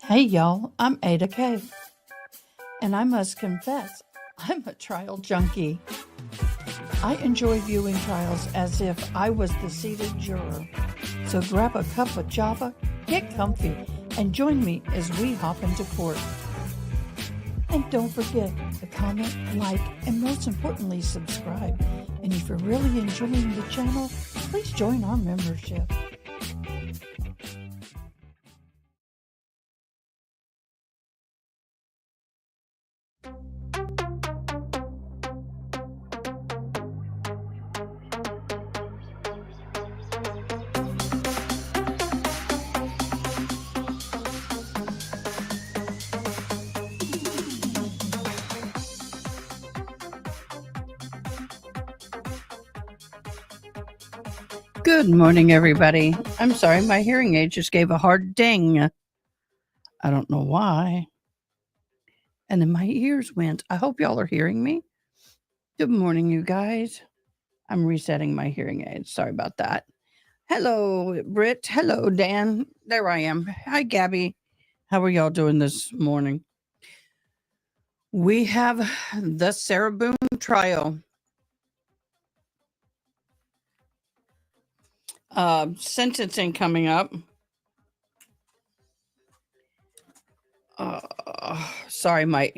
Hey y'all, I'm Ada K. And I must confess, I'm a trial junkie. I enjoy viewing trials as if I was the seated juror. So grab a cup of java, get comfy, and join me as we hop into court. And don't forget to comment, like, and most importantly, subscribe. And if you're really enjoying the channel, please join our membership. Good morning, everybody. I'm sorry, my hearing aid just gave a hard ding. I don't know why. And then my ears went. I hope y'all are hearing me. Good morning, you guys. I'm resetting my hearing aids. Sorry about that. Hello, Britt. Hello, Dan. There I am. Hi, Gabby. How are y'all doing this morning? We have the Sarah Boone trial. Sentencing coming up. Sorry, my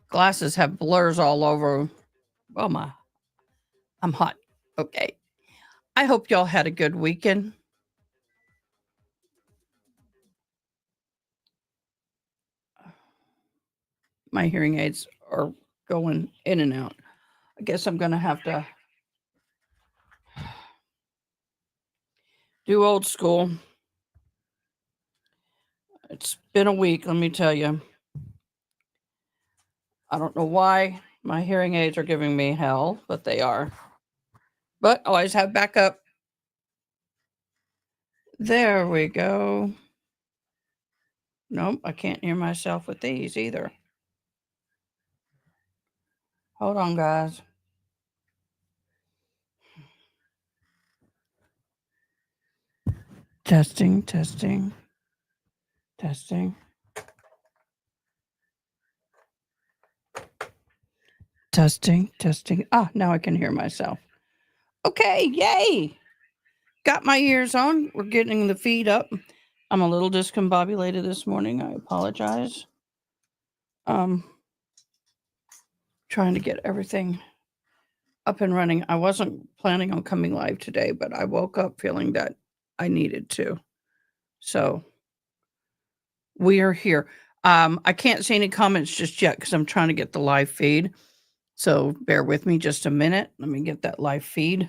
glasses have blurs all over. Oh, I'm hot. Okay. I hope y'all had a good weekend. My hearing aids are going in and out. I guess I'm going to have to do old school. It's been a week, let me tell you. I don't know why my hearing aids are giving me hell, but they are. But always have backup. There we go. Nope, I can't hear myself with these either. Hold on, guys. Testing, testing, testing. Testing, testing. Ah, now I can hear myself. Okay, yay! Got my ears on. We're getting the feed up. I'm a little discombobulated this morning. I apologize. Trying to get everything up and running. I wasn't planning on coming live today, but I woke up feeling that I needed to. So we are here. I can't see any comments just yet because I'm trying to get the live feed. So bear with me just a minute. Let me get that live feed.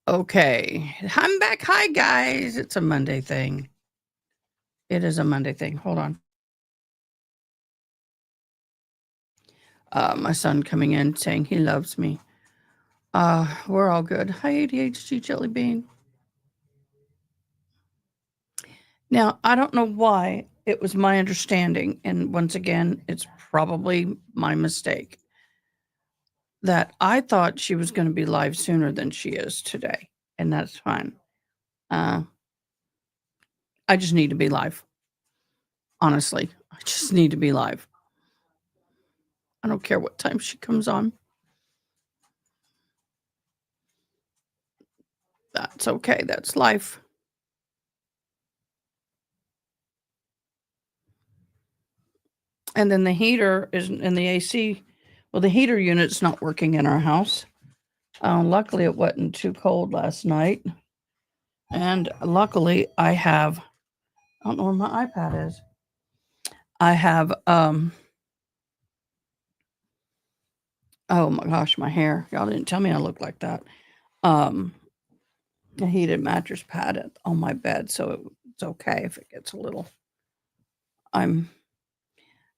Okay. I'm back. Hi, guys. It's a Monday thing. It is a Monday thing. Hold on. My son coming in saying he loves me. We're all good. Hi, ADHD Jelly Bean. Now, I don't know why it was my understanding, and once again, it's probably my mistake, that I thought she was going to be live sooner than she is today, and that's fine. I just need to be live. Honestly, I just need to be live. I don't care what time she comes on. That's okay. That's life. And then the heater is in the AC. Well, the heater unit's not working in our house. Luckily, it wasn't too cold last night. And luckily, I don't know where my iPad is. I have, oh my gosh, my hair. Y'all didn't tell me I looked like that. A heated mattress pad on my bed, so it's okay if it gets a little. As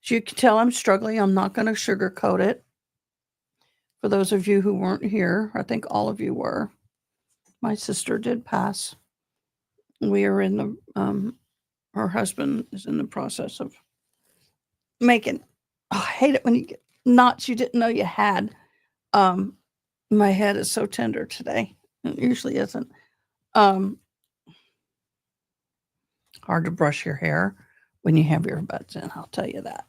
you can tell, I'm struggling. I'm not going to sugarcoat it. For those of you who weren't here, I think all of you were. My sister did pass. We are in the, her husband is in the process of making, I hate it when you get knots you didn't know you had. Um, my head is so tender today. It usually isn't. Um, hard to brush your hair when you have earbuds in, I'll tell you that.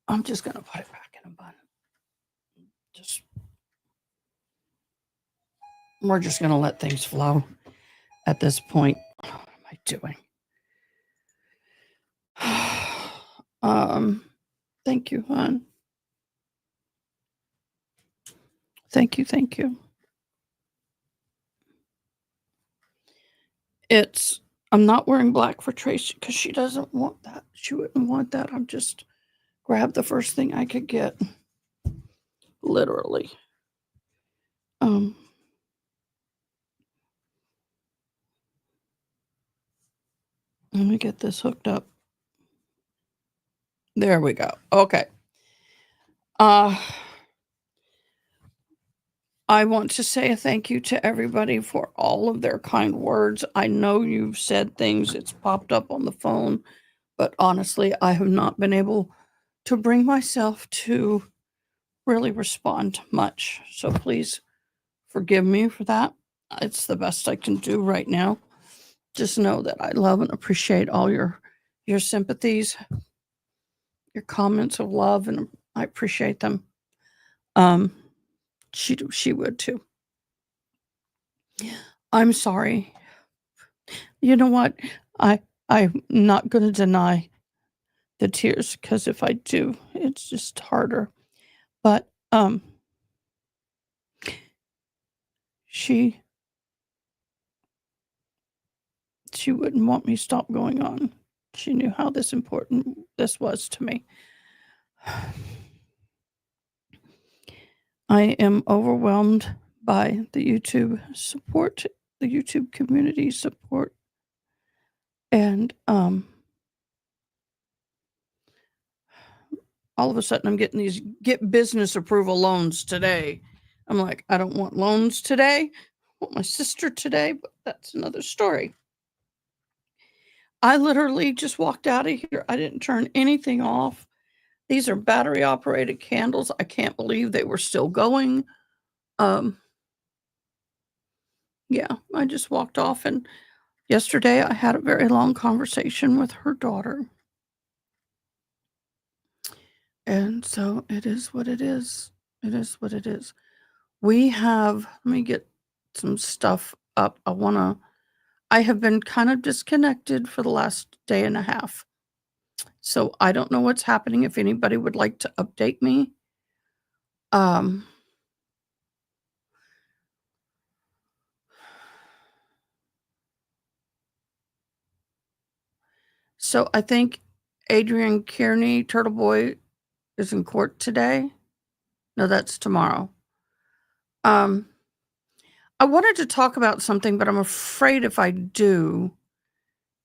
I'm just gonna put it back in a bun. Just we're just gonna let things flow at this point. What am I doing? Thank you, hon. Thank you. I'm not wearing black for Tracy because she doesn't want that. She wouldn't want that. I'm just grab the first thing I could get. Literally. Let me get this hooked up. There we go. Okay. I want to say a thank you to everybody for all of their kind words. I know you've said things, it's popped up on the phone, but honestly, I have not been able to bring myself to really respond much. So please forgive me for that. It's the best I can do right now. Just know that I love and appreciate all your sympathies, your comments of love, and I appreciate them. She would too. I'm sorry. You know what? I'm not going to deny the tears because if I do, it's just harder. But she wouldn't want me to stop going on. She knew how important this was to me. I am overwhelmed by the YouTube support, the YouTube community support, and all of a sudden I'm getting these get business approval loans today. I'm like, I don't want loans today. I want my sister today, but that's another story. I literally just walked out of here. I didn't turn anything off. These are battery operated candles. I can't believe they were still going. Yeah, I just walked off, and yesterday I had a very long conversation with her daughter. And so it is what it is. It is what it is. Let me get some stuff up. I have been kind of disconnected for the last day and a half. So I don't know what's happening. If anybody would like to update me. So I think Adrian Kearney, Turtle Boy, is in court today. No, that's tomorrow. I wanted to talk about something, but I'm afraid if I do,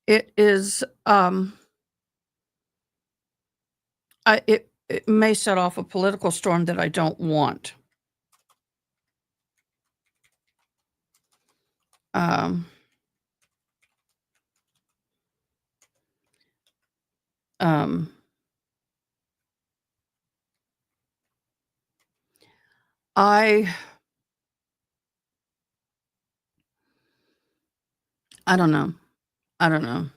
it is it may set off a political storm that I don't want. Um, um, I don't know. I don't know.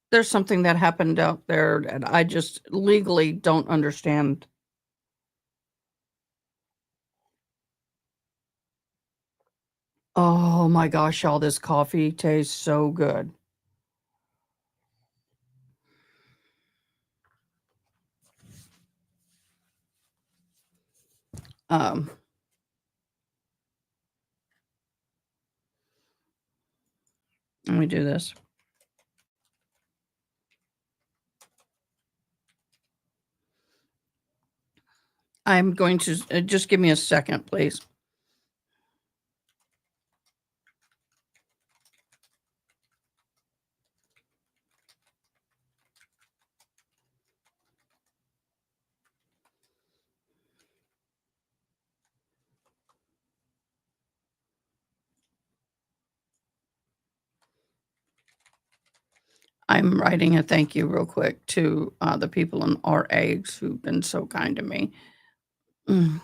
There's something that happened out there that I just legally don't understand. Oh my gosh, all this coffee tastes so good. Um, Let me do this. I'm going to just give me a second, please. I'm writing a thank you real quick to, the people in our eggs who've been so kind to me. Mm.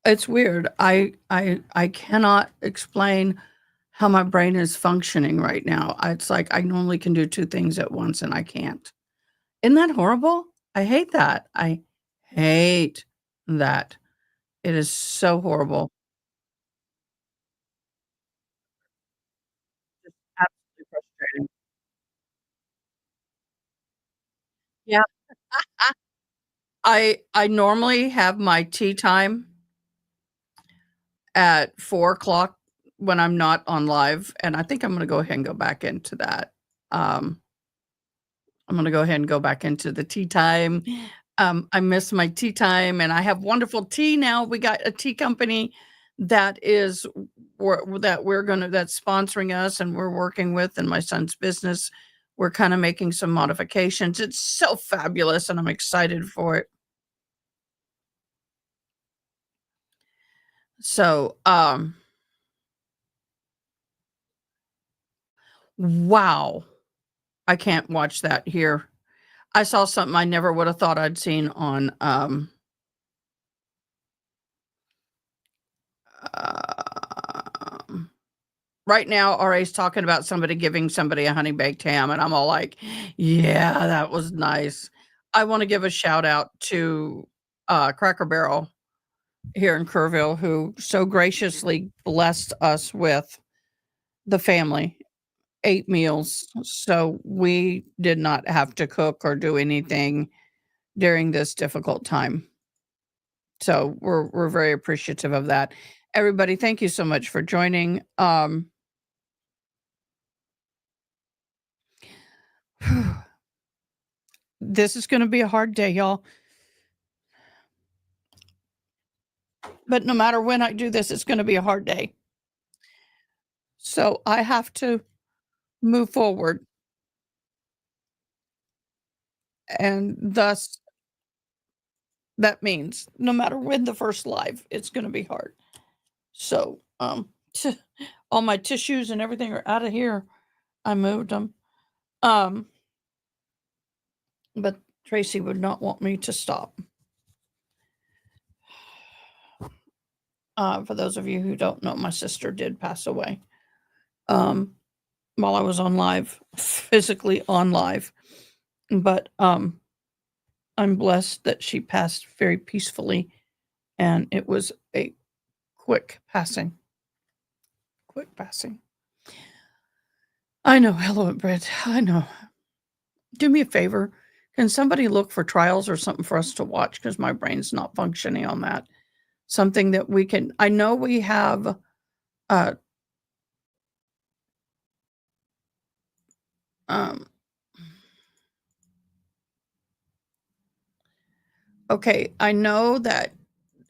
It's weird. I cannot explain how my brain is functioning right now. It's like I normally can do 2 things at once, and I can't. Isn't that horrible? I hate that. I hate that. It is so horrible. Absolutely frustrating. Yeah. I normally have my tea time at 4 o'clock when I'm not on live, and I think I'm gonna go ahead and go back into that. Um, I'm gonna go ahead and go back into the tea time. I miss my tea time, and I have wonderful tea now. We got a tea company that is that we're gonna that's sponsoring us and we're working with in my son's business. We're kinda making some modifications. It's so fabulous, and I'm excited for it. So, wow. I can't watch that here. I saw something I never would have thought I'd seen on, um right now, RA's talking about somebody giving somebody a honey baked ham, and I'm all like, "Yeah, that was nice." I wanna give a shout out to, Cracker Barrel here in Kerrville, who so graciously blessed us with the family, 8 meals, so we did not have to cook or do anything during this difficult time. So we're very appreciative of that. Everybody, thank you so much for joining. This is gonna be a hard day, y'all, but no matter when I do this, it's gonna be a hard day. So I have to move forward, and thus, that means no matter when the first live, it's gonna be hard. So, all my tissues and everything are out of here. I moved them. Um, but Tracy would not want me to stop. For those of you who don't know, my sister did pass away, um, while I was on live, physically on live. But, I'm blessed that she passed very peacefully, and it was a quick passing, quick passing. I know, hello, Britt, I know. Do me a favor, can somebody look for trials or something for us to watch? Because my brain's not functioning on that. Something that we can I know we have, uh, um okay, I know that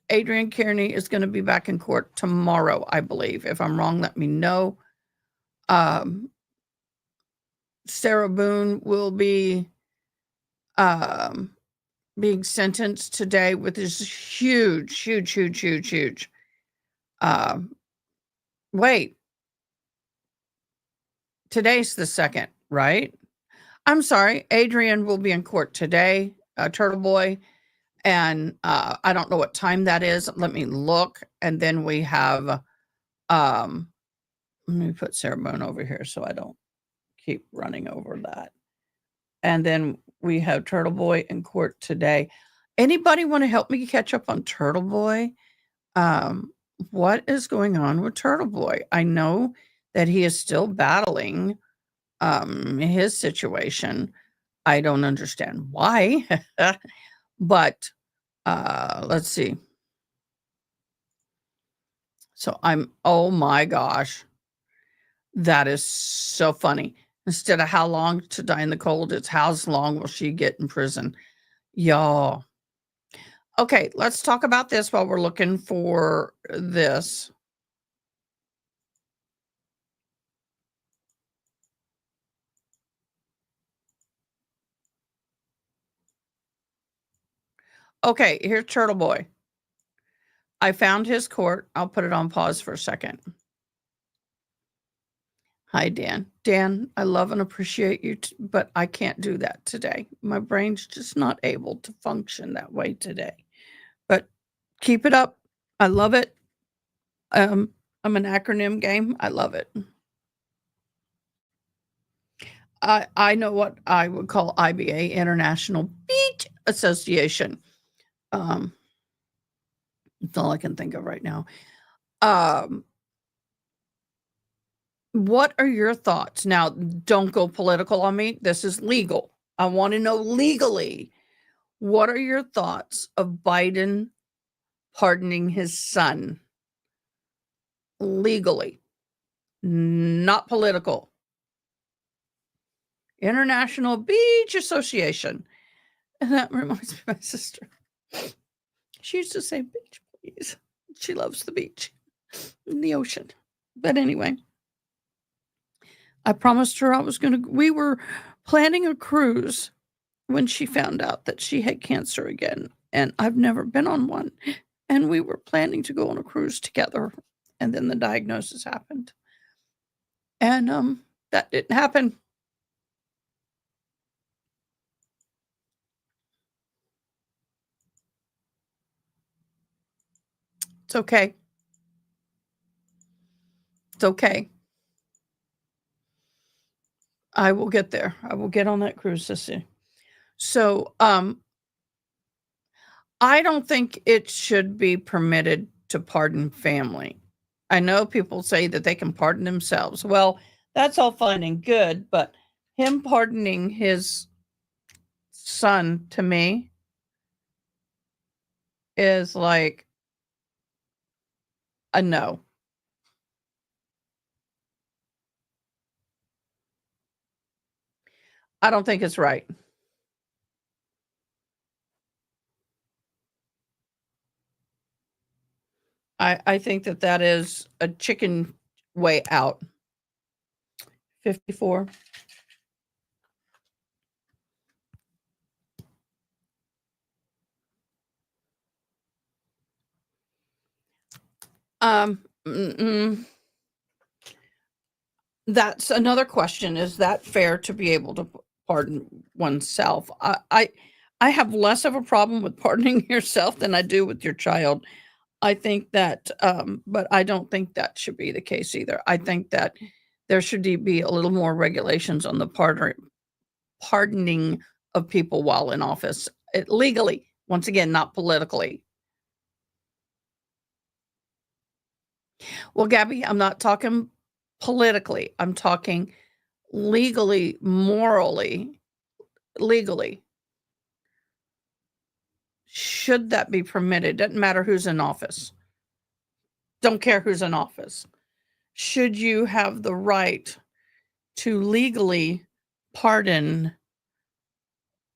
Adrian Kearney is gonna be back in court tomorrow, I believe. If I'm wrong, let me know. Um, Sarah Boone will be, um, being sentenced today with this huge, huge, huge, huge, huge, um wait, today's the 2nd, right? I'm sorry, Adrian will be in court today, Turtle Boy, and, I don't know what time that is. Let me look, and then we have, um let me put Sarah Boone over here so I don't keep running over that. And then we have Turtle Boy in court today. Anybody wanna help me catch up on Turtle Boy? Um, what is going on with Turtle Boy? I know that he is still battling, his situation. I don't understand why, but, let's see. So I'm oh my gosh, that is so funny. Instead of how long to die in the cold, it's how long will she get in prison? Y'all. Okay, let's talk about this while we're looking for this. Okay, here's Turtle Boy. I found his court. I'll put it on pause for a second. Hi, Dan. Dan, I love and appreciate you, but I can't do that today. My brain's just not able to function that way today. But keep it up. I love it. I'm an acronym game. I love it. I know what I would call IBA, International Beach Association. That's all I can think of right now. What are your thoughts? Now, don't go political on me. This is legal. I want to know legally, what are your thoughts of Biden pardoning his son? Legally, not political. International Beach Association. And that reminds me of my sister. She used to say, beach, please. She loves the beach and the ocean. But anyway, I promised her we were planning a cruise when she found out that she had cancer again. And I've never been on one. And we were planning to go on a cruise together. And then the diagnosis happened. And that didn't happen. It's okay. It's okay. I will get there. I will get on that cruise this year. So, I don't think it should be permitted to pardon family. I know people say that they can pardon themselves. Well, that's all fine and good, but him pardoning his son to me is like a no. I don't think it's right. I think that is a chicken way out. 54. That's another question. Is that fair to be able to pardon oneself? I have less of a problem with pardoning yourself than I do with your child. I think that, but I don't think that should be the case either. I think that there should be a little more regulations on the pardoning of people while in office, legally. Once again, not politically. Well, Gabby, I'm not talking politically. I'm talking legally, morally, legally. Should that be permitted? Doesn't matter who's in office. Don't care who's in office. Should you have the right to legally pardon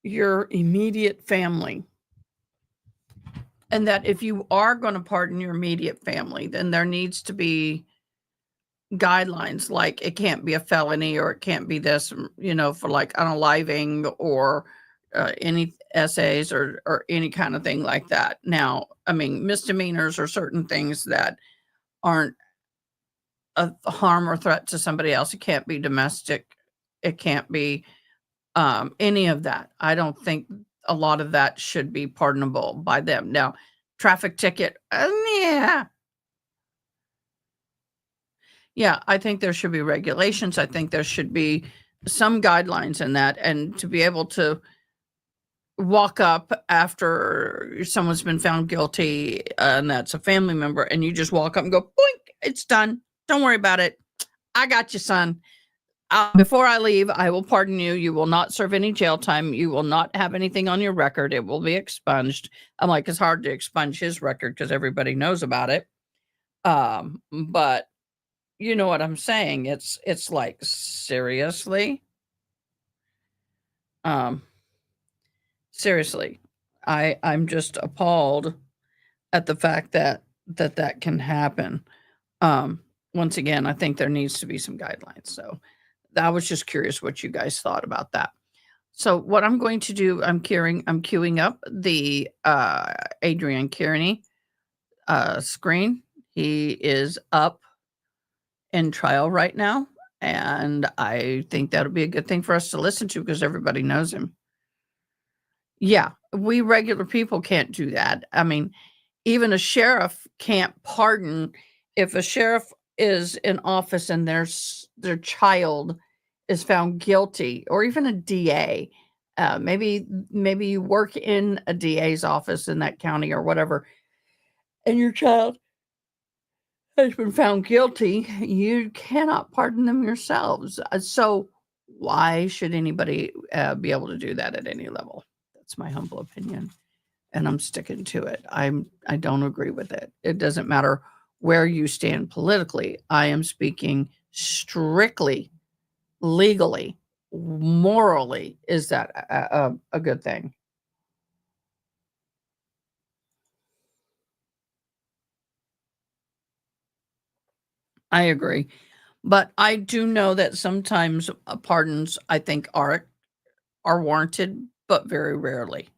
your immediate family? And that if you are going to pardon your immediate family, then there needs to be guidelines, like it can't be a felony or it can't be this, for like unaliving or any essays or any kind of thing like that. Now, I mean, misdemeanors are certain things that aren't a harm or threat to somebody else. It can't be domestic. It can't be any of that. I don't think a lot of that should be pardonable by them. Now, traffic ticket, yeah. Yeah, I think there should be regulations. I think there should be some guidelines in that, and to be able to walk up after someone's been found guilty, and that's a family member, and you just walk up and go, boink, it's done. Don't worry about it. I got you, son. Before I leave, I will pardon you. You will not serve any jail time. You will not have anything on your record. It will be expunged. I'm like, it's hard to expunge his record because everybody knows about it. But you know what I'm saying? It's like, seriously? Seriously. I'm just appalled at the fact that can happen. Once again, I think there needs to be some guidelines. So I was just curious what you guys thought about that. So what I'm going to do, I'm queuing up the Adrian Kearney screen. He is up in trial right now, and I think that'll be a good thing for us to listen to because everybody knows him. Yeah, we regular people can't do that. I mean, even a sheriff can't pardon if a sheriff is in office and their child is found guilty, or even a DA. Maybe you work in a DA's office in that county or whatever, and your child has been found guilty. You cannot pardon them yourselves. So why should anybody be able to do that at any level? That's my humble opinion, and I'm sticking to it. I don't agree with it. It doesn't matter where you stand politically. I am speaking strictly legally, morally. Is that a good thing? I agree, but I do know that sometimes pardons, I think, are warranted, but very rarely.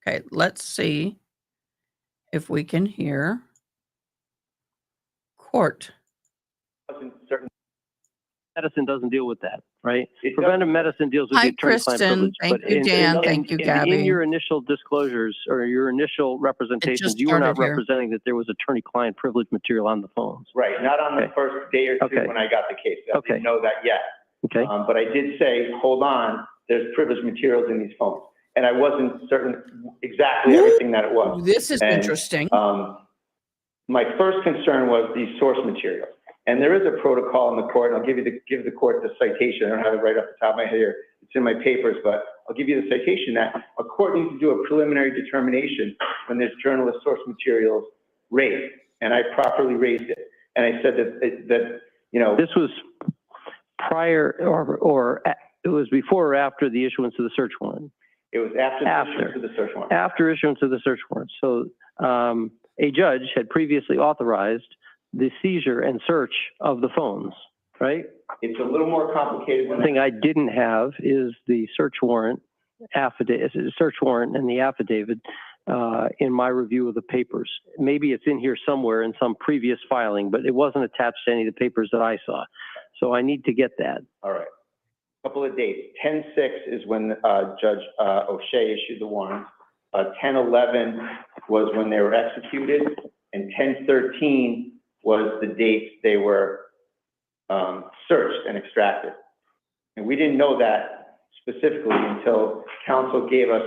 Okay, let's see if we can hear court. Certain medicine doesn't deal with that, right? Preventive medicine deals with the attorney-client privilege. Thank you, Dan. Thank you, Gabby. In your initial disclosures or your initial representations, you were not representing that there was attorney-client privilege material on the phones. Right, not on the first day or two when I got the case. I didn't know that yet. Okay. But I did say, hold on, there's privileged materials in these phones. And I wasn't certain exactly everything that it was. This is interesting. My first concern was the source material. And there is a protocol in the court, and I'll give the court the citation. I don't have it right off the top of my head here. It's in my papers, but I'll give you the citation that a court needs to do a preliminary determination when there's journalist source materials raised. And I properly raised it. And I said that you know. This was prior or it was before or after the issuance of the search warrant? It was after the issuance of the search warrant. After issuance of the search warrant. So a judge had previously authorized the seizure and search of the phones, right? It's a little more complicated. One thing I didn't have is the search warrant affidavit, and the affidavit in my review of the papers. Maybe it's in here somewhere in some previous filing, but it wasn't attached to any of the papers that I saw. So I need to get that. All right. A couple of dates. 10/6 is when Judge O'Shea issued the warrant. 10/11 was when they were executed, and 10/13 was the dates they were searched and extracted. And we didn't know that specifically until counsel gave us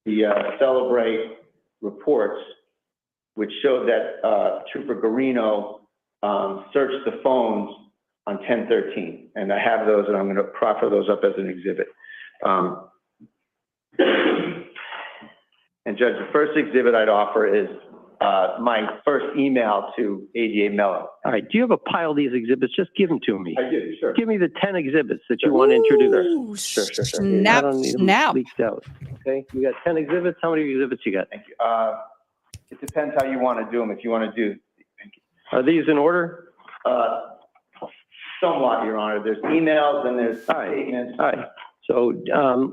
the Celebrate reports, which showed that Trooper Guarino searched the phones on 10/13. And I have those, and I'm going to proffer those up as an exhibit. And Judge, the first exhibit I'd offer is my first email to ADA Mello. All right, do you have a pile of these exhibits? Just give them to me. I do, sure. Give me the 10 exhibits that you want to introduce. Sure. Snap, I don't need them snap. leaked out. Okay, you got 10 exhibits. How many exhibits you got? Thank you. It depends how you want to do them. If you want to do, thank you. Are these in order? Somewhat, Your Honor. There's emails and there's statements. All right. So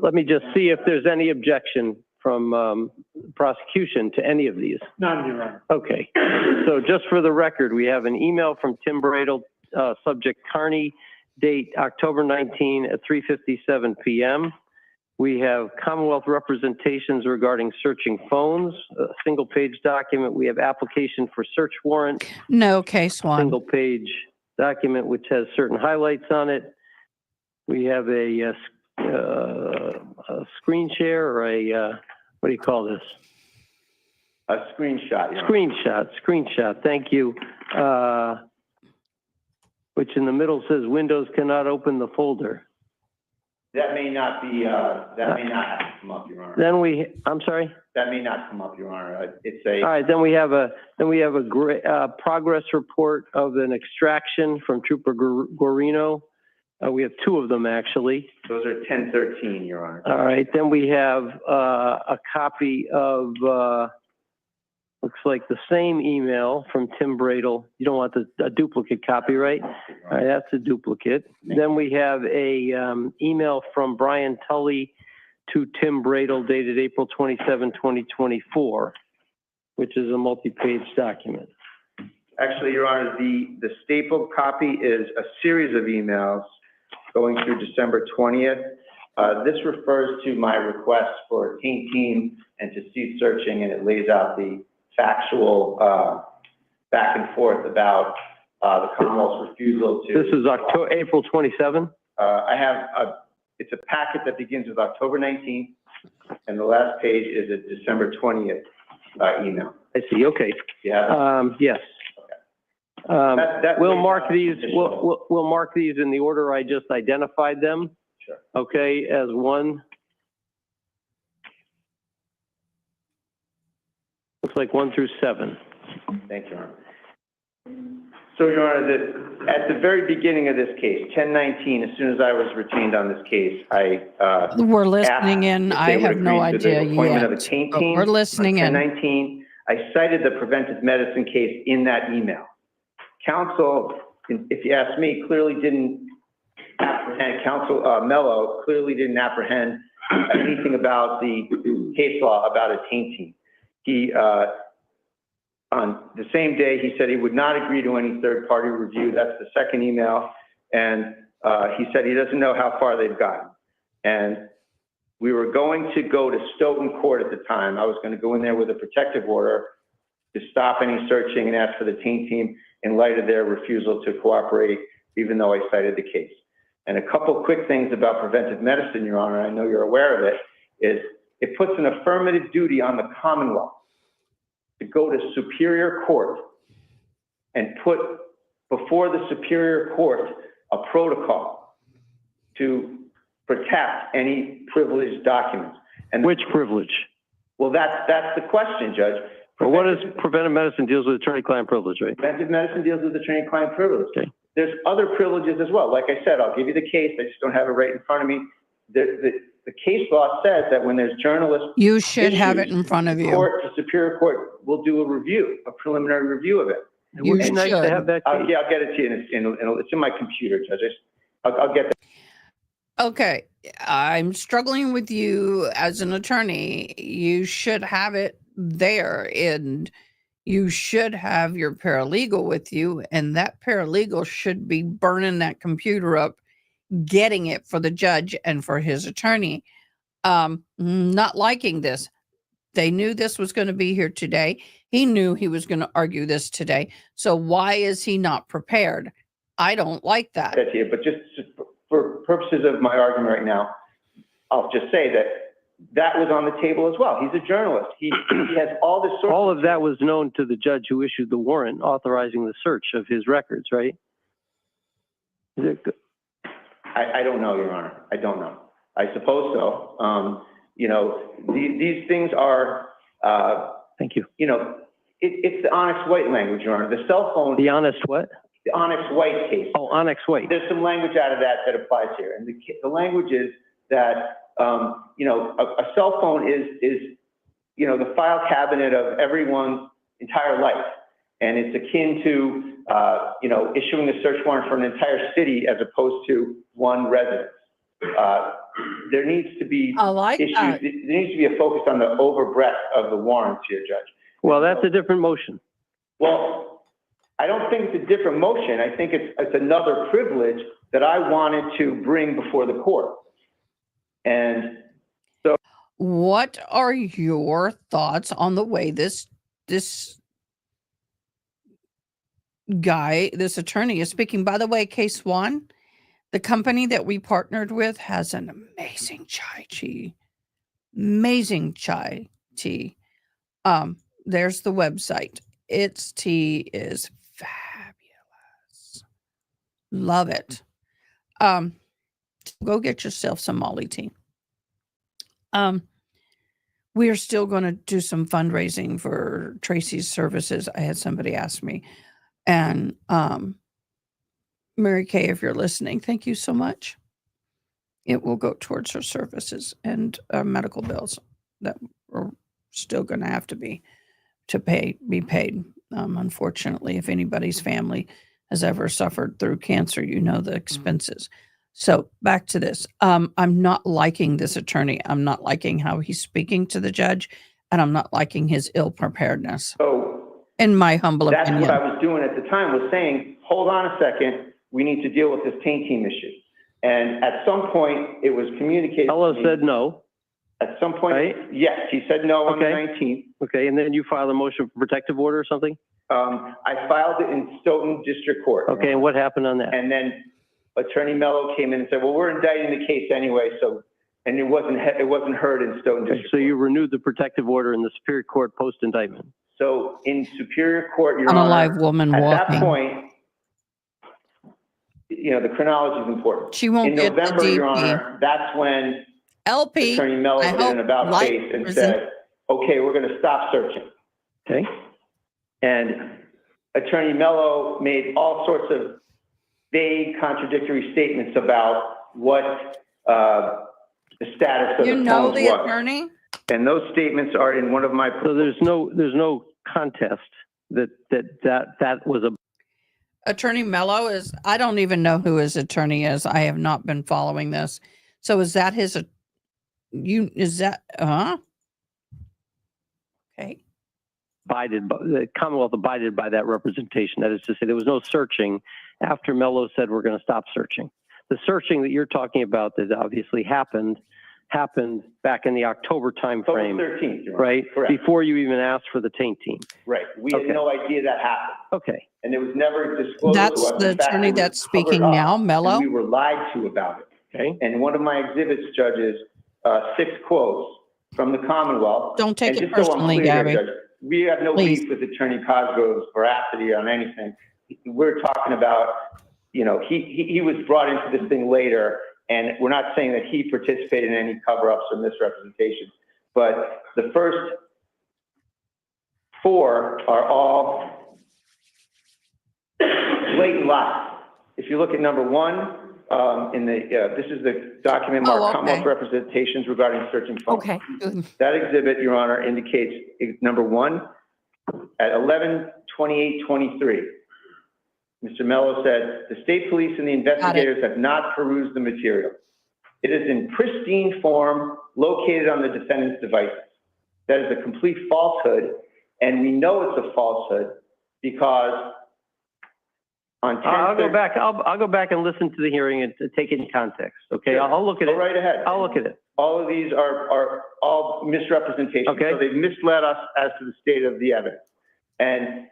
let me just see if there's any objection from prosecution to any of these. None, Your Honor. Okay. So just for the record, we have an email from Tim Bradle, subject Kearney, date October 19 at 3:57 p.m. We have Commonwealth representations regarding searching phones, a single-page document. We have application for search warrant. No, case one. Single-page document which has certain highlights on it. We have a screen share or a, what do you call this? A screenshot. Your Honor. Screenshot, thank you. Which in the middle says Windows cannot open the folder. That may not be, that may not have to come up, Your Honor. Then I'm sorry? That may not come up, Your Honor. It's a. All right, then we have a progress report of an extraction from Trooper Guarino. We have two of them, actually. Those are 10/13, Your Honor. All right, then we have a copy of, looks like the same email from Tim Bradle. You don't want a duplicate copy, right? All right, that's a duplicate. Then we have a email from Brian Tully to Tim Bradel dated April 27, 2024, which is a multi-page document. Actually, Your Honor, the stapled copy is a series of emails going through December 20th. This refers to my request for a tainting and to seat searching, and it lays out the factual back and forth about the Commonwealth's refusal to. This is April 27? I have it's a packet that begins with October 19th, and the last page is a December 20th email. I see, okay. Yeah. Yes. That We'll lays mark out these, additional- we'll mark these in the order I just identified them. Sure. Okay, as one. Looks like 1 through 7. Thank you, Your Honor. So, Your Honor, at the very beginning of this case, 1019, as soon as I was retained on this case, We're listening in. asked if I they would have no agree to the idea appointment of a yet. taint But team. we're listening On in. 1019, I cited the preventive medicine case in that email. Counsel, if you ask me, clearly didn't apprehend, Counsel Mello clearly didn't apprehend anything about the case law about a taint team. He, on the same day, he said he would not agree to any third-party review. That's the second email. And he said he doesn't know how far they've gotten. And we were going to go to Stoughton Court at the time. I was going to go in there with a protective order to stop any searching and ask for the taint team in light of their refusal to cooperate, even though I cited the case. And a couple quick things about preventive medicine, Your Honor, I know you're aware of it, is it puts an affirmative duty on the Commonwealth to go to Superior Court and put before the Superior Court a protocol to protect any privileged documents. And Which privilege? well, that's the question, Judge. Well, what is preventive medicine deals with attorney-client privilege, right? Preventive medicine deals with attorney-client privilege. Okay. There's other privileges as well. Like I said, I'll give you the case. I just don't have it right in front of me. The case law says that when there's journalists. You should have it issues, in front of the you. The Superior Court will do a review, a preliminary review of it. It would be You nice to should. have that case. Yeah, I'll get it to you. It's in my computer, Judge. I'll get that. Okay, I'm struggling with you as an attorney. You should have it there, and you should have your paralegal with you, and that paralegal should be burning that computer up, getting it for the judge and for his attorney. Not liking this. They knew this was going to be here today. He knew he was going to argue this today. So why is he not prepared? I don't like that. That to you, but just for purposes of my argument right now, I'll just say that was on the table as well. He's a journalist. He has all this sort All of that was known to the judge who issued the warrant authorizing the search of his records, right? Is it good? I don't know, Your Honor. I don't know. I suppose so. These things are, Thank you. it's the Onyx White language, Your Honor. The cell phone, The honest what? the Onyx White case. Oh, Onyx White. There's some language out of that applies here. And the language is that, a cell phone is, the file cabinet of everyone's entire life. And it's akin to, issuing a search warrant for an entire city as opposed to one residence. There needs to be I like issues. that. There needs to be a focus on the overbreadth of the warrants here, Judge. Well, that's a different motion. Well, I don't think it's a different motion. I think it's another privilege that I wanted to bring before the court. And What are your thoughts on the way this guy, this attorney is speaking? By the way, case one, the company that we partnered with has an amazing chai tea. Amazing chai tea. There's the website. Its tea is fabulous. Love it. Go get yourself some Molly tea. We are still going to do some fundraising for Tracy's services. I had somebody ask me, and Mary Kay, if you're listening, thank you so much. It will go towards her services and medical bills that are still going to have to be paid. Unfortunately, if anybody's family has ever suffered through cancer, you know the expenses. So back to this. I'm not liking this attorney. I'm not liking how he's speaking to the judge, and I'm not liking his ill preparedness, So in my humble that's opinion. what I was doing at the time, was saying, hold on a second, we need to deal with this paint team issue. And at some point, it was communicated. Mello to me- said no. At some point, Right. yes, he said no on the Okay. 19th. Okay, and then you filed a motion for protective order or something? I filed it in Stoughton District Court. Okay, and what happened on that? And then Attorney Mello came in and said, well, we're indicting the case anyway, so, and it wasn't heard in Stoughton Okay, District so you Court. renewed the protective order in the Superior Court post-indictment. So in Superior Court, Your On a Honor, live woman at that walking. point, you know, the chronology is important. She won't In get the November, Your DP. Honor, that's when LP, Attorney Mello I did hope an about light face and present- said, okay, we're going to stop searching. Okay? And Attorney Mello made all sorts of vague, contradictory statements about what the status of you the know phones the was. attorney? And those statements are in one of my. So there's no contest that was a, Attorney Mello is, I don't even know who his attorney is. I have not been following this. So is that his, okay. the Commonwealth abided by that representation. That is to say, there was no searching after Mello said we're going to stop searching. The searching that you're talking about that obviously happened back in the October timeframe, October 13th, Your Honor. right? Correct. Before you even asked for the taint team. Right. We had Okay. no idea that happened. Okay. And it was never disclosed to That's us. the In fact, attorney it was that's covered speaking up, now, and Mello? we were lied to about it. Okay. And one of my exhibits, judges, 6 quotes from the Commonwealth. Don't take And it just so I'm personally, clear here, Gabby. Judge, we have no Please. beef with Attorney Cosgrove's veracity on anything. We're talking about, you know, he was brought into this thing later, and we're not saying that he participated in any cover-ups or misrepresentations. But the first 4 are all blatant lies. If you look at number 1, this is the document marked okay. Commonwealth representations regarding searching phones. Okay, good. That exhibit, Your Honor, indicates, number 1, at 11/28/23, Mr. Mello said, the state police and the investigators have not perused the material. It is in pristine form, located on the defendant's devices. That is a complete falsehood, and we know it's a falsehood because on 10. I'll go back. I'll go back and listen to the hearing and to take it in context. Okay. Sure. I'll look at Go it. right ahead. I'll look at it. All of these are all misrepresentations. Okay. So they've misled us as to the state of the evidence. And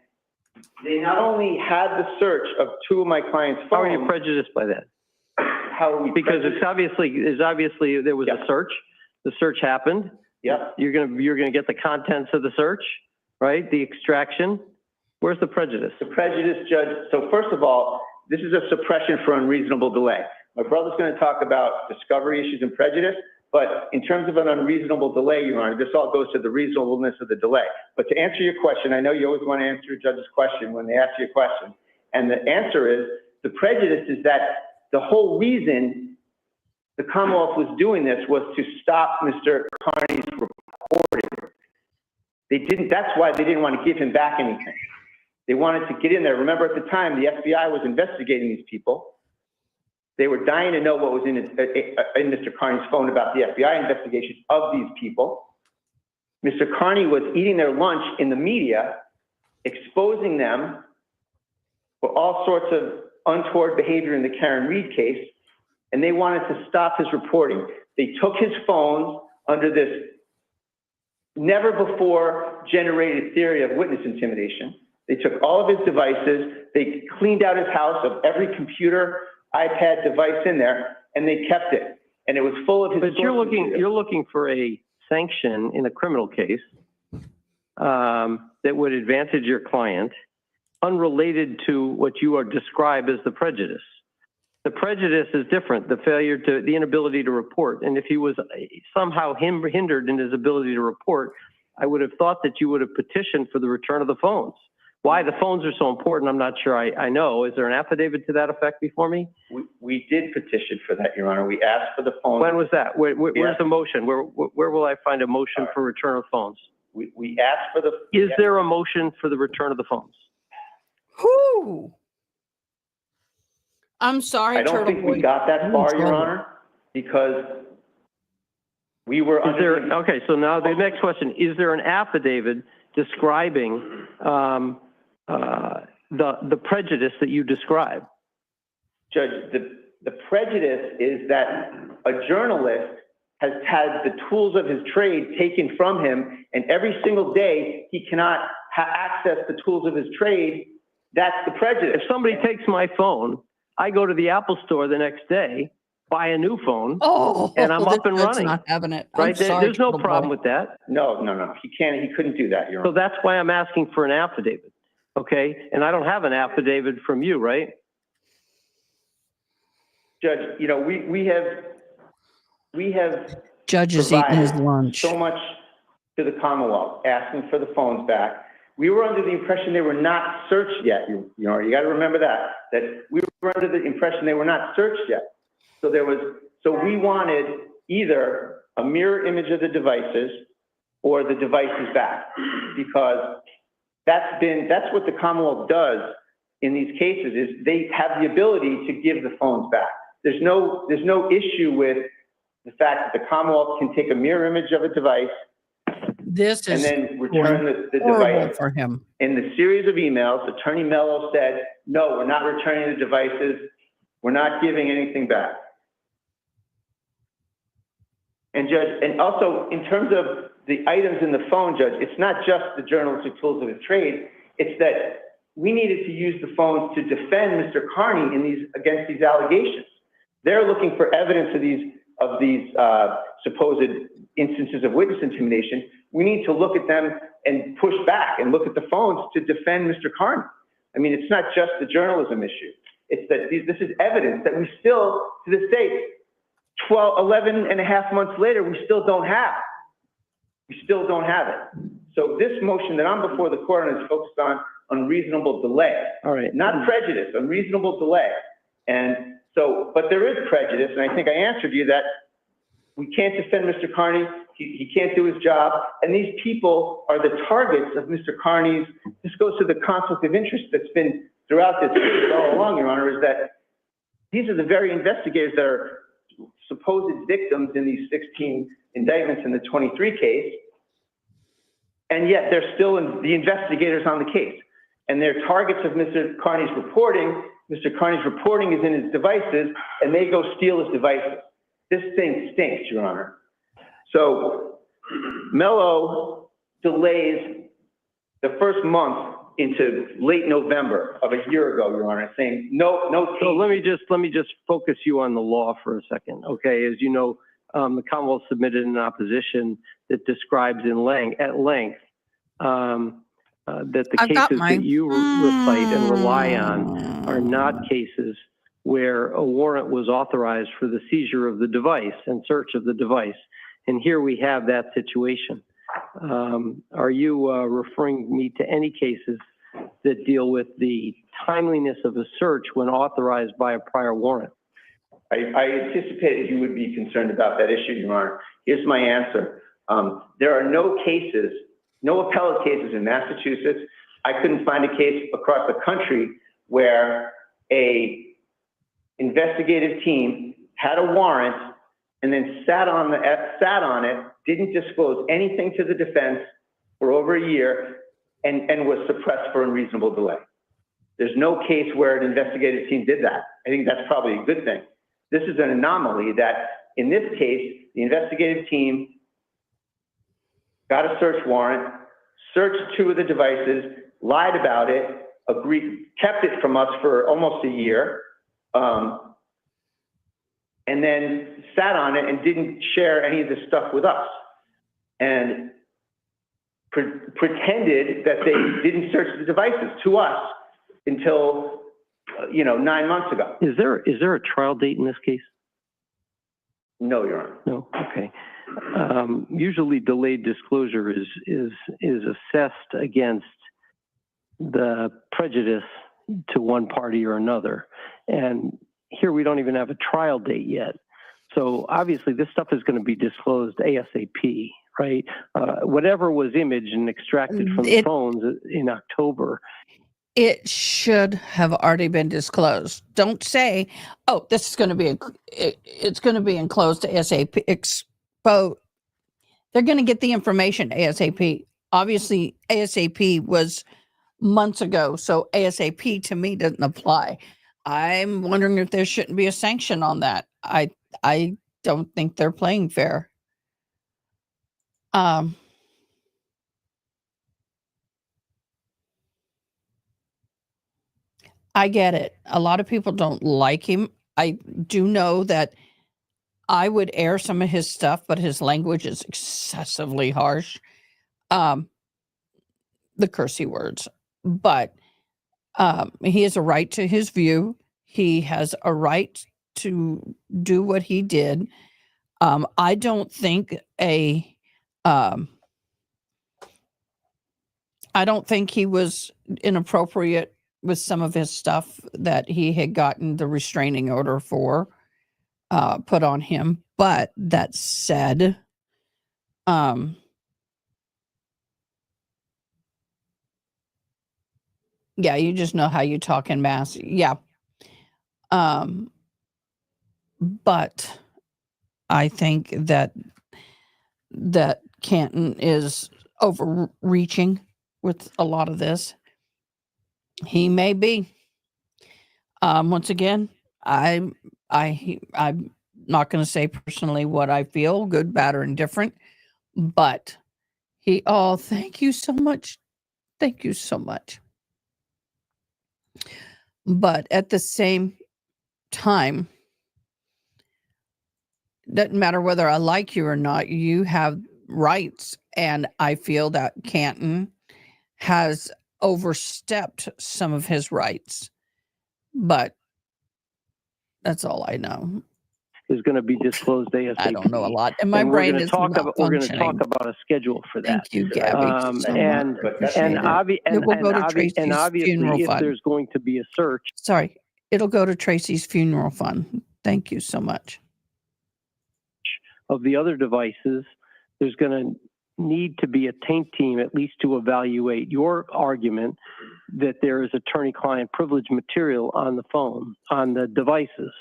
they not only had the search of 2 of my clients' phones. How are you prejudiced by that? How are we Because prejudiced? it's obviously there was Yeah. a search. The search happened. Yep. You're gonna get the contents of the search, right? The extraction. Where's the prejudice? The prejudice, Judge. So first of all, this is a suppression for unreasonable delay. My brother's going to talk about discovery issues and prejudice, but in terms of an unreasonable delay, Your Honor, this all goes to the reasonableness of the delay. But to answer your question, I know you always want to answer a judge's question when they ask you a question. And the answer is, the prejudice is that the whole reason the Commonwealth was doing this was to stop Mr. Carney's reporting. That's why they didn't want to give him back anything. They wanted to get in there. Remember at the time, the FBI was investigating these people. They were dying to know what was in Mr. Carney's phone about the FBI investigation of these people. Mr. Carney was eating their lunch in the media, exposing them for all sorts of untoward behavior in the Karen Reed case, and they wanted to stop his reporting. They took his phones under this never before generated theory of witness intimidation. They took all of his devices, they cleaned out his house of every computer, iPad device in there, and they kept it. And it was full of his. But you're looking for a sanction in a criminal case that would advantage your client, unrelated to what you are described as the prejudice. The prejudice is different. The inability to report. And if he was somehow hindered in his ability to report, I would have thought that you would have petitioned for the return of the phones. Why the phones are so important, I'm not sure I know. Is there an affidavit to that effect before me? We did petition for that, Your Honor. We asked for the phones. When was that? Where's the motion? Where will I find a motion for return of phones? We asked for the. Is there a motion for the return of the phones? Whoo! I'm sorry, I don't Turtle think Boy. we got that You're in far, Your trouble. Honor, because we were Is there, under the, okay, so now the next question, is there an affidavit describing the prejudice that you describe? Judge, the prejudice is that a journalist has had the tools of his trade taken from him, and every single day he cannot access the tools of his trade. That's the prejudice. If somebody takes my phone, I go to the Apple store the next day, buy a new phone, Oh, and I'm up and that's running. not having it. I'm right? sorry, There's no Turtle problem Boy. with that. No, he couldn't do that, Your So Honor. that's why I'm asking for an affidavit, okay? And I don't have an affidavit from you, right? Judge, you know, we have Judge is eating his provided lunch. so much to the Commonwealth, asking for the phones back. We were under the impression they were not searched yet. You know, you got to remember that we were under the impression they were not searched yet. So we wanted either a mirror image of the devices or the devices back, because that's what the Commonwealth does in these cases, is they have the ability to give the phones back. There's no issue with the fact that the Commonwealth can take a mirror image of a device This and is then return the horrible device. for him. In the series of emails, Attorney Mello said, no, we're not returning the devices. We're not giving anything back. And Judge, and also in terms of the items in the phone, Judge, it's not just the journalistic tools of the trade. It's that we needed to use the phones to defend Mr. Carney against these allegations. They're looking for evidence of these supposed instances of witness intimidation. We need to look at them and push back and look at the phones to defend Mr. Carney. I mean, it's not just the journalism issue. It's that this is evidence that we still, to this day, 11 and a half months later, we still don't have. We still don't have it. So this motion that I'm before the court on is focused on unreasonable delay. All right. Not prejudice, unreasonable delay. And so, but there is prejudice, and I think I answered you that we can't defend Mr. Carney. He can't do his job. And these people are the targets of Mr. Carney's. This goes to the conflict of interest that's been throughout this case all along, Your Honor, is that these are the very investigators that are supposed victims in these 16 indictments in the 23 case. And yet they're still the investigators on the case. And they're targets of Mr. Carney's reporting. Mr. Carney's reporting is in his devices, and they go steal his devices. This thing stinks, Your Honor. So Mello delays the first month into late November of a year ago, Your Honor, saying no. So let me just focus you on the law for a second, okay? As you know, the Commonwealth submitted an opposition that describes at length that the cases that you recite and rely on are not cases where a warrant was authorized for the seizure of the device and search of the device. And here we have that situation. Are you referring me to any cases that deal with the timeliness of a search when authorized by a prior warrant? I anticipated you would be concerned about that issue, Your Honor. Here's my answer. There are no cases, no appellate cases in Massachusetts. I couldn't find a case across the country where a investigative team had a warrant and then sat on it, didn't disclose anything to the defense for over a year, and was suppressed for unreasonable delay. There's no case where an investigative team did that. I think that's probably a good thing. This is an anomaly that, in this case, the investigative team got a search warrant, searched 2 of the devices, lied about it, kept it from us for almost a year, and then sat on it and didn't share any of this stuff with us, and pretended that they didn't search the devices to us until 9 months ago. Is there a trial date in this case? No, Your Honor. No. Okay. Usually delayed disclosure is assessed against the prejudice to one party or another. And here we don't even have a trial date yet. So obviously this stuff is going to be disclosed ASAP, right? Whatever was imaged and extracted from the phones in October It should have already been disclosed. Don't say, "Oh, this is going to be it's going to be enclosed to ASAP." They're going to get the information ASAP. Obviously, ASAP was months ago, so ASAP to me doesn't apply. I'm wondering if there shouldn't be a sanction on that. I don't think they're playing fair. I get it. A lot of people don't like him. I do know that I would air some of his stuff, but his language is excessively harsh. The cursey words. But he has a right to his view. He has a right to do what he did. I don't think I don't think he was inappropriate with some of his stuff that he had gotten the restraining order for put on him. But that said, yeah, you just know how you talk in mass. Yeah. But I think that Canton is overreaching with a lot of this. He may be. Once again, I'm not going to say personally what I feel, good, bad, or indifferent, but thank you so much. Thank you so much. But at the same time, doesn't matter whether I like you or not, you have rights. And I feel that Canton has overstepped some of his rights. But that's all I know. Is going to be disclosed ASAP. I don't know a lot. And my And brain is not we're going to functioning. talk about a schedule for that. Thank you, Gabby. So And much. Appreciate it. It will go to Tracy's obviously, funeral if fund. there's going to be a search Sorry, it'll go to Tracy's funeral fund. Thank you so much. of the other devices, there's going to need to be a taint team at least to evaluate your argument that there is attorney-client privilege material on the phone, on the devices,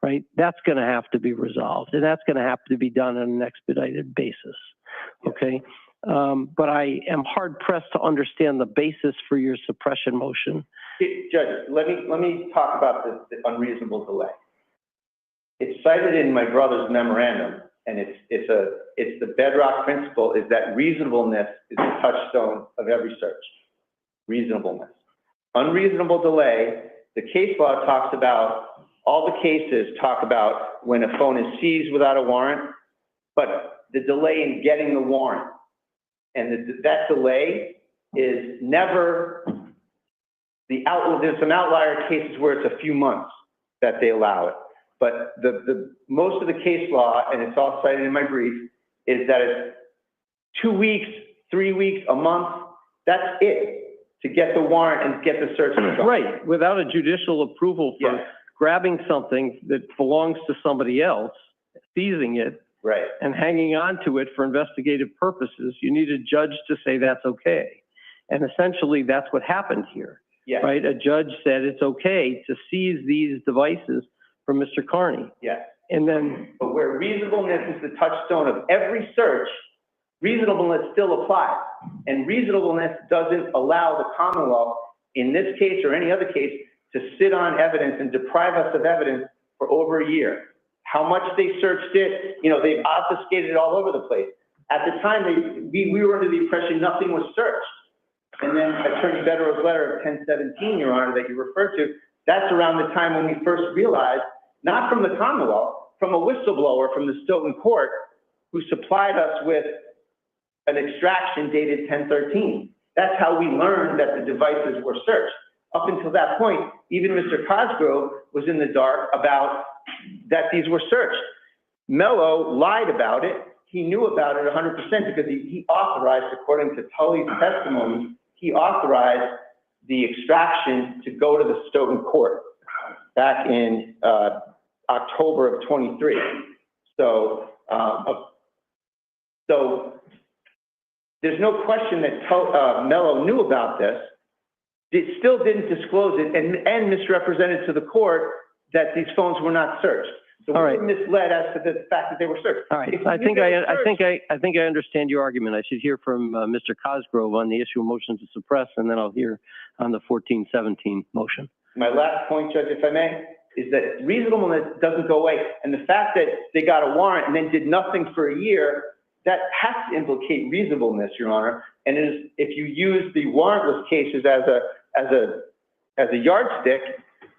right? That's going to have to be resolved, and that's going to have to be done on an expedited basis, okay? But I am hard-pressed to understand the basis for your suppression motion. Judge, let me talk about the unreasonable delay. It's cited in my brother's memorandum, and it's the bedrock principle is that reasonableness is the touchstone of every search. Reasonableness. Unreasonable delay, the case law talks about, all the cases talk about when a phone is seized without a warrant, but the delay in getting the warrant. And that delay is never, there's some outlier cases where it's a few months that they allow it. But most of the case law, and it's all cited in my brief, is that it's 2 weeks, 3 weeks, a month. That's it to get the warrant and get the search. Right, without a judicial approval for grabbing something that belongs to somebody else, seizing it, right, and hanging on to it for investigative purposes, you need a judge to say that's okay. And essentially, that's what happened here, right? A judge said it's okay to seize these devices from Mr. Carney. Yes. And then, but where reasonableness is the touchstone of every search, reasonableness still applies. And reasonableness doesn't allow the Commonwealth, in this case or any other case, to sit on evidence and deprive us of evidence for over a year. How much they searched it, they've obfuscated it all over the place. At the time, we were under the impression nothing was searched. And then Attorney Federal's letter of 1017, Your Honor, that you referred to, that's around the time when we first realized, not from the Commonwealth, from a whistleblower from the Stoughton court who supplied us with an extraction dated 1013. That's how we learned that the devices were searched. Up until that point, even Mr. Cosgrove was in the dark about that these were searched. Mello lied about it. He knew about it 100% because he authorized, according to Tully's testimony, he authorized the extraction to go to the Stoughton court back in October of 23. So there's no question that Mello knew about this. still didn't disclose it and misrepresented to the court that these phones were not searched. So we All right. were misled as to the fact that they were searched. All right, If I we think knew I they were searched- understand your argument. I should hear from Mr. Cosgrove on the issue of motion to suppress, and then I'll hear on the 1417 motion. My last point, Judge, if I may, is that reasonableness doesn't go away. And the fact that they got a warrant and then did nothing for a year, that has to implicate reasonableness, Your Honor. And if you use the warrantless cases as a yardstick,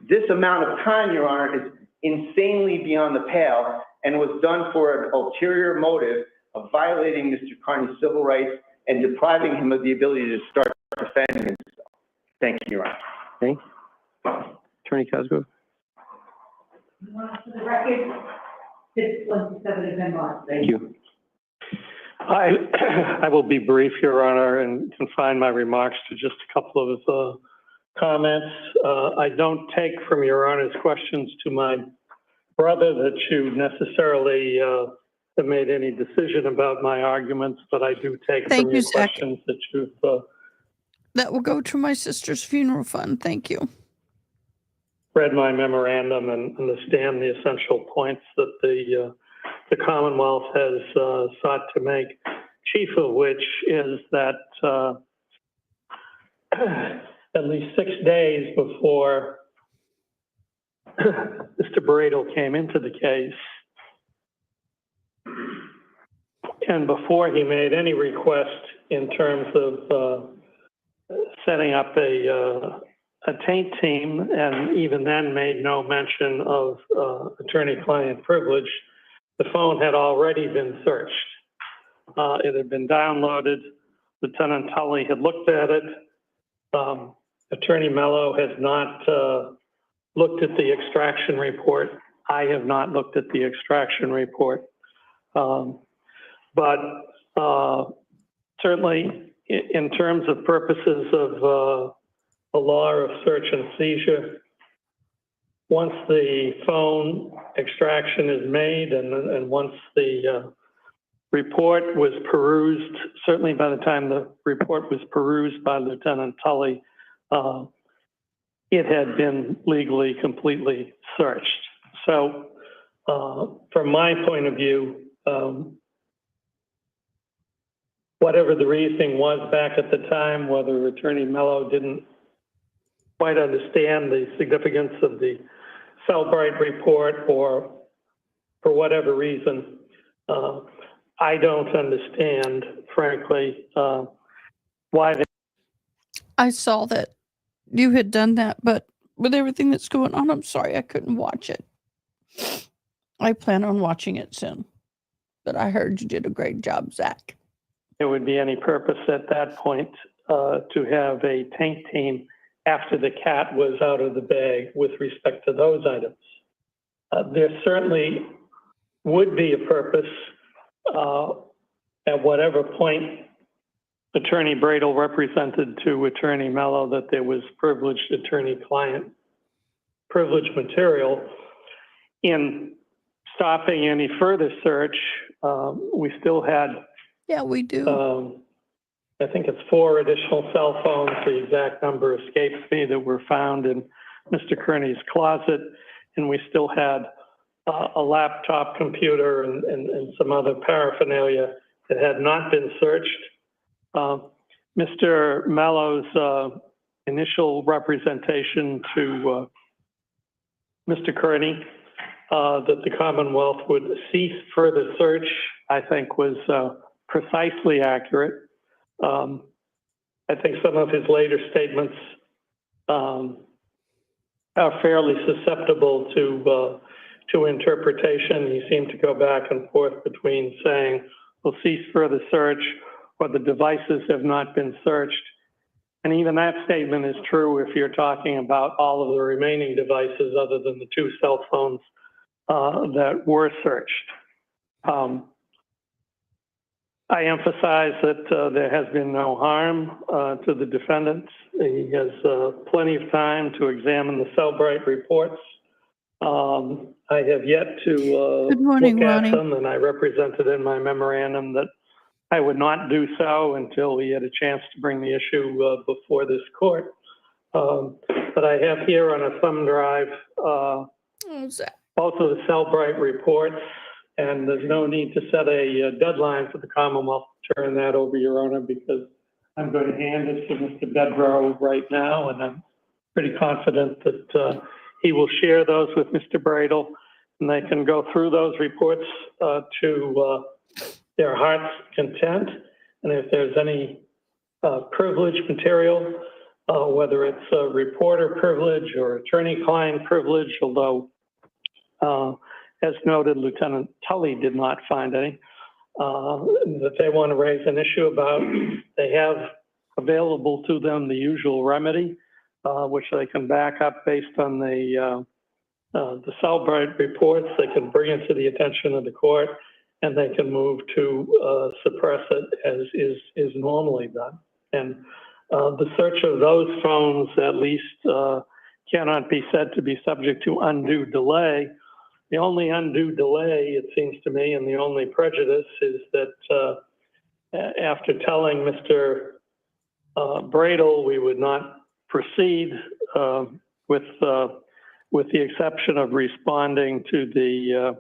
this amount of time, Your Honor, is insanely beyond the pale and was done for an ulterior motive of violating Mr. Carney's civil rights and depriving him of the ability to start defending himself. Thank you, Your Honor. Okay. Attorney Cosgrove? For the record, 617 has been lost. Thank you. I will be brief, Your Honor, and confine my remarks to just a couple of comments. I don't take from Your Honor's questions to my brother that you necessarily have made any decision about my arguments, but I do take Thank from you, your Zach. questions that you've That will go to my sister's funeral fund. Thank you. read my memorandum and understand the essential points that the Commonwealth has sought to make, chief of which is that at least 6 days before Mr. Bradel came into the case, and before he made any request in terms of setting up a taint team, and even then made no mention of attorney-client privilege, the phone had already been searched. It had been downloaded. Lieutenant Tully had looked at it. Attorney Mello has not looked at the extraction report. I have not looked at the extraction report. But certainly in terms of purposes of the law of search and seizure, once the phone extraction is made and once the report was perused, certainly by the time the report was perused by Lieutenant Tully, it had been legally completely searched. So from my point of view, whatever the reasoning was back at the time, whether Attorney Mello didn't quite understand the significance of the Cellbrite report or for whatever reason, I don't understand, frankly, why they... I saw that you had done that, but with everything that's going on, I'm sorry I couldn't watch it. I plan on watching it soon, but I heard you did a great job, Zach. There would be any purpose at that point to have a tank team after the cat was out of the bag with respect to those items. There certainly would be a purpose at whatever point Attorney Bradel represented to Attorney Mello that there was privileged attorney-client privilege material. In stopping any further search, we still had Yeah, we do. I think it's 4 additional cell phones. The exact number escapes me that were found in Mr. Kearney's closet. And we still had a laptop computer and some other paraphernalia that had not been searched. Mr. Mello's initial representation to Mr. Kearney that the Commonwealth would cease further search, I think was precisely accurate. I think some of his later statements are fairly susceptible to interpretation. He seemed to go back and forth between saying, we'll cease further search, or the devices have not been searched. And even that statement is true if you're talking about all of the remaining devices other than the 2 cell phones that were searched. I emphasize that there has been no harm to the defendant. He has plenty of time to examine the Cellbrite reports. I have yet to Good morning, look at Ronnie. them, and I represented in my memorandum that I would not do so until we had a chance to bring the issue before this court. But I have here on a thumb drive both of the Cellbrite reports, and there's no need to set a deadline for the Commonwealth to turn that over, Your Honor, because I'm going to hand it to Mr. Bedrow right now, and I'm pretty confident that he will share those with Mr. Bradel, and they can go through those reports to their heart's content. And if there's any privileged material, whether it's a reporter privilege or attorney-client privilege, although, as noted, Lieutenant Tully did not find any, that they want to raise an issue about, they have available to them the usual remedy, which they can back up based on the Cellbrite reports. They can bring it to the attention of the court, and they can move to suppress it as is normally done. And the search of those phones, at least, cannot be said to be subject to undue delay. The only undue delay, it seems to me, and the only prejudice is that after telling Mr. Bradel we would not proceed with the exception of responding to the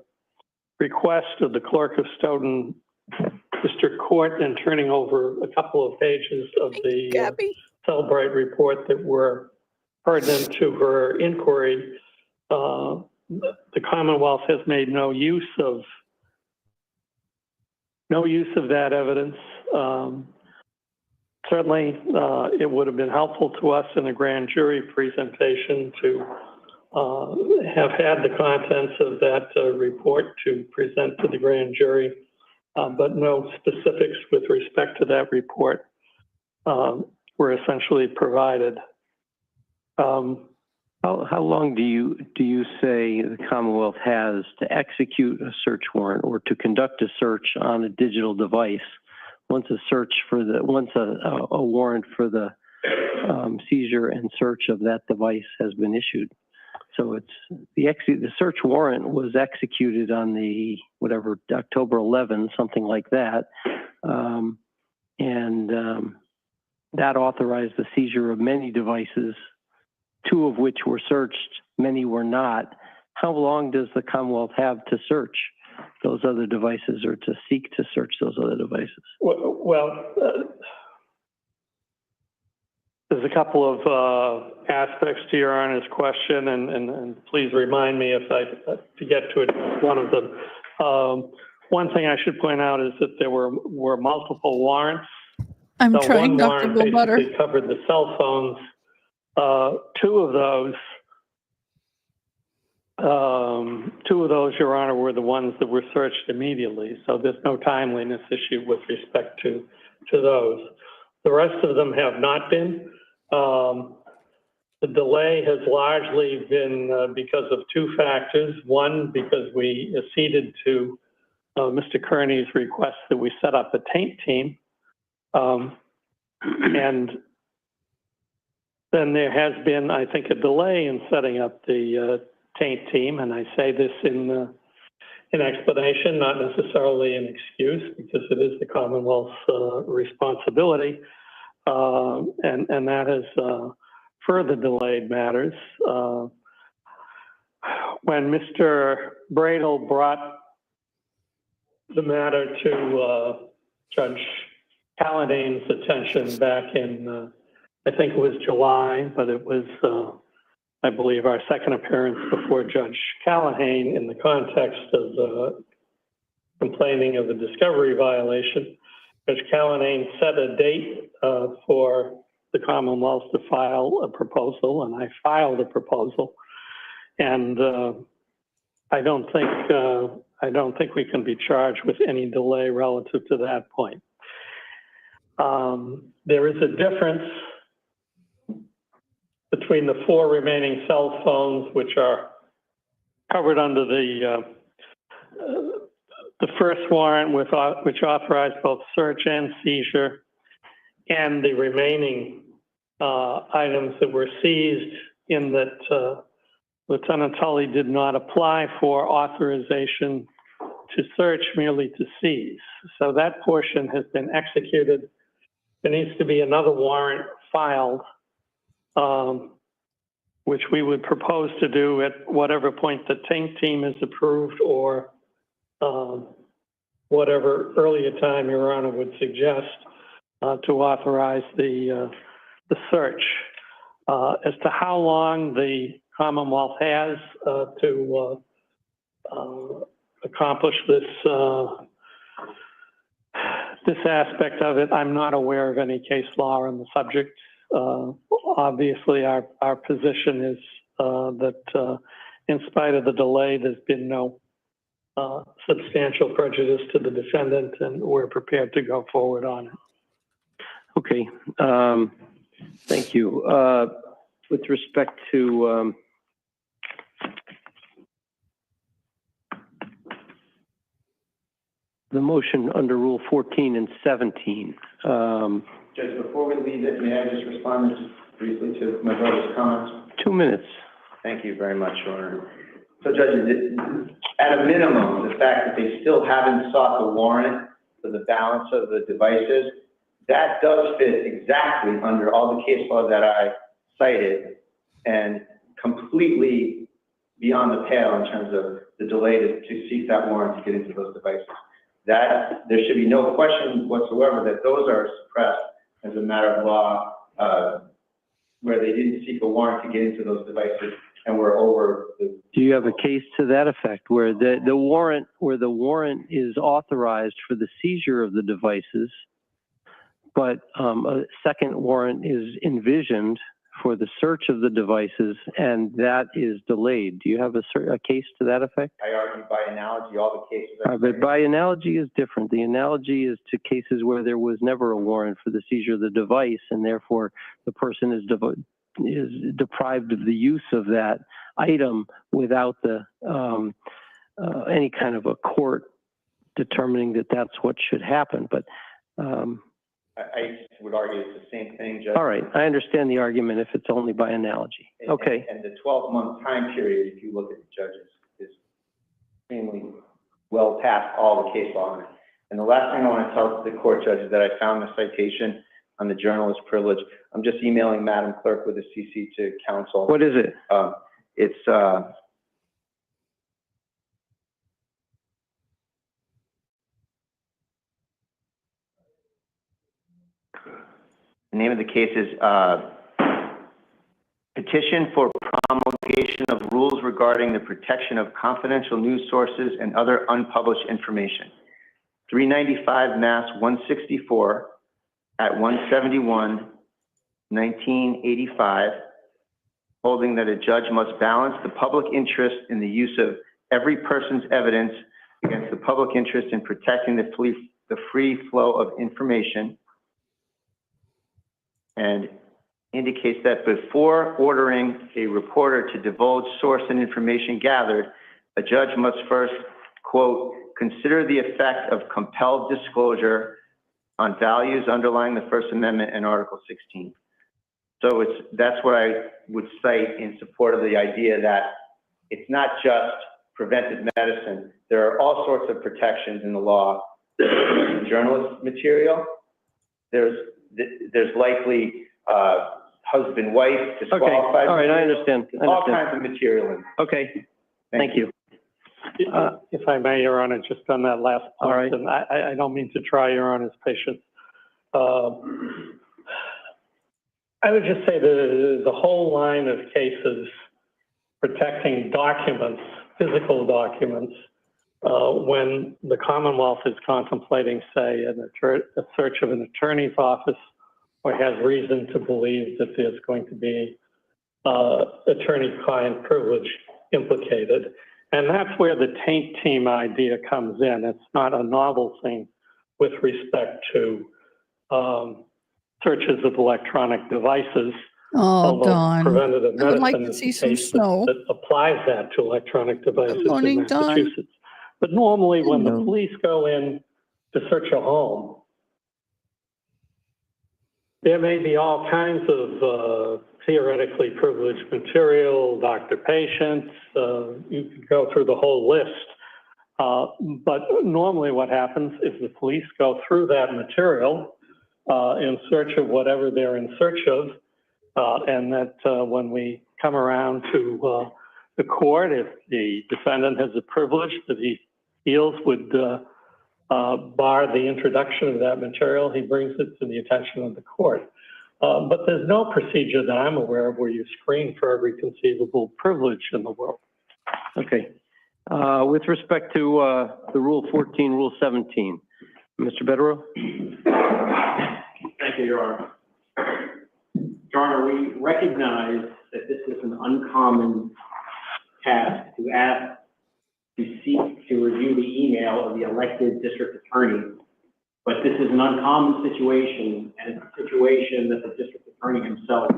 request of the clerk of Stoughton District Court and turning over a couple of pages of the Cellbrite report that were pertinent to her inquiry. The Commonwealth has made no use of that evidence. Certainly, it would have been helpful to us in a grand jury presentation to have had the contents of that report to present to the grand jury, but no specifics with respect to that report were essentially provided. How long do you say the Commonwealth has to execute a search warrant or to conduct a search on a digital device once a warrant for the seizure and search of that device has been issued? So it's the search warrant was executed on the October 11, something like that, and that authorized the seizure of many devices, 2 of which were searched, many were not. How long does the Commonwealth have to search those other devices or to seek to search those other devices? Well, there's a couple of aspects to Your Honor's question, and please remind me if I forget to address one of them. One thing I should point out is that there were multiple warrants. I'm so trying not to go butter. Basically covered the cell phones. 2 of those, Your Honor, were the ones that were searched immediately. So there's no timeliness issue with respect to those. The rest of them have not been. The delay has largely been because of 2 factors. One, because we acceded to Mr. Kearney's request that we set up a taint team. And then there has been, I think, a delay in setting up the taint team, and I say this in explanation, not necessarily an excuse, because it is the Commonwealth's responsibility, and that has further delayed matters. When Mr. Bradel brought the matter to Judge Calladane's attention back in I think it was July, but it was, I believe, our second appearance before Judge Callahan in the context of complaining of a discovery violation. Judge Callahan set a date for the Commonwealth to file a proposal, and I filed a proposal. And I don't think we can be charged with any delay relative to that point. There is a difference between the 4 remaining cell phones, which are covered under the first warrant, which authorized both search and seizure, and the remaining items that were seized, in that Lieutenant Tully did not apply for authorization to search, merely to seize. So that portion has been executed. There needs to be another warrant filed which we would propose to do at whatever point the tank team is approved or whatever earlier time Your Honor would suggest to authorize the search. As to how long the Commonwealth has to accomplish this aspect of it, I'm not aware of any case law on the subject. Obviously, our position is that in spite of the delay, there's been no substantial prejudice to the defendant, and we're prepared to go forward on it. Okay. Thank you. With respect to the motion under Rule 14 and 17. Judge, before we leave it, may I just respond just briefly to my brother's comments? 2 minutes. Thank you very much, Your Honor. So, judges, at a minimum, the fact that they still haven't sought the warrant for the balance of the devices, that does fit exactly under all the case law that I cited and completely beyond the pale in terms of the delay to seek that warrant to get into those devices. That there should be no question whatsoever that those are suppressed as a matter of law, where they didn't seek a warrant to get into those devices and were over the. Do you have a case to that effect where the warrant is authorized for the seizure of the devices, but a second warrant is envisioned for the search of the devices, and that is delayed? Do you have a case to that effect? I argue by analogy all the cases. But by analogy is different. The analogy is to cases where there was never a warrant for the seizure of the device, and therefore the person is deprived of the use of that item without the any kind of a court determining that that's what should happen. But I would argue it's the same thing, Judge. all right, I understand the argument if it's only by analogy. Okay. And the 12-month time period, if you look at the judges, is extremely well past all the case law on it. And the last thing I want to tell the court judges that I found the citation on the journalist privilege. I'm just emailing Madam Clerk with a CC to counsel. What is it? It's the name of the case is Petition for Promulgation of Rules Regarding the Protection of Confidential News Sources and Other Unpublished Information. 395 Mass 164 at 171, 1985, holding that a judge must balance the public interest in the use of every person's evidence against the public interest in protecting the free flow of information, and indicates that before ordering a reporter to divulge source and information gathered, a judge must first, quote, consider the effect of compelled disclosure on values underlying the First Amendment and Article 16. So that's what I would cite in support of the idea that it's not just preventive medicine. There are all sorts of protections in the law. Journalist material, there's likely husband-wife, disqualified. Okay. All right, I understand. All kinds of material in it. Okay, thank you. If I may, Your Honor, just on that last point, all right. and I don't mean to try Your Honor's patience. I would just say the whole line of cases protecting documents, physical documents, when the Commonwealth is contemplating, say, a search of an attorney's office or has reason to believe that there's going to be attorney-client privilege implicated. And that's where the taint team idea comes in. It's not a novel thing with respect to searches of electronic devices. Oh, Dawn. Preventative I would medicine like to is see the some case snow. that applies that to electronic devices Good morning, in Dawn. Massachusetts. But normally when the Hello. police go in to search a home, there may be all kinds of theoretically privileged material, doctor-patients, you could go through the whole list. But normally what happens is the police go through that material in search of whatever they're in search of, and that when we come around to the court, if the defendant has a privilege that he feels would bar the introduction of that material, he brings it to the attention of the court. But there's no procedure that I'm aware of where you screen for every conceivable privilege in the world. Okay. With respect to the Rule 14, Rule 17, Mr. Bedero? Thank you, Your Honor. Your Honor, we recognize that this is an uncommon task to ask to seek to review the email of the elected district attorney. But this is an uncommon situation, and it's a situation that the district attorney himself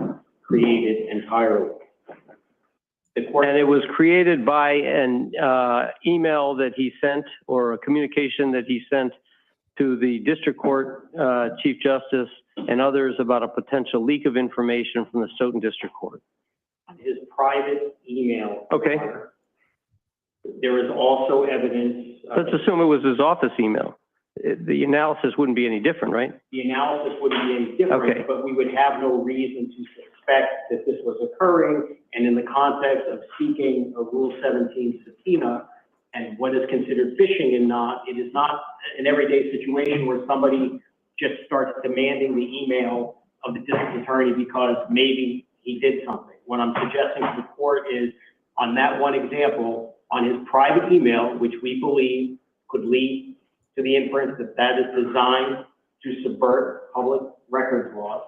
created entirely. And it was created by an email that he sent, or a communication that he sent to the district court chief justice and others about a potential leak of information from the Stoughton District Court. On his private email. Okay. There is also evidence. Let's assume it was his office email. The analysis wouldn't be any different, right? The analysis wouldn't be any different, Okay. But we would have no reason to suspect that this was occurring. And in the context of seeking a Rule 17 subpoena and what is considered phishing and not, it is not an everyday situation where somebody just starts demanding the email of the district attorney because maybe he did something. What I'm suggesting to the court is, on that one example, on his private email, which we believe could lead to the inference that that is designed to subvert public records laws,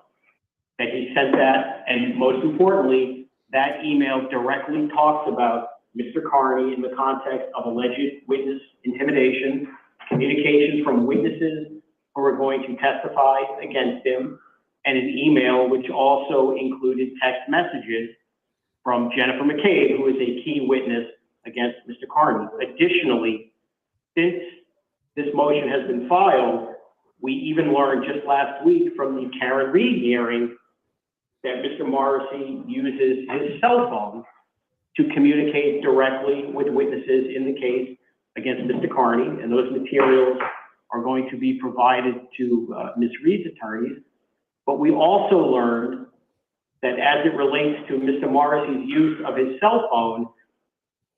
that he sent that, and most importantly, that email directly talks about Mr. Carney in the context of alleged witness intimidation, communications from witnesses who are going to testify against him, and an email which also included text messages from Jennifer McCabe, who is a key witness against Mr. Carney. Additionally, since this motion has been filed, we even learned just last week from the Karen Reed hearing that Mr. Morrissey uses his cell phone to communicate directly with witnesses in the case against Mr. Carney, and those materials are going to be provided to Ms. Reed's attorneys. But we also learned that as it relates to Mr. Morrissey's use of his cell phone,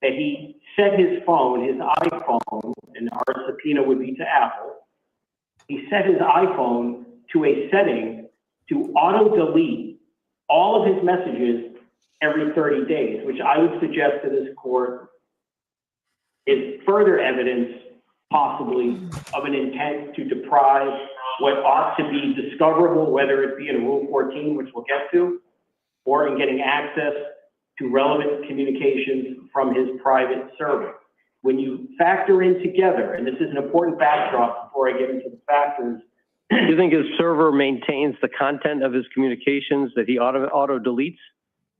that he set his phone, his iPhone, and our subpoena would be to Apple, he set his iPhone to a setting to auto-delete all of his messages every 30 days, which I would suggest to this court is further evidence, possibly, of an intent to deprive what ought to be discoverable, whether it be in Rule 14, which we'll get to, or in getting access to relevant communications from his private server. When you factor in together, and this is an important backdrop before I get into the factors. Do you think his server maintains the content of his communications that he auto-deletes?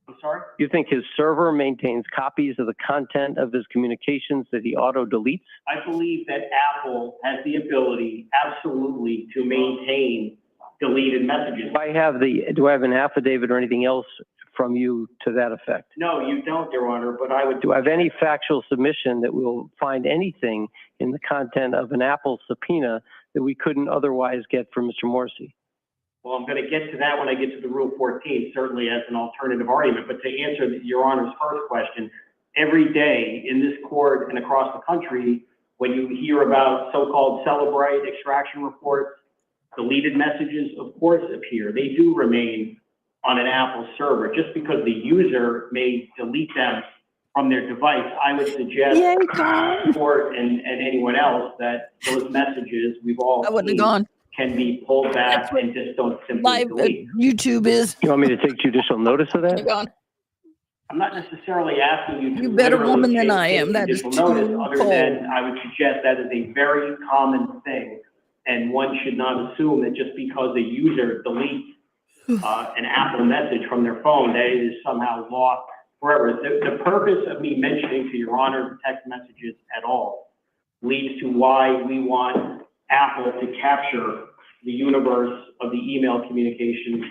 I'm sorry? You think his server maintains copies of the content of his communications that he auto-deletes? I believe that Apple has the ability, absolutely, to maintain deleted messages. Do I have an affidavit or anything else from you to that effect? No, you don't, Your Honor, but I would. Do I have any factual submission that we'll find anything in the content of an Apple subpoena that we couldn't otherwise get from Mr. Morrissey? Well, I'm going to get to that when I get to the Rule 14, certainly as an alternative argument. But to answer Your Honor's first question, every day in this court and across the country, when you hear about so-called Celebrite extraction reports, deleted messages, of course, appear. They do remain on an Apple server. Just because the user may delete them from their device, I would suggest to the court and anyone else that those messages we've all seen can be pulled back and just don't simply delete. YouTube is. You want me to take judicial notice of that? I'm not necessarily asking you to. You better literally woman than take I am. That is judicial notice, too other cold. than I would suggest that is a very common thing, and one should not assume that just because a user deletes an Apple message from their phone, that it is somehow lost forever. The purpose of me mentioning to Your Honor the text messages at all leads to why we want Apple to capture the universe of the email communications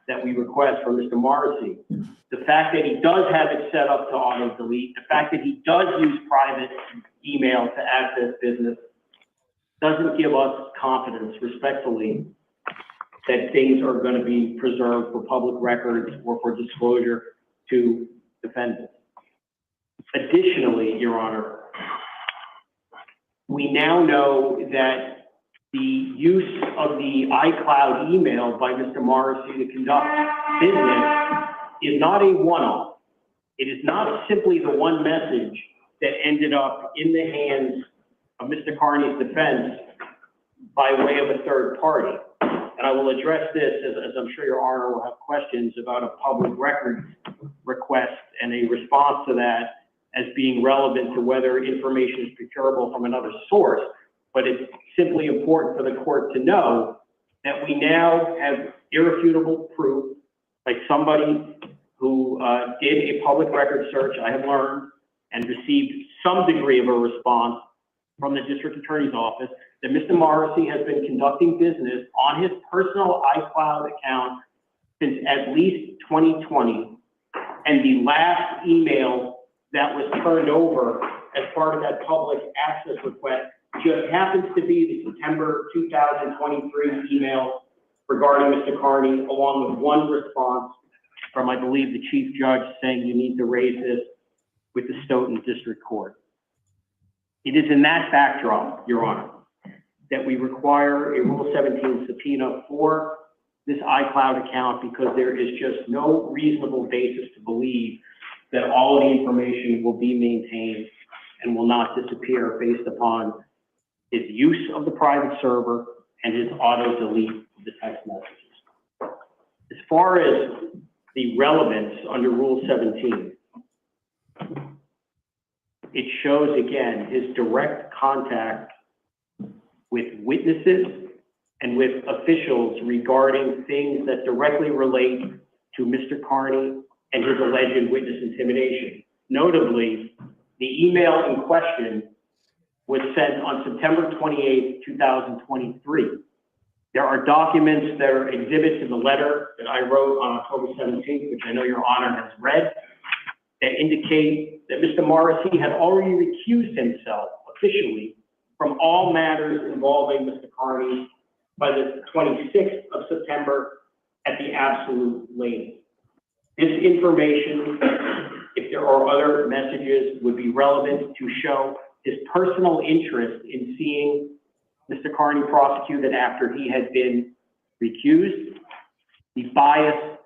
that we request from Mr. Morrissey. The fact that he does have it set up to auto-delete, the fact that he does use private email to access business doesn't give us confidence, respectfully, that things are going to be preserved for public records or for disclosure to defendants. Additionally, Your Honor, we now know that the use of the iCloud email by Mr. Morrissey to conduct business is not a one-off. It is not simply the one message that ended up in the hands of Mr. Carney's defense by way of a third party. And I will address this, as I'm sure Your Honor will have questions about a public records request and a response to that as being relevant to whether information is procurable from another source. But it's simply important for the court to know that we now have irrefutable proof by somebody who did a public record search, I have learned, and received some degree of a response from the district attorney's office, that Mr. Morrissey has been conducting business on his personal iCloud account since at least 2020. And the last email that was turned over as part of that public access request just happens to be the September 2023 email regarding Mr. Carney, along with one response from, I believe, the chief judge saying you need to raise this with the Stoughton District Court. It is in that backdrop, Your Honor, that we require a Rule 17 subpoena for this iCloud account, because there is just no reasonable basis to believe that all of the information will be maintained and will not disappear based upon his use of the private server and his auto delete of the text messages. As far as the relevance under Rule 17, it shows again his direct contact with witnesses and with officials regarding things that directly relate to Mr. Carney and his alleged witness intimidation. Notably, the email in question was sent on September 28, 2023. There are documents that are exhibits in the letter that I wrote on October 17th, which I know Your Honor has read, that indicate that Mr. Morrissey had already recused himself officially from all matters involving Mr. Carney by the 26th of September at the absolute latest. This information, if there are other messages, would be relevant to show his personal interest in seeing Mr. Carney prosecuted after he had been recused, the bias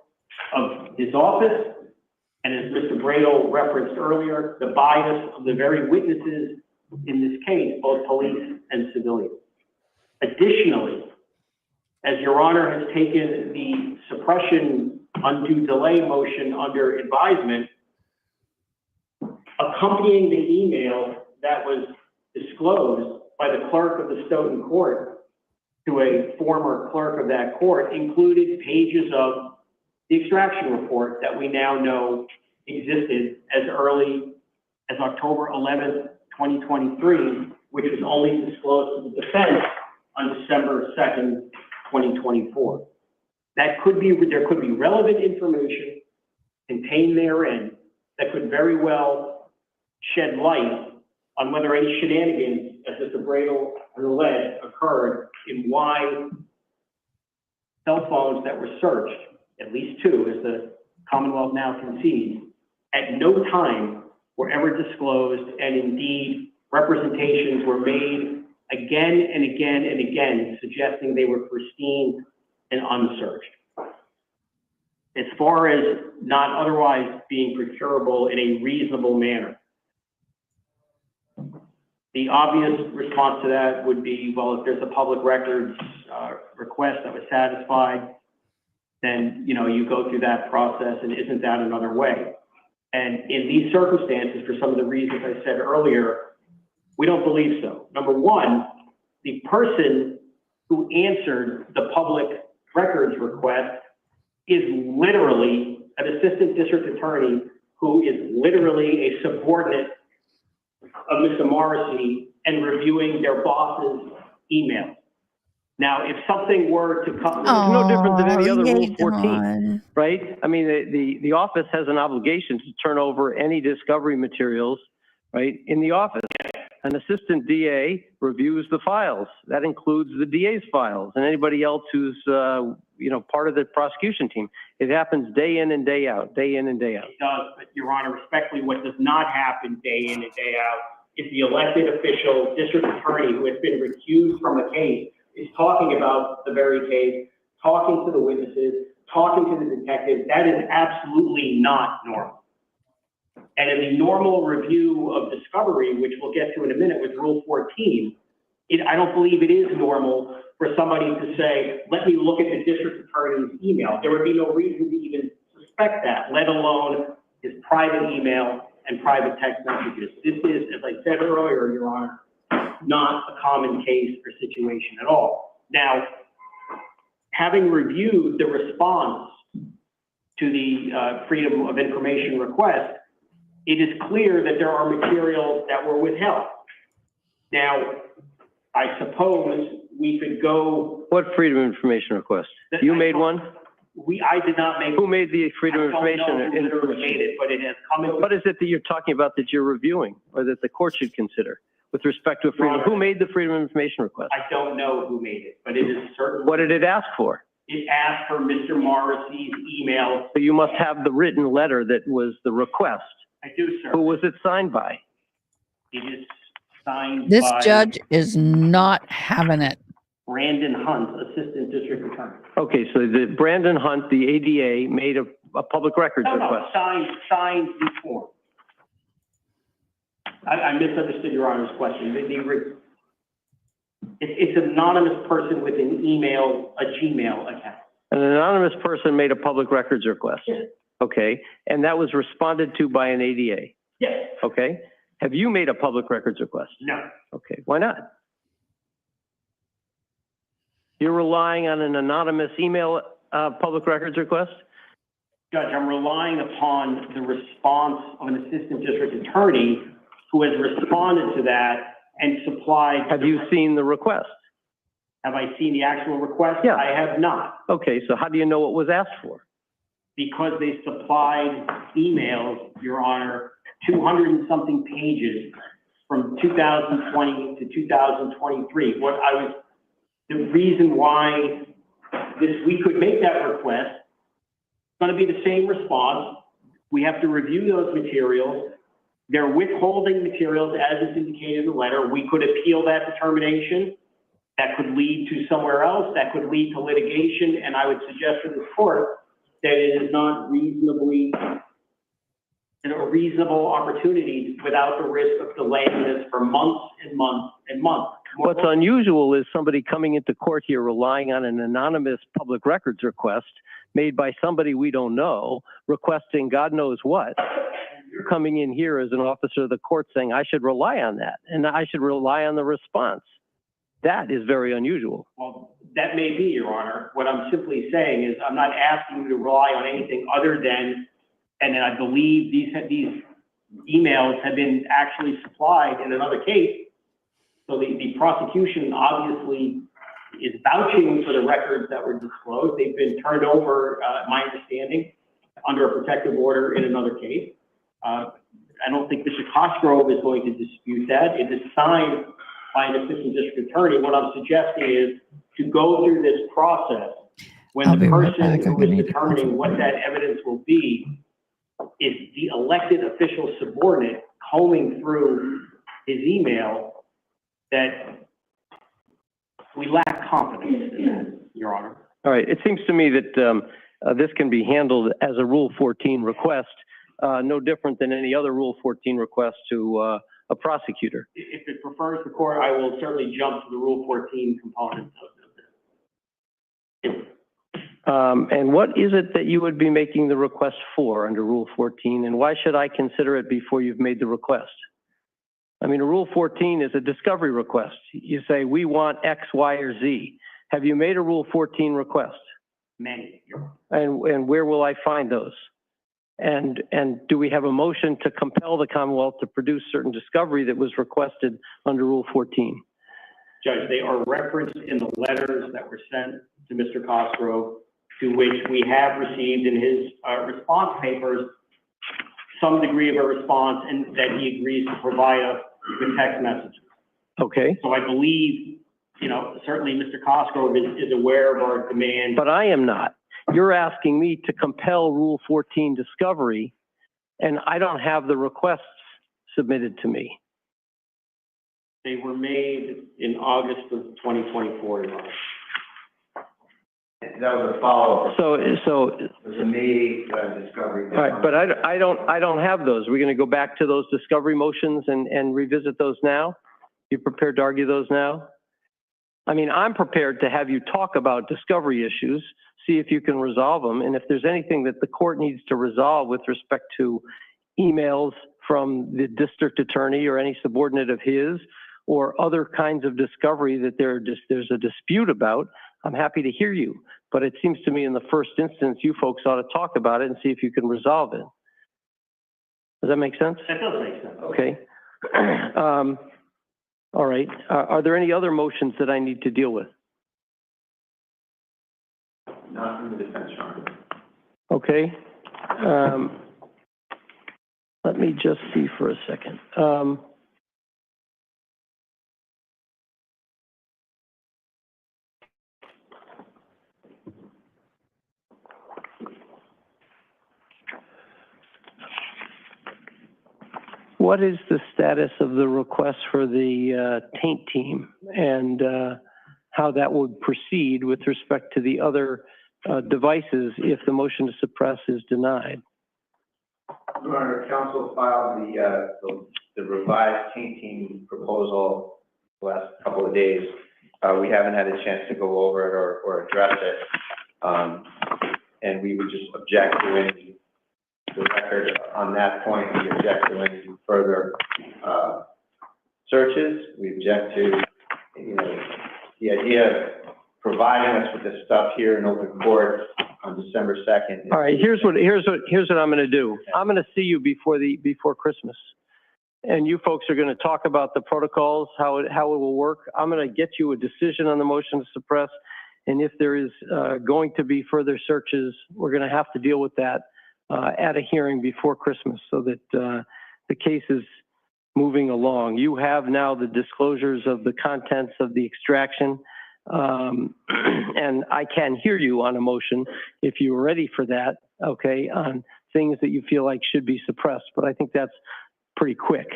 of his office, and as Mr. Bradel referenced earlier, the bias of the very witnesses in this case, both police and civilians. Additionally, as Your Honor has taken the suppression undue delay motion under advisement, accompanying the email that was disclosed by the clerk of the Stoughton Court to a former clerk of that court included pages of the extraction report that we now know existed as early as October 11th, 2023, which was only disclosed to the defense on December 2nd, 2024. There could be relevant information contained therein that could very well shed light on whether any shenanigans, as Mr. Bradel has alleged, occurred in why cell phones that were searched, at least two, as the Commonwealth now concedes, at no time were ever disclosed, and indeed representations were made again and again and again suggesting they were pristine and unsearched. As far as not otherwise being procurable in a reasonable manner, the obvious response to that would be, well, if there's a public records request that was satisfied, then you go through that process, and isn't that another way? And in these circumstances, for some of the reasons I said earlier, we don't believe so. Number one, the person who answered the public records request is literally an assistant district attorney who is literally a subordinate of Mr. Morrissey and reviewing their boss's email. Now, if something were to come, It's no different than any other Rule yay, 14, Dawn. right? I mean, the office has an obligation to turn over any discovery materials, right, in the office. An assistant DA reviews the files. That includes the DA's files and anybody else who's, part of the prosecution team. It happens day in and day out, day in and day out. It does, but Your Honor, respectfully, what does not happen day in and day out is the elected official, district attorney who has been recused from a case is talking about the very case, talking to the witnesses, talking to the detectives. That is absolutely not normal. And in the normal review of discovery, which we'll get to in a minute with Rule 14, I don't believe it is normal for somebody to say, let me look at the district attorney's email. There would be no reason to even suspect that, let alone his private email and private text messages. This is, as I said earlier, Your Honor, not a common case or situation at all. Now, having reviewed the response to the Freedom of Information request, it is clear that there are materials that were withheld. Now, I suppose we could go. What Freedom of Information request? You made one? I did not make. Who made the Freedom of Information? I don't know who literally made it, but it has come in. What is it that you're talking about that you're reviewing or that the court should consider with respect to a freedom? Who made the Freedom of Information request? I don't know who made it, but it is certainly. What did it ask for? It asked for Mr. Morrissey's email. So you must have the written letter that was the request. I do, sir. Who was it signed by? It is signed This by judge is not having it. Brandon Hunt, Assistant District Attorney. Okay, so the Brandon Hunt, the ADA, made a public records request. Signed the form. I misunderstood Your Honor's question. It's an anonymous person with an email, a Gmail account. An anonymous person made a public records request. Yes. Okay, and that was responded to by an ADA. Yes. Okay, have you made a public records request? No. Okay, why not? You're relying on an anonymous email public records request? Judge, I'm relying upon the response of an Assistant District Attorney who has responded to that and supplied. Have you seen the request? Have I seen the actual request? Yeah. I have not. Okay, so how do you know what was asked for? Because they supplied emails, Your Honor, 200 and something pages from 2020 to 2023. The reason why we could make that request, it's going to be the same response. We have to review those materials. They're withholding materials as is indicated in the letter. We could appeal that determination. That could lead to somewhere else. That could lead to litigation. And I would suggest to the court that it is not a reasonable opportunity without the risk of delaying this for months and months and months. What's unusual is somebody coming into court here relying on an anonymous public records request made by somebody we don't know, requesting God knows what. You're coming in here as an officer of the court saying, I should rely on that, and I should rely on the response. That is very unusual. Well, that may be, Your Honor. What I'm simply saying is I'm not asking you to rely on anything other than, and I believe these emails have been actually supplied in another case. So the prosecution obviously is vouching for the records that were disclosed. They've been turned over, my understanding, under a protective order in another case. I don't think Mr. Cosgrove is going to dispute that. It is signed by an assistant district attorney. What I'm suggesting is to go through this process when the person who is determining what that evidence will be is the elected official subordinate combing through his email, that we lack confidence in that, Your Honor. All right. It seems to me that this can be handled as a Rule 14 request, no different than any other Rule 14 request to a prosecutor. If it prefers the court, I will certainly jump to the Rule 14 components of this. And what is it that you would be making the request for under Rule 14, and why should I consider it before you've made the request? I mean, a Rule 14 is a discovery request. You say, we want X, Y, or Z. Have you made a Rule 14 request? Many. And where will I find those? And do we have a motion to compel the Commonwealth to produce certain discovery that was requested under Rule 14? Judge, they are referenced in the letters that were sent to Mr. Cosgrove, to which we have received in his response papers some degree of a response, and that he agrees to provide us with text messages. Okay, So I believe, you know, certainly Mr. Cosgrove is aware of our demand. but I am not. You're asking me to compel Rule 14 discovery, and I don't have the requests submitted to me. They were made in August of 2024. Your Honor. That was a follow-up. So, It was a May discovery. all right, but I don't have those. We're going to go back to those discovery motions and revisit those now? You prepared to argue those now? I mean, I'm prepared to have you talk about discovery issues, see if you can resolve them, and if there's anything that the court needs to resolve with respect to emails from the district attorney or any subordinate of his, or other kinds of discovery that there's a dispute about, I'm happy to hear you. But it seems to me in the first instance, you folks ought to talk about it and see if you can resolve it. Does that make sense? That does make sense. Okay. All right. Are there any other motions that I need to deal with? Not from the defense, Your Honor. Okay. Let me just see for a second. What is the status of the request for the taint team and how that would proceed with respect to the other devices if the motion to suppress is denied? Your Honor, counsel filed the revised taint team proposal the last couple of days. We haven't had a chance to go over it or address it. And we would just object to any, the record on that point. We object to any further searches. We object to, you know, the idea of providing us with this stuff here in open court on December 2nd. All right, here's what I'm going to do. I'm going to see you before Christmas, and you folks are going to talk about the protocols, how it will work. I'm going to get you a decision on the motion to suppress, and if there is going to be further searches, we're going to have to deal with that at a hearing before Christmas, so that the case is moving along. You have now the disclosures of the contents of the extraction. And I can hear you on a motion if you were ready for that, okay, on things that you feel like should be suppressed. But I think that's pretty quick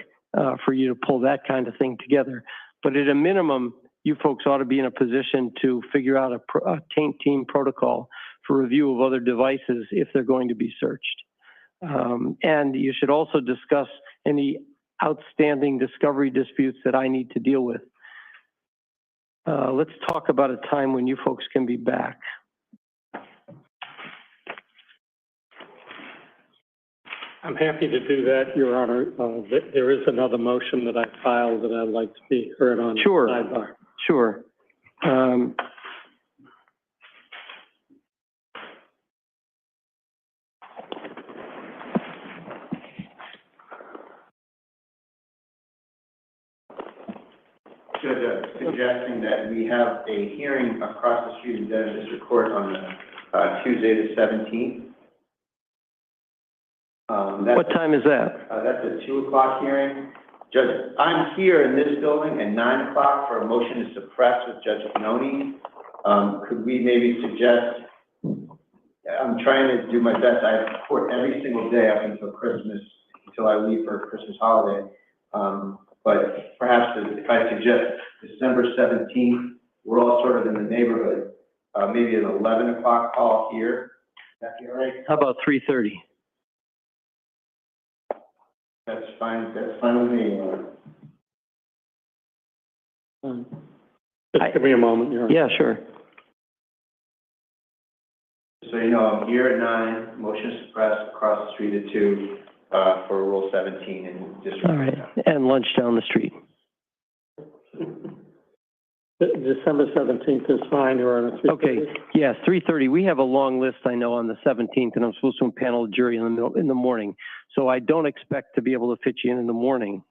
for you to pull that kind of thing together. But at a minimum, you folks ought to be in a position to figure out a taint team protocol for review of other devices if they're going to be searched. And you should also discuss any outstanding discovery disputes that I need to deal with. Let's talk about a time when you folks can be back. I'm happy to do that, Your Honor. There is another motion that I filed that I'd like to be heard on. Sure, sidebar. sure. Judge, suggesting that we have a hearing across the street in Denver District Court on Tuesday the 17th. What time is that? That's a 2 o'clock hearing. Judge, I'm here in this building at 9 o'clock for a motion to suppress with Judge Pinoni. Could we maybe suggest, I'm trying to do my best. I have court every single day up until Christmas, until I leave for Christmas holiday. But perhaps if I suggest December 17th, we're all sort of in the neighborhood, maybe an 11 o'clock call here. That be all right? How about 3:30? That's fine. That's fine with me. Just give me a moment, Your Honor. Yeah, sure. So you know, I'm here at 9, motion to suppress across the street at 2 for Rule 17 and District. All right, and lunch down the street. December 17th is fine, Your Honor. Okay, yes, 3:30. We have a long list, I know, on the 17th, and I'm supposed to impanel a jury in the morning. So I don't expect to be able to fit you in the morning.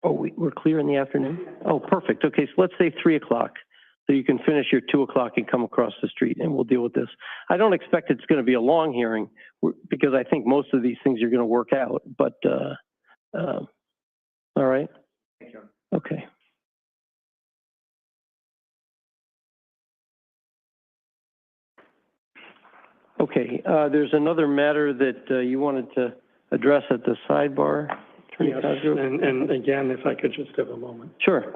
We're clear in the afternoon? Oh, perfect. Okay, so let's say 3 o'clock. So you can finish your 2 o'clock and come across the street, and we'll deal with this. I don't expect it's going to be a long hearing because I think most of these things are going to work out, but All right, Thank you. okay. Okay, there's another matter that you wanted to address at the sidebar. Attorney Yes, Cosgrove? and again, if I could just have a moment. Sure.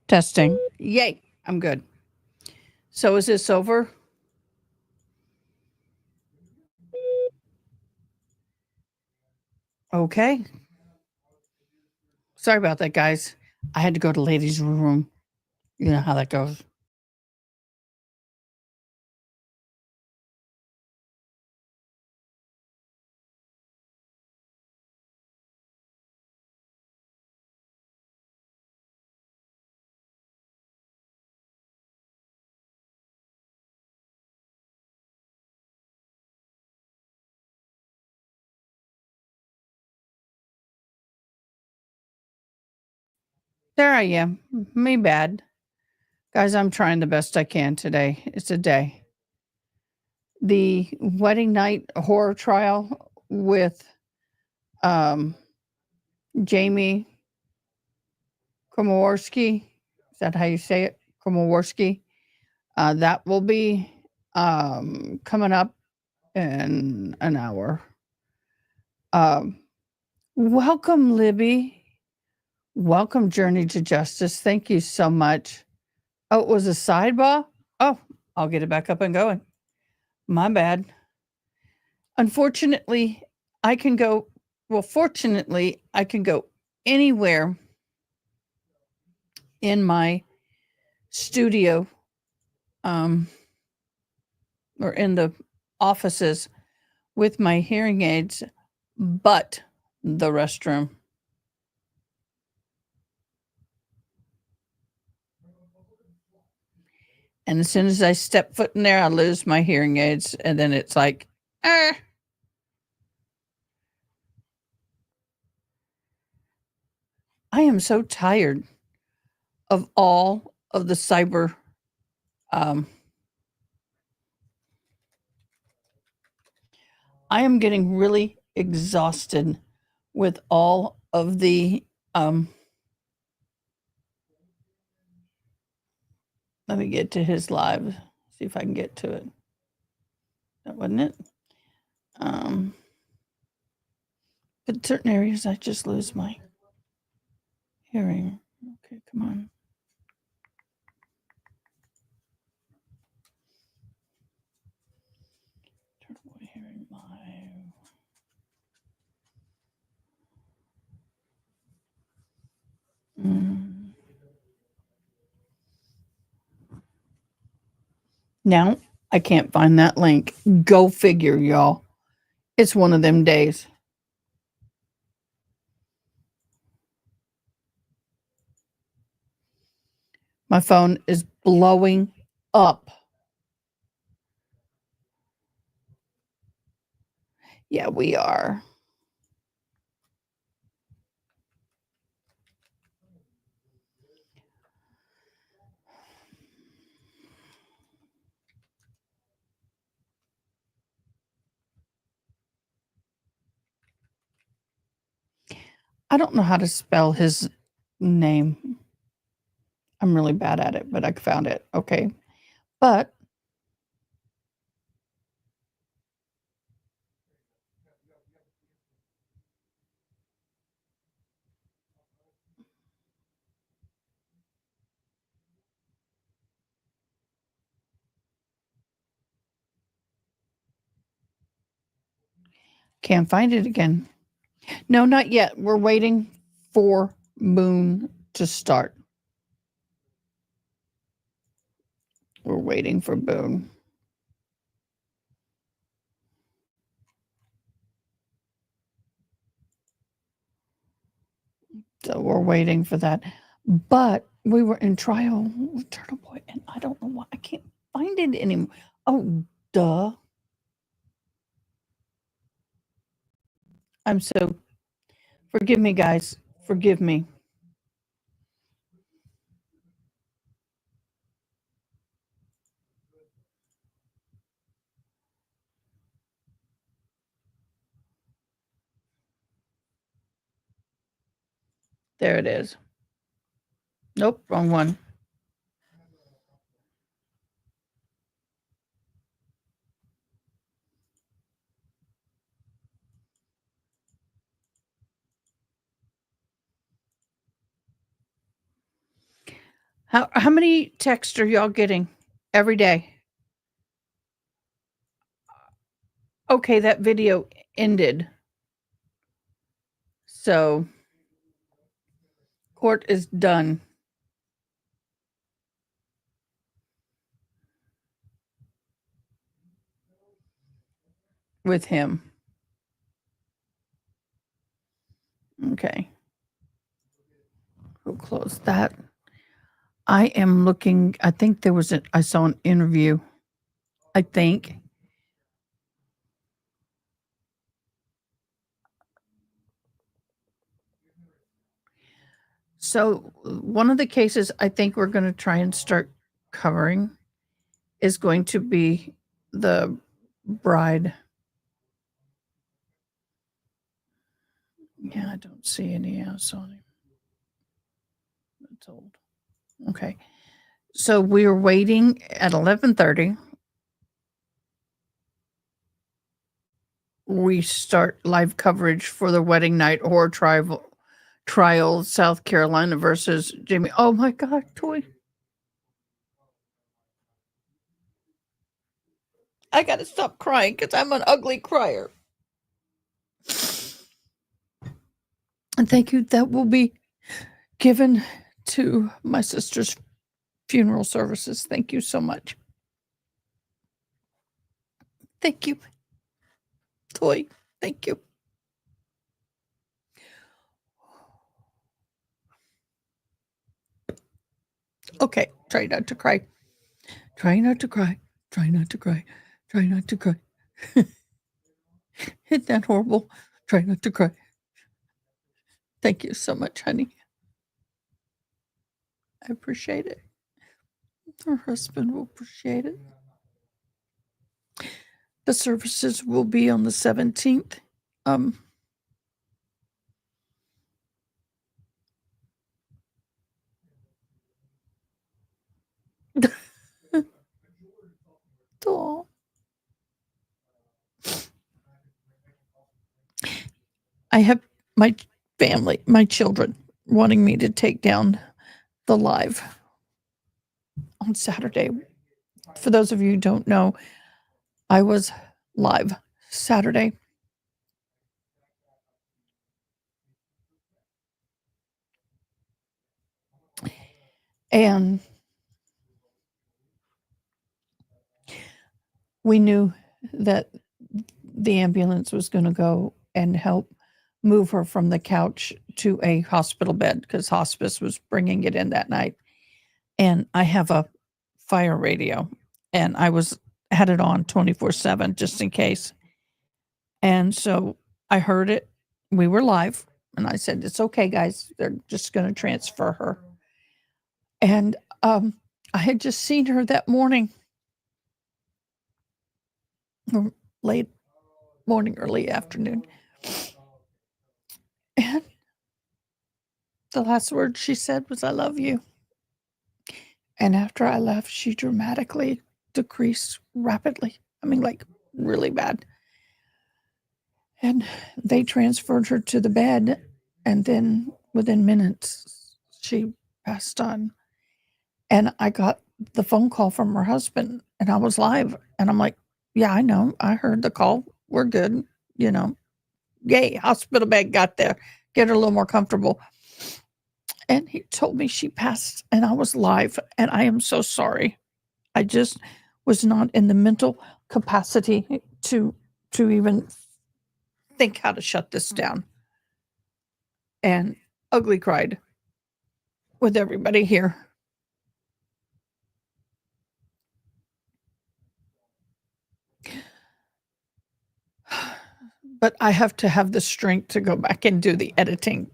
Testing. Yay. I'm good. So is this over? Okay. Sorry about that, guys. I had to go to ladies' room. You know how that goes. There I am. Me bad. Guys, I'm trying the best I can today. It's a day. The wedding night horror trial with Jamie Komowarski. Is that how you say it? Komowarski. That will be coming up in an hour. Welcome, Libby. Welcome, Journey to Justice. Thank you so much. Oh, it was a sidebar? Oh, I'll get it back up and going. My bad. Unfortunately, I can go, well, fortunately, I can go anywhere in my studio or in the offices with my hearing aids, but the restroom. And as soon as I step foot in there, I lose my hearing aids. And then it's like, eh. I am so tired of all of the cyber. I am getting really exhausted with all of the. Let me get to his live. See if I can get to it. That wasn't it. But certain areas, I just lose my hearing. Okay, come on. Turn away hearing live. Now I can't find that link. Go figure, y'all. It's one of them days. My phone is blowing up. Yeah, we are. I don't know how to spell his name. I'm really bad at it, but I found it. Okay. But can't find it again. No, not yet. We're waiting for Boone to start. We're waiting for Boone. So we're waiting for that. But we were in trial with Turtle Boy, and I don't know why I can't find it anymore. Oh, duh. I'm so, forgive me, guys. Forgive me. There it is. Nope, wrong one. How many texts are y'all getting every day? Okay, that video ended. So court is done with him. Okay. We'll close that. I am looking, I think there was I saw an interview. I think. So one of the cases I think we're going to try and start covering is going to be the bride. Yeah, I don't see any else on him. That's old. Okay. So we are waiting at 11:30. We start live coverage for the wedding night horror trial, South Carolina versus Jamie. Oh my God, Toy. I got to stop crying because I'm an ugly crier. And thank you. That will be given to my sister's funeral services. Thank you so much. Thank you. Toy, thank you. Okay, try not to cry. Try not to cry. Try not to cry. Try not to cry. Isn't that horrible? Try not to cry. Thank you so much, honey. I appreciate it. Her husband will appreciate it. The services will be on the 17th. Oh. I have my family, my children, wanting me to take down the live on Saturday. For those of you who don't know, I was live Saturday. And we knew that the ambulance was going to go and help move her from the couch to a hospital bed because hospice was bringing it in that night. And I have a fire radio and had it on 24/7 just in case. And so I heard it. We were live and I said, it's okay, guys. They're just going to transfer her. And I had just seen her that morning, late morning, early afternoon. And The last word she said was, "I love you." And after I left, she dramatically decreased rapidly. I mean, like, really bad. And they transferred her to the bed, and then within minutes, she passed on. And I got the phone call from her husband, and I was live. And I'm like, "Yeah, I know. I heard the call. We're good. You know, yay, hospital bed got there. Get her a little more comfortable." And he told me she passed, and I was live. And I am so sorry. I just was not in the mental capacity to even think how to shut this down. And ugly cried with everybody here. But I have to have the strength to go back and do the editing.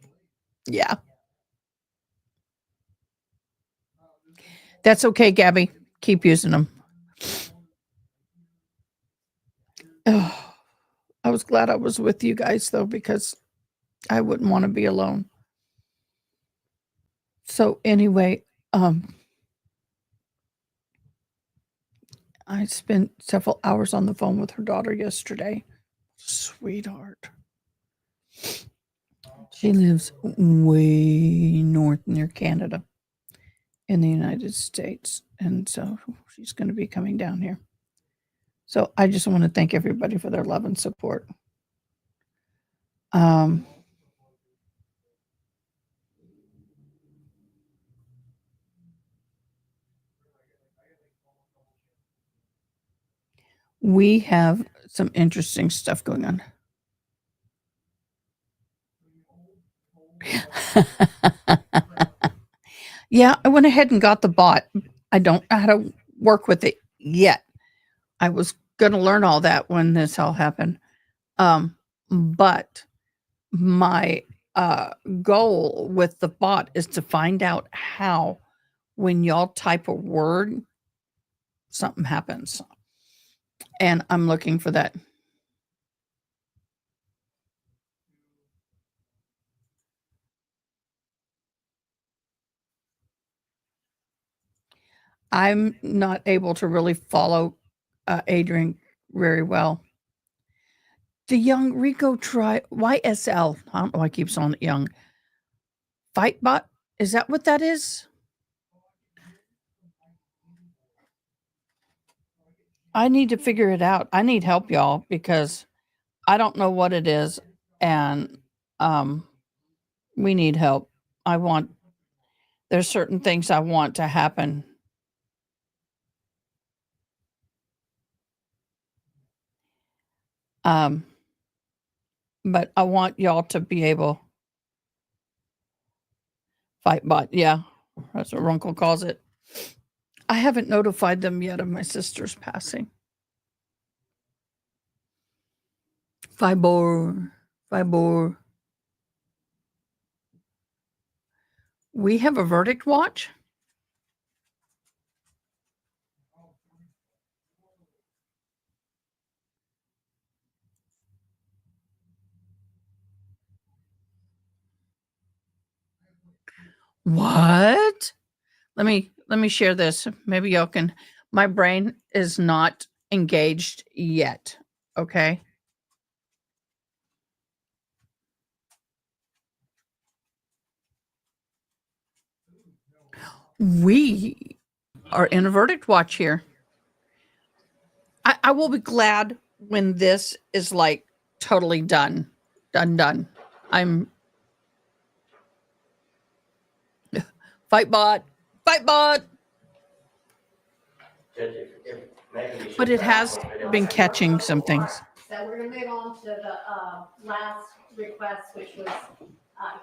Yeah. That's okay, Gabby. Keep using them. Oh, I was glad I was with you guys, though, because I wouldn't want to be alone. So anyway, I spent several hours on the phone with her daughter yesterday. Sweetheart. She lives way north near Canada in the United States. And so she's going to be coming down here. So I just want to thank everybody for their love and support. We have some interesting stuff going on. Yeah, I went ahead and got the bot. I don't know how to work with it yet. I was going to learn all that when this all happened. But my goal with the bot is to find out how, when y'all type a word, something happens. And I'm looking for that. I'm not able to really follow Adrian very well. The young Rico try YSL. I don't know why I keep saying it young. Fightbot? Is that what that is? I need to figure it out. I need help, y'all, because I don't know what it is, and we need help. There's certain things I want to happen. But I want y'all to be able. Fightbot, yeah, that's what Runkle calls it. I haven't notified them yet of my sister's passing. Fibor. We have a verdict watch. What? Let me share this. Maybe y'all can. My brain is not engaged yet. Okay. We are in a verdict watch here. I will be glad when this is like totally done. Done. I'm Fightbot. But it has been catching some things. So we're gonna move on to the last request, which was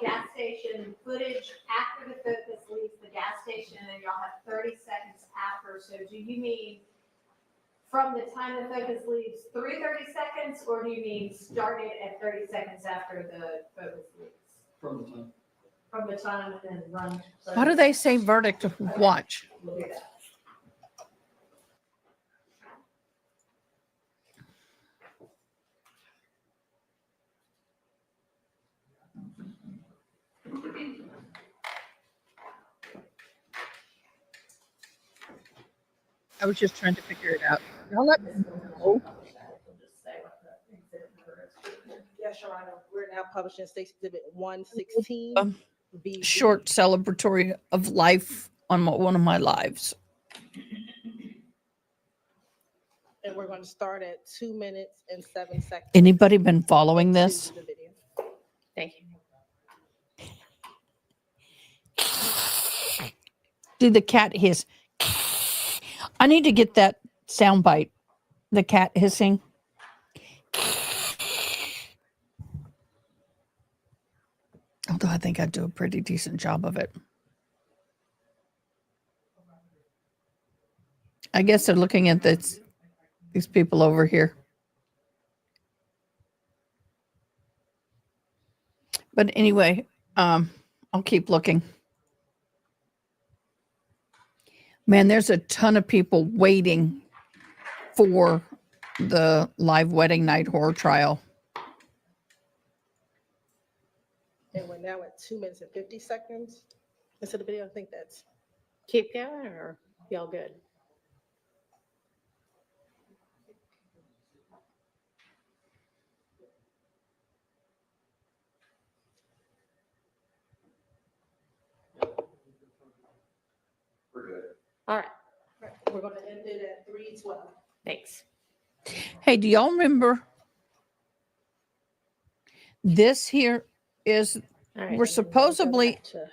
gas station footage after the focus leaves the gas station, and y'all have 30 seconds after. So do you mean from the time the focus leaves through 30 seconds, or do you mean started at 30 seconds after the focus leaves? From the time and then run. Why do they say verdict watch? We'll do that. I was just trying to figure it out. Y'all let me know. Yes, Your Honor, we're now publishing State Exhibit 116. B. Short celebratory of life on one of my lives. And we're going to start at 2 minutes and 7 seconds. Anybody been following into this? the video. Thank you. Do the cat hiss? I need to get that sound bite. The cat hissing. Although I think I do a pretty decent job of it. I guess they're looking at these people over here. But anyway, I'll keep looking. Man, there's a ton of people waiting for the live wedding night horror trial. And we're now at 2 minutes and 50 seconds into the video. I think that's. Keep going or y'all good? We're good. All right, We're going to end it at 3:12. thanks. Hey, do y'all remember this here is All right. we're Go supposedly back to-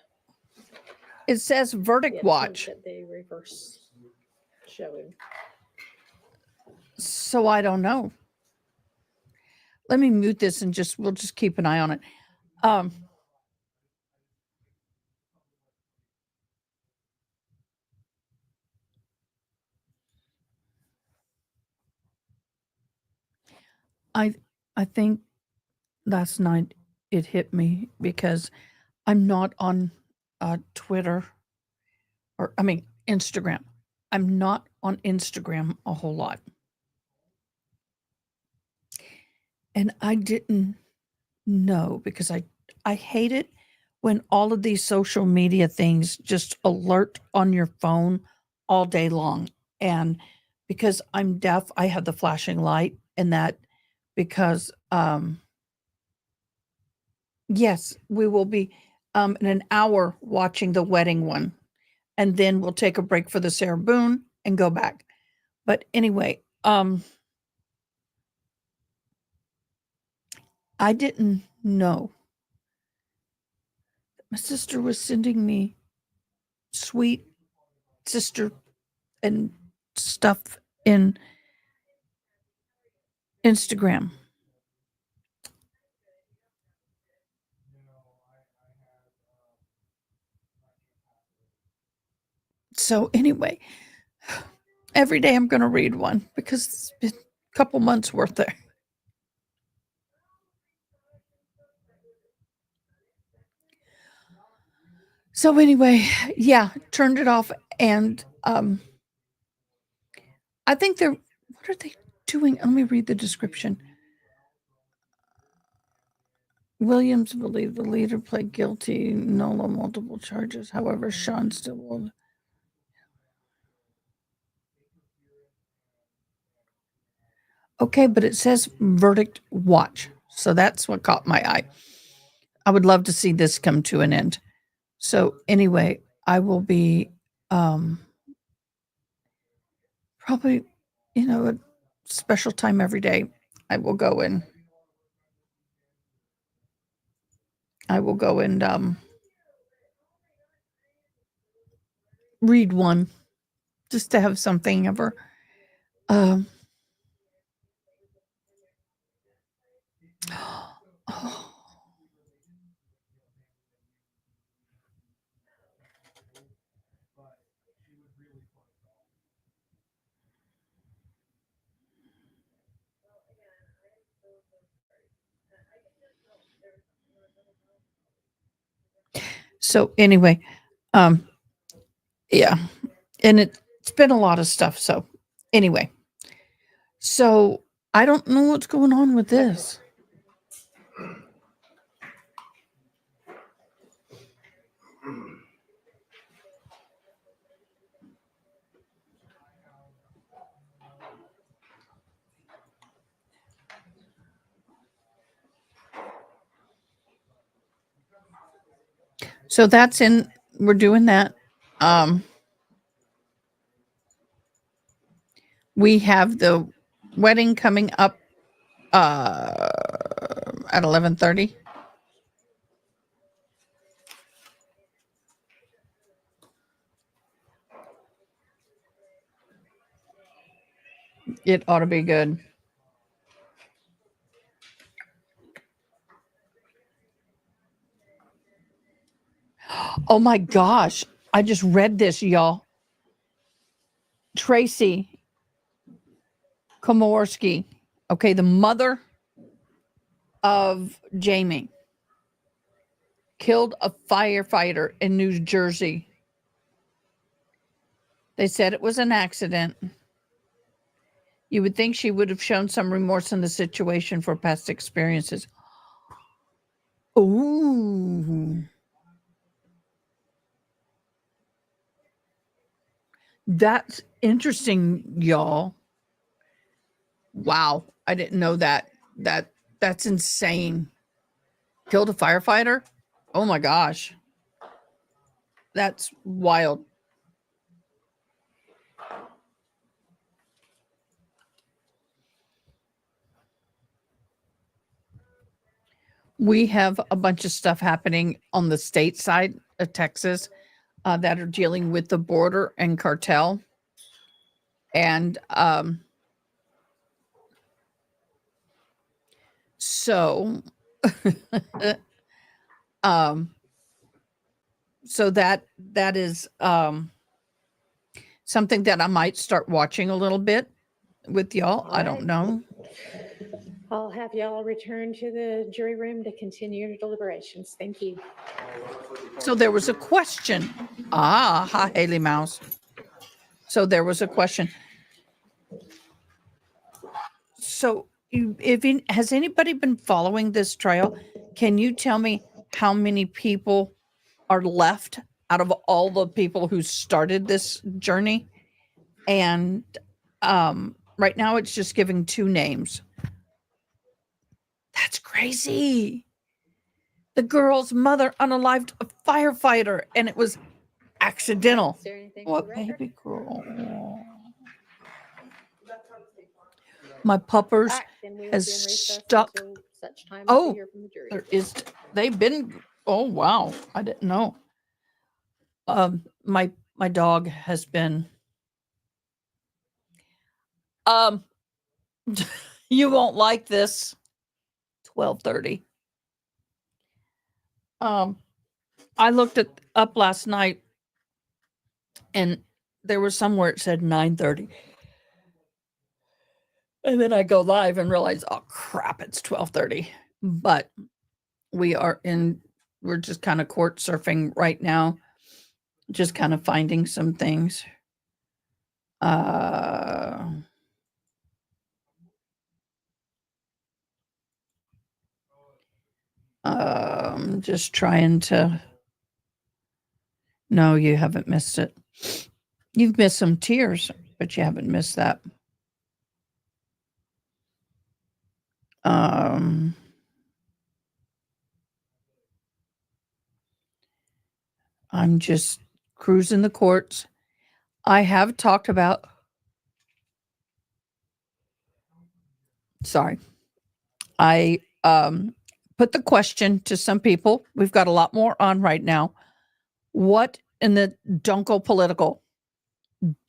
it says verdict yeah, watch. that they reverse showing. So I don't know. Let me mute this and we'll just keep an eye on it. I think last night it hit me because I'm not on Twitter or Instagram. I'm not on Instagram a whole lot. And I didn't know because I hate it when all of these social media things just alert on your phone all day long. And because I'm deaf, I have the flashing light and that because yes, we will be in an hour watching the wedding one. And then we'll take a break for the Sarah Boone and go back. But anyway, I didn't know. My sister was sending me sweet sister and stuff in Instagram. So anyway, every day I'm going to read one because it's been a couple months worth there. So anyway, yeah, turned it off and I think what are they doing? Let me read the description. Williams believed the leader pled guilty, nolo multiple charges. However, Sean still will. Okay, but it says verdict watch. So that's what caught my eye. I would love to see this come to an end. So anyway, I will be probably, a special time every day. I will go and read one just to have something ever. So anyway, yeah, and it's been a lot of stuff. So anyway, so I don't know what's going on with this. So that's in, we're doing that. We have the wedding coming up at 11:30. It ought to be good. Oh my gosh. I just read this, y'all. Tracy Komorski, okay, the mother of Jamie, killed a firefighter in New Jersey. They said it was an accident. You would think she would have shown some remorse in the situation for past experiences. Ooh. That's interesting, y'all. Wow, I didn't know that. That's insane. Killed a firefighter? Oh my gosh. That's wild. We have a bunch of stuff happening on the state side of Texas that are dealing with the border and cartel. And so so that is something that I might start watching a little bit with y'all. I don't know. I'll have y'all return to the jury room to continue your deliberations. Thank you. So there was a question. Hi, Haley Mouse. So there was a question. So has anybody been following this trial? Can you tell me how many people are left out of all the people who started this journey? And right now it's just giving 2 names. That's crazy. The girl's mother unalived a firefighter and it was accidental. Is there anything What for the record? baby girl? My puppers All right, then we will has be in recess stuck. until such time as Oh, we hear from the jury. there is, they've been, oh wow, I didn't know. My dog has been, you won't like this. 12:30. I looked it up last night and there was somewhere it said 9:30. And then I go live and realize, oh crap, it's 12:30. But we're just kind of court surfing right now, just kind of finding some things. Just trying to. No, you haven't missed it. You've missed some tears, but you haven't missed that. I'm just cruising the courts. I have talked about. Sorry. I put the question to some people. We've got a lot more on right now. What in the don't go political.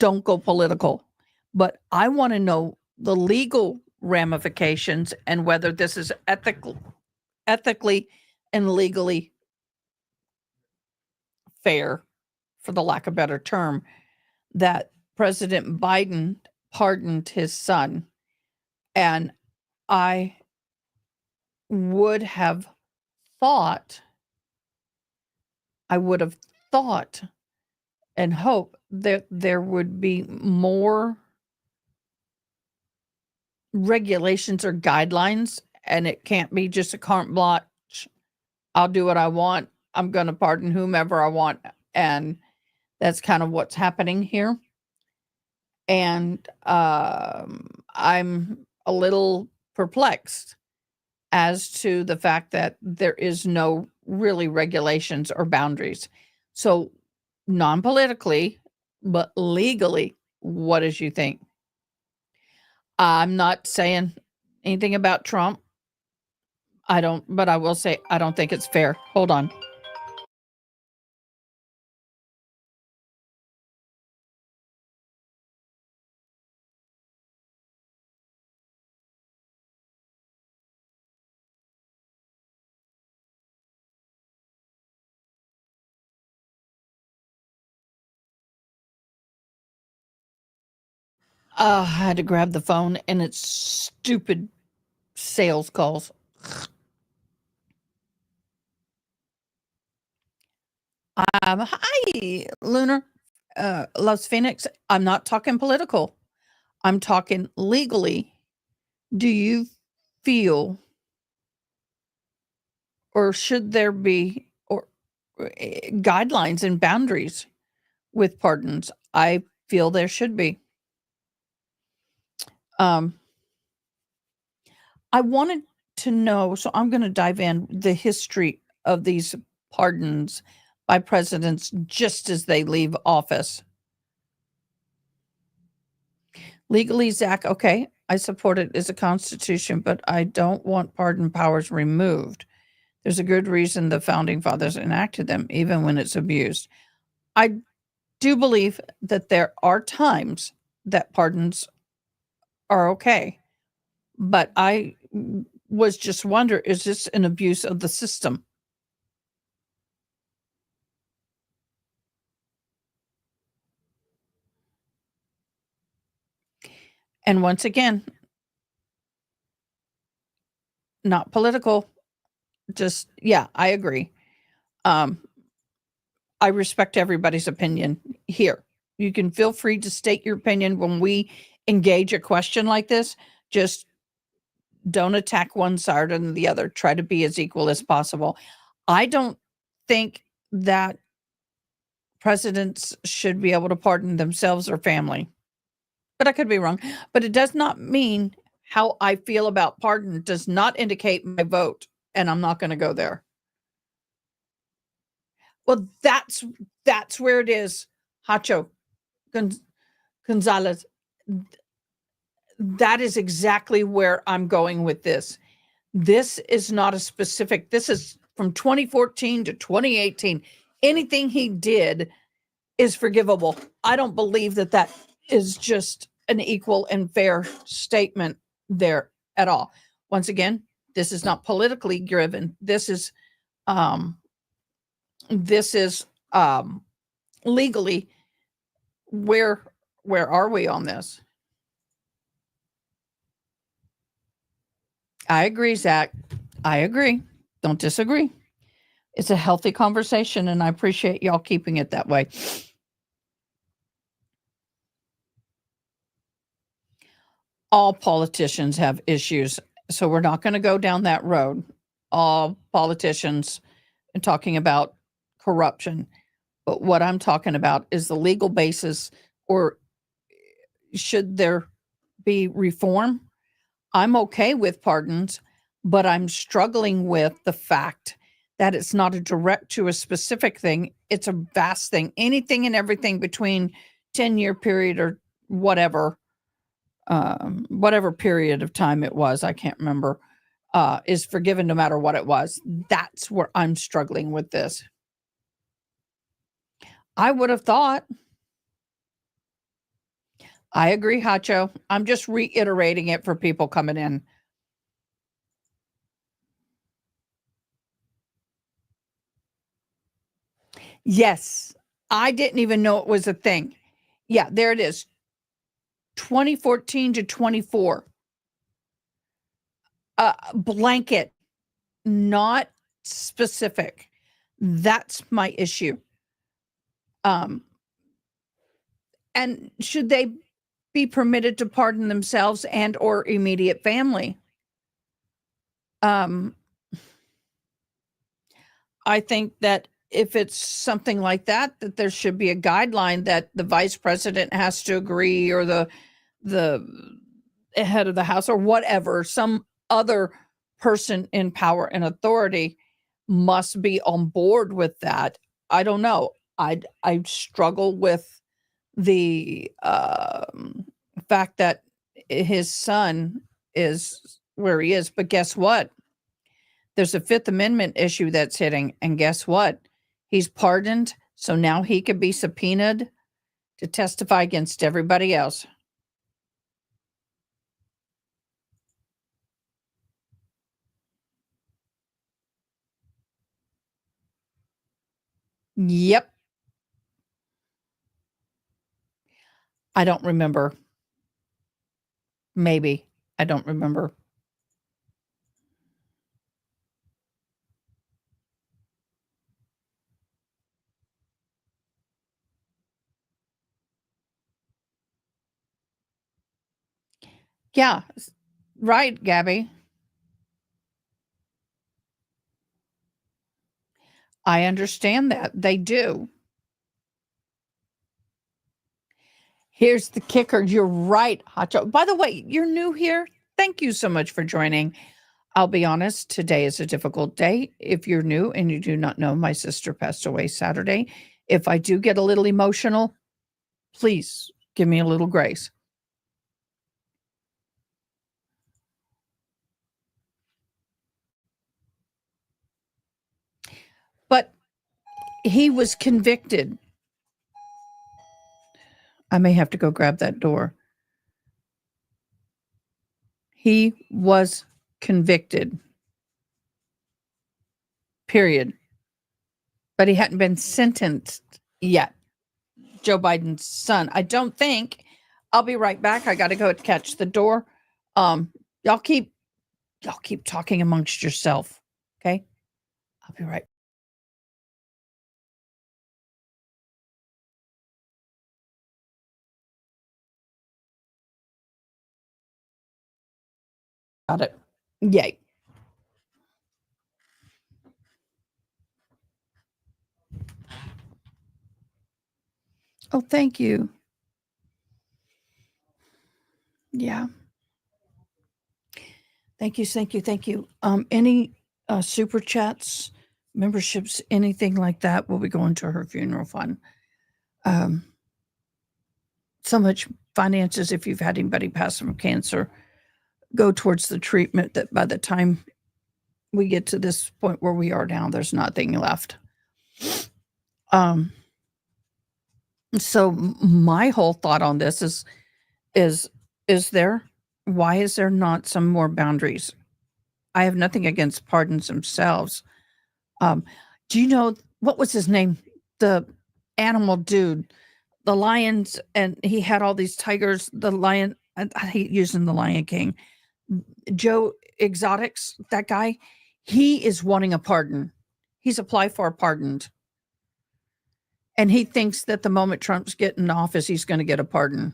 Don't go political. But I want to know the legal ramifications and whether this is ethically and legally fair, for the lack of a better term, that President Biden pardoned his son. And I would have thought and hope that there would be more regulations or guidelines, and it can't be just a carte blanche. I'll do what I want. I'm going to pardon whomever I want. And that's kind of what's happening here. And I'm a little perplexed as to the fact that there is no really regulations or boundaries. So non-politically, but legally, what does you think? I'm not saying anything about Trump. But I will say, I don't think it's fair. Hold on. I had to grab the phone and it's stupid sales calls. Hi, Lunar, loves Phoenix. I'm not talking political. I'm talking legally. Do you feel, or should there be, or guidelines and boundaries with pardons? I feel there should be. I wanted to know, so I'm going to dive in the history of these pardons by presidents just as they leave office. Legally, Zach, okay, I support it as a constitution, but I don't want pardon powers removed. There's a good reason the founding fathers enacted them, even when it's abused. I do believe that there are times that pardons are okay, but I was just wonder, is this an abuse of the system? And once again, not political, just, yeah, I agree. I respect everybody's opinion here. You can feel free to state your opinion when we engage a question like this. Just don't attack one side or the other. Try to be as equal as possible. I don't think that presidents should be able to pardon themselves or family, but I could be wrong. But it does not mean how I feel about pardon does not indicate my vote, and I'm not going to go there. Well, that's where it is, Hacho Gonzalez. That is exactly where I'm going with this. This is not a specific, this is from 2014 to 2018. Anything he did is forgivable. I don't believe that that is just an equal and fair statement there at all. Once again, this is not politically driven. This is legally, where are we on this? I agree, Zach. I agree. Don't disagree. It's a healthy conversation, and I appreciate y'all keeping it that way. All politicians have issues, so we're not going to go down that road. All politicians are talking about corruption, but what I'm talking about is the legal basis, or should there be reform? I'm okay with pardons, but I'm struggling with the fact that it's not a direct to a specific thing. It's a vast thing. Anything and everything between 10-year period or whatever period of time it was, I can't remember, is forgiven no matter what it was. That's where I'm struggling with this. I would have thought. I agree, Hacho. I'm just reiterating it for people coming in. Yes, I didn't even know it was a thing. Yeah, there it is. 2014 to 24. Blanket, not specific. That's my issue. And should they be permitted to pardon themselves and or immediate family? I think that if it's something like that, that there should be a guideline that the vice president has to agree, or the head of the house, or whatever, some other person in power and authority must be on board with that. I don't know. I struggle with the fact that his son is where he is. But guess what? There's a Fifth Amendment issue that's hitting. And guess what? He's pardoned. So now he could be subpoenaed to testify against everybody else. Yep. I don't remember. Maybe. I don't remember. Yeah. Right, Gabby. I understand that. They do. Here's the kicker. You're right, Hacho. By the way, you're new here. Thank you so much for joining. I'll be honest, today is a difficult day. If you're new and you do not know, my sister passed away Saturday. If I do get a little emotional, please give me a little grace. But he was convicted. I may have to go grab that door. He was convicted. Period. But he hadn't been sentenced yet. Joe Biden's son. I don't think. I'll be right back. I got to go catch the door. Y'all keep talking amongst yourself. Okay? I'll be right. Got it. Yay. Oh, thank you. Yeah. Thank you. Any super chats, memberships, anything like that will be going to her funeral fund. So much finances, if you've had anybody pass from cancer, go towards the treatment that by the time we get to this point where we are now, there's nothing left. So my whole thought on this is why is there not some more boundaries? I have nothing against pardons themselves. Do you know, what was his name? The animal dude, the lions, and he had all these tigers, the lion, I hate using the Lion King. Joe Exotics, that guy, he is wanting a pardon. He's applied for a pardon. And he thinks that the moment Trump's getting in office, he's going to get a pardon.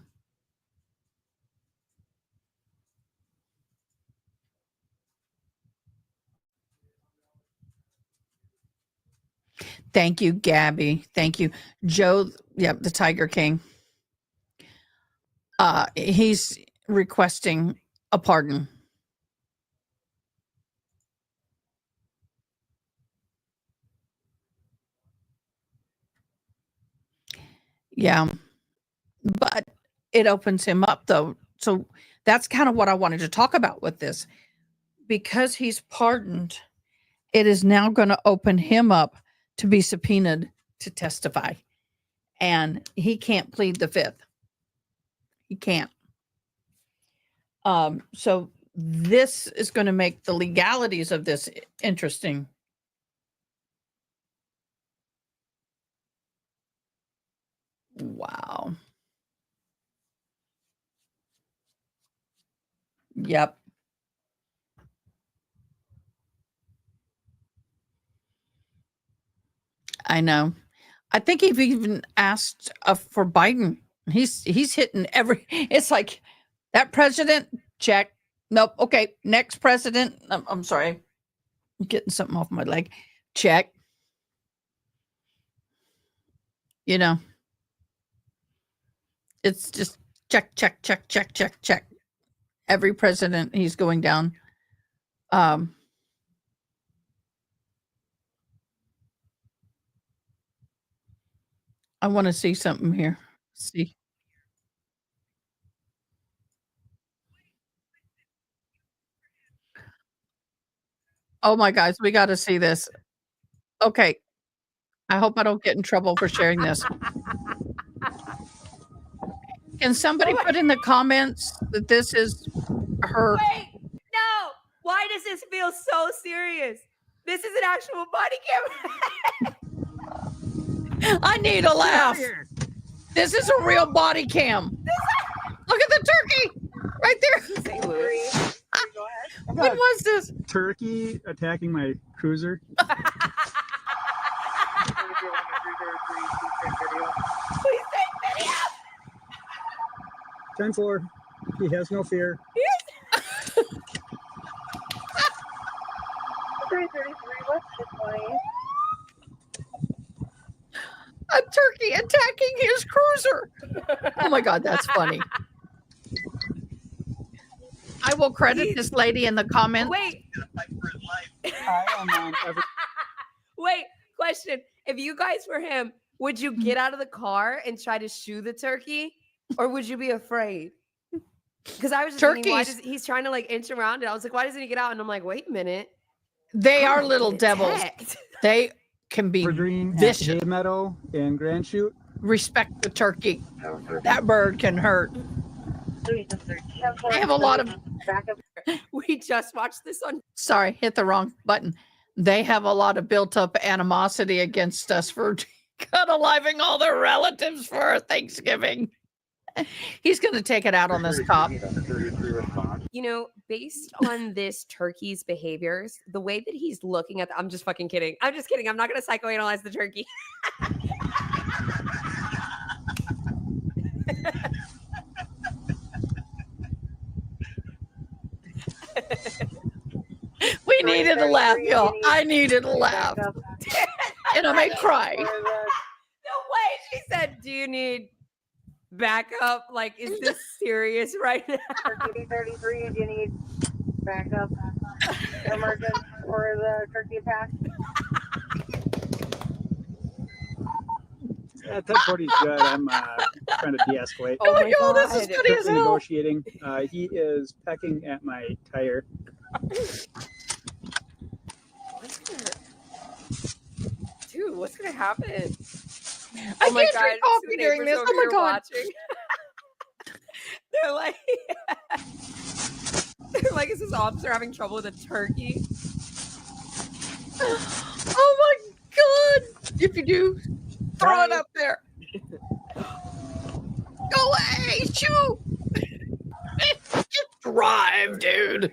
Thank you, Gabby. Thank you. Joe, yep, the Tiger King. He's requesting a pardon. Yeah. But it opens him up, though. So that's kind of what I wanted to talk about with this. Because he's pardoned, it is now going to open him up to be subpoenaed to testify. And he can't plead the fifth. He can't. So this is going to make the legalities of this interesting. Wow. Yep. I know. I think he've even asked for Biden. He's hitting every. It's like that president, check. Nope. Okay. Next president. I'm sorry. I'm getting something off my leg. Check. You know, it's just check. Every president he's going down. I want to see something here. See. Oh my guys, we got to see this. Okay. I hope I don't get in trouble for sharing this. Can somebody put in the comments that this is her? Wait, no. Why does this feel so serious? This is an actual body camera. I need a laugh. This is a real body cam. Look at the turkey right there. When was this? Turkey attacking my cruiser. Please take video. 10-4. He has no fear. A turkey attacking his cruiser. Oh my God, that's funny. I will credit this lady in the comments. Wait. I am Wait, question. If you guys were him, would you get out of the car and try to shoo the turkey? Or would you be afraid? Because I was just thinking, why does he's trying to like inch around it? I was like, why doesn't he get out? And I'm like, wait a minute. They are little devils. They can be vicious. Hay Meadow in Grand Chute. Respect the turkey. That bird can hurt. They have a lot of. We just watched this on. Sorry, hit the wrong button. They have a lot of built-up animosity against us for unaliving all their relatives for our Thanksgiving. He's going to take it out on this cop. You know, based on this turkey's behaviors, the way that he's looking at I'm just fucking kidding. I'm just kidding. I'm not going to psychoanalyze the turkey. We needed a laugh, y'all. I needed a laugh. And I may cry. No way. She said, do you need backup? Like, is this serious right now? Turkey 33, do you need backup emergent for the turkey attack? Yeah, 10-40 is good. I'm trying to de-escalate. Oh my God, this is funny as hell. Negotiating. He is pecking at my tire. Dude, what's gonna happen? I can't drink coffee during this. Oh my God. They're like, is this officer having trouble with a turkey? Oh my God. If you do, throw it up there. Go away, shoot. Just drive, dude.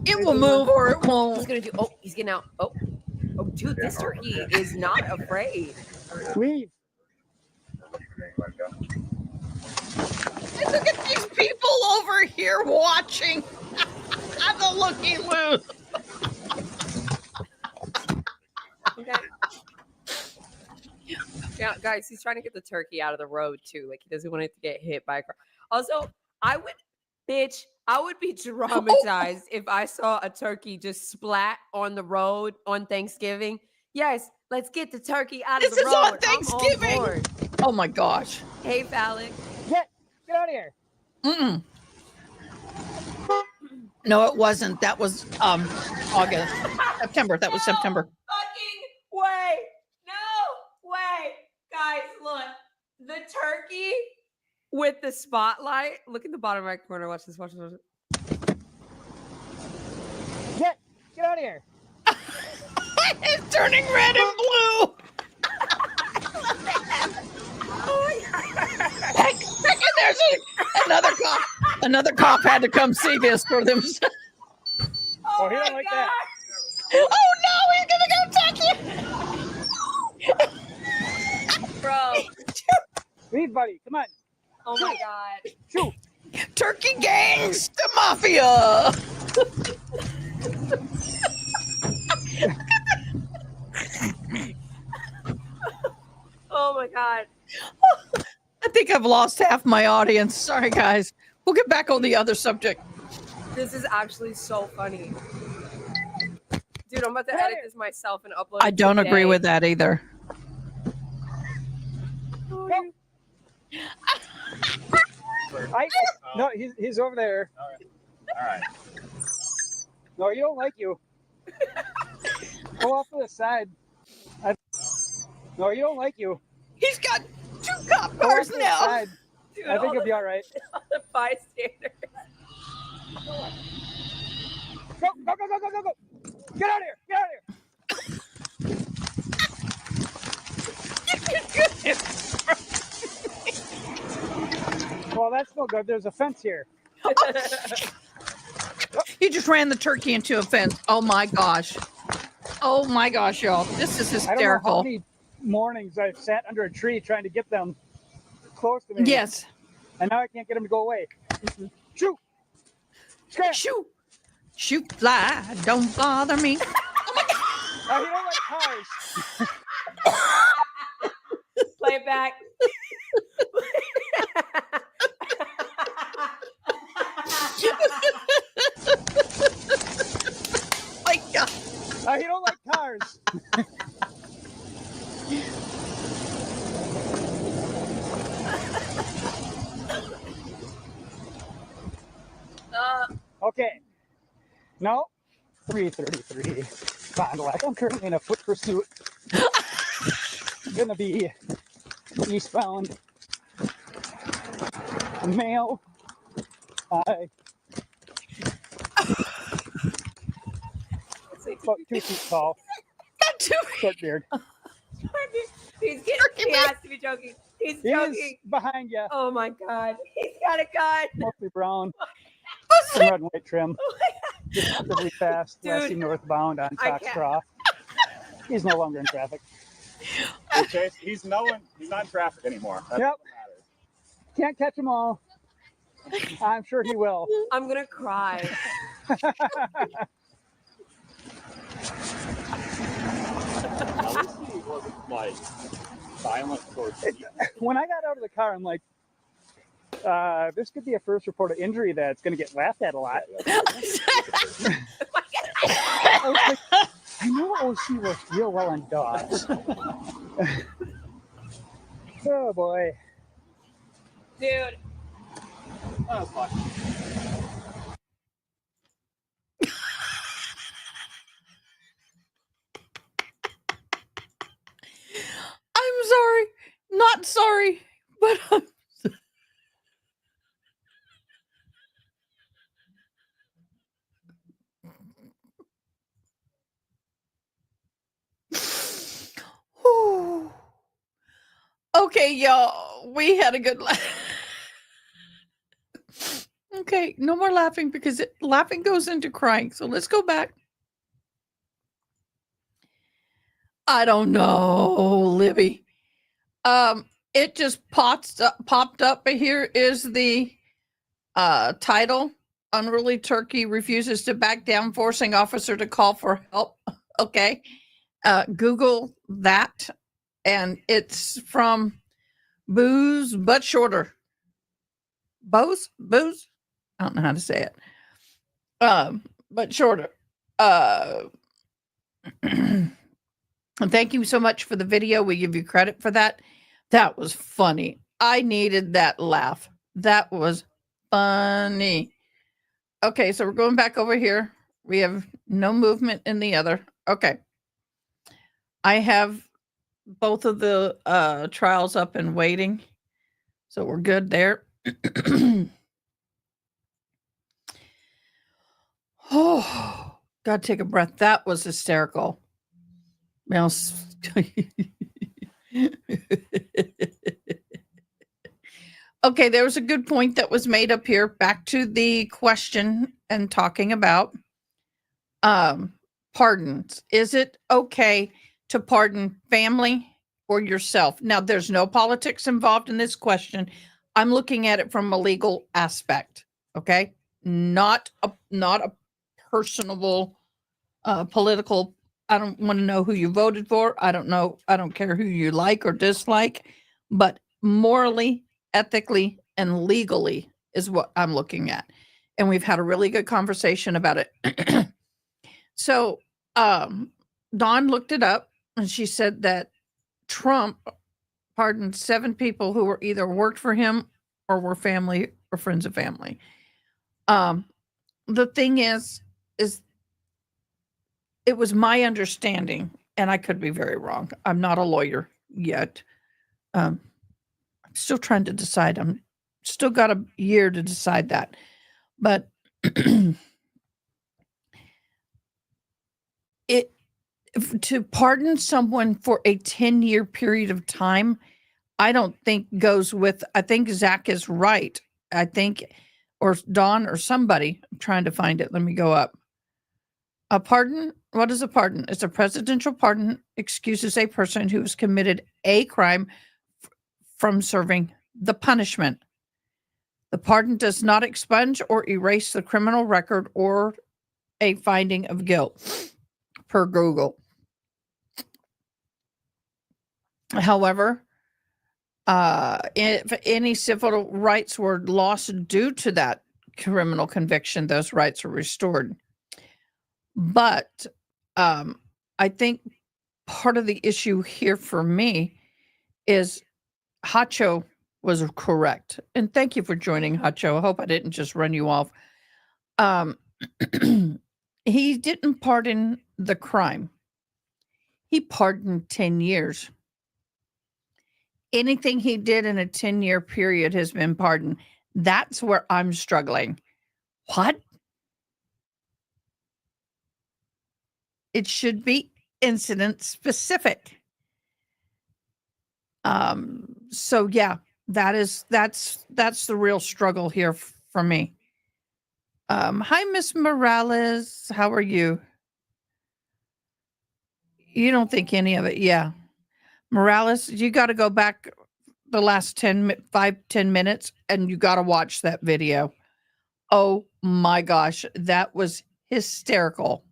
It will move or it won't. He's gonna do. Oh, he's getting out. Oh, dude, this turkey is not afraid. Leave. And look at these people over here watching. I'm the looky-loo. Okay. Yeah, guys, he's trying to get the turkey out of the road too. Like he doesn't want it to get hit by a car. Also, I would be traumatized if I saw a turkey just splat on the road on Thanksgiving. Yes, let's get the turkey out of the road. This is on Thanksgiving. Oh my gosh. Hey, Phallic. Get out of here. Mm-mm. No, it wasn't. That was August. September. That was September. Fucking way. No way. Guys, look. The turkey with the spotlight. Look in the bottom right corner. Watch this. Watch this. Get out of here. It's turning red and blue. Heck, and there's another cop. Another cop had to come see this for themselves. Oh, he don't like that. Oh no, he's gonna go attack you. Bro. Leave, buddy. Come on. Oh my God. Shoot. Turkey gangs, the mafia. Oh my God. I think I've lost half my audience. Sorry, guys. We'll get back on the other subject. This is actually so funny. Dude, I'm about to edit this myself and upload it I don't agree today. with that either. No, he's over there. All right. No, you don't like you. Go off to the side. No, you don't like you. He's got 2 cop Go off cars to the now. side. Dude, I think all it'll be all right. the bystanders. Go, go, go, go, go, go, go. Get out of here. Get out of here. Well, that's no good. There's a fence here. He just ran the turkey into a fence. Oh my gosh. Oh my gosh, y'all. This is I don't know how hysterical. many mornings I've sat under a tree trying to get them close to me. Yes. And now I can't get them to go away. Shoot! Scram! Shoot. Shoot, fly. Don't bother me. You don't like cars. Play it back. My God. You don't like cars. Okay. No. 3:33. Fond du Lac. I'm currently in a foot pursuit. Gonna be eastbound. Male. About 2 feet tall. Not 2 Short beard. He's getting, he has to be joking. He's joking. He's behind you. Oh my God. He's got a gun. Mostly brown. Some red and white trim. Just really fast. Dude, Lassie northbound on I can't. Foxcroft. He's no longer in traffic. Hey, Chase, he's not in traffic anymore. That's Yep. what matters. Can't catch them all. I'm sure he will. I'm going to cry. At least he wasn't like violent towards you. When I got out of the car, I'm like, this could be a first report of injury that's going to get laughed at a lot. I know OC works real well on dogs. Oh boy. Dude. Oh, fuck. I'm sorry. Not sorry. But Whew. Okay, y'all. We had a good laugh. Okay, no more laughing because laughing goes into crying. So let's go back. I don't know, Libby. It just popped up. Here is the title. Unruly turkey refuses to back down, forcing officer to call for help. Okay. Google that. And it's from Booze But Shorter. Booze? I don't know how to say it. But shorter. And thank you so much for the video. We give you credit for that. That was funny. I needed that laugh. That was funny. Okay, so we're going back over here. We have no movement in the other. Okay. I have both of the trials up and waiting. So we're good there. Oh, gotta take a breath. That was hysterical. Now, okay, there was a good point that was made up here. Back to the question and talking about pardons. Is it okay to pardon family or yourself? Now, there's no politics involved in this question. I'm looking at it from a legal aspect. Okay, not a personable, political. I don't want to know who you voted for. I don't know. I don't care who you like or dislike, but morally, ethically, and legally is what I'm looking at. And we've had a really good conversation about it. So, Dawn looked it up and she said that Trump pardoned 7 people who were either worked for him or were family or friends of family. The thing is it was my understanding, and I could be very wrong. I'm not a lawyer yet. I'm still trying to decide. I'm still got a year to decide that. But to pardon someone for a 10-year period of time, I don't think goes with, I think Zach is right. I think, or Dawn or somebody, I'm trying to find it. Let me go up. A pardon, what is a pardon? It's a presidential pardon excuses a person who has committed a crime from serving the punishment. The pardon does not expunge or erase the criminal record or a finding of guilt, per Google. However, if any civil rights were lost due to that criminal conviction, those rights are restored. But I think part of the issue here for me is Hacho was correct. And thank you for joining, Hacho. I hope I didn't just run you off. He didn't pardon the crime. He pardoned 10 years. Anything he did in a 10-year period has been pardoned. That's where I'm struggling. What? It should be incident specific. So yeah, that's the real struggle here for me. Hi, Miss Morales. How are you? You don't think any of it. Yeah. Morales, you got to go back the last 10 minutes and you got to watch that video. Oh my gosh, that was hysterical.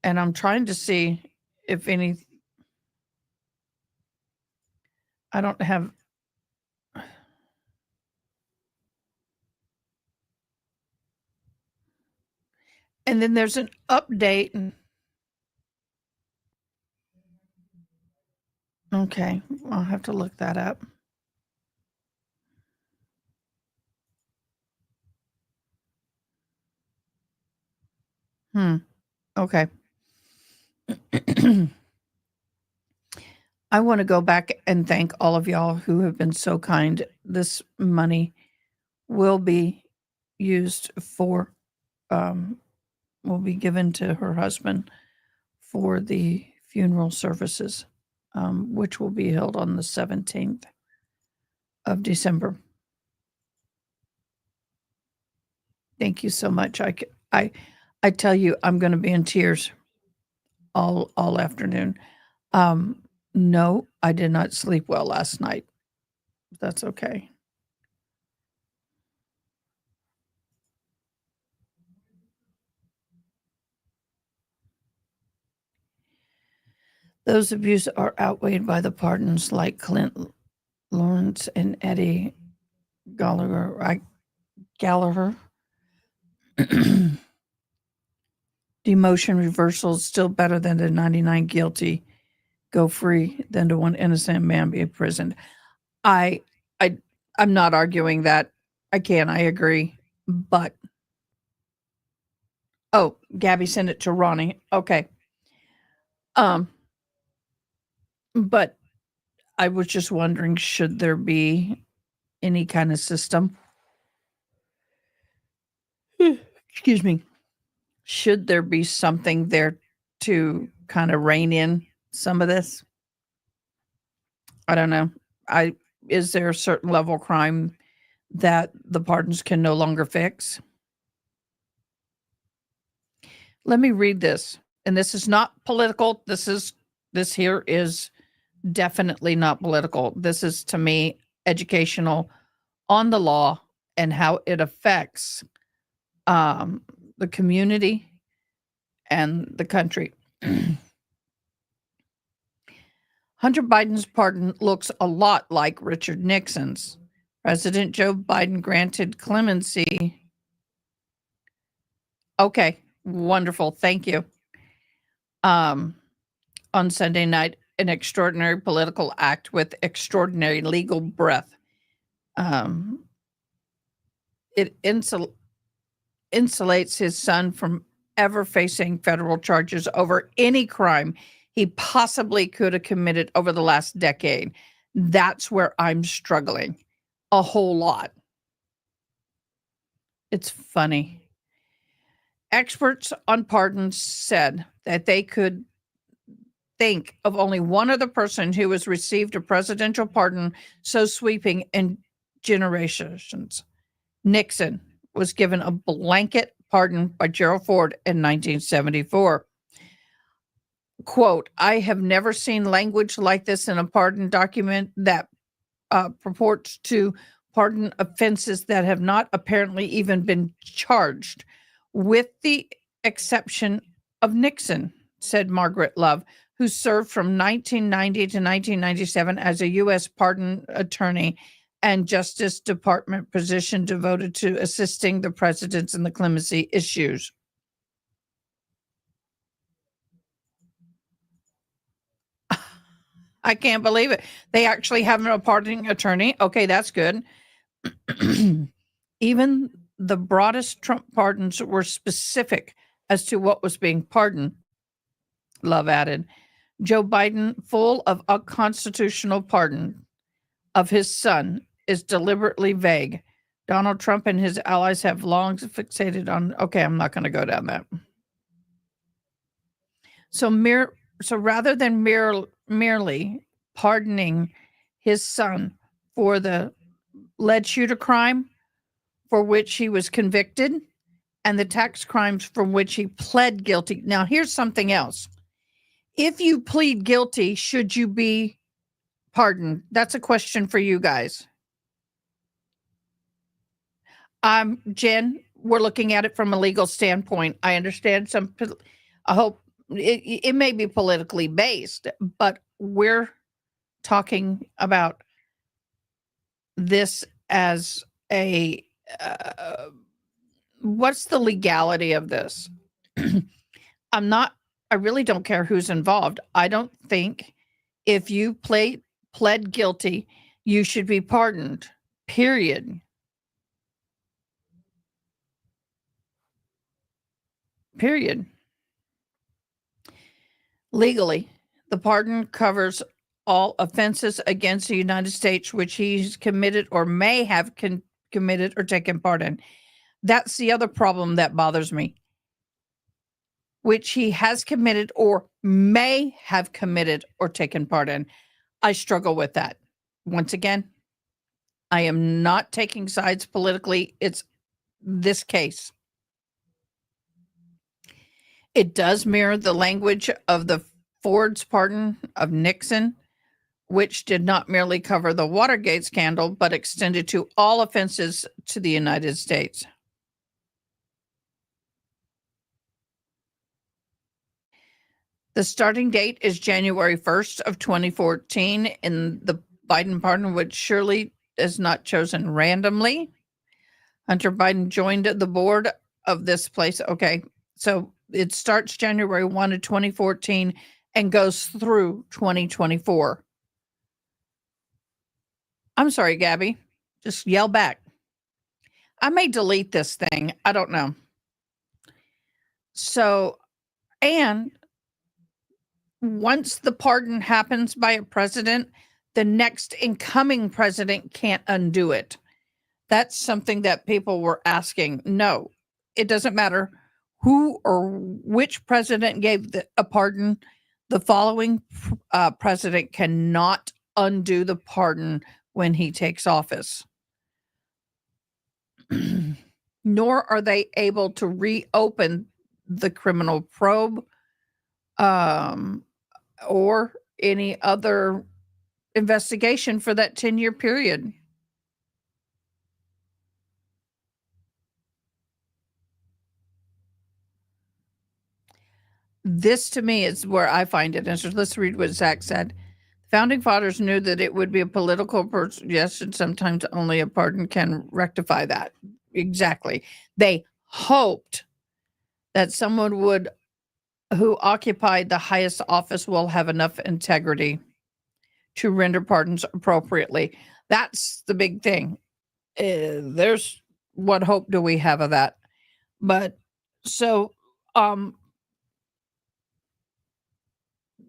And I'm trying to see if any, I don't have, and then there's an update. Okay, I'll have to look that up. Okay. I want to go back and thank all of y'all who have been so kind. This money will be used for, will be given to her husband for the funeral services, which will be held on the 17th of December. Thank you so much. I tell you, I'm going to be in tears all afternoon. No, I did not sleep well last night. That's okay. Those abused are outweighed by the pardons like Clint Lawrence and Eddie Gallagher. Demotion reversal is still better than the 99 guilty go free than to one innocent man be imprisoned. I'm not arguing that. I agree. But oh, Gabby sent it to Ronnie. Okay. But I was just wondering, should there be any kind of system? Excuse me. Should there be something there to kind of rein in some of this? I don't know. Is there a certain level of crime that the pardons can no longer fix? Let me read this. And this is not political. This here is definitely not political. This is, to me, educational on the law and how it affects the community and the country. Hunter Biden's pardon looks a lot like Richard Nixon's. President Joe Biden granted clemency. Okay, wonderful. Thank you. On Sunday night, an extraordinary political act with extraordinary legal breadth. It insulates his son from ever facing federal charges over any crime he possibly could have committed over the last decade. That's where I'm struggling a whole lot. It's funny. Experts on pardons said that they could think of only one other person who has received a presidential pardon so sweeping in generations. Nixon was given a blanket pardon by Gerald Ford in 1974. Quote, I have never seen language like this in a pardon document that purports to pardon offenses that have not apparently even been charged, with the exception of Nixon, said Margaret Love, who served from 1990 to 1997 as a U.S. pardon attorney and Justice Department position devoted to assisting the presidents in the clemency issues. I can't believe it. They actually have a pardoning attorney. Okay, that's good. Even the broadest Trump pardons were specific as to what was being pardoned, Love added. Joe Biden, full of unconstitutional pardon of his son, is deliberately vague. Donald Trump and his allies have long fixated on, okay, I'm not going to go down that. So rather than merely pardoning his son for the lead shooter crime for which he was convicted and the tax crimes from which he pled guilty. Now, here's something else. If you plead guilty, should you be pardoned? That's a question for you guys. Jen, we're looking at it from a legal standpoint. I understand I hope it may be politically based, but we're talking about this as a what's the legality of this? I really don't care who's involved. I don't think if you pled guilty, you should be pardoned, period. Period. Legally, the pardon covers all offenses against the United States which he's committed or may have committed or taken part in. That's the other problem that bothers me. Which he has committed or may have committed or taken part in. I struggle with that. Once again, I am not taking sides politically. It's this case. It does mirror the language of the Ford's pardon of Nixon, which did not merely cover the Watergate scandal, but extended to all offenses to the United States. The starting date is January 1st of 2014 in the Biden pardon, which surely is not chosen randomly. Hunter Biden joined the board of this place. Okay, so it starts January 1 of 2014 and goes through 2024. I'm sorry, Gabby. Just yell back. I may delete this thing. I don't know. So, and once the pardon happens by a president, the next incoming president can't undo it. That's something that people were asking. No, it doesn't matter who or which president gave a pardon. The following president cannot undo the pardon when he takes office. Nor are they able to reopen the criminal probe or any other investigation for that 10-year period. This to me is where I find it interesting. Let's read what Zach said. Founding fathers knew that it would be a political suggestion. Sometimes only a pardon can rectify that. Exactly. They hoped that someone who occupied the highest office will have enough integrity to render pardons appropriately. That's the big thing. There's what hope do we have of that? But so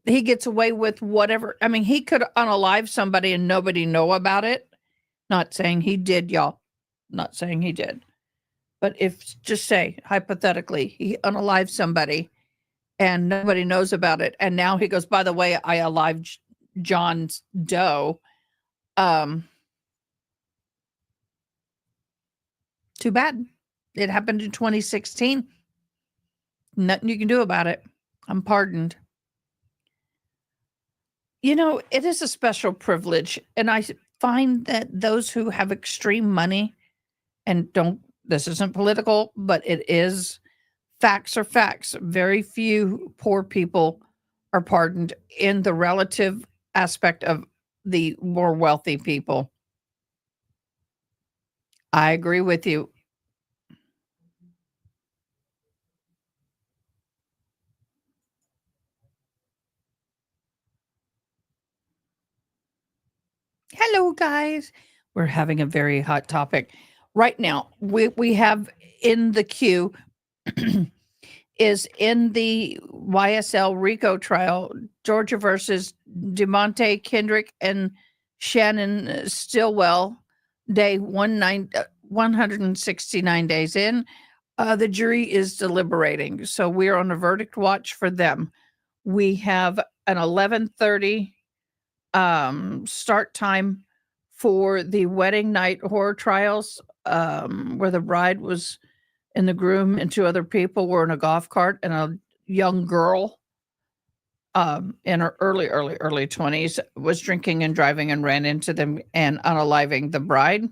he gets away with whatever. I mean, he could unalive somebody and nobody know about it. Not saying he did, y'all. Not saying he did. But if, just say, hypothetically, he unalived somebody and nobody knows about it, and now he goes, by the way, I alived John Doe. Too bad. It happened in 2016. Nothing you can do about it. I'm pardoned. You know, it is a special privilege, and I find that those who have extreme money and don't, this isn't political, but it is, facts are facts. Very few poor people are pardoned in the relative aspect of the more wealthy people. I agree with you. Hello, guys. We're having a very hot topic. Right now, we have in the queue is in the YSL RICO trial, Georgia versus DeMonte Kendrick and Shannon Stillwell, day 169 days in. The jury is deliberating, so we're on a verdict watch for them. We have an 11:30 start time for the wedding night horror trials, where the bride was and the groom and two other people were in a golf cart, and a young girl in her early 20s was drinking and driving and ran into them and unaliving the bride.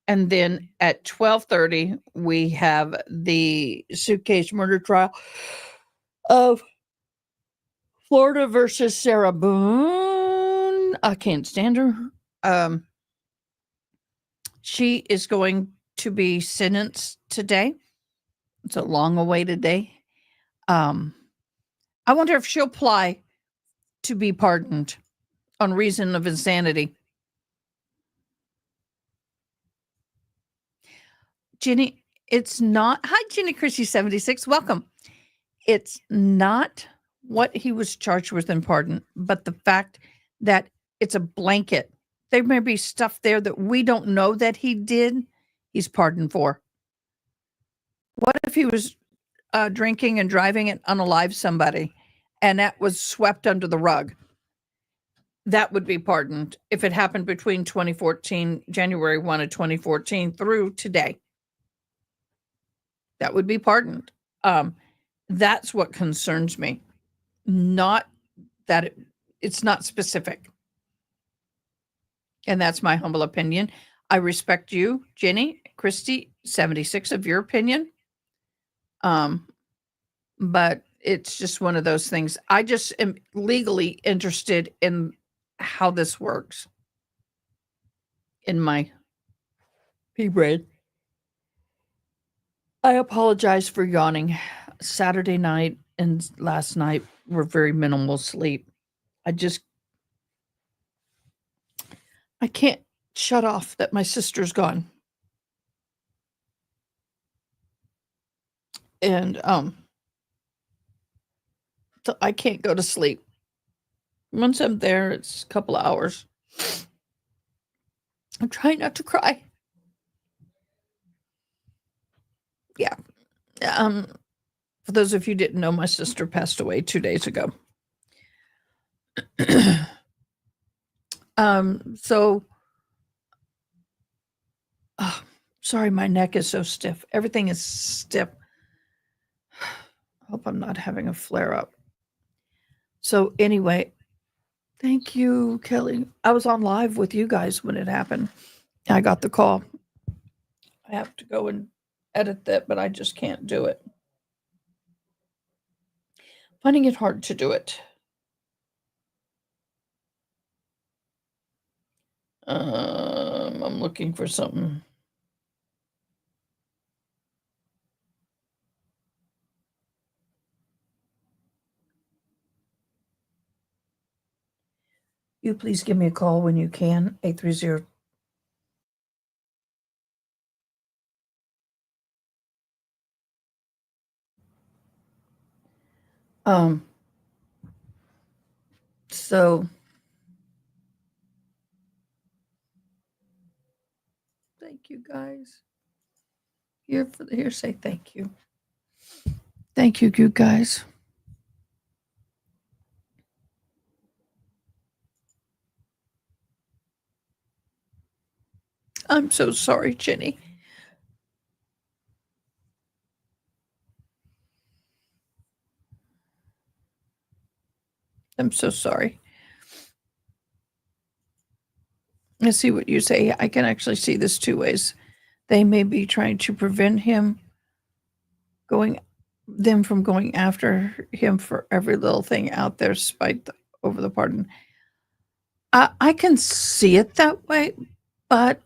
And then at 12:30 we have the Suitcase murder trial of Florida versus Sarah Boone. I can't stand her. She is going to be sentenced today. It's a long awaited day. I wonder if she'll apply to be pardoned on reason of insanity. Jenny, it's not. Hi, Jenny Chrissy 76. Welcome. It's not what he was charged with in pardon, but the fact that it's a blanket. There may be stuff there that we don't know that he did. He's pardoned for. What if he was drinking and driving and unalive somebody, and that was swept under the rug? That would be pardoned if it happened between 2014, January 1 of 2014 through today. That would be pardoned. That's what concerns me. Not that it's not specific. And that's my humble opinion. I respect you, Jenny, Christy, 76 of your opinion. But it's just one of those things. I just am legally interested in how this works in my pea brain. I apologize for yawning. Saturday night and last night were very minimal sleep. I can't shut off that my sister's gone. And so I can't go to sleep. Once I'm there, it's a couple of hours. I'm trying not to cry. Yeah. For those of you who didn't know, my sister passed away 2 days ago. So sorry, my neck is so stiff. Everything is stiff. I hope I'm not having a flare up. So anyway, thank you, Kelly. I was on live with you guys when it happened. I got the call. I have to go and edit that, but I just can't do it. Finding it hard to do it. I'm looking for something. you please give me a call when you can, 830. So thank you guys. Here, say thank you. Thank you, you guys. I'm so sorry, Jenny. I'm so sorry. I see what you say. I can actually see this two ways. They may be trying to prevent them from going after him for every little thing out there, over the pardon. I can see it that way, but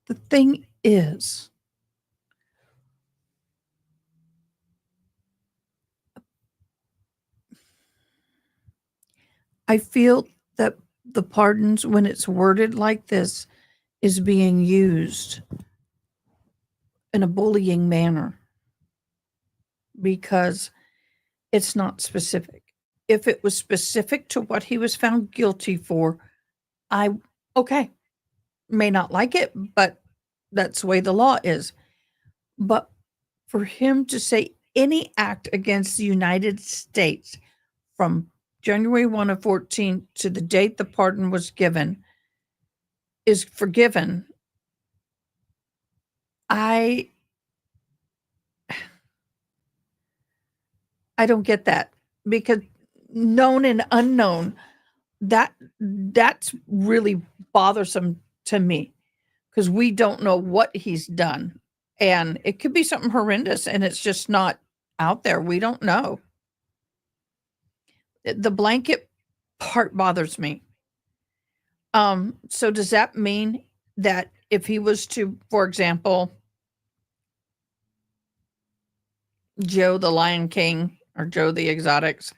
the thing is, I feel that the pardons, when it's worded like this, is being used in a bullying manner because it's not specific. If it was specific to what he was found guilty for, okay, may not like it, but that's the way the law is. But for him to say any act against the United States from January 1 of 14 to the date the pardon was given is forgiven, I don't get that, because known and unknown, that's really bothersome to me, because we don't know what he's done, and it could be something horrendous and it's just not out there. We don't know. The blanket part bothers me. So does that mean that if he was to, for example, Joe the Lion King or Joe the Exotics,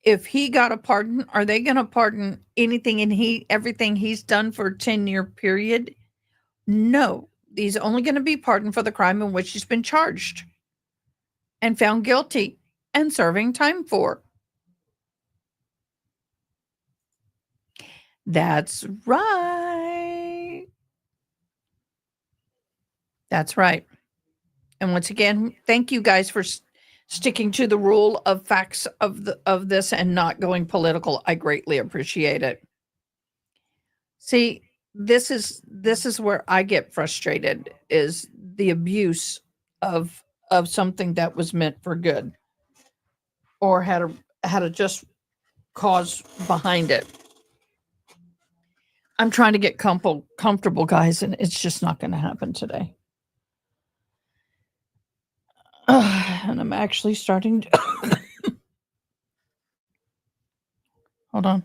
if he got a pardon, are they going to pardon anything and everything he's done for a 10-year period? No, he's only going to be pardoned for the crime in which he's been charged and found guilty and serving time for. That's right. That's right. And once again, thank you guys for sticking to the rule of facts of this and not going political. I greatly appreciate it. See, this is where I get frustrated, is the abuse of something that was meant for good or had a just cause behind it. I'm trying to get comfortable, guys, and it's just not going to happen today. And I'm actually starting to hold on.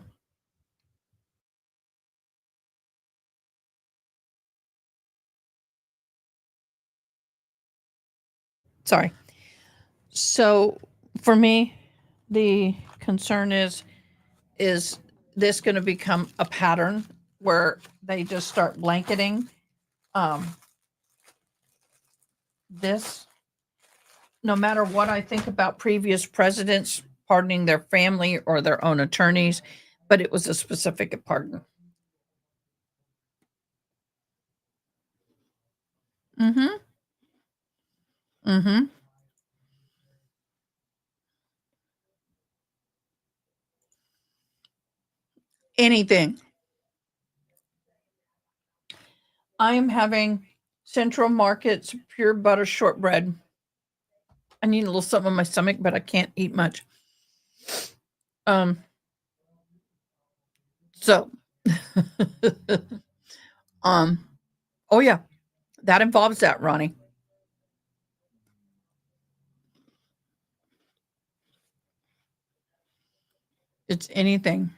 Sorry. So for me, the concern is this going to become a pattern where they just start blanketing this? No matter what I think about previous presidents pardoning their family or their own attorneys, but it was a specific pardon. Mm-hmm. Mm-hmm. Anything. I am having Central Market's pure butter shortbread. I need a little something in my stomach, but I can't eat much. So oh yeah, that involves that, Ronnie. It's anything.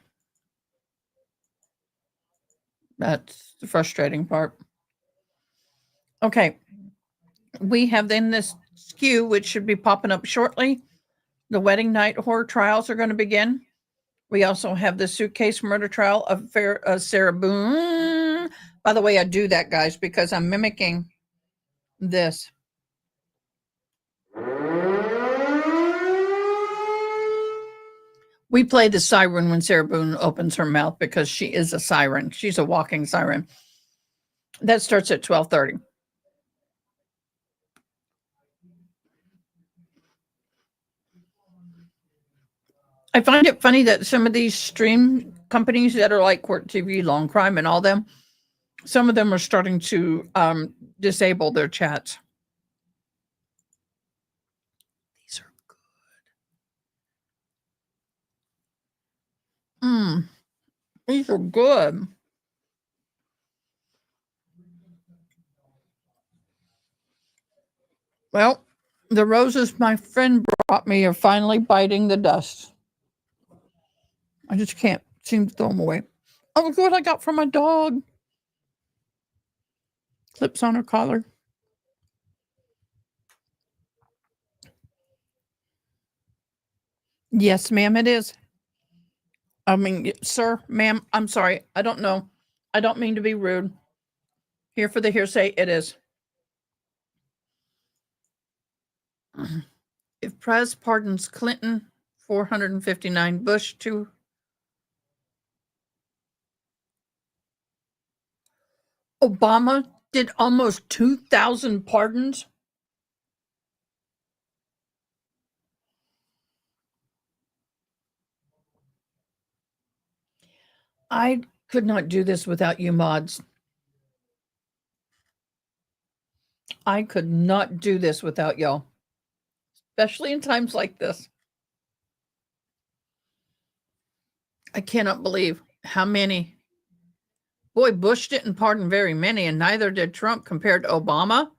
That's the frustrating part. Okay. We have then this SKU, which should be popping up shortly. The wedding night horror trials are going to begin We also have the Suitcase murder trial of Sarah Boone. By the way, I do that, guys, because I'm mimicking this. We play the siren when Sarah Boone opens her mouth because she is a siren. She's a walking siren. That starts at 12:30. I find it funny that some of these stream companies that are like Court TV, Long Crime, and all them, some of them are starting to disable their chats. These are good. These are good. Well, the roses my friend brought me are finally biting the dust. I just can't seem to throw them away. Oh, look what I got from my dog. Clips on her collar. Yes, ma'am, it is. I mean, sir, ma'am, I'm sorry. I don't know. I don't mean to be rude. Here for the hearsay, it is. If Prez pardons Clinton, 459, Bush, 2. Obama did almost 2,000 pardons. I could not do this without you mods. I could not do this without y'all, especially in times like this. I cannot believe how many. Boy, Bush didn't pardon very many, and neither did Trump compared to Obama.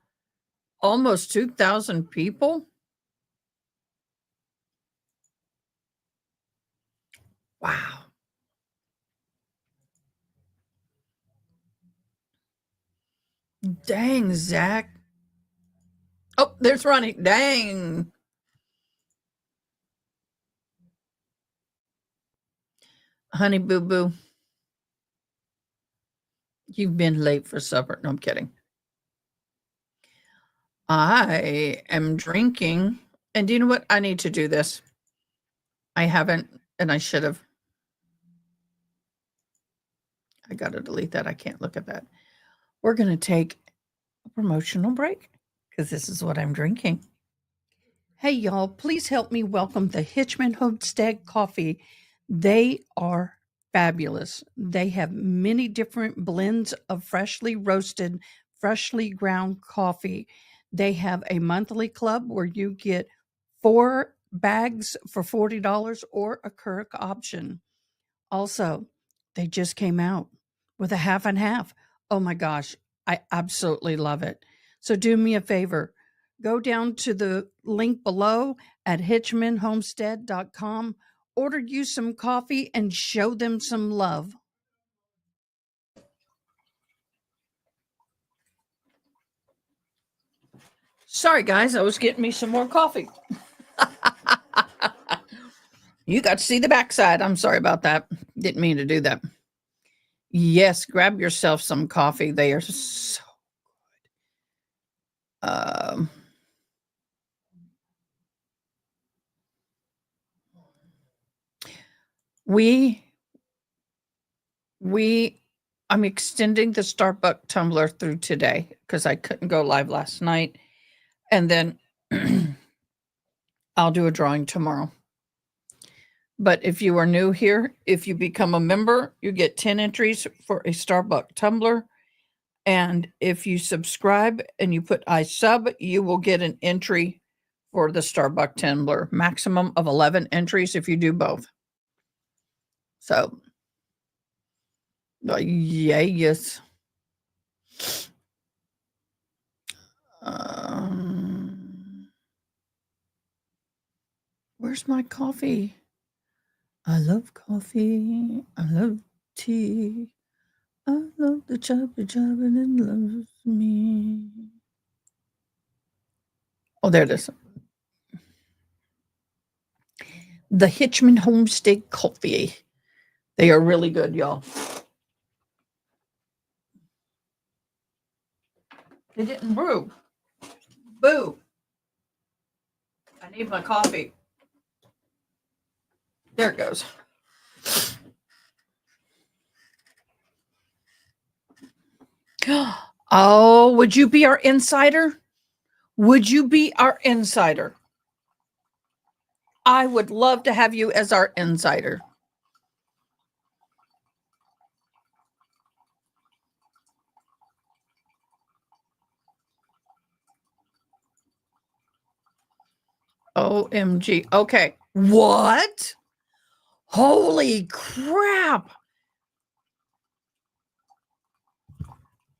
Almost 2,000 people. Wow. Dang, Zach. Oh, there's Ronnie. Dang. Honey boo boo. You've been late for supper. No, I'm kidding. I am drinking. And do you know what? I need to do this. I haven't, and I should have. I got to delete that. I can't look at that. We're going to take a promotional break because this is what I'm drinking. Hey, y'all, please help me welcome the Hitchman Homestead Coffee. They are fabulous. They have many different blends of freshly roasted, freshly ground coffee. They have a monthly club where you get 4 bags for $40 or a Keurig option. Also, they just came out with a half and half. Oh my gosh, I absolutely love it. So do me a favor. Go down to the link below at hitchmanhomestead.com. Order you some coffee and show them some love. Sorry, guys, I was getting me some more coffee. You got to see the backside. I'm sorry about that. Didn't mean to do that. Yes, grab yourself some coffee. They are so good. I'm extending the Starbucks tumbler through today because I couldn't go live last night. And then I'll do a drawing tomorrow. But if you are new here, if you become a member, you get 10 entries for a Starbucks tumbler. And if you subscribe and you put I sub, you will get an entry for the Starbucks tumbler. Maximum of 11 entries if you do both. So, yeah, yes. Where's my coffee? I love coffee. I love tea. I love the choppy job and it loves me. Oh, there it is. the Hitchman Homestead Coffee. They are really good, y'all. They didn't brew. Boo. I need my coffee. There it goes. Oh, would you be our insider? Would you be our insider? I would love to have you as our insider. OMG. Okay. What? Holy crap.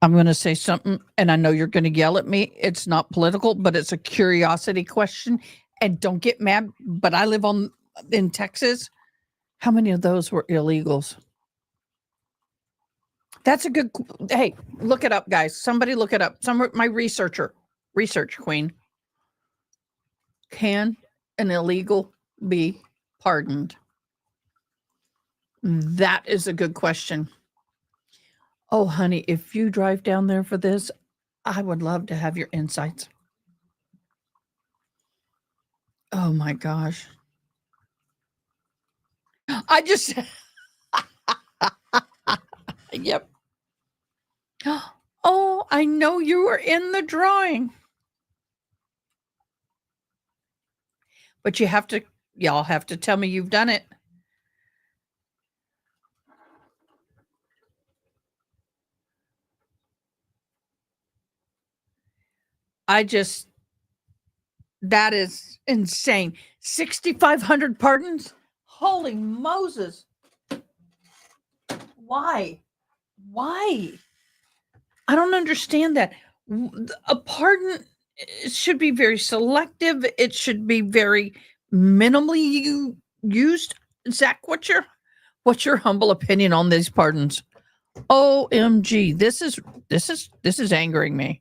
I'm going to say something, and I know you're going to yell at me. It's not political, but it's a curiosity question. And don't get mad, but I live in Texas. How many of those were illegals? That's a good. Hey, look it up, guys. Somebody look it up. My research queen. Can an illegal be pardoned? That is a good question. Oh, honey, if you drive down there for this, I would love to have your insights. Oh my gosh. I just, yep. Oh, I know you were in the drawing. But y'all have to tell me you've done it. That is insane. 6,500 pardons? Holy Moses. Why? I don't understand that. A pardon should be very selective. It should be very minimally used. Zach, what's your humble opinion on these pardons? OMG, this is angering me.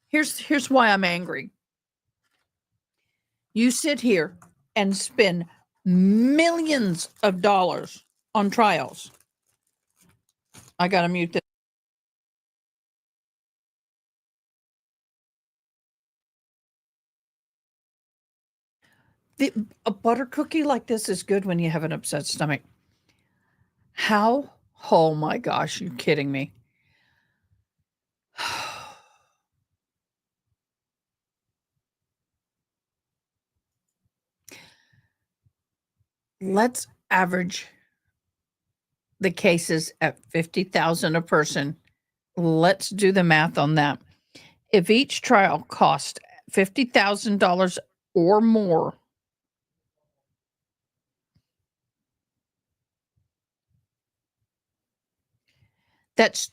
Here's why I'm angry. You sit here and spend millions of dollars on trials. I gotta mute this. A butter cookie like this is good when you have an upset stomach. How? Oh my gosh, you're kidding me. Let's average the cases at 50,000 a person. Let's do the math on that. If each trial cost $50,000 or more, that's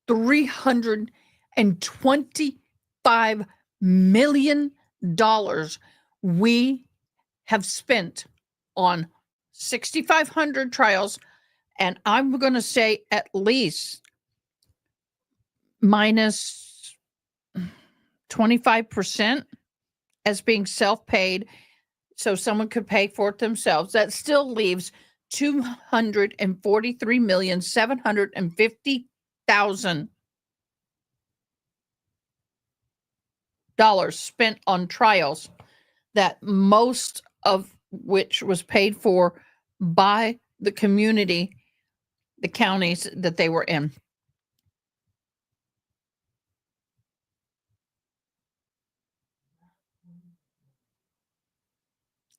$325 million we have spent on 6,500 trials. And I'm going to say at least minus 25% as being self-paid. So someone could pay for it themselves. That still leaves $243,750,000 spent on trials, that most of which was paid for by the community, the counties that they were in.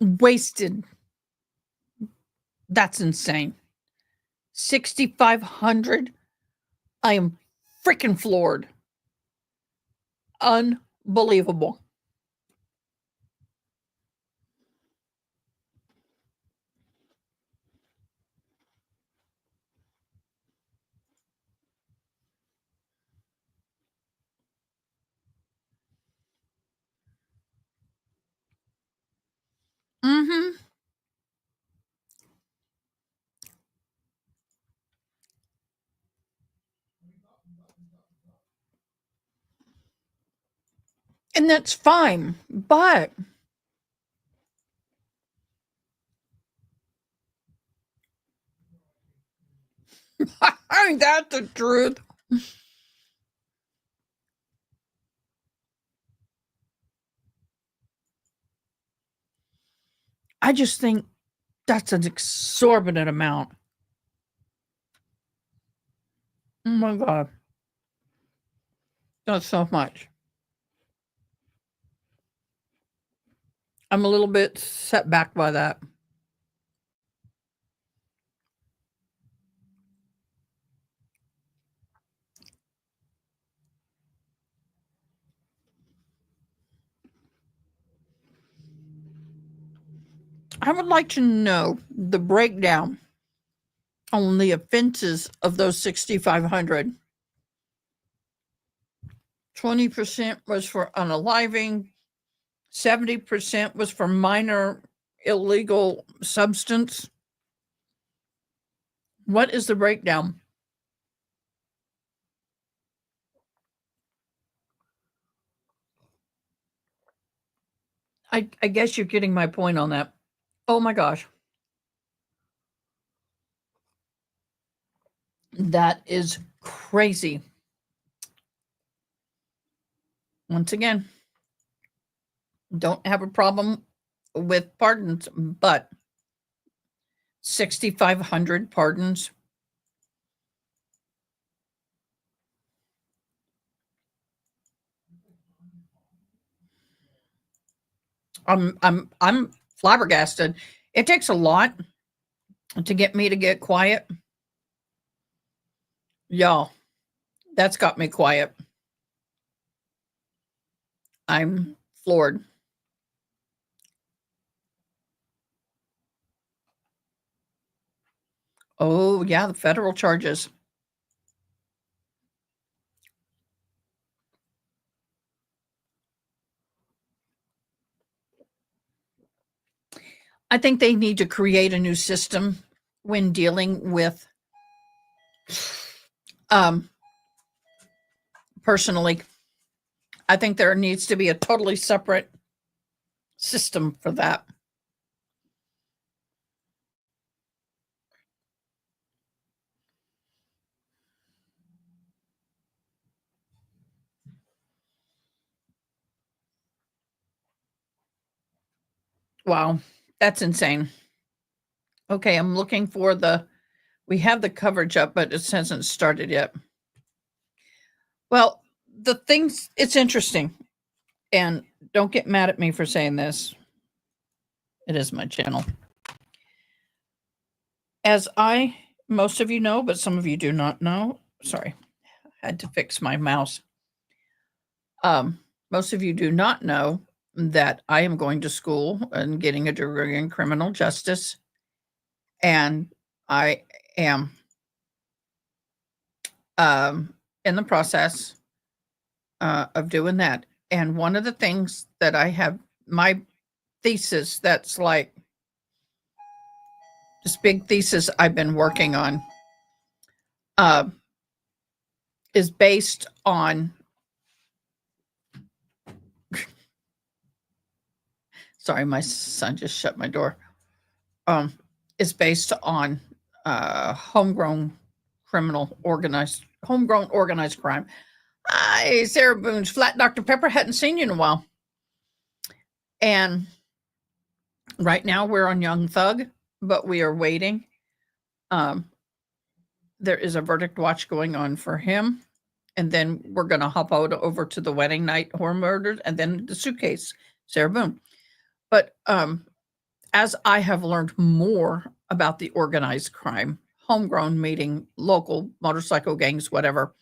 Wasted. That's insane. 6,500. I am freaking floored. Unbelievable. Mm-hmm. And that's fine, but Ain't that the truth? I just think that's an exorbitant amount. Oh my God. That's so much. I'm a little bit set back by that. I would like to know the breakdown on the offenses of those 6,500. 20% was for unaliving, 70% was for minor illegal substance. What is the breakdown? I guess you're getting my point on that. Oh my gosh. That is crazy. Once again, don't have a problem with pardons, but 6,500 pardons. I'm flabbergasted. It takes a lot to get me to get quiet. Y'all, that's got me quiet. I'm floored. Oh, yeah, the federal charges. I think they need to create a new system when dealing with personally. I think there needs to be a totally separate system for that. Wow, that's insane. Okay, I'm looking for we have the coverage up, but it hasn't started yet. Well, it's interesting, and don't get mad at me for saying this. It is my channel. As most of you know, but some of you do not know, sorry, I had to fix my mouse. Most of you do not know that I am going to school and getting a degree in criminal justice. And I am in the process of doing that. And one of the things that I have, my thesis, that's like this big thesis I've been working on, is based on, sorry, my son just shut my door, is based on homegrown organized crime. Hi, Sarah Boone's Flat Dr. Pepper. Hadn't seen you in a while. And right now we're on Young Thug, but we are waiting. There is a verdict watch going on for him. And then we're going to hop over to the Wedding Night Horror Murders and then the Suitcase, Sarah Boone. But as I have learned more about the organized crime, homegrown meeting, local motorcycle gangs, whatever,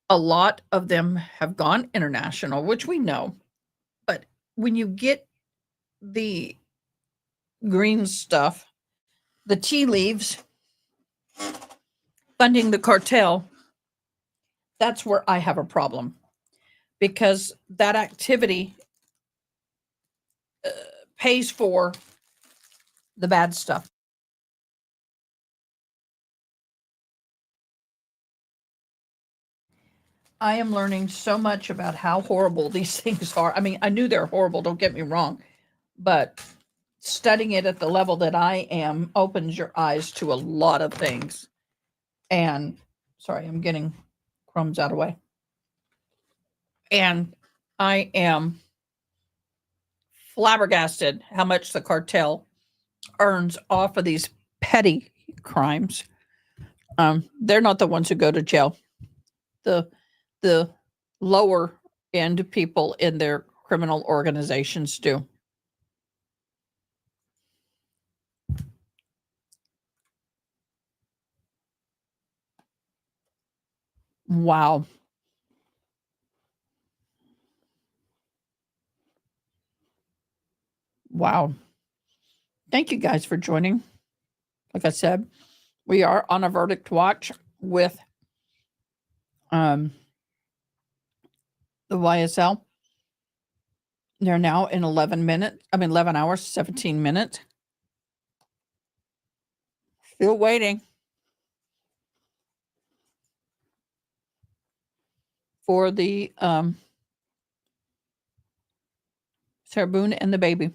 a lot of them have gone international, which we know. But when you get the green stuff, the tea leaves, funding the cartel, that's where I have a problem, because that activity pays for the bad stuff. I am learning so much about how horrible these things are. I mean, I knew they're horrible, don't get me wrong, but studying it at the level that I am opens your eyes to a lot of things. And sorry, I'm getting crumbs out of the way. And I am flabbergasted how much the cartel earns off of these petty crimes. They're not the ones who go to jail. The lower end people in their criminal organizations do. Wow. Wow. Thank you guys for joining. Like I said, we are on a verdict watch with the YSL. They're now in 11 hours, 17 minutes. Still waiting for the Sarah Boone and the baby.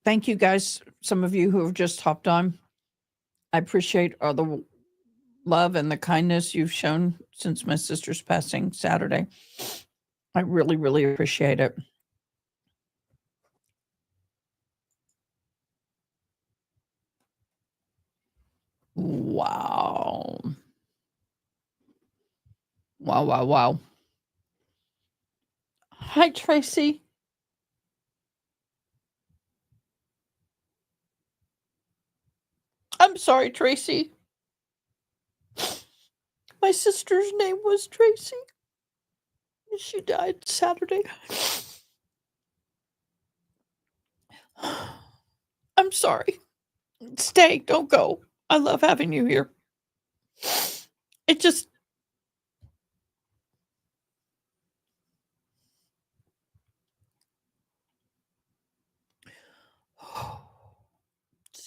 Thank you guys, some of you who have just hopped on. I appreciate all the love and the kindness you've shown since my sister's passing Saturday. I really, really appreciate it. Wow. Wow, wow, wow. Hi, Tracy. I'm sorry, Tracy. My sister's name was Tracy. She died Saturday. I'm sorry. Stay, don't go. I love having you here. It just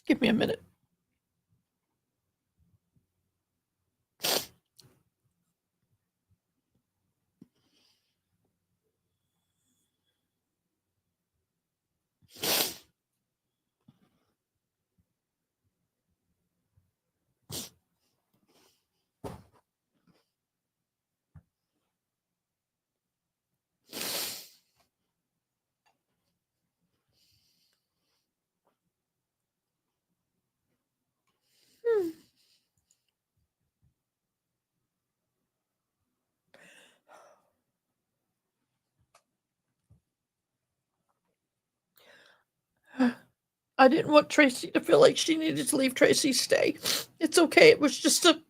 give me a minute. I didn't want Tracy to feel like she needed to leave. Tracy, stay. It's okay. It was just a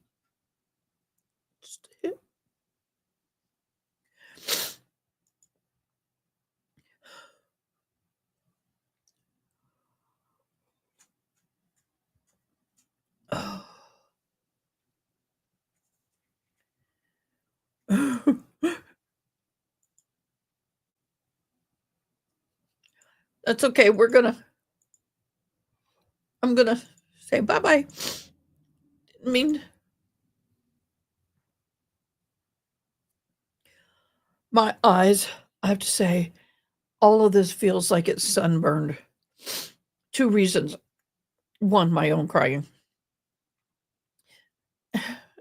That's okay. I'm gonna say bye-bye. I mean, my eyes, I have to say, all of this feels like it's sunburned. 2 reasons. 1, my own crying.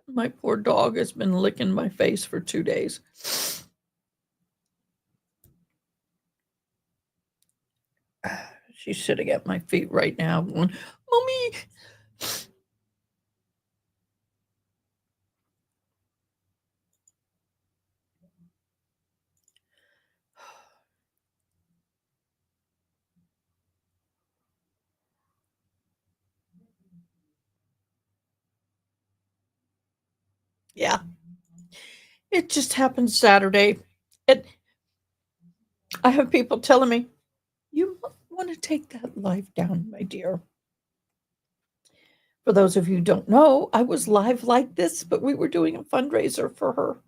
My poor dog has been licking my face for 2 days. She's sitting at my feet right now going, "Mommy." Yeah. It just happened Saturday. I have people telling me, "You want to take that live down, my dear." For those of you who don't know, I was live like this, but we were doing a fundraiser for her.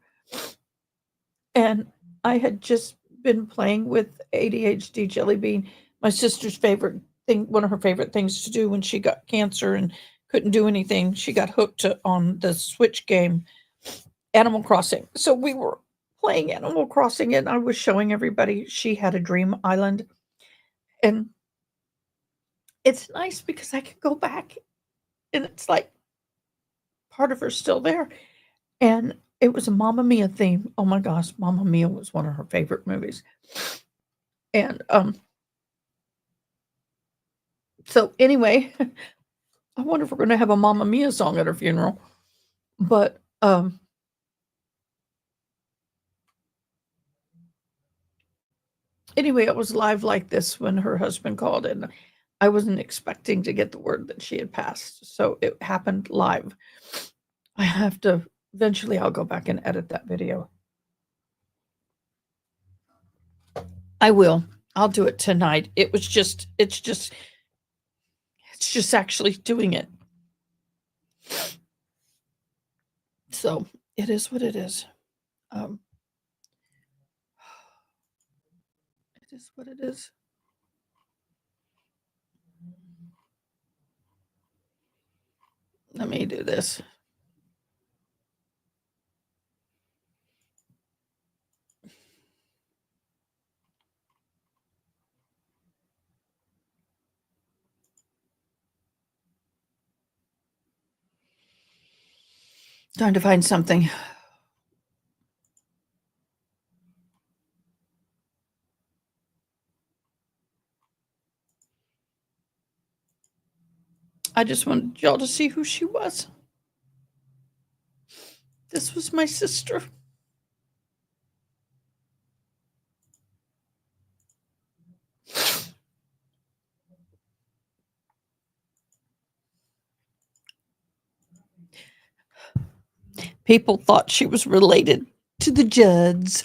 And I had just been playing with ADHD Jelly Bean, my sister's favorite thing, one of her favorite things to do when she got cancer and couldn't do anything. She got hooked on the Switch game, Animal Crossing. So we were playing Animal Crossing and I was showing everybody she had a dream island. And it's nice because I can go back and it's like part of her's still there. And it was a Mamma Mia theme. Oh my gosh, Mamma Mia was one of her favorite movies. And so anyway, I wonder if we're going to have a Mamma Mia song at her funeral. But anyway, it was live like this when her husband called, and I wasn't expecting to get the word that she had passed. So it happened live. I have to, eventually I'll go back and edit that video. I will. I'll do it tonight. It's just actually doing it. So it is what it is. It is what it is. Let me do this. Time to find something. I just wanted y'all to see who she was. This was my sister. People thought she was related to the Judds.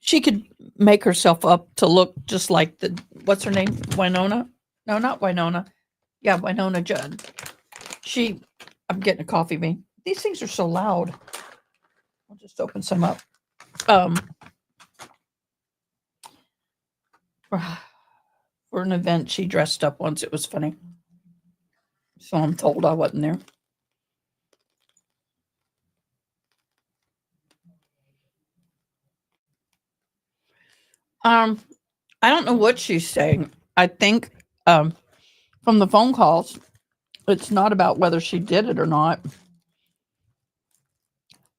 She could make herself up to look just like what's her name? Winona? No, not Winona. Yeah, Winona Judd. I'm getting a coffee bean. These things are so loud. I'll just open some up. For an event, she dressed up once. It was funny. So I'm told I wasn't there. I don't know what she's saying. I think from the phone calls, it's not about whether she did it or not.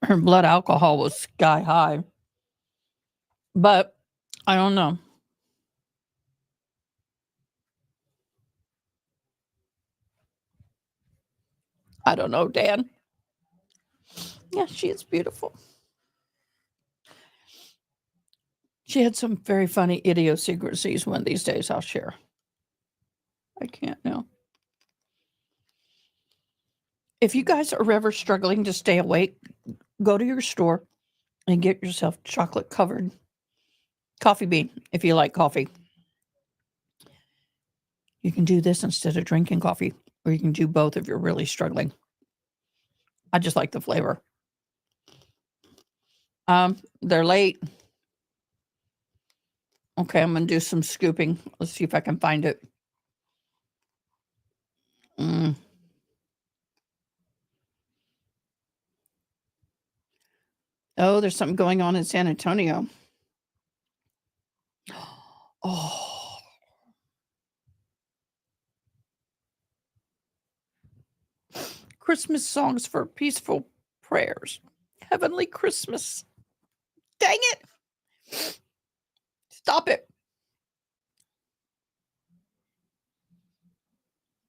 Her blood alcohol was sky high. But I don't know. I don't know, Dan. Yeah, she is beautiful. She had some very funny idiosyncrasies one of these days I'll share. I can't now. If you guys are ever struggling to stay awake, go to your store and get yourself chocolate covered coffee bean if you like coffee. You can do this instead of drinking coffee, or you can do both if you're really struggling. I just like the flavor. They're late. Okay, I'm going to do some scooping. Let's see if I can find it. Oh, there's something going on in San Antonio. Oh. Christmas songs for peaceful prayers. Heavenly Christmas. Dang it. Stop it.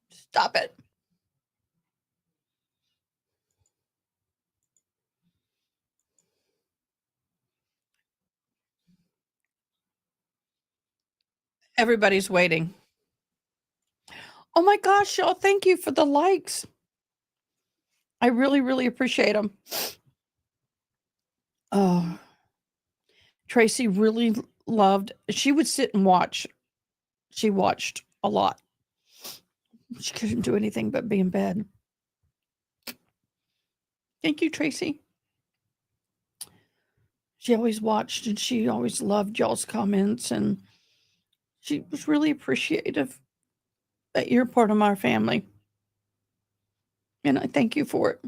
Stop it. Everybody's waiting. Oh my gosh, y'all, thank you for the likes. I really, really appreciate them. Oh, Tracy really she would sit and watch. She watched a lot. She couldn't do anything but be in bed. Thank you, Tracy. She always watched and she always loved y'all's comments, and she was really appreciative that you're part of my family. And I thank you for it.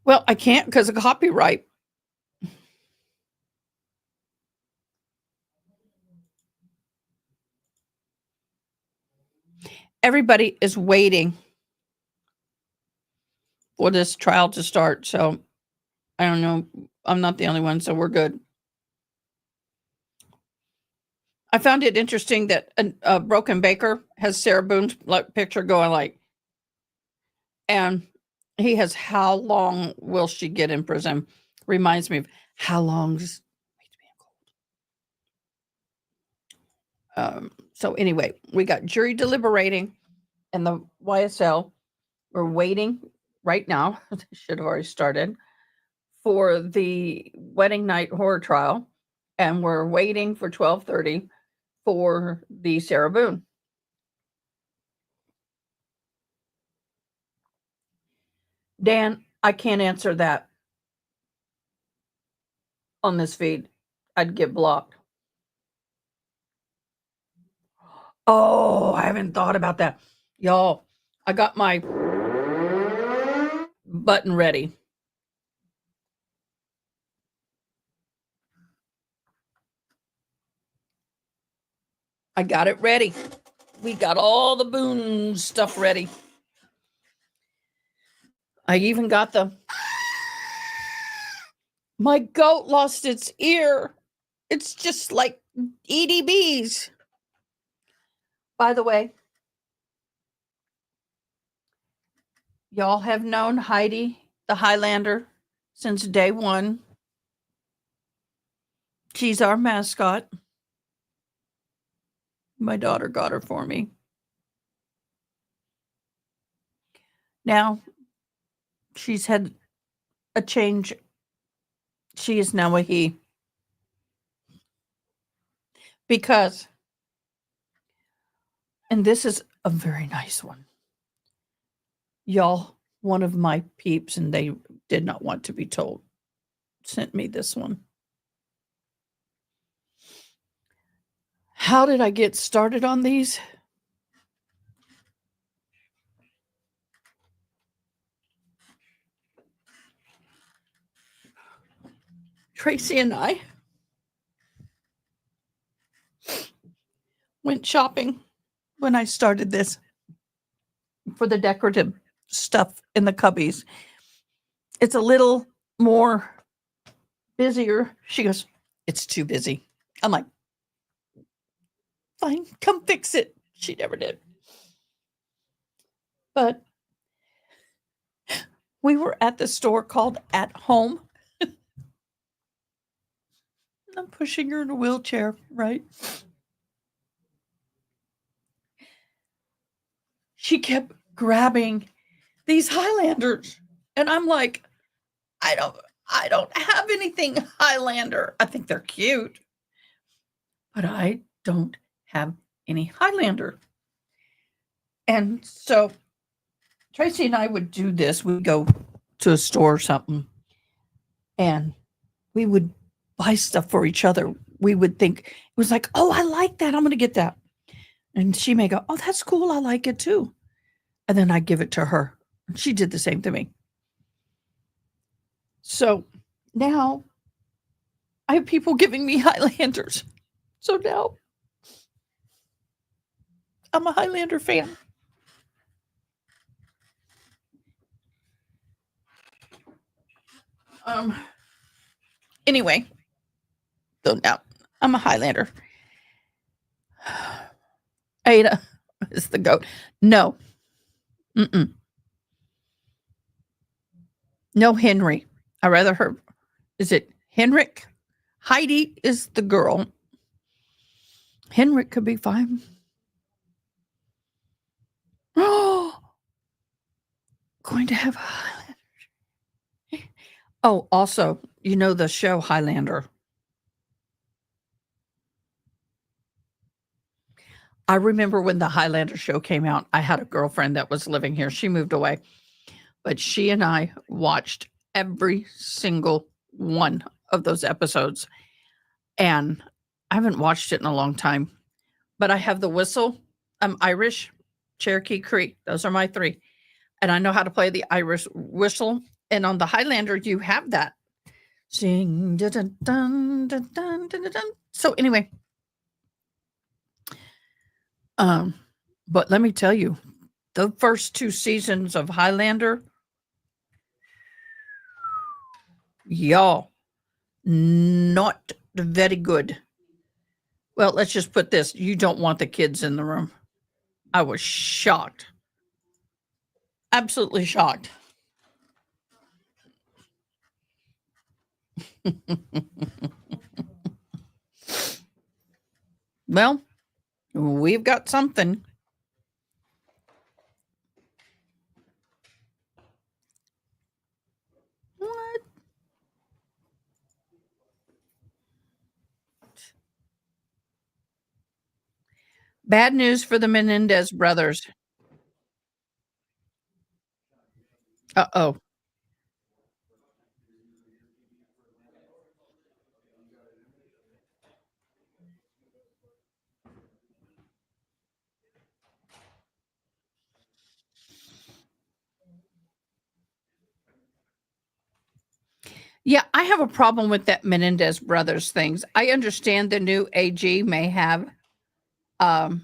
Well, I can't because of copyright. everybody is waiting for this trial to start. So I don't know. I'm not the only one, so we're good. I found it interesting that a Broken Baker has Sarah Boone's picture going like, and he has how long will she get in prison? Reminds me of how long does so anyway, we got jury deliberating and the YSL. We're waiting right now. They should have already started for the wedding night horror trial, and we're waiting for 12:30 for the Sarah Boone. Dan, I can't answer that on this feed. I'd get blocked. Oh, I haven't thought about that. Y'all, I got my button ready. I got it ready. We got all the Boone stuff ready. I even got my goat lost its ear. It's just like EDBs. By the way, y'all have known Heidi, the Highlander, since day one. She's our mascot. My daughter got her for me. Now, she's had a change. She is now a he. Because, and this is a very nice one. Y'all, one of my peeps, and they did not want to be told, sent me this one. How did I get started on these? Tracy and I went shopping when I started this for the decorative stuff in the cubbies. It's a little more busier. She goes, it's too busy. I'm like, fine, come fix it. She never did. But we were at the store called At Home. I'm pushing her in a wheelchair, right? She kept grabbing these Highlanders. And I'm like, I don't have anything Highlander. I think they're cute. But I don't have any Highlander. And so Tracy and I would do this. We'd go to a store or something, and we would buy stuff for each other. We would think, it was like, oh, I like that. I'm going to get that. And she may go, oh, that's cool. I like it too. And then I give it to her. And she did the same to me. So now I have people giving me Highlanders. So now I'm a Highlander fan. Anyway, so now I'm a Highlander. Ada is the goat. No. No Henry. I rather her. Is it Henrik? Heidi is the girl. Henrik could be fine. Oh, going to have a Highlander. Oh, also, you know the show Highlander. I remember when the Highlander show came out, I had a girlfriend that was living here. She moved away. But she and I watched every single one of those episodes. And I haven't watched it in a long time. But I have the whistle. I'm Irish, Cherokee, Cree. Those are my three. And I know how to play the Irish whistle. And on the Highlander, you have that. Sing, dun, dun, dun, dun, dun, dun, dun. So anyway, But let me tell you, the first 2 seasons of Highlander, y'all, not very good. Well, let's just put this. You don't want the kids in the room. I was shocked. Absolutely shocked. Well, we've got something. What? Bad news for the Menendez brothers. Uh-oh. Yeah, I have a problem with that Menendez brothers things. I understand the new AG may have I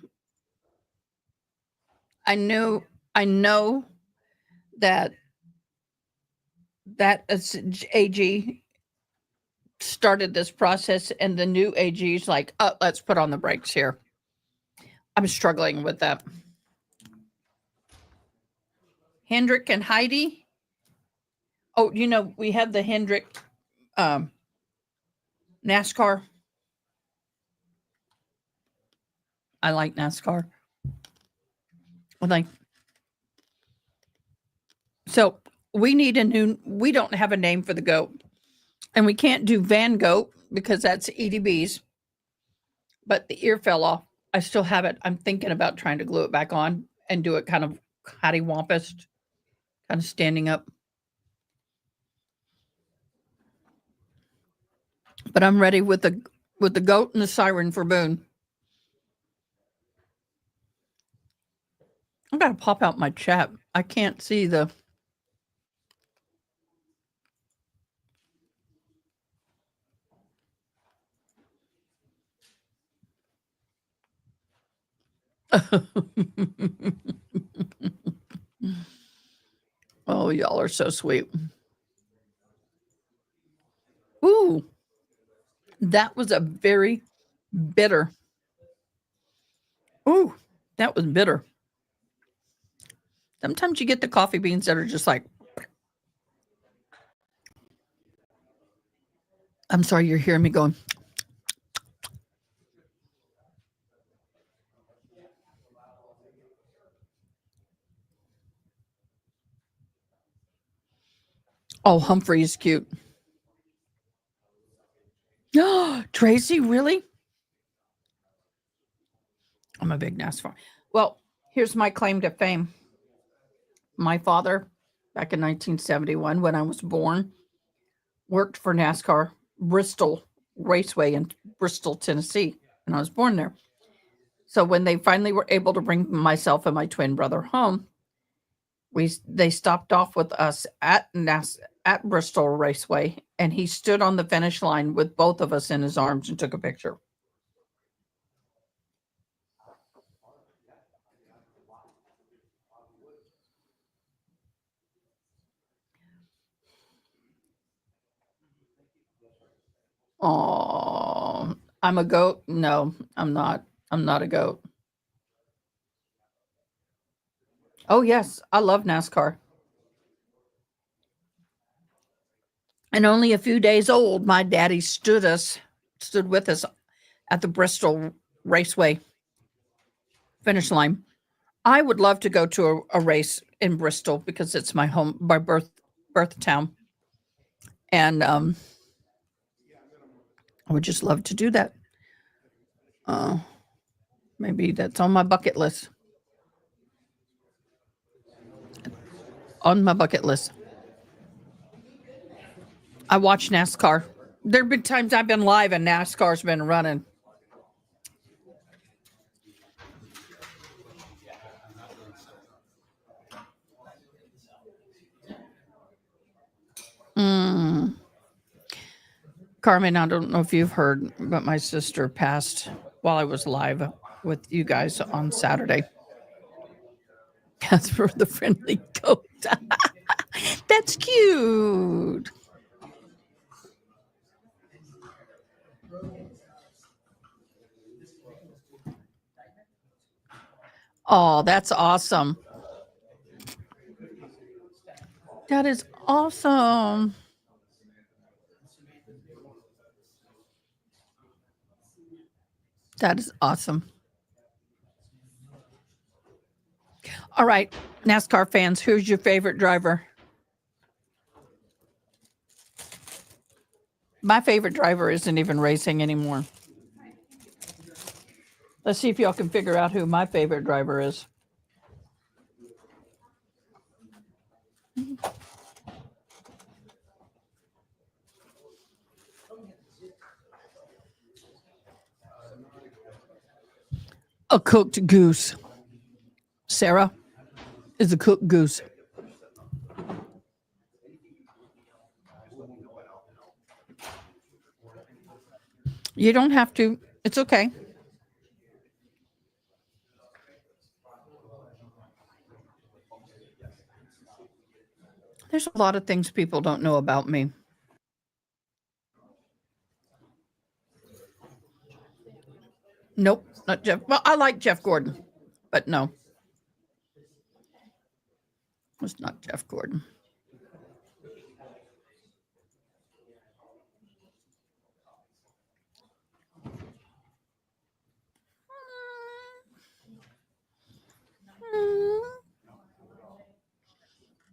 know that AG started this process and the new AG is like, oh, let's put on the brakes here. I'm struggling with that. Hendrick and Heidi. Oh, we have the Hendrick NASCAR. I like NASCAR. So we don't have a name for the goat. And we can't do Van Goat because that's EDB's. But the ear fell off. I still have it. I'm thinking about trying to glue it back on and do it kind of cattywampus, kind of standing up. But I'm ready with the goat and the siren for Boone. I gotta pop out my chat. I can't see the. Oh, y'all are so sweet. Ooh, that was a very bitter. Ooh, that was bitter. Sometimes you get the coffee beans that are just like. I'm sorry, you're hearing me going. Oh, Humphrey is cute. Tracy, really? I'm a big NASCAR. Well, here's my claim to fame. My father, back in 1971, when I was born, worked for NASCAR Bristol Raceway in Bristol, Tennessee, and I was born there. So when they finally were able to bring myself and my twin brother home, they stopped off with us at Bristol Raceway, and he stood on the finish line with both of us in his arms and took a picture. Oh, I'm a goat? No, I'm not. I'm not a goat. Oh, yes, I love NASCAR. And only a few days old, my daddy stood with us at the Bristol Raceway finish line. I would love to go to a race in Bristol because it's my birth town. And I would just love to do that. Maybe that's on my bucket list. On my bucket list. I watch NASCAR. There have been times I've been live and NASCAR's been running. Carmen, I don't know if you've heard, but my sister passed while I was live with you guys on Saturday. Casper the friendly goat. That's cute. Oh, that's awesome. That is awesome. That is awesome. All right, NASCAR fans, who's your favorite driver? My favorite driver isn't even racing anymore. Let's see if y'all can figure out who my favorite driver is. A cooked goose. Sarah is a cooked goose. You don't have to. It's okay. There's a lot of things people don't know about me. Nope, not Jeff. Well, I like Jeff Gordon, but no. It's not Jeff Gordon.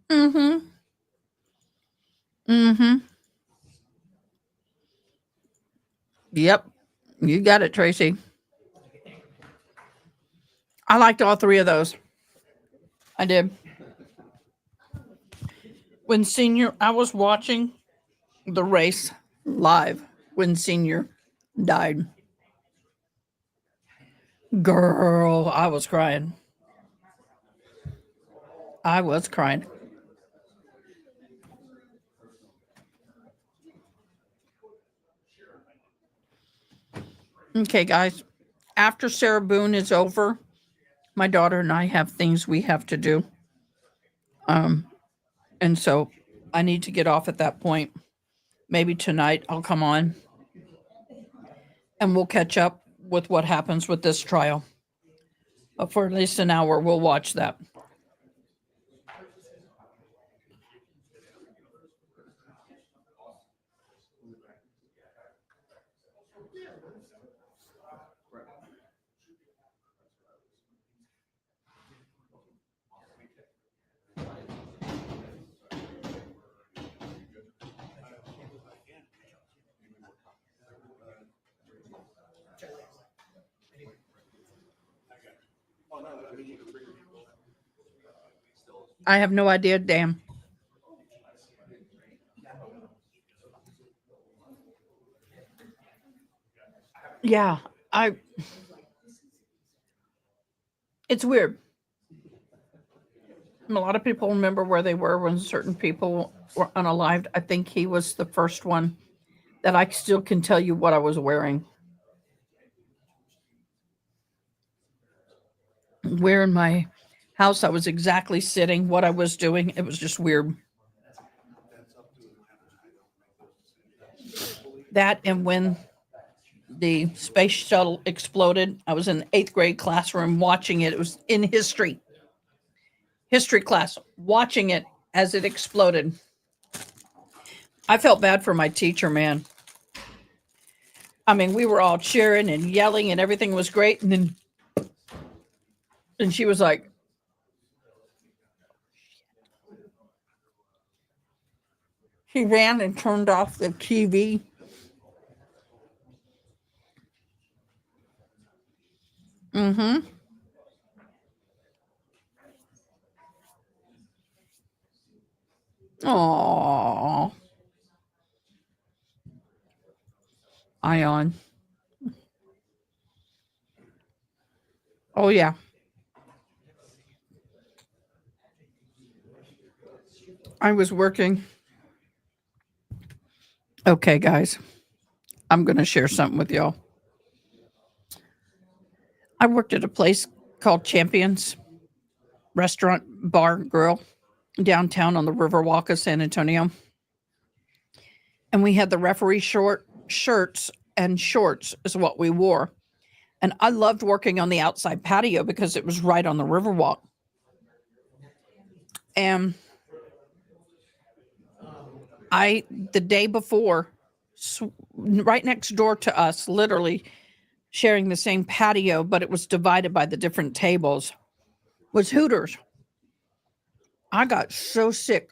Mm-hmm. Mm-hmm. Yep. You got it, Tracy. I liked all three of those. I did. When Senior, I was watching the race live when Senior died. Girl, I was crying. I was crying. Okay, guys. After Sarah Boone is over, my daughter and I have things we have to do. And so I need to get off at that point. Maybe tonight I'll come on and we'll catch up with what happens with this trial. But for at least an hour, we'll watch that. I have no idea, damn. Yeah, it's weird. A lot of people remember where they were when certain people were unalived. I think he was the first one that I still can tell you what I was wearing. Where in my house I was exactly sitting, what I was doing. It was just weird. That and when the space shuttle exploded, I was in the 8th grade classroom watching it. It was in history class, watching it as it exploded. I felt bad for my teacher, man. I mean, we were all cheering and yelling and everything was great. And she was like, she ran and turned off the TV. Mm-hmm. Aww. Ion. Oh, yeah. I was working. Okay, guys. I'm going to share something with y'all. I worked at a place called Champions restaurant bar girl downtown on the Riverwalk of San Antonio. And we had the referee shirts and shorts is what we wore. And I loved working on the outside patio because it was right on the Riverwalk. And the day before, right next door to us, literally sharing the same patio, but it was divided by the different tables, was Hooters. I got so sick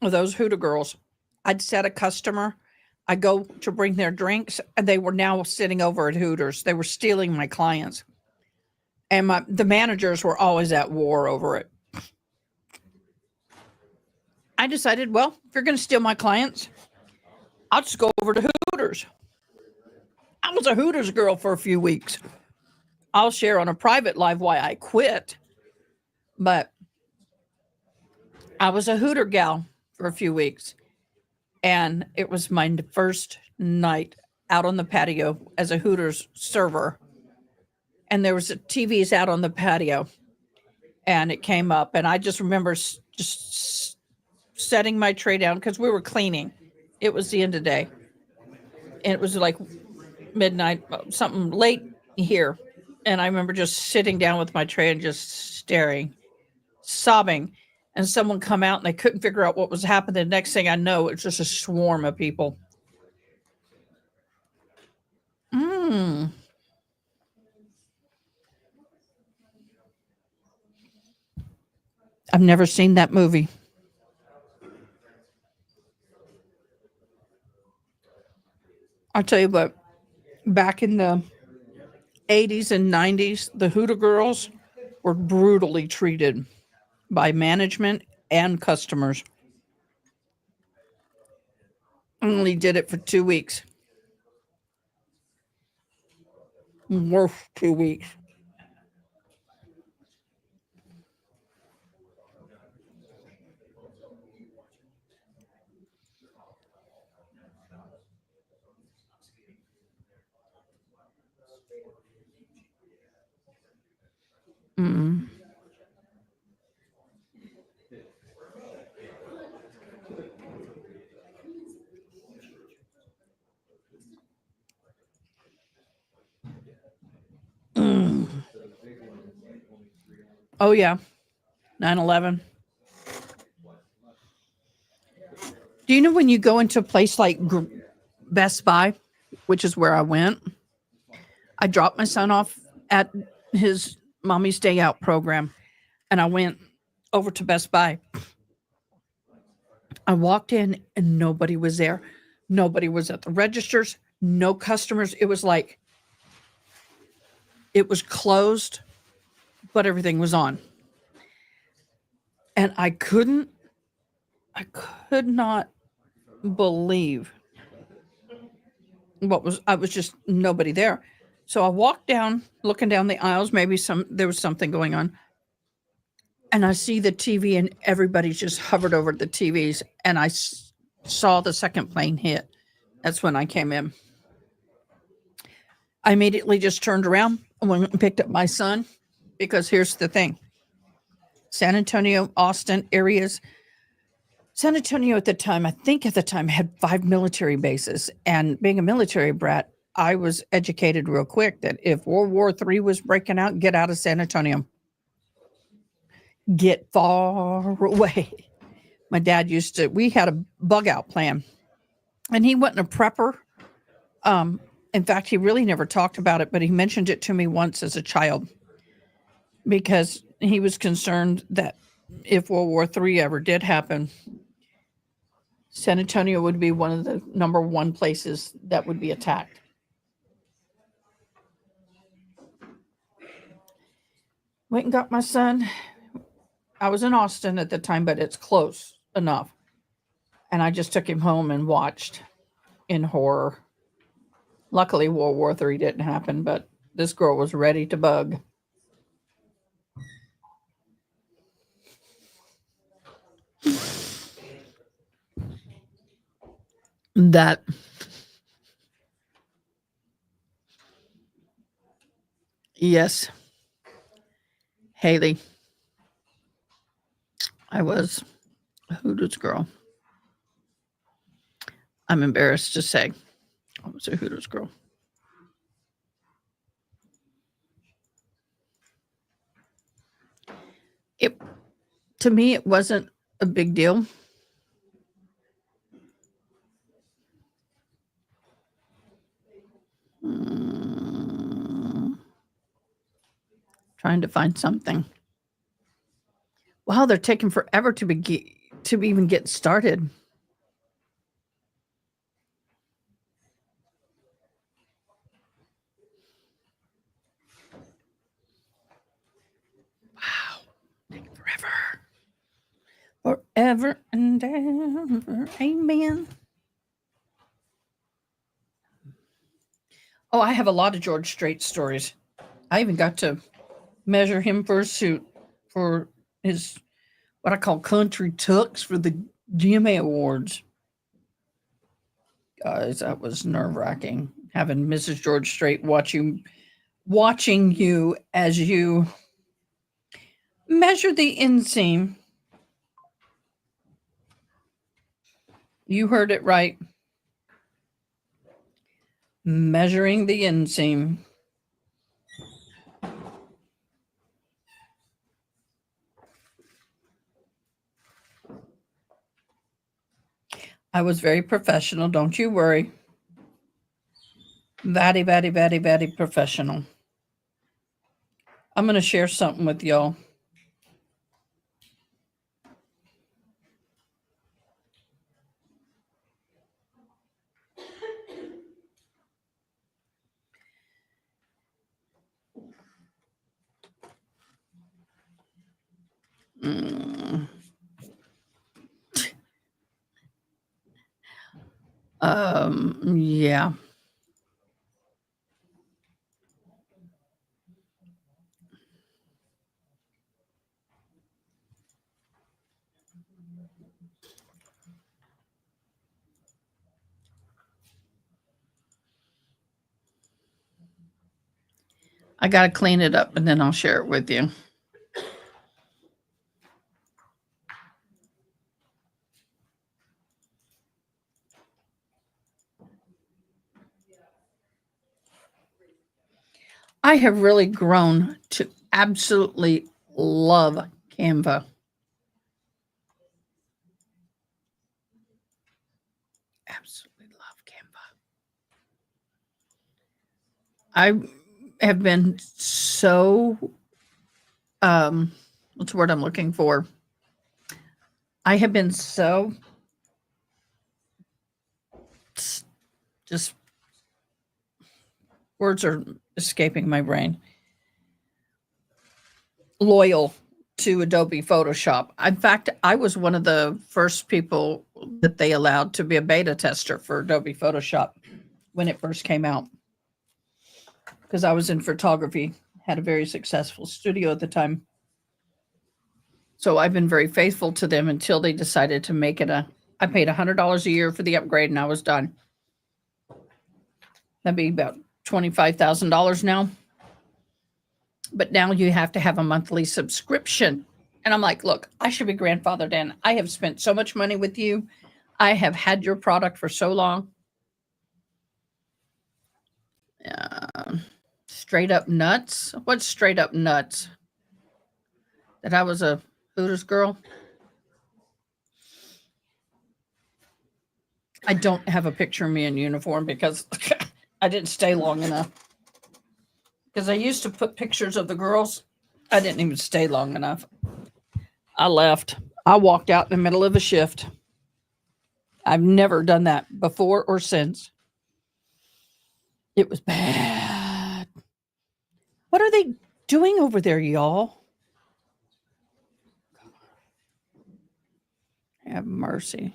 of those Hooter girls. I'd set a customer, I go to bring their drinks, and they were now sitting over at Hooters. They were stealing my clients. And the managers were always at war over it. I decided, well, if you're going to steal my clients, I'll just go over to Hooters. I was a Hooters girl for a few weeks. I'll share on a private live why I quit. But I was a Hooter gal for a few weeks. And it was my first night out on the patio as a Hooters server. And there was TVs out on the patio. And it came up. And I just remember just setting my tray down because we were cleaning. It was the end of the day. And it was like midnight, something late here. And I remember just sitting down with my tray and just staring, sobbing. And someone come out and they couldn't figure out what was happening. The next thing I know, it's just a swarm of people. I've never seen that movie. I'll tell you what, back in the 80s and 90s, the Hooter girls were brutally treated by management and customers. Only did it for 2 weeks. Worth 2 weeks. Mm. Mm. Oh, yeah. 9/11. Do you know when you go into a place like Best Buy, which is where I went, I dropped my son off at his mommy's day out program, and I went over to Best Buy. I walked in and nobody was there. Nobody was at the registers, no customers. It was like it was closed, but everything was on. And I could not believe I was just nobody there. So I walked down, looking down the aisles, maybe there was something going on. And I see the TV and everybody's just hovered over the TVs. And I saw the second plane hit. That's when I came in. I immediately just turned around and went and picked up my son, because here's the thing. San Antonio, Austin areas. San Antonio at the time, I think at the time, had 5 military bases. And being a military brat, I was educated real quick that if World War III was breaking out, get out of San Antonio. Get far away. My dad we had a bug out plan. And he wasn't a prepper. In fact, he really never talked about it, but he mentioned it to me once as a child, because he was concerned that if World War III ever did happen, San Antonio would be one of the number one places that would be attacked. Went and got my son. I was in Austin at the time, but it's close enough. And I just took him home and watched in horror. Luckily, World War III didn't happen, but this girl was ready to bug. That yes, Haley, I was a Hooters girl. I'm embarrassed to say I was a Hooters girl. To me, it wasn't a big deal. Trying to find something. Wow, they're taking forever to even get started. Wow, taking forever. Forever and ever. Amen. Oh, I have a lot of George Strait stories. I even got to measure him for a suit for his what I call country tux for the GMA Awards. Guys, that was nerve-wracking having Mrs. George Strait watching you as you measure the inseam. You heard it right. Measuring the inseam. I was very professional, don't you worry. Very professional. I'm going to share something with y'all. Yeah. I got to clean it up and then I'll share it with you. I have really grown to absolutely love Canva. Absolutely love Canva. I have been so, what's the word I'm looking for? I have been so just words are escaping my brain. Loyal to Adobe Photoshop. In fact, I was one of the first people that they allowed to be a beta tester for Adobe Photoshop when it first came out. Because I was in photography, had a very successful studio at the time. So I've been very faithful to them until they decided to make it I paid $100 a year for the upgrade and I was done. That'd be about $25,000 now. But now you have to have a monthly subscription. And I'm like, look, I should be grandfathered in. I have spent so much money with you. I have had your product for so long. Straight up nuts. What's straight up nuts? That I was a Hooters girl? I don't have a picture of me in uniform because I didn't stay long enough. Because I used to put pictures of the girls. I didn't even stay long enough. I left. I walked out in the middle of a shift. I've never done that before or since. It was bad. What are they doing over there, y'all? Have mercy.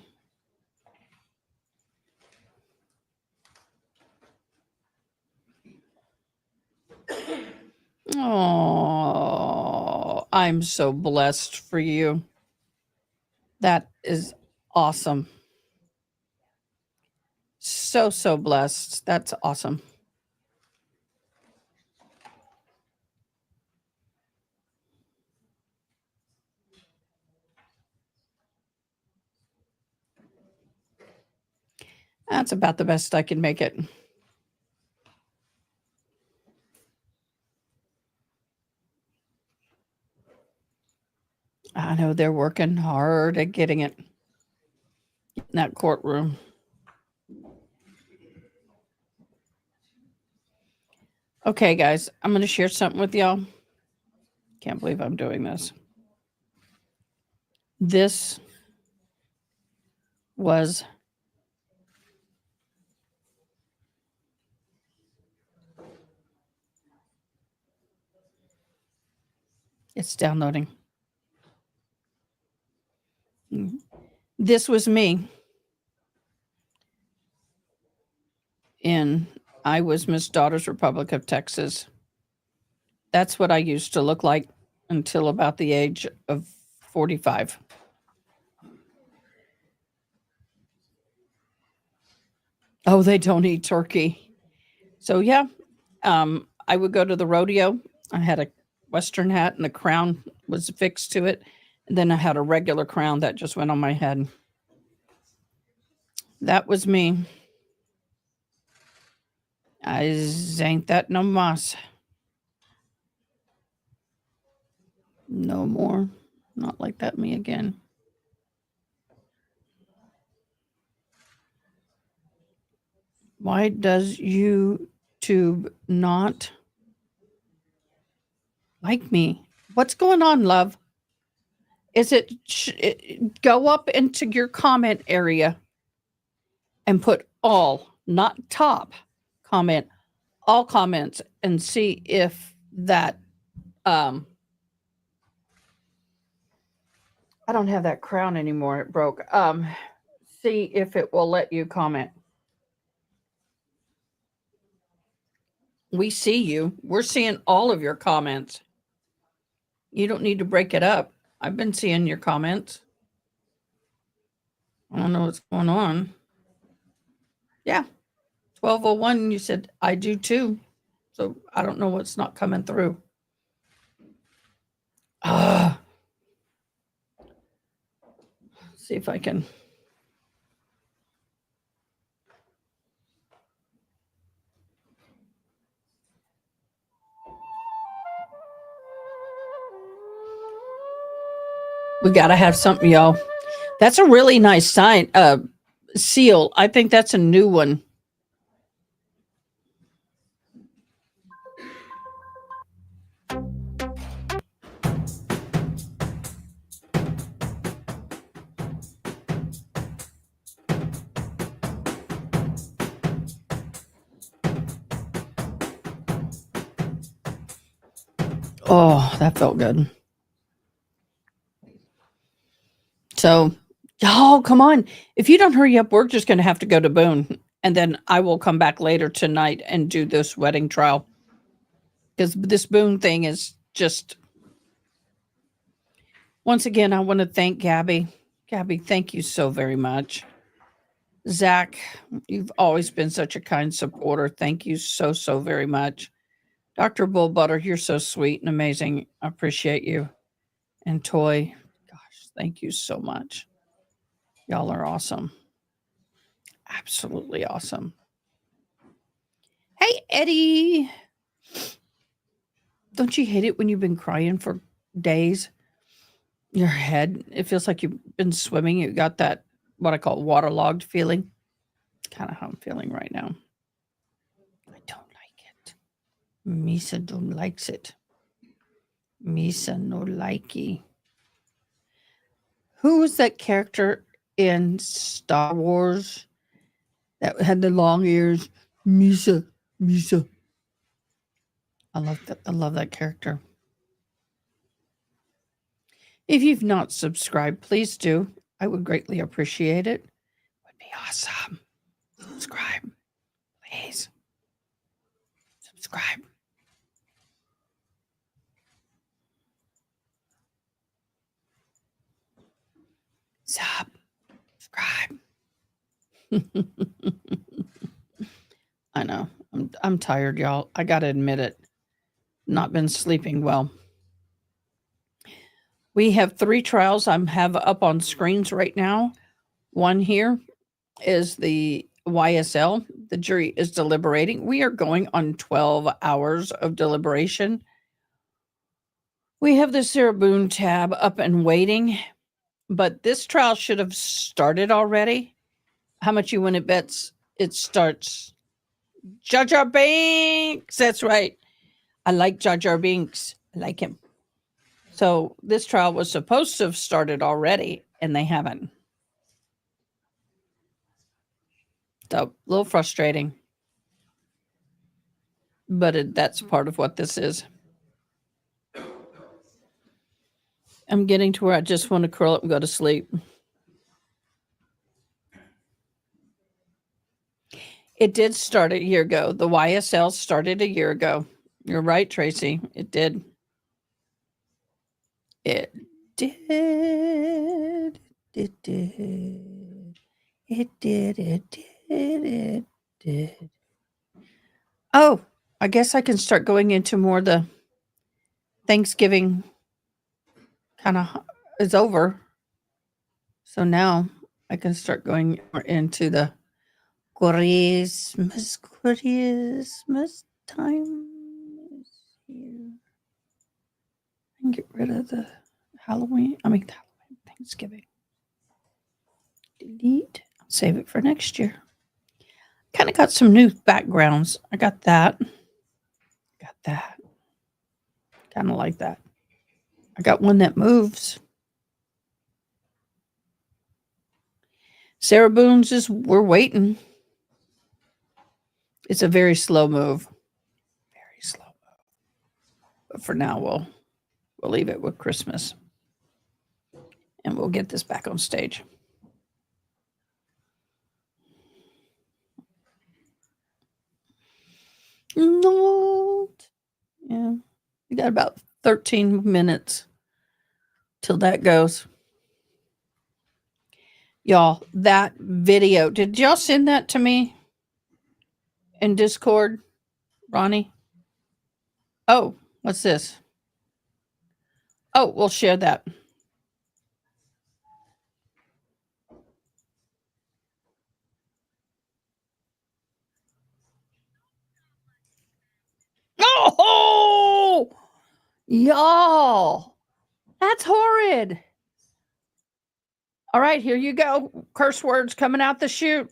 Oh, I'm so blessed for you. That is awesome. So blessed. That's awesome. That's about the best I can make it. I know they're working hard at getting it in that courtroom. Okay, guys, I'm going to share something with y'all. Can't believe I'm doing this. This was it's downloading. This was me I was Miss Daughter's Republic of Texas. That's what I used to look like until about the age of 45. Oh, they don't eat turkey. So yeah, I would go to the rodeo. I had a Western hat and the crown was affixed to it. And then I had a regular crown that just went on my head. That was me. I ain't that no mas. No more. Not like that me again. Why does YouTube not like me? What's going on, love? Is it go up into your comment area and put all, not top comment, all comments, and see if that I don't have that crown anymore. It broke. See if it will let you comment. We see you. We're seeing all of your comments. You don't need to break it up. I've been seeing your comments. I don't know what's going on. Yeah. 1201, you said, I do too. So I don't know what's not coming through. See if I can. We got to have something, y'all. That's a really nice sign. Seal. I think that's a new one. Oh, that felt good. So, oh, come on. If you don't hurry up, we're just going to have to go to Boone. And then I will come back later tonight and do this wedding trial. Because this Boone thing is just... Once again, I want to thank Gabby. Gabby, thank you so very much. Zach, you've always been such a kind supporter. Thank you so, so very much. Dr. Bullbutter, you're so sweet and amazing. I appreciate you. And Toy, gosh, thank you so much. Y'all are awesome. Absolutely awesome. Hey, Eddie. Don't you hate it when you've been crying for days? Your head, it feels like you've been swimming. You got that, what I call waterlogged feeling. Kind of how I'm feeling right now. I don't like it. Misa don't likes it. Misa no likey. Who was that character in Star Wars that had the long ears? Misa. I love that character. If you've not subscribed, please do. I would greatly appreciate it. Would be awesome. Subscribe, please. Subscribe. Subscribe. I know. I'm tired, y'all. I gotta admit it. Not been sleeping well. We have 3 trials I have up on screens right now. One here is the YSL, the jury is deliberating. We are going on 12 hours of deliberation. We have the Sarah Boone tab up and waiting, but this trial should have started already. How much you win it bets it starts? Jar Jar Binks. That's right. I like Jar Jar Binks. I like him. So this trial was supposed to have started already, and they haven't. So a little frustrating. But that's part of what this is. I'm getting to where I just want to curl up and go to sleep. It did start a year ago. The YSL started a year ago. You're right, Tracy. It did. It did. It did. It did. It did. It did. Oh, I guess I can start going into more the Thanksgiving kind of is over. So now I can start going more into the Christmas time is here. I can get rid of the Halloween. Thanksgiving. Delete. I'll save it for next year. Kind of got some new backgrounds. I got that. Got that. Kind of like that. I got one that moves. Sarah Boone's we're waiting. It's a very slow move. Very slow move. But for now, we'll leave it with Christmas. And we'll get this back on stage. Not. Yeah. We got about 13 minutes till that goes. Y'all, that video, did y'all send that to me in Discord, Ronnie? Oh, what's this? Oh, we'll share that. Oh, y'all, that's horrid. All right, here you go. Curse words coming out the chute.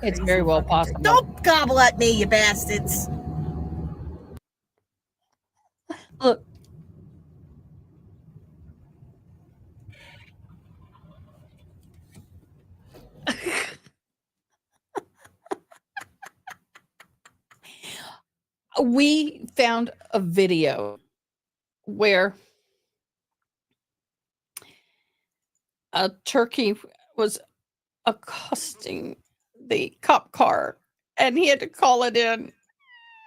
It's very well possible. Don't gobble at me, you bastards. Look. We found a video where a turkey was accosting the cop car and he had to call it in,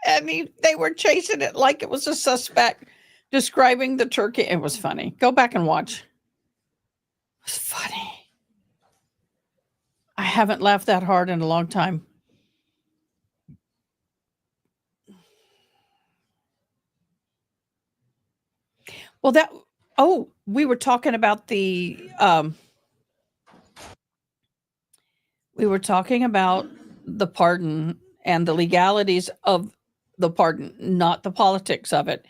and they were chasing it like it was a suspect, describing the turkey. It was funny. Go back and watch. It was funny. I haven't laughed that hard in a long time. Well, we were talking about the pardon and the legalities of the pardon, not the politics of it.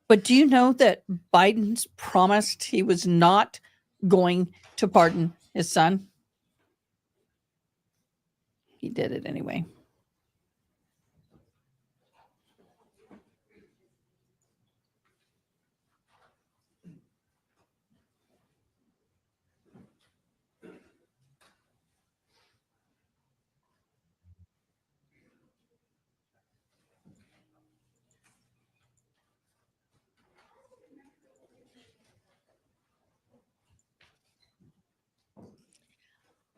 But do you know that Biden's promised he was not going to pardon his son? He did it anyway.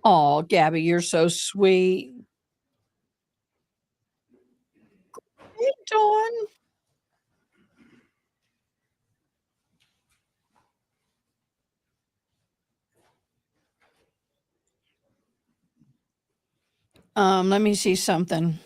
Oh, Gabby, you're so sweet. Hey, Dawn. Let me see something.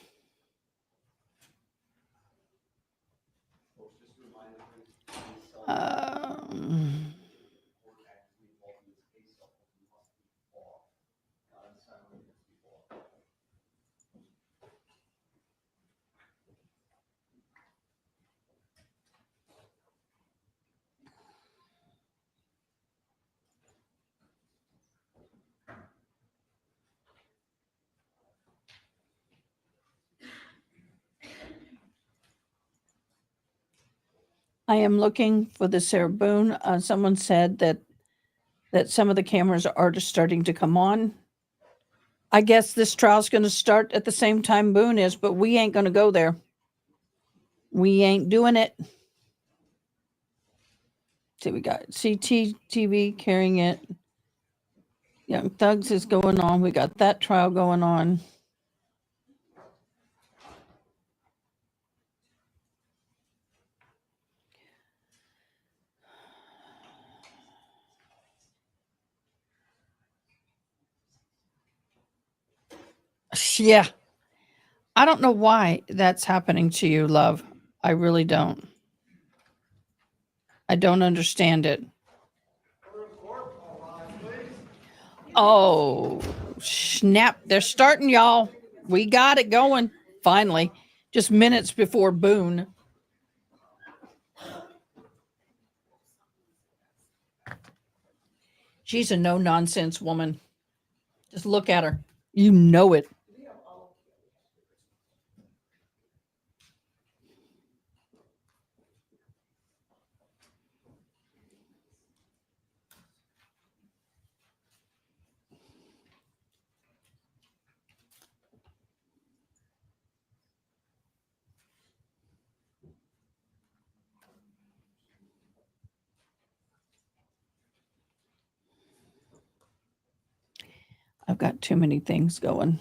I am looking for the Sarah Boone. Someone said that some of the cameras are just starting to come on. I guess this trial's going to start at the same time Boone is, but we ain't going to go there. We ain't doing it. See, we got CTTV carrying it. Young Thugs is going on. We got that trial going on. Yeah. I don't know why that's happening to you, love. I really don't. I don't understand it. Oh, snap. They're starting, y'all. We got it going. Finally. Just minutes before Boone. She's a no-nonsense woman. Just look at her. You know it. I've got too many things going.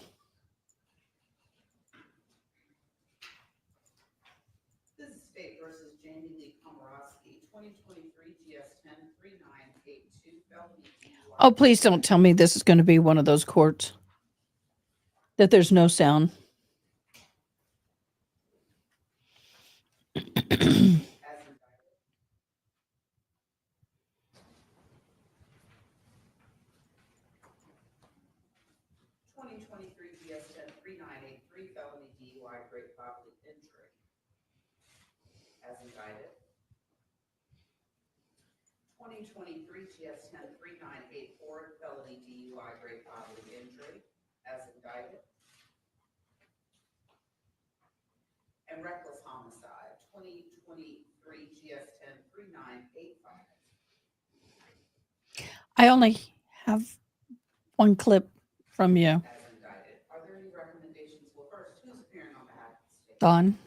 This is State versus Jamie Lee Komorowski, 2023 GS 103982 felony. Oh, please don't tell me this is going to be one of those courts that there's no sound. As indicted. 2023 GS 103983 felony DUI great bodily injury. As indicted. 2023 GS 103984 felony DUI great bodily injury. As indicted. And reckless homicide, 2023 GS 103985. I only have one clip from you. As indicted. Are there any recommendations? Well, first, who's appearing on behalf of the state? Don,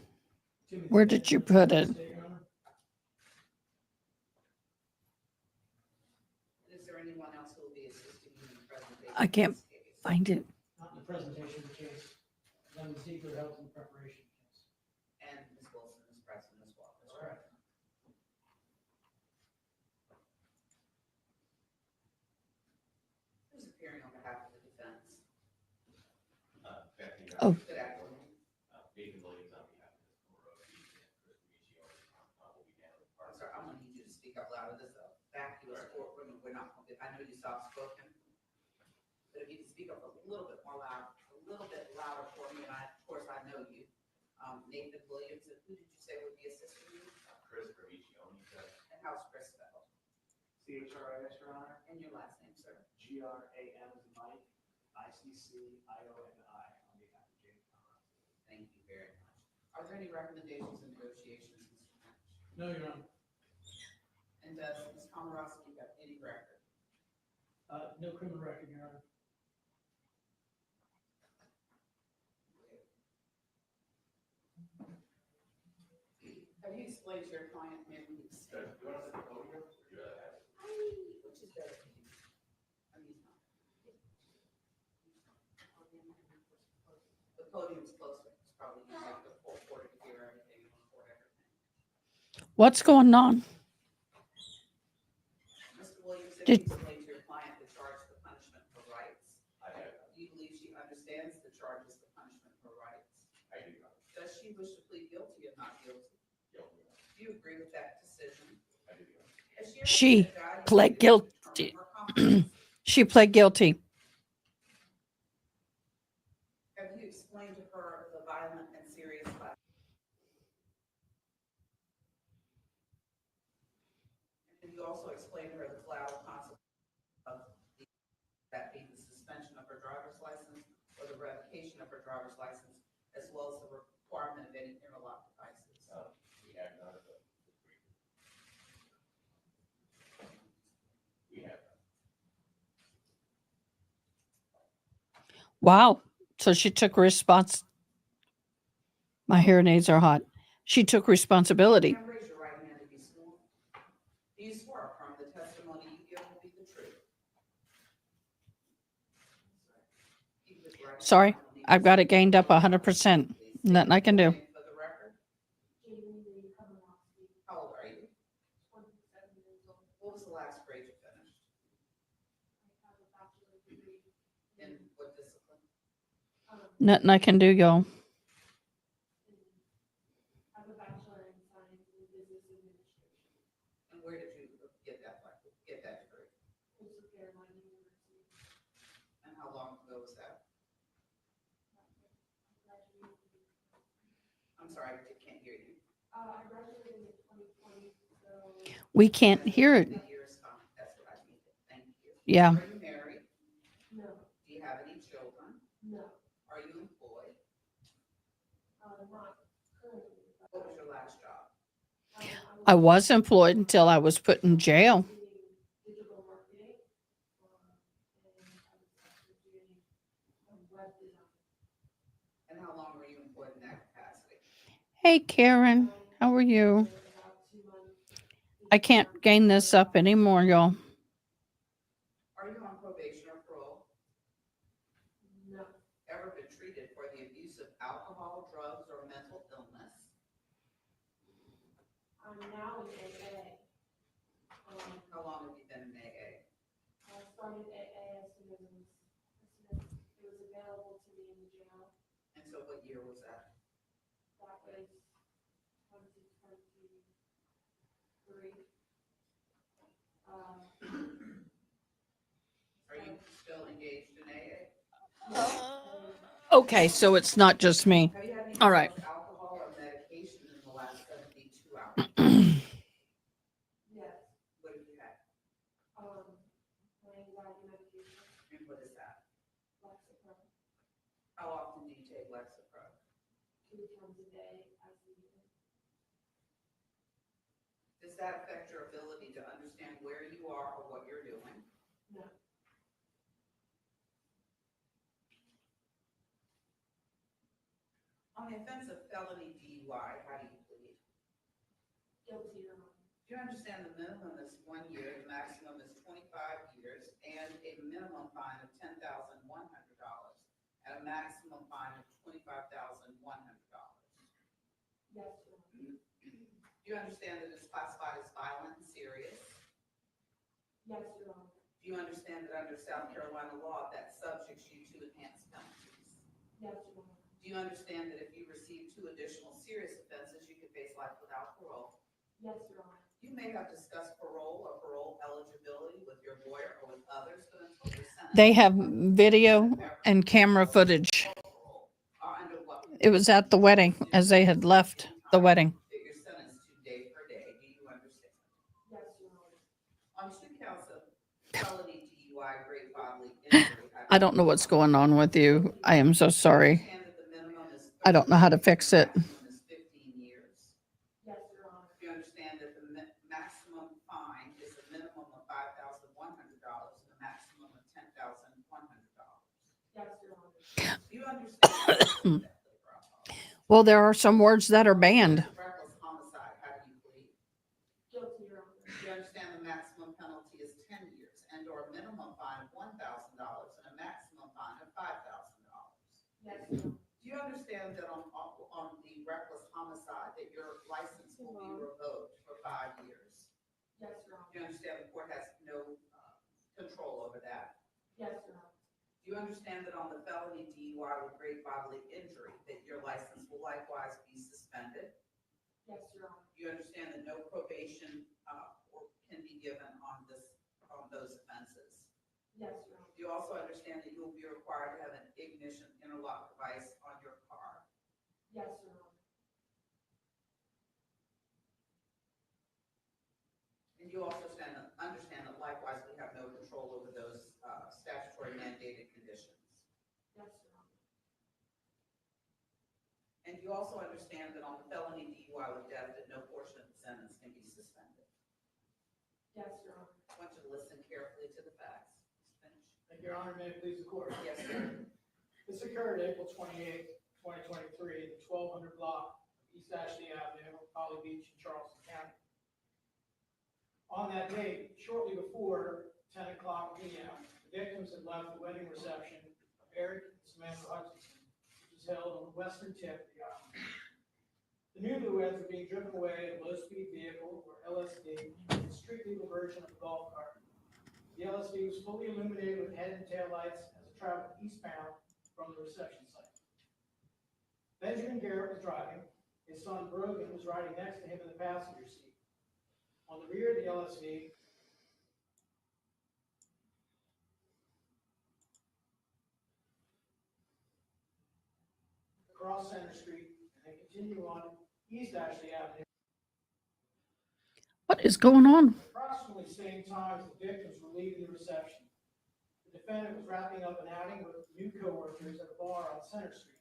where did you put it? Is there anyone else who will be assisting you in the presentation? I can't of this case? find it. Not in the presentation of the case. Then the Ziegler helped in the preparation of the case. And Ms. Wilson is present as well. That's correct. Who's appearing on behalf of the defense? Oh, Good afternoon. I'm sorry, I'm gonna need you to speak up louder. This is a vacuous courtroom, and we're not, I know you soft spoken. But if you can speak up a little bit more loud, a little bit louder for me, and of course, I know you. Nathan Williams, and who did you say would be assisting you? Chris Caricioni, And how's Chris spelled? CHRIS, Your Honor. And your last name, sir? GRAM is Mike, ICCIONI on behalf of Jamie Komorowski. Thank you very much. Are there any recommendations and negotiations, Mr. Finch? No, Your Honor. And does Ms. Komorowski have any record? No criminal record, Your Honor. Have you explained to your client, ma'am, when you say? Which is better? I mean, it's not. The podium's closer, it's probably easier for the full court to hear everything and record everything. what's going on? Mr. Williams, if Did- you explain to your client the charge, the punishment for rights, do you believe she understands the charges, the punishment for rights? I do. Does she wish to plead guilty or not guilty? Guilty. Do you agree with that decision? I do. Has She evaluated pled to guilty. determine her competence? She pled guilty. Have you explained to her the violent and serious violence? And you also explained to her the collateral consequences of that being the suspension of her driver's license or the revocation of her driver's license, as well as the requirement of any interlock devices? We have none of those. Wow. So she took My hearing aids are hot. She took responsibility. And raise your right hand if you swore. Do you swear affirm the testimony you give will be the truth? Keep this right hand Sorry, on the I've got it gained up 100%. Nothing I can do. name for the record. How old are you? 27 years old. What was the last grade you finished? I have a bachelor's degree. In what discipline? Nothing I can do, y'all. I have a bachelor in science and business administration. And where did you get that degree? Coastal Carolina University. And how long ago was that? I'm sorry, I can't hear you. I graduated in 2020, so. We can't hear it. The year is fine. That's what I needed. Thank you. Yeah. Are you married? No. Do you have any children? No. Are you employed? Not currently. What was your last job? I was employed until I was put in jail. Digital marketing. Web design. And how long were you employed in that capacity? Hey, Karen. How are you? I can't gain this up anymore, y'all. Are you on probation or parole? No. Ever been treated for the abuse of alcohol, drugs, or mental illness? I'm now in AA. How long have you been in AA? I started AA as soon as it was available to me in the jail. And so what year was that? That was 2023. Are you still engaged in AA? Okay, so it's not just me. Have you had any All right. alcohol or medication in the last 72 hours? Yes. What have you had? My anxiety medication. And what is that? Lexapro. How often do you take Lexapro? 2 times a day as needed. Does that affect your ability to understand where you are or what you're doing? No. On the offense of felony DUI, how do you plead? Guilty, Your Honor. Do you understand the minimum is 1 year, the maximum is 25 years, and a minimum fine of $10,100 and a maximum fine of $25,100? Yes, Your Honor. Do you understand that it's classified as violent and serious? Yes, Your Honor. Do you understand that under South Carolina law that subjects you to enhanced penalties? Yes, Your Honor. Do you understand that if you receive 2 additional serious offenses, you could face life without parole? Yes, Your Honor. You may have discussed parole or parole eligibility with your lawyer or with others, but until your sentence. They have video and camera footage. It was at the wedding as they had left the wedding. That you're sentenced to day per day. Do you understand? Yes, Your Honor. On 2 counts of felony DUI, great bodily injury. I don't know what's going on with you. I am so sorry. I don't know how to fix it. 15 years. Yes, Your Honor. Do you understand that the maximum fine is a minimum of $5,100 and a maximum of $10,100? Yes, Your Honor. Do you understand? Well, there are some words that are banned. Reckless homicide, how do you plead? Guilty, Your Honor. Do you understand the maximum penalty is 10 years and or a minimum fine of $1,000 and a maximum fine of $5,000? Yes, Your Honor. Do you understand that on the reckless homicide that your license will be revoked for 5 years? Yes, Your Honor. Do you understand the court has no control over that? Yes, Your Honor. Do you understand that on the felony DUI with great bodily injury that your license will likewise be suspended? Yes, Your Honor. Do you understand that no probation can be given on those offenses? Yes, Your Honor. Do you also understand that you will be required to have an ignition interlock device on your car? Yes, Your Honor. And you also understand that likewise we have no control over those statutory mandated conditions? Yes, Your Honor. And you also understand that on the felony DUI with death that no portion of the sentence can be suspended? Yes, Your Honor. I want you to listen carefully to the facts. Finish. Your Honor, may it please the court. Yes, sir. This occurred April 28th, 2023, at the 1200 block of East Ashley Avenue, Holly Beach, in Charleston County. On that date, shortly before 10 o'clock p.m., the victims had left the wedding reception of Eric and Samantha Hutchinson, which was held on the western tip of the island. The newlyweds were being driven away in a low-speed vehicle, or LSV, a street legal version of a golf cart. The LSV was fully illuminated with head and tail lights as it traveled eastbound from the reception site. Benjamin Garrett was driving. His son Brogan was riding next to him in the passenger seat. On the rear of the LSV, across Center Street, and then continue on East Ashley Avenue. What is going on? Approximately the same time as the victims were leaving the reception, the defendant was wrapping up an outing with new coworkers at a bar on Center Street.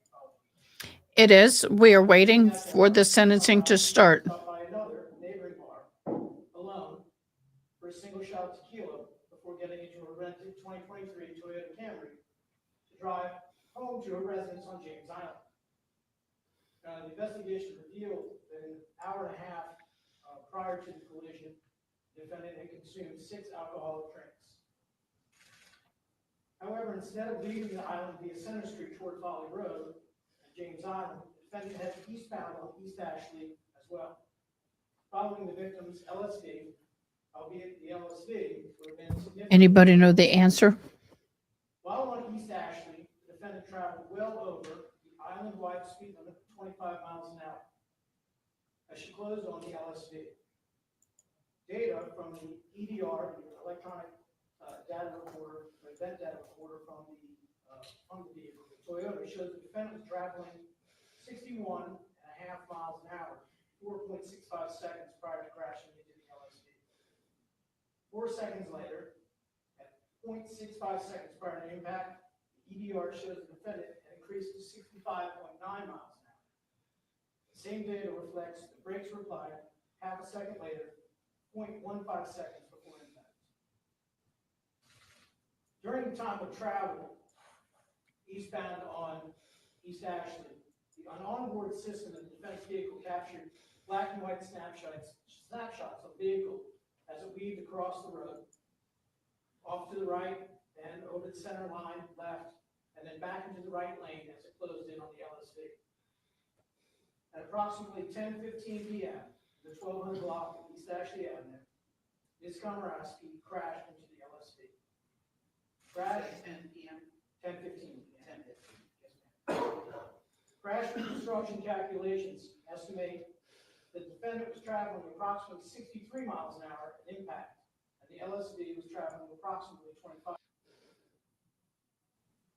It is. We are waiting for the sentencing to start. Stopped by another neighboring bar, alone, for a single shot of tequila before getting into a rented 2023 Toyota Camry to drive home to a residence on James Island. The investigation revealed that in an hour and a half prior to the collision, the defendant had consumed 6 alcoholic drinks. However, instead of leaving the island via Center Street toward Folly Road at James Island, the defendant headed eastbound on East Ashley as well. Following the victim's LSD, albeit the LSD would have been significant. Anybody know the answer? While on East Ashley, the defendant traveled well over the island-wide speed limit of 25 miles an hour as she closed on the LSD. Data from the EDR, the electronic data recorder, the event data recorder from the vehicle, the Toyota, shows the defendant was traveling 61.5 miles an hour, 4.65 seconds prior to crashing into the LSD. 4 seconds later, at 0.65 seconds prior to impact, the EDR shows the defendant had increased to 65.9 miles an hour. The same data reflects the brakes were applied half a second later, 0.15 seconds before impact. During the time of travel eastbound on East Ashley, the onboard system of the defense vehicle captured black and white snapshots of the vehicle as it weaved across the road, off to the right, then over the center line, left, and then back into the right lane as it closed in on the LSV. At approximately 10:15 p.m., the 1200 block of East Ashley Avenue, Ms. Komaraski crashed into the LSV. Crash 10 p.m. 10:15 p.m. 10:15. Crash reconstruction calculations estimate the defendant was traveling approximately 63 miles an hour at impact, and the LSV was traveling approximately 25.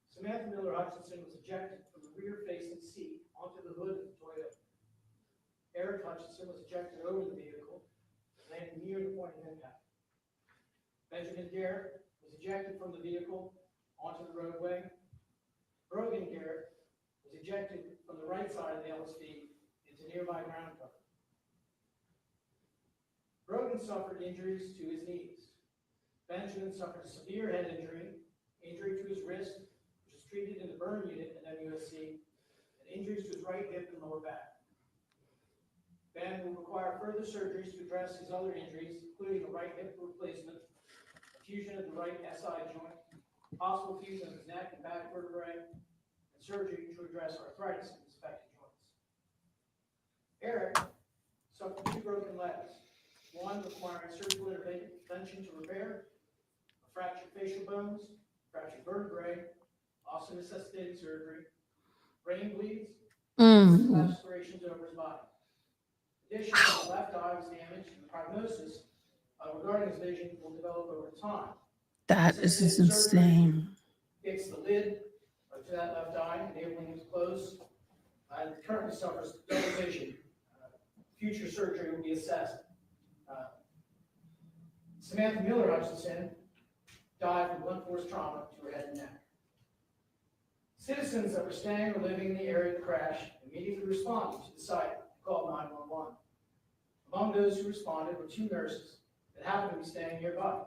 Samantha Miller Hutchinson was ejected from the rear-facing seat onto the hood of the Toyota. Eric Hutchinson was ejected over the vehicle, landing near the point of impact. Benjamin Garrett was ejected from the vehicle onto the roadway. Brogan Garrett was ejected from the right side of the LSV into nearby ground cover. Brogan suffered injuries to his knees. Benjamin suffered a severe head injury, injury to his wrist, which was treated in the burn unit at MUSC, and injuries to his right hip and lower back. Ben will require further surgeries to address his other injuries, including a right hip replacement, a fusion of the right SI joint, possible fusion of his neck and back vertebrae, and surgery to address arthritis in his affected joints. Eric suffered 2 broken legs, one requiring surgical intervention to repair, a fractured facial bones, fractured vertebrae, also necessitating surgery, brain bleeds, and lacerations over his body. Additionally, the left eye was damaged, and the prognosis regarding his vision will develop over time. That is insane. Fix the lid to that left eye, enabling it to close. It currently suffers double vision. Future surgery will be assessed. Samantha Miller Hutchinson died from blunt force trauma to her head and neck. Citizens that were staying or living in the area of the crash immediately responded to the site and called 911. Among those who responded were 2 nurses that happened to be staying nearby.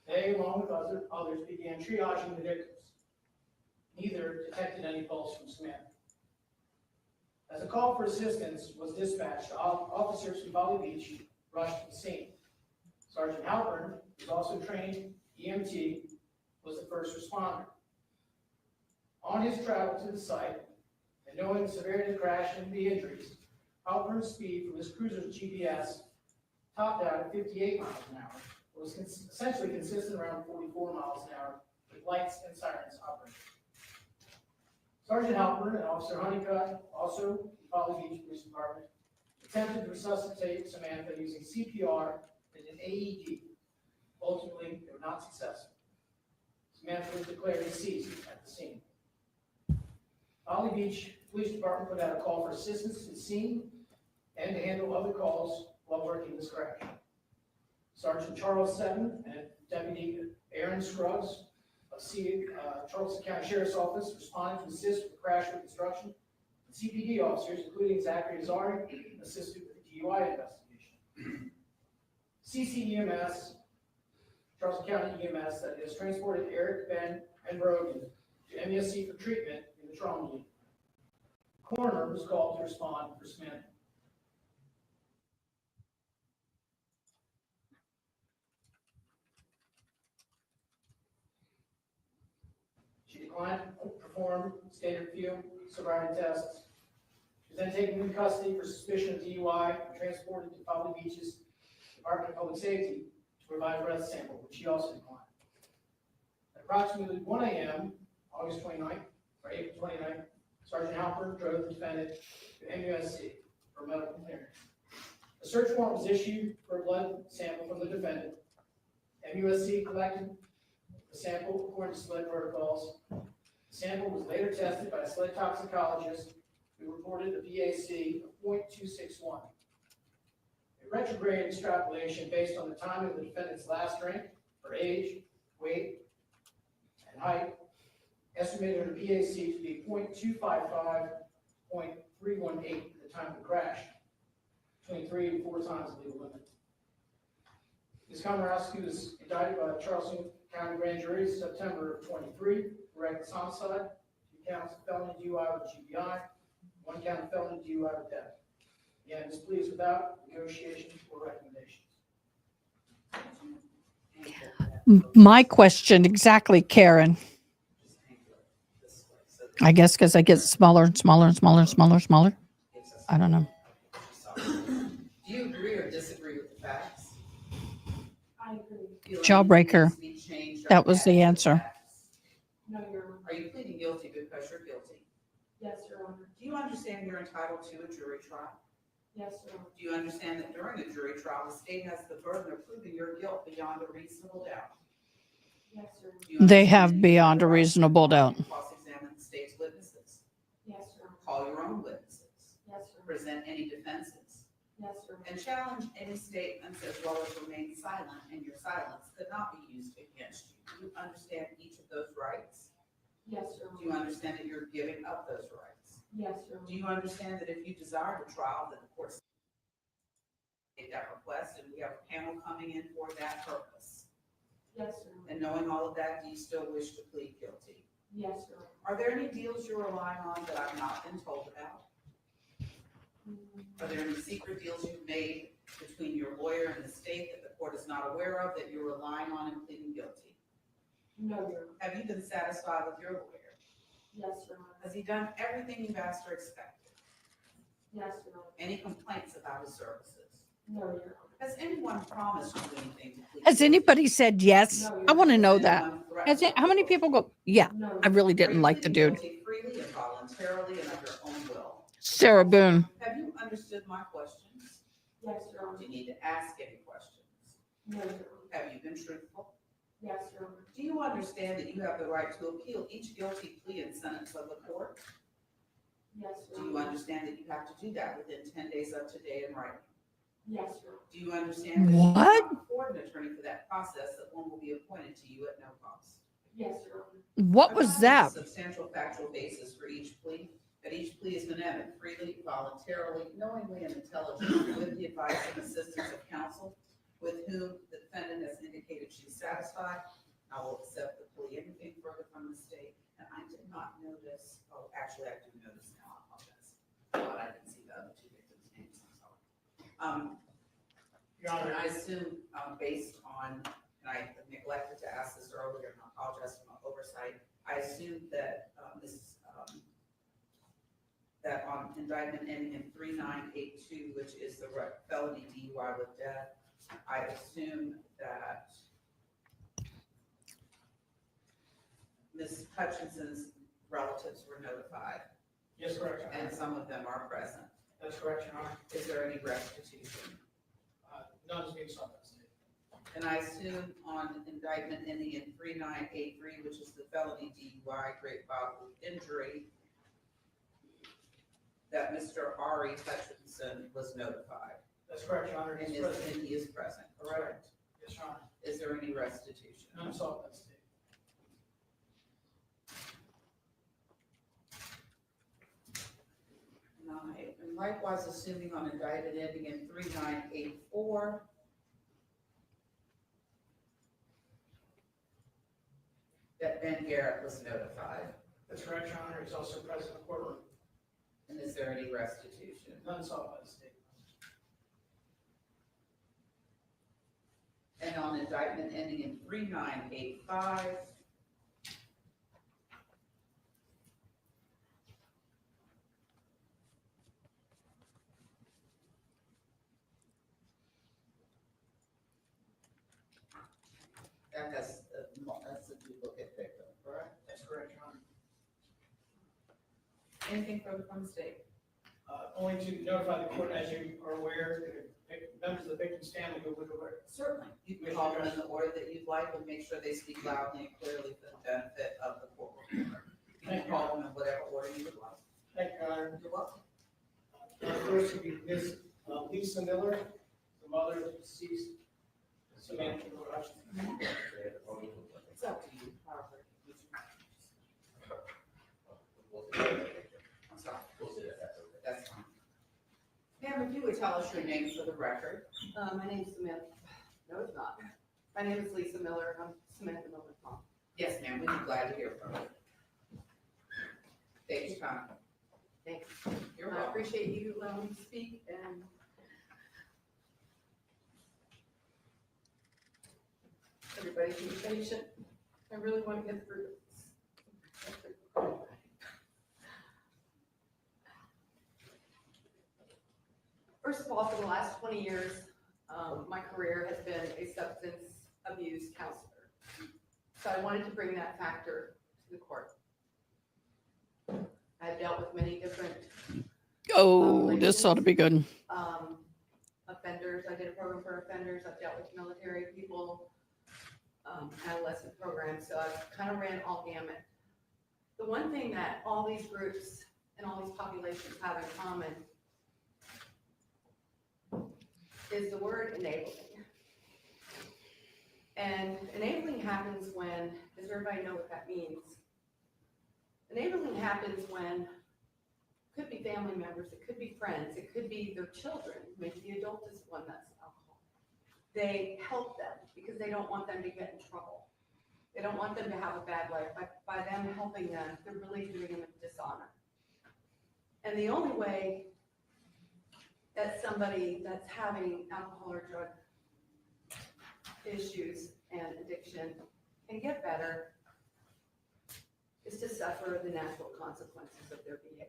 They, along with others, began triaging the victims. Neither detected any pulse from Samantha. As a call for assistance was dispatched, officers from Valley Beach rushed to the scene. Sergeant Halpern, who's also trained EMT, was the first responder. On his travel to the site, and knowing the severity of the crash and the injuries, Halpern's speed from his cruiser's GPS topped out at 58 miles an hour. It was essentially consistent around 44 miles an hour with lights and sirens operating. Sergeant Halpern and Officer Honeycutt, also from Valley Beach Police Department, attempted to resuscitate Samantha using CPR and an AED. Ultimately, they were not successful. Samantha was declared deceased at the scene. Valley Beach Police Department put out a call for assistance to the scene and to handle other calls while working this crash. Sergeant Charles Seven and Deputy Aaron Scruggs of Charleston County Sheriff's Office responded to assist with the crash reconstruction. CPD officers, including Zachary Azari, assisted with the DUI investigation. CCEMS, Charleston County EMS, that has transported Eric, Ben, and Rogan to MESC for treatment in the trauma unit. Coroner was called to respond for Samantha. She declined to perform standard field sobriety tests. She was then taken into custody for suspicion of DUI and transported to Valley Beach's Department of Public Safety to provide a breath sample, which she also declined. At approximately 1 a.m., August 29th, or April 29th, Sergeant Halpern drove the defendant to MUSC for medical clearance. A search warrant was issued for a blood sample from the defendant. MUSC collected the sample according to SLED protocols. The sample was later tested by a SLED toxicologist who reported a VAC of 0.261. A retrograde extrapolation based on the time of the defendant's last drink, her age, weight, and height, estimated her VAC to be 0.255, 0.318 at the time of the crash, between 3 and 4 times the legal limit. Ms. Komorowski was indicted by the Charleston County Grand Jury in September of 23 for reckless homicide, 2 counts of felony DUI with GBI, 1 count of felony DUI with death. Again, this plea is without negotiation or recommendation. My question exactly, Karen. I guess because I get smaller and smaller and smaller and smaller and smaller. I don't know. Do you agree or disagree with the facts? I agree. Jawbreaker. That was the answer. No, Your Honor. Are you pleading guilty because you're guilty? Yes, Your Honor. Do you understand you're entitled to a jury trial? Yes, Your Honor. Do you understand that during a jury trial, the state has the burden of proving your guilt beyond a reasonable doubt? Yes, Your Honor. They have beyond a reasonable doubt. Cross-examine the state's witnesses. Yes, Your Honor. Call your own witnesses. Yes, Your Honor. Present any defenses. Yes, Your Honor. And challenge any statements as well as remain silent, and your silence could not be used against you. Do you understand each of those rights? Yes, Your Honor. Do you understand that you're giving up those rights? Yes, Your Honor. Do you understand that if you desire a trial, that the court make that request, and we have a panel coming in for that purpose? Yes, Your Honor. And knowing all of that, do you still wish to plead guilty? Yes, Your Honor. Are there any deals you're relying on that I've not been told about? Are there any secret deals you've made between your lawyer and the state that the court is not aware of that you're relying on in pleading guilty? No, Your Honor. Have you been satisfied with your lawyer? Yes, Your Honor. Has he done everything you've asked or expected? Yes, Your Honor. Any complaints about his services? No, Your Honor. Has anyone promised you anything to plead? Has anybody said yes? No, I want to know Has that. anyone threatened Has it, how many people go, yeah, No. I really Are didn't you like the pleading dude. guilty freely and voluntarily and of your own will? Sarah Boone. Have you understood my questions? Yes, Your Honor. Do you need to ask any questions? No, Your Honor. Have you been truthful? Yes, Your Honor. Do you understand that you have the right to appeal each guilty plea and sentence of the court? Yes, Do Your you Honor. understand that you have to do that within 10 days of today in writing? Yes, Your Honor. Do you understand that if you What? cannot afford an attorney for that process, that one will be appointed to you at no cost? Yes, Your Honor. What was that? Substantial factual basis for each plea, that each plea is going to have freely, voluntarily, knowingly, and intelligently with the advice and assistance of counsel with whom the defendant has indicated she's satisfied. I will accept the plea. Anything further from the state, and I did not notice, oh, actually, I do notice now, I apologize. Thought I didn't see the other two victims' names, I'm sorry. Your Honor, And I assume, based on, and I neglected to ask this earlier, and I apologize for my oversight, I assume that, that on indictment ending in 3982, which is the felony DUI with death, I assume that Ms. Hutchinson's relatives were notified, yes, correct, Your Honor. and some of them are present. That's correct, Your Honor. Is there any restitution? None is being sought by the state. And I assume on indictment ending in 3983, which is the felony DUI, great bodily injury, that Mr. Ari Hutchinson was notified. That's correct, Your Honor. And He's is, present. and he is present, correct? Yes, Your Honor. Is there any restitution? None sought by the state. And likewise, assuming on indictment ending in 3984, that Ben Garrett was notified. That's correct, Your Honor. He's also present in the courtroom. And is there any restitution? None sought by the state. And on indictment ending in 3985, that's a duplicate victim, correct? That's correct, Your Honor. Anything further from the state? Only to notify the court, as you are aware, members of the victim's family who would aware. Certainly. You can call them in the order that you'd like and make sure they speak loudly and clearly for the benefit of the court reporter. You can call them in whatever order you would like. Thank you, Your Honor. You're welcome. First would be Ms. Lisa Miller, the mother of deceased Samantha Hutchinson. It's up to you. However you choose. I'm sorry. That's fine. Ma'am, if you would tell us your name for the record. My name's Samantha. No, it's not. My name is Lisa Miller. I'm Samantha Miller's mom. Yes, ma'am, we'd be glad to hear from you. Take your time. Thanks. You're I welcome. appreciate you allowing me to speak, and everybody be patient. I really want to get through this. First of all, for the last 20 years, my career has been a substance abuse counselor. So I wanted to bring that factor to the court. I've dealt with many different Oh, this ought to be good. offenders. I did a program for offenders. I've dealt with military people, adolescent programs. So I've kind of ran all gamut. The one thing that all these groups and all these populations have in common is the word enabling. And enabling happens when, does everybody know what that means? Enabling happens when, it could be family members, it could be friends, it could be their children, maybe the adult is one that's alcohol. They help them because they don't want them to get in trouble. They don't want them to have a bad life. By them helping them, they're really doing them a dishonor. And the only way that somebody that's having alcohol or drug issues and addiction can get better is to suffer the natural consequences of their behaviors.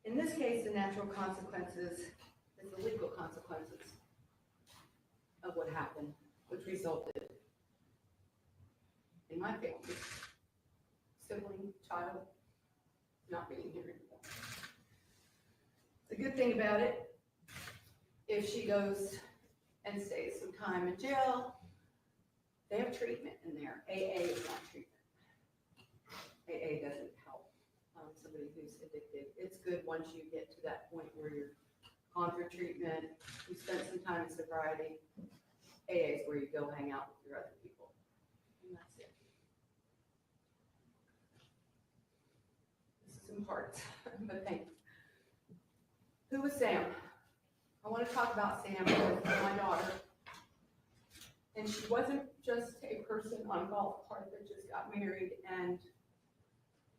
In this case, the natural consequences is the legal consequences of what happened, which resulted in my family, sibling, child, not being here anymore. The good thing about it, if she goes and stays some time in jail, they have treatment in there. AA is not treatment. AA doesn't help somebody who's addicted. It's good once you get to that point where you're gone through treatment, you spent some time in sobriety. AA is where you go hang out with your other people. And that's it. This is in parts, but thank you. Who was Sam? I want to talk about Sam because my daughter. And she wasn't just a person on a golf cart that just got married and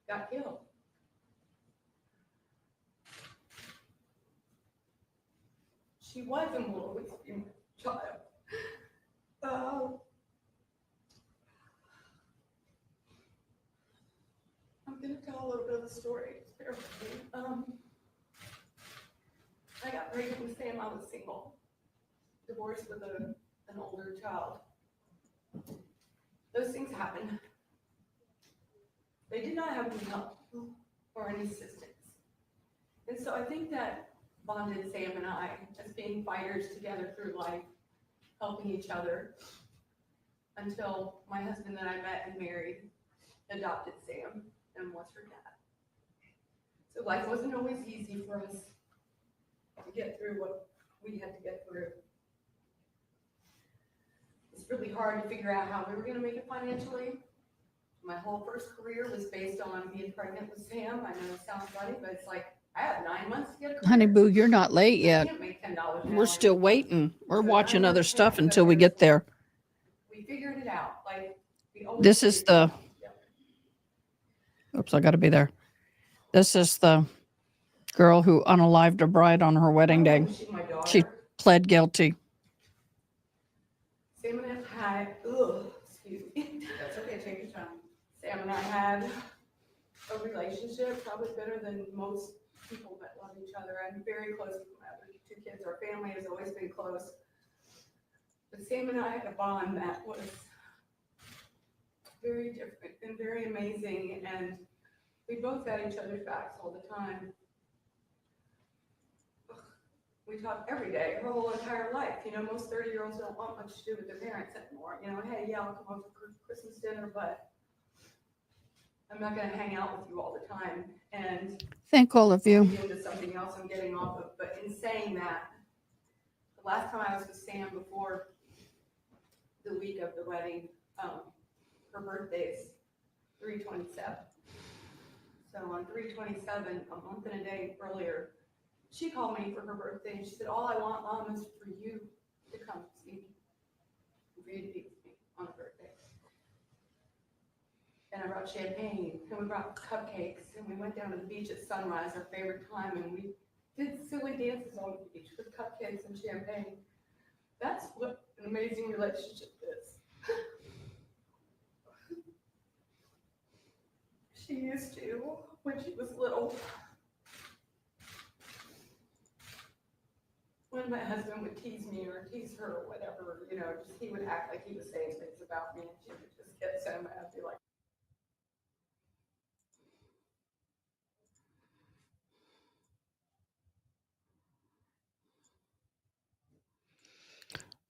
got killed. She was and will always be my child. I'm going to tell a little bit of the story. Bear with me. I got pregnant with Sam. I was single, divorced with an older child. Those things happen. They did not have any help or any assistance. And so I think that bonded Sam and I as being fighters together through life, helping each other until my husband and I met and married, adopted Sam, and was her dad. So life wasn't always easy for us to get through what we had to get through. It's really hard to figure out how we were going to make it financially. My whole first career was based on being pregnant with Sam. I know it sounds funny, but it's like I have 9 months to get a career. Honey boo, you're not late I yet. can't make $10 an We're hour. still waiting. We're So watching I other worked stuff hard, until we but get there. we figured it out. Like we always This is figured it out. oops, I got to be there. This is the girl who unalived a bride on her wedding day. She's my daughter. She pled guilty. Sam and I had, excuse me. That's okay, take your time. Sam and I had a relationship probably better than most people that love each other. I'm very close with my other 2 kids. Our family has always been close. But Sam and I had a bond that was very different and very amazing. And we both had each other's backs all the time. We talk every day, her whole entire life. You know, most 30-year-olds don't want much to do with their parents anymore. You know, hey, yeah, I'll come over for Christmas dinner, but I'm not going to hang out with you all the time. And Thank all of you. into something else I'm getting off of. But in saying that, the last time I was with Sam before the week of the wedding, her birthday's 3/27. So on 3/27, a month and a day earlier, she called me for her birthday and she said, all I want, Mom, is for you to come see me, for you to be with me on her birthday. And I brought champagne and we brought cupcakes and we went down to the beach at sunrise, our favorite time, and we did silly dances on the beach with cupcakes and champagne. That's what an amazing relationship is. She used to, when she was little, when my husband would tease me or tease her or whatever, you know, just he would act like he was saying things about me and she would just get so mad, be like,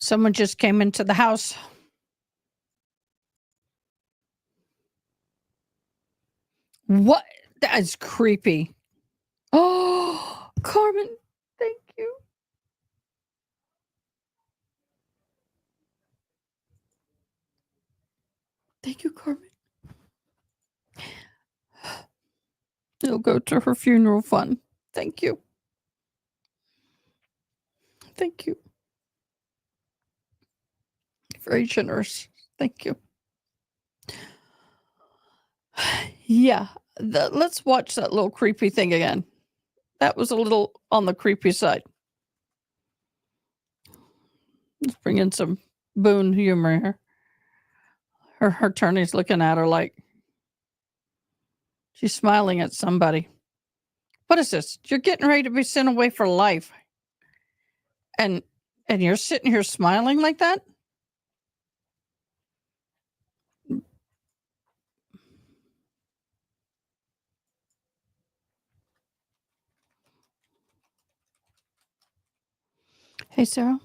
Someone just came into the house. What? That is creepy. Oh, Carmen, thank you. Thank you, Carmen. It'll go to her funeral fund. Thank you. Thank you. Very generous. Thank you. Yeah, let's watch that little creepy thing again. That was a little on the creepy side. Let's bring in some Boone humor here. Her attorney's looking at her like she's smiling at somebody. What is this? You're getting ready to be sent away for life. And you're sitting here smiling like that? Hey, Sarah.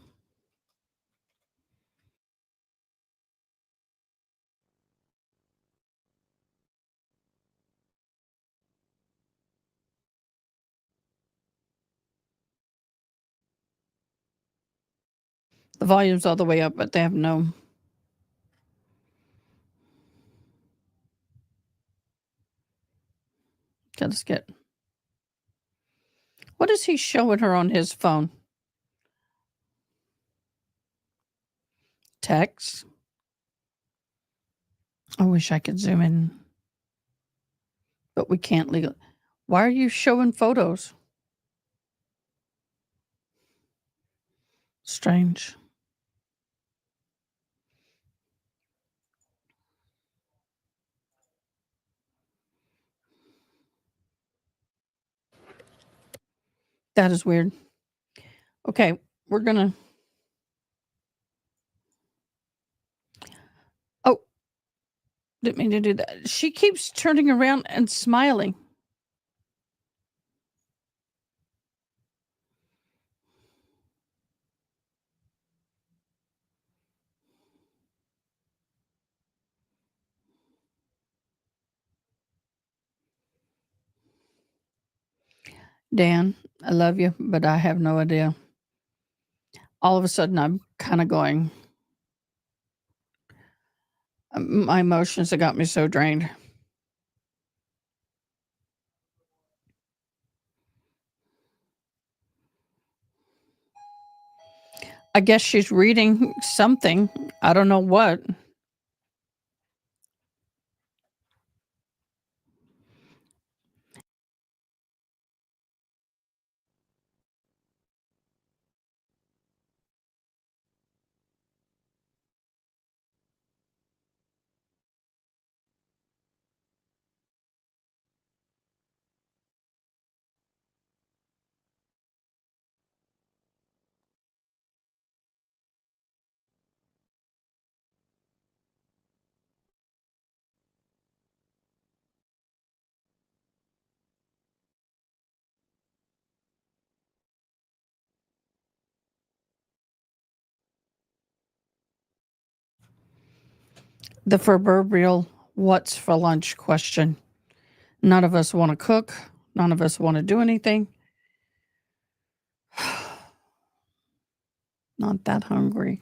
The volume's all the way up, but they have no. Gotta get. What is he showing her on his phone? text. I wish I could zoom in, but we can't legally. Why are you showing photos? Strange. That is weird. Okay, we're gonna. Oh, didn't mean to do that. She keeps turning around and smiling. Dan, I love you, but I have no idea. All of a sudden, I'm kind of going. My emotions have got me so drained. I guess she's reading something. I don't know what. The proverbial what's for lunch question. None of us want to cook. None of us want to do anything. Not that hungry.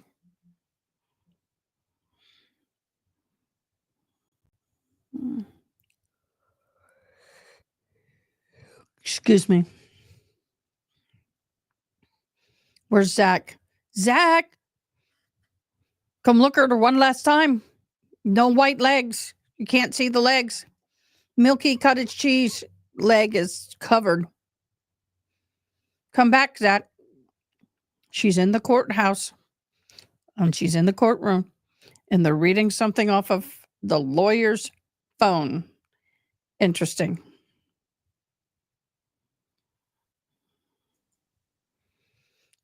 Excuse me. Where's Zach? Zach, come look at her one last time. No white legs. You can't see the legs. Milky cottage cheese leg is covered. Come back, Zach. She's in the courthouse and she's in the courtroom and they're reading something off of the lawyer's phone. Interesting.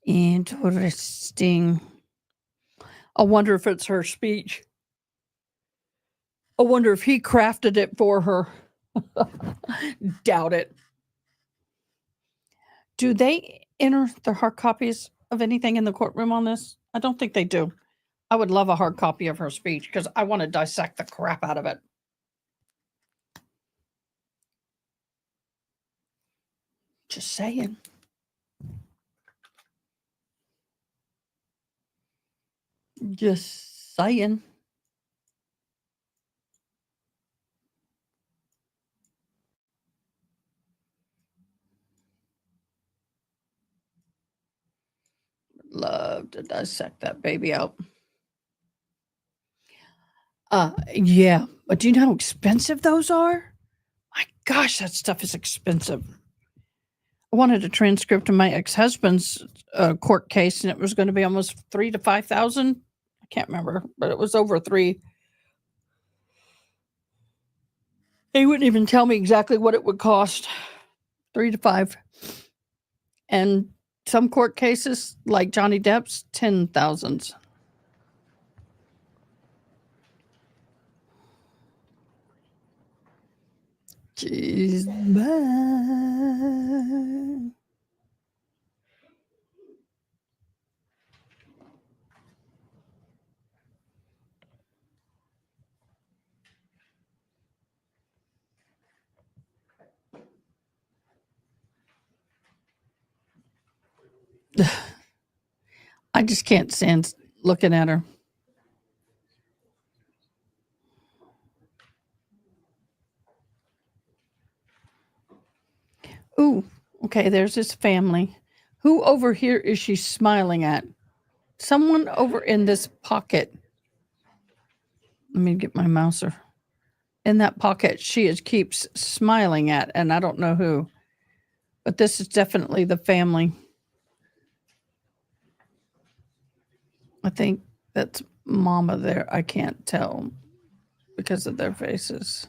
Interesting. I wonder if it's her speech. I wonder if he crafted it for her. Doubt it. Do they enter the hard copies of anything in the courtroom on this? I don't think they do. I would love a hard copy of her speech because I want to dissect the crap out of it. Just saying. Just saying. Love to dissect that baby out. Yeah. But do you know how expensive those are? My gosh, that stuff is expensive. I wanted a transcript of my ex-husband's court case, and it was going to be almost 3,000 to 5,000. I can't remember, but it was over 3. He wouldn't even tell me exactly what it would cost. 3 to 5. And some court cases, like Johnny Depp's, 10,000s. Jeez, bye. I just can't stand looking at her. Ooh, okay, there's his family. Who over here is she smiling at? Someone over in this pocket. Let me get my mouser. In that pocket, keeps smiling at, and I don't know who. But this is definitely the family. I think that's Mama there. I can't tell because of their faces.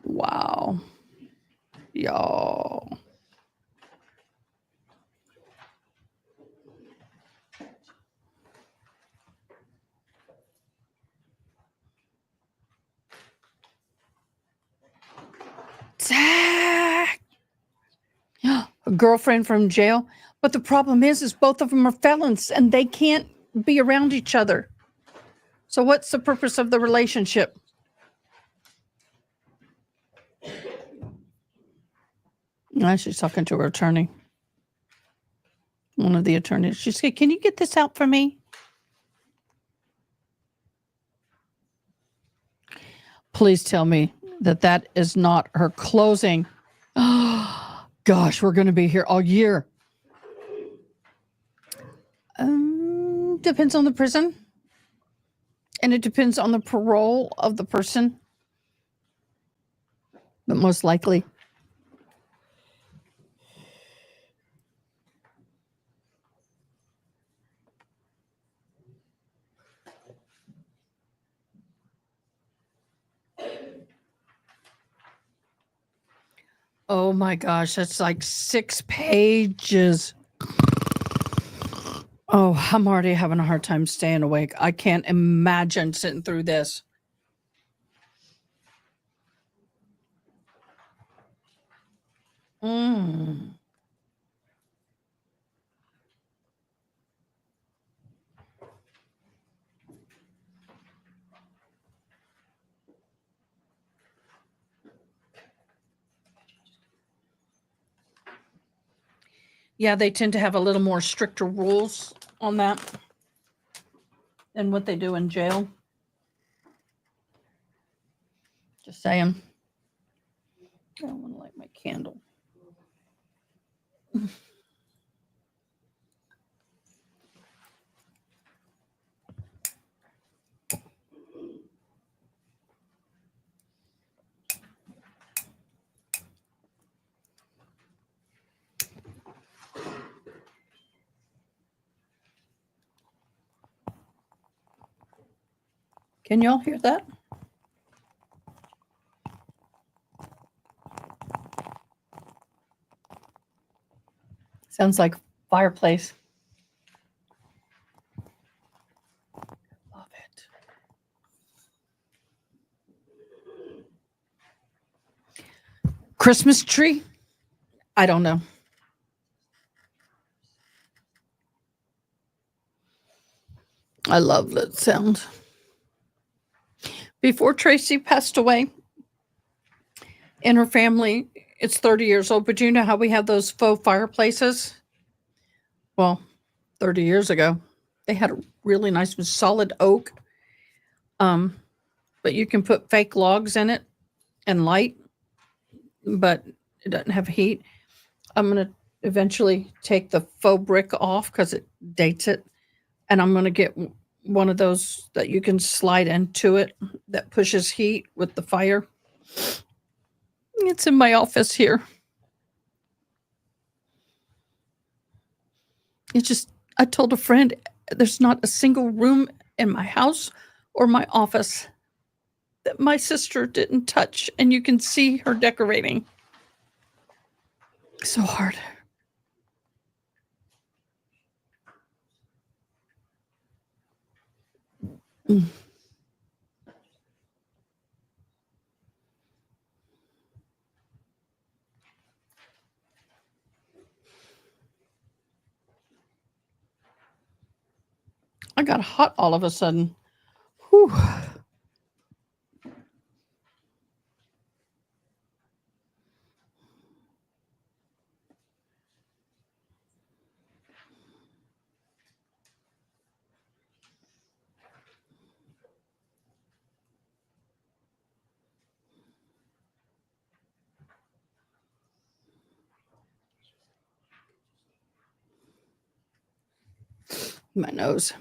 Wow. Y'all. Zach. A girlfriend from jail. But the problem is both of them are felons and they can't be around each other. So what's the purpose of the relationship? No, she's talking to her attorney. One of the attorneys. She said, "Can you get this out for me?" Please tell me that is not her closing. Oh, gosh, we're going to be here all year. Depends on the prison. And it depends on the parole of the person. But most likely. Oh my gosh, that's like 6 pages. Oh, I'm already having a hard time staying awake. I can't imagine sitting through this. Yeah, they tend to have a little more stricter rules on that than what they do in jail. Just saying. I don't want to light my candle. Can y'all hear that? Sounds like fireplace. Love it. Christmas tree? I don't know. I love that sound. Before Tracy passed away, in her family, it's 30 years old, but you know how we have those faux fireplaces? Well, 30 years ago, they had a really nice solid oak. But you can put fake logs in it and light, but it doesn't have heat. I'm going to eventually take the faux brick off because it dates it. And I'm going to get one of those that you can slide into it that pushes heat with the fire. It's in my office here. I told a friend, there's not a single room in my house or my office that my sister didn't touch, and you can see her decorating. So hard. I got hot all of a sudden. Whew. My nose.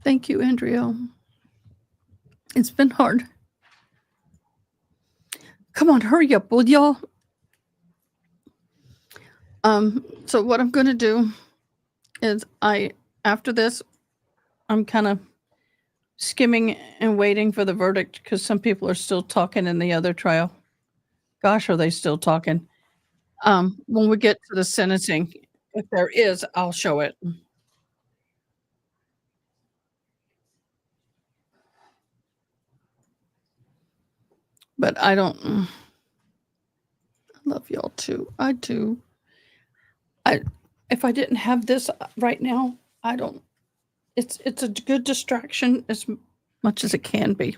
Thank you, Andrea. It's been hard. Come on, hurry up, will y'all? So what I'm gonna do is after this, I'm kind of skimming and waiting for the verdict because some people are still talking in the other trial. Gosh, are they still talking? When we get to the sentencing, if there is, I'll show it. But I don't. I love y'all too. I do. If I didn't have this right now, I don't. It's a good distraction as much as it can be.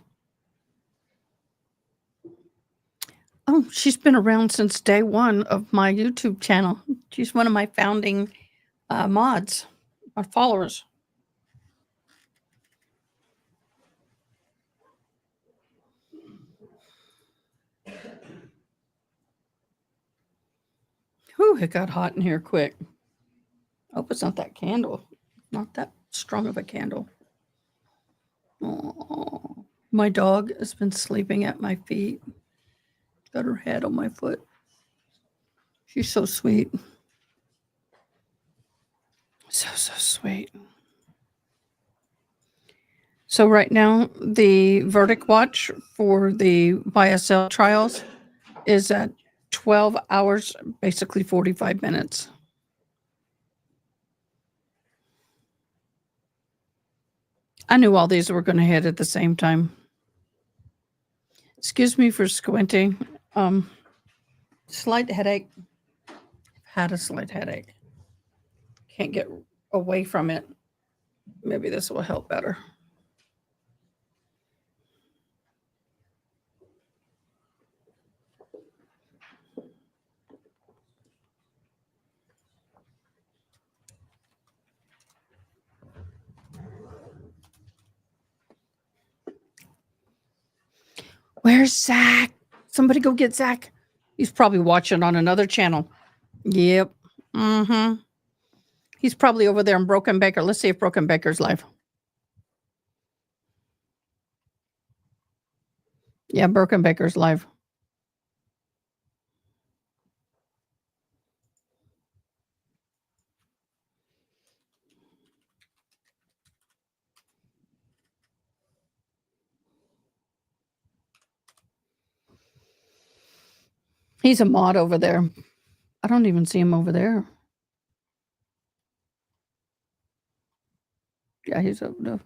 Oh, she's been around since day one of my YouTube channel. She's one of my founding mods, or followers. Whew, it got hot in here quick. Hope it's not that candle. Not that strong of a candle. Oh, my dog has been sleeping at my feet. Got her head on my foot. She's so sweet. So sweet. So right now, the verdict watch for the YSL trials is at 12 hours, basically 45 minutes. I knew all these were going to hit at the same time. Excuse me for squinting. Slight headache. Had a slight headache. Can't get away from it. Maybe this will help better. Where's Zach? Somebody go get Zach. He's probably watching on another channel. Yep. Mm-hmm. He's probably over there in Broken Baker. Let's see if Broken Baker's live. Yeah, Broken Baker's live. He's a mod over there. I don't even see him over there. Yeah, he's over there.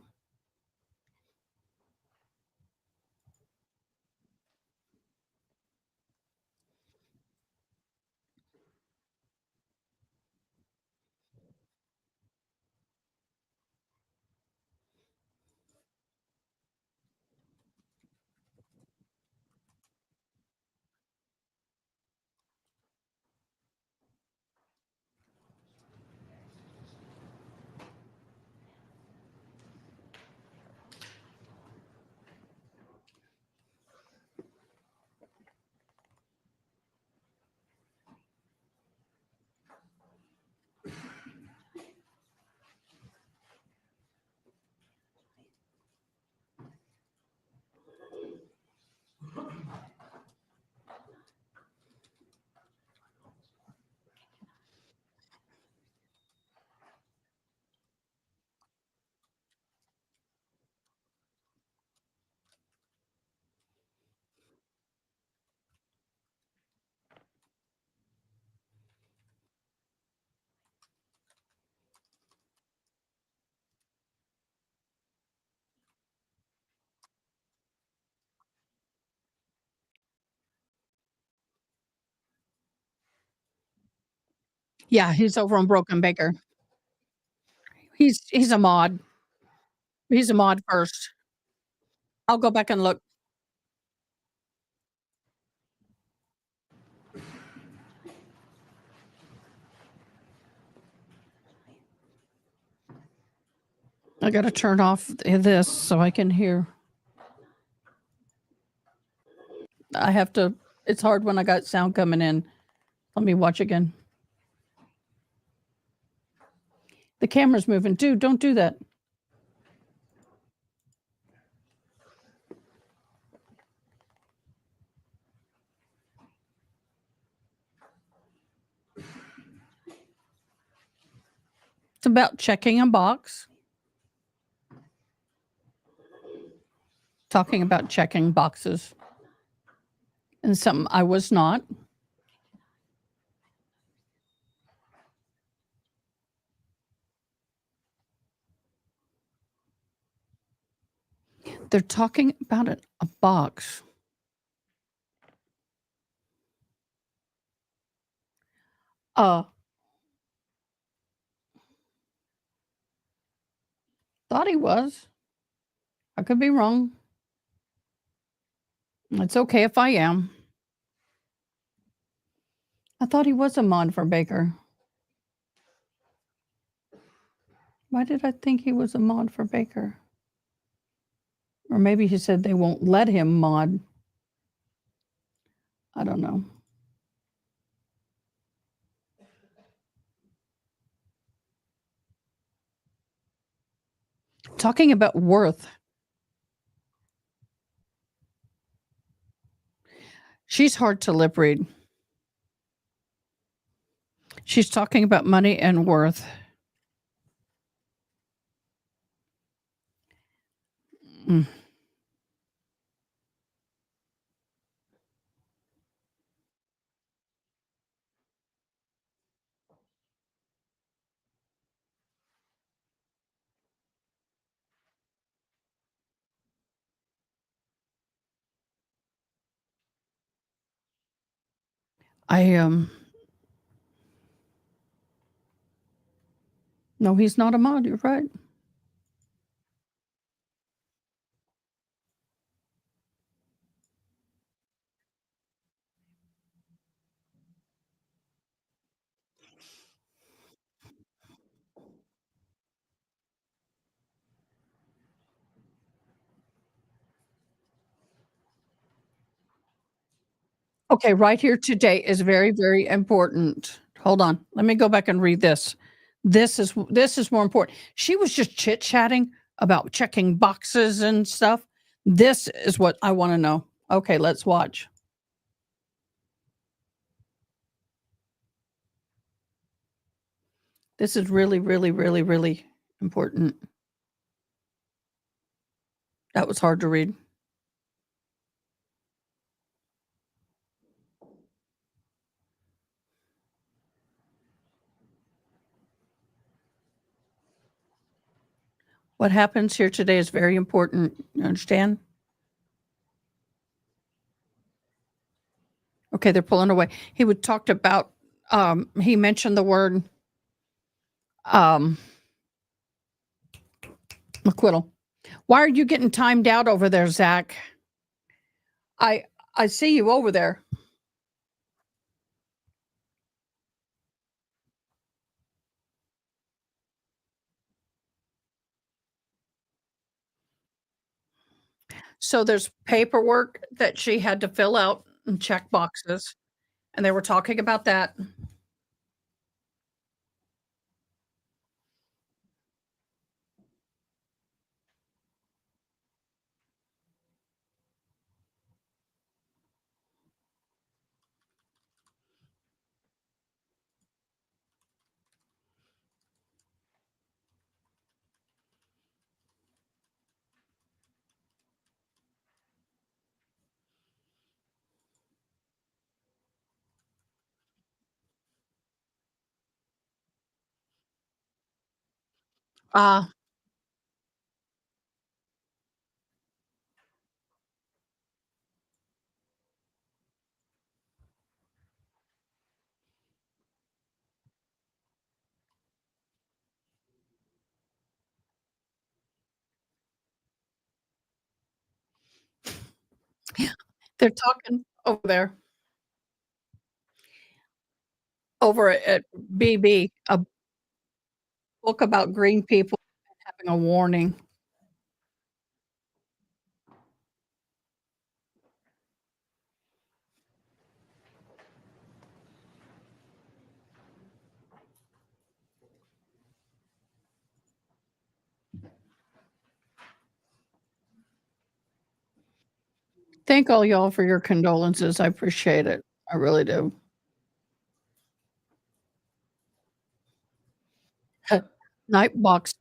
Yeah, he's over on Broken Baker. He's a mod. He's a mod first. I'll go back and look. I got to turn off this so I can hear. I have to. It's hard when I got sound coming in. Let me watch again. The camera's moving. Dude, don't do that. It's about checking a box. Talking about checking boxes. And something I was not. They're talking about a box. Thought he was. I could be wrong. It's okay if I am. I thought he was a mod for Baker. Why did I think he was a mod for Baker? Or maybe he said they won't let him mod. I don't know. Talking about worth. She's hard to lip read. She's talking about money and worth. Mm. No, he's not a mod. You're right. Okay, right here today is very, very important. Hold on. Let me go back and read this. This is more important. She was just chit-chatting about checking boxes and stuff. This is what I want to know. Okay, let's watch. This is really, really, really, really important. That was hard to read. What happens here today is very important. You understand? Okay, they're pulling away. He would talked about he mentioned the word acquittal. Why are you getting timed out over there, Zach? I see you over there. So there's paperwork that she had to fill out and check boxes, and they were talking about that. Uh, they're talking over there, over at BB, a book about green people having a warning. Thank all y'all for your condolences. I appreciate it. I really do. Nightbox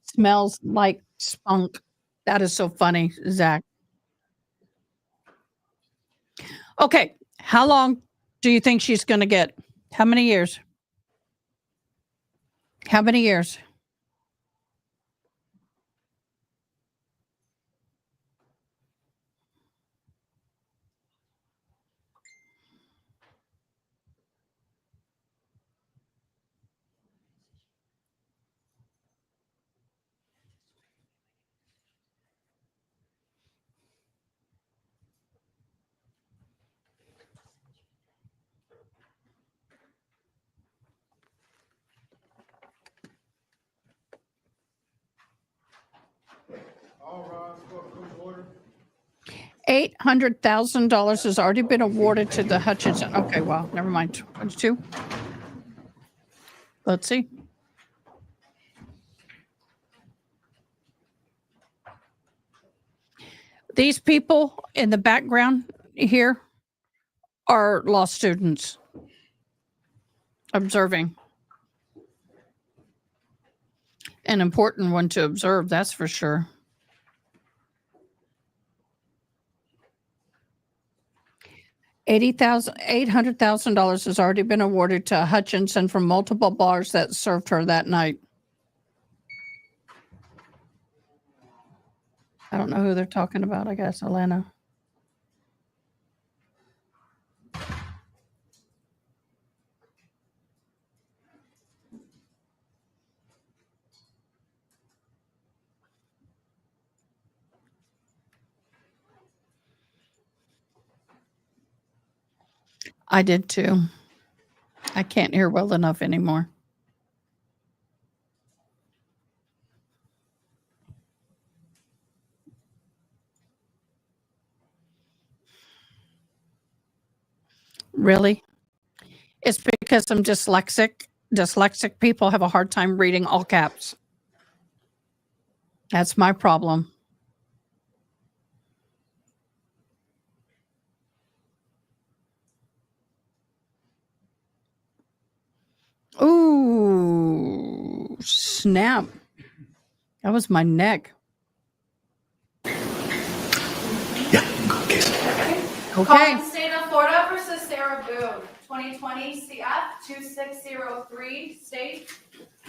smells like spunk. That is so funny, Zach. Okay, how long do you think she's going to get? How many years? How many years? $800,000 has already been awarded to the Hutchinson. Okay, well, never mind. 22. Let's see. These people in the background here are law students observing. An important one to observe, that's for sure. $800,000 has already been awarded to Hutchinson from multiple bars that served her that night. I don't know who they're talking about, I guess, Elena. I did too. I can't hear well enough anymore. Really? It's because I'm dyslexic. Dyslexic people have a hard time reading all caps. That's my problem. Ooh, snap. That was my neck. Okay. Calling State of Florida versus Sarah Boone, 2020 CF 2603, State.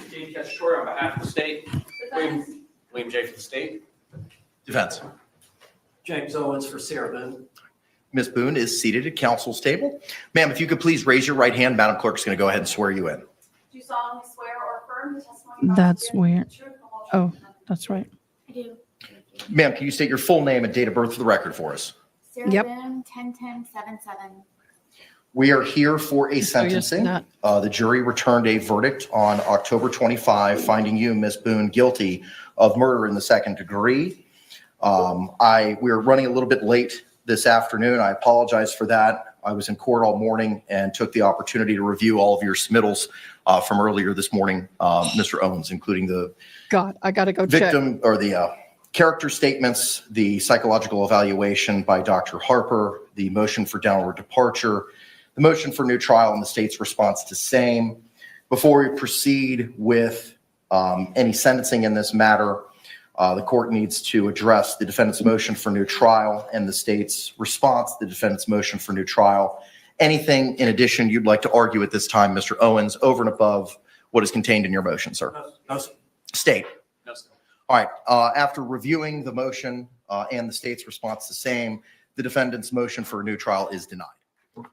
Steve Cacciatore on behalf of the state. Defense. William J. for the state. Defense. James Owens for Sarah Boone. Ms. Boone is seated at counsel's table. Ma'am, if you could please raise your right hand, Madam Clerk's going to go ahead and swear you in. Do you solemnly swear or affirm the testimony? That's weird. Oh, that's right. I do. Ma'am, can you state your full name and date of birth for the record for us? Sarah Yep. Boone, 10-10-7-7. We are here for a So you're sentencing. not- The jury returned a verdict on October 25, finding you, Ms. Boone, guilty of murder in the second degree. We're running a little bit late this afternoon. I apologize for that. I was in court all morning and took the opportunity to review all of your submittals from earlier this morning, Mr. Owens, including the God, I got to go check. victim or the character statements, the psychological evaluation by Dr. Harper, the motion for downward departure, the motion for new trial, and the state's response to same. Before we proceed with any sentencing in this matter, the court needs to address the defendant's motion for new trial and the state's response to the defendant's motion for new trial. Anything in addition you'd like to argue at this time, Mr. Owens, over and above what is contained in your motion, sir? No, sir. State. No, sir. All right. After reviewing the motion and the state's response to same, the defendant's motion for a new trial is denied.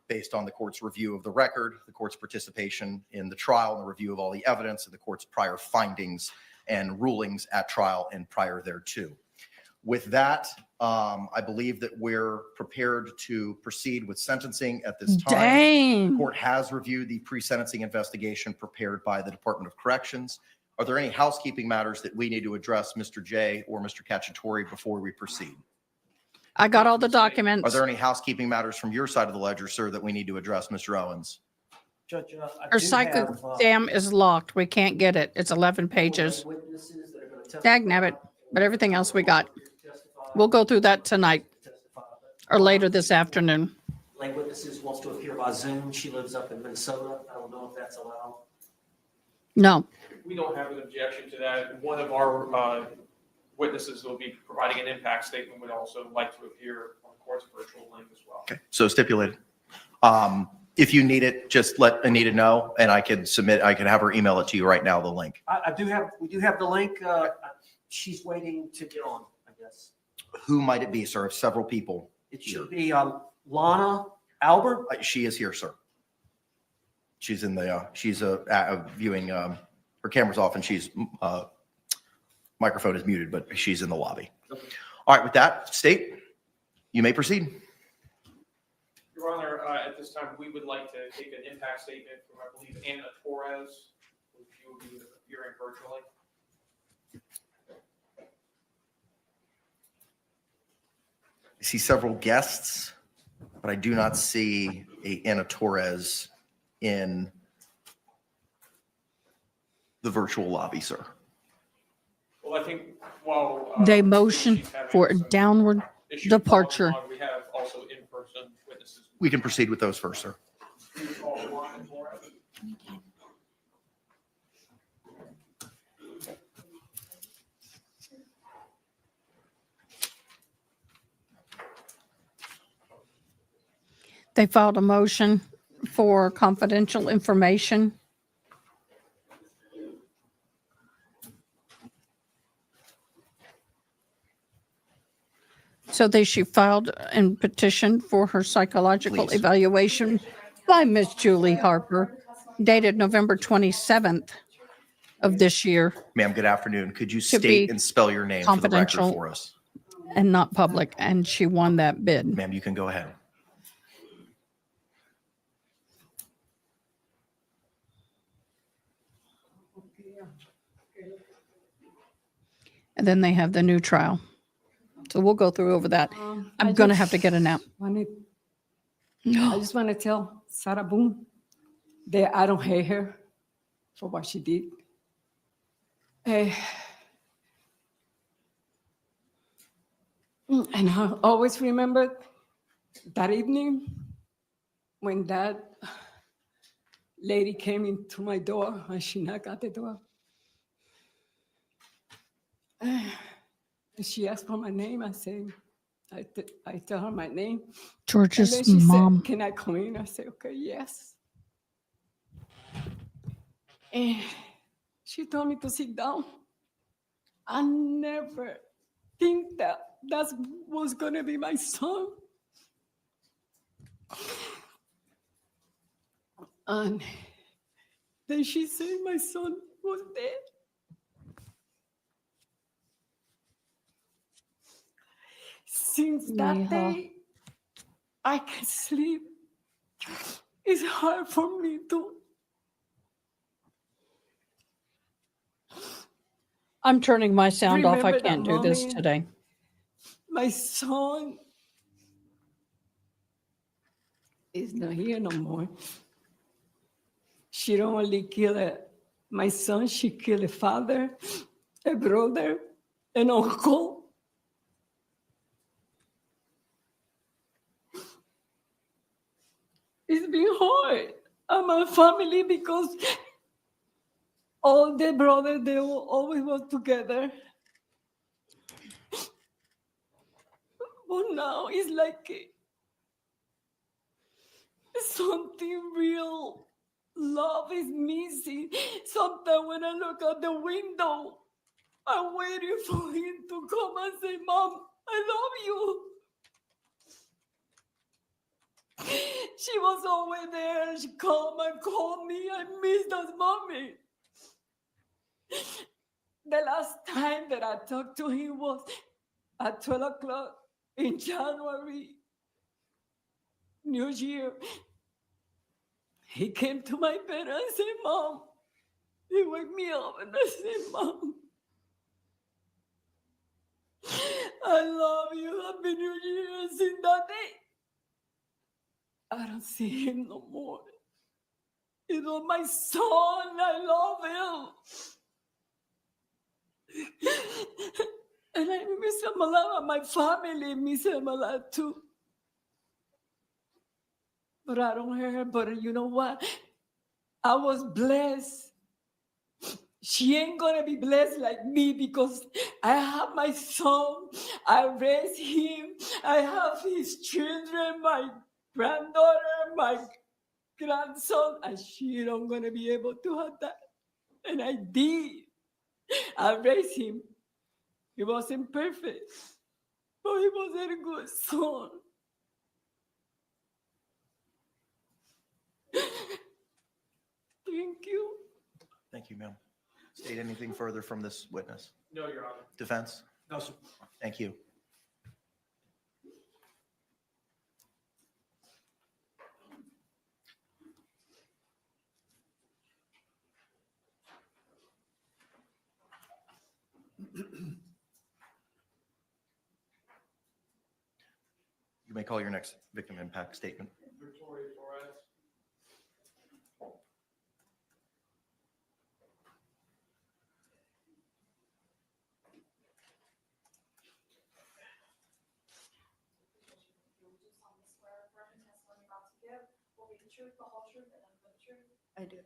Based on the court's review of the record, the court's participation in the trial, and the review of all the evidence, and the court's prior findings and rulings at trial and prior thereto. With that, I believe that we're prepared to proceed with sentencing at this time. Dang. The court has reviewed the pre-sentencing investigation prepared by the Department of Corrections. Are there any housekeeping matters that we need to address, Mr. J or Mr. Cacciatore, before we proceed? I got all the documents. Are there any housekeeping matters from your side of the ledger, sir, that we need to address, Mr. Owens? Judge, Our psychic exam is locked. We can't get it. It's 11 pages. Dag nabbit. But everything else we got. We'll go through that tonight. or later this afternoon. Lay witnesses wants to appear by Zoom. She lives up in Minnesota. I don't know if that's allowed. No. We don't have an objection to that. One of our witnesses will be providing an impact statement, would also like to appear on the court's virtual link as well. Okay, so stipulated. If you need it, just let Anita know and I can have her email it to you right now, the link. We do have the link. She's waiting to get on, I guess. Who might it be, sir? Several people. It should be Lana Albert. She is here, sir. She's in the, she's viewing, her camera's off and she's, microphone is muted, but she's in the lobby. Okay. All right, with that, State, you may proceed. Your Honor, at this time, we would like to take an impact statement from, I believe, Anna Torres, who will be appearing virtually. I see several guests, but I do not see Anna Torres in the virtual lobby, sir. Well, I think while They motion for a downward issues departure. following, we have also in-person witnesses. We can proceed with those first, sir. Please call Lana Torres. They filed a motion for confidential information. So she filed and petitioned for her psychological Please. evaluation by Miss Julie Harper, dated November 27th of this year, Ma'am, good afternoon. Could you To be state and spell your name for the record confidential. for us? and not public, and she won that bid. Ma'am, you can go ahead. And then they have the new trial. So we'll go through over that. I'm I going to just have to get a nap. I just want to tell Sarah Boone that I don't hate her for what she did. And I always remember that evening when that lady came into my door and she knocked at the door. And she asked for my name. I said, I tell her my name. George's and then she mom. said, can I come in? I said, okay, yes. And she told me to sit down. I never think that was going to be my son. And then she said my son was dead. Since that day, I can sleep. It's hard for me to. I'm turning my sound off. I Remember that can't do this moment? today. My son is not here no more. She don't only kill my son, she killed a father, a brother, an uncle. It's been hard. And my family, because all the brothers, they will always work together. But now it's like something real. Love is missing. Sometimes when I look out the window, I'm waiting for him to come and say, Mom, I love you. She was always there. She called me. I miss that mommy. The last time that I talked to him was at 12 o'clock in January, New Year. He came to my bed and said, Mom, he woke me up and I said, Mom, I love you. Happy New Year. Since that day, I don't see him no more. He was my son. I love him. And I miss him a lot. My family miss him a lot too. rat on her, but you know what? I was blessed. She ain't gonna be blessed like me because I have my son. I raised him. I have his children, my granddaughter, my grandson, and she don't gonna be able to have that. And I did. I raised him. He wasn't perfect, but he was a good son. Thank you. Thank you, ma'am. State anything further from this witness? No, Your Honor. Defense? No, sir. Thank you. You may call your next victim impact statement. Victoria Torres. I do.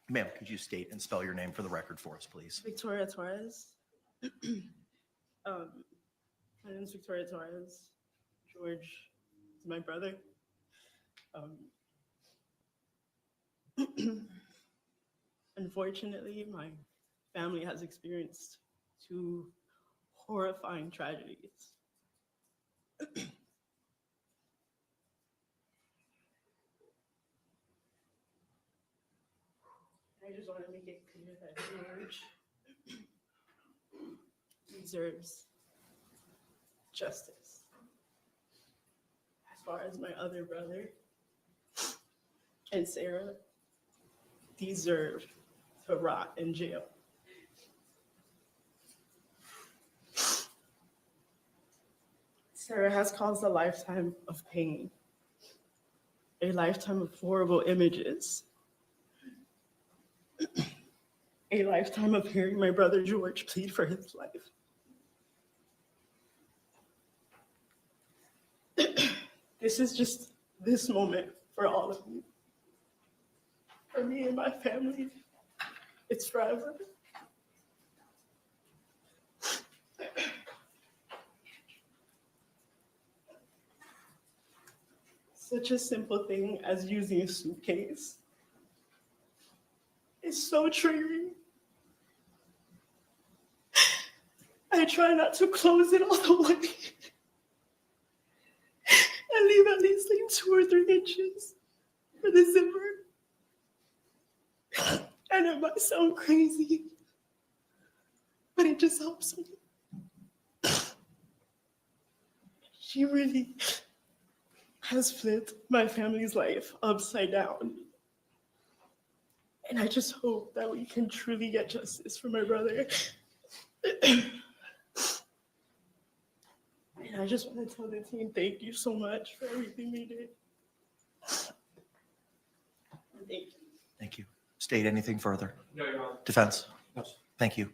Ma'am, could you state and spell your name for the record for us, please? Victoria Torres. My name is Victoria Torres. George is my brother. Unfortunately, my family has experienced two horrifying tragedies. I just want to make it clear that George deserves justice. As far as my other brother and Sarah deserve to rot in jail. Sarah has caused a lifetime of pain, a lifetime of horrible images, a lifetime of hearing my brother George plead for his life. This is just this moment for all of you. For me and my family, it's forever. Such a simple thing as using a suitcase is so triggering. I try not to close it all the way. I leave at least like 2 or 3 inches for the zipper. And it might sound crazy, but it just helps me. She really has flipped my family's life upside down. And I just hope that we can truly get justice for my brother. And I just want to tell the team, thank you so much for everything we did. Thank you. Thank you. State anything further? No, Your Honor. Defense? No, sir. Thank you.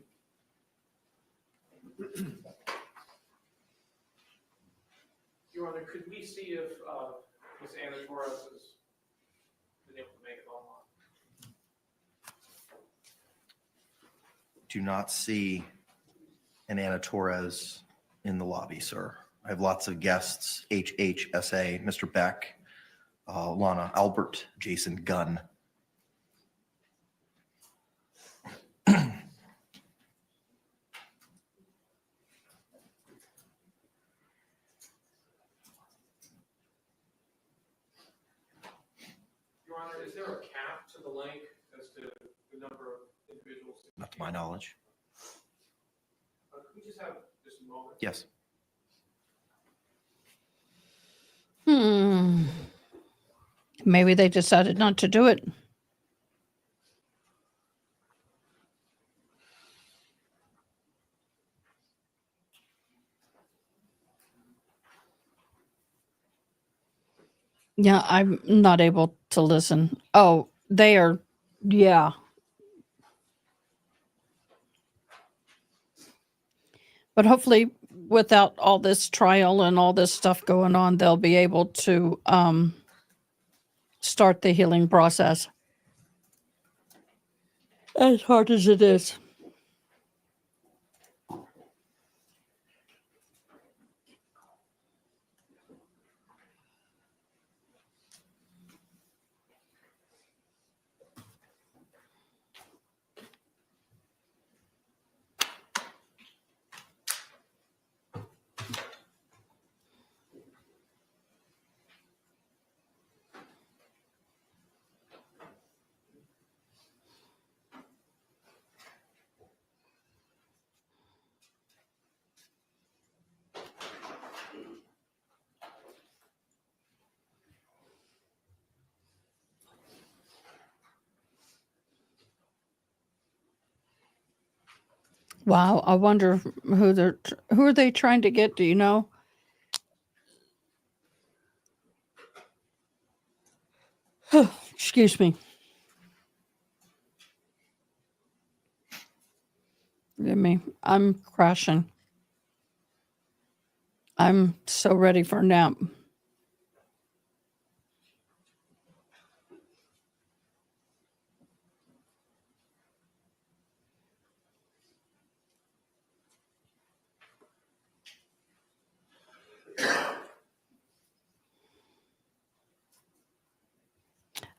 Your Honor, could we see if Ms. Anna Torres has been able to make it online? Do not see an Anna Torres in the lobby, sir. I have lots of guests, HHSA, Mr. Beck, Lana Albert, Jason Gunn. Your Honor, is there a cap to the link as to the number of individuals? Not to my knowledge. Could we just have just a moment? Yes. Maybe they decided not to do it. Yeah, I'm not able to listen. Oh, they are, yeah. But hopefully, without all this trial and all this stuff going on, they'll be able to start the healing process. As hard as it is. Wow, I wonder who are they trying to get? Do you know? Excuse me. Forgive me. I'm crashing. I'm so ready for a nap.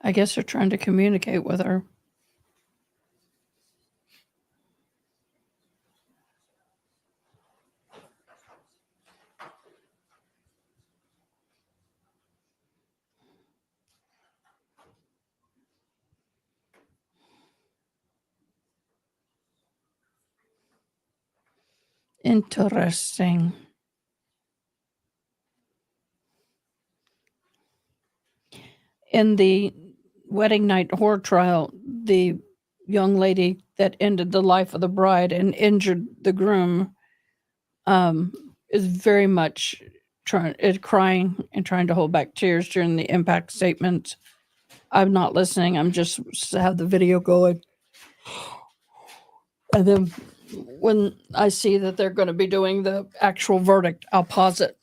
I guess they're trying to communicate with her. Interesting. In the wedding night horror trial, the young lady that ended the life of the bride and injured the groom is very much crying and trying to hold back tears during the impact statement. I'm not listening. I'm just have the video going. And then when I see that they're going to be doing the actual verdict, I'll pause it.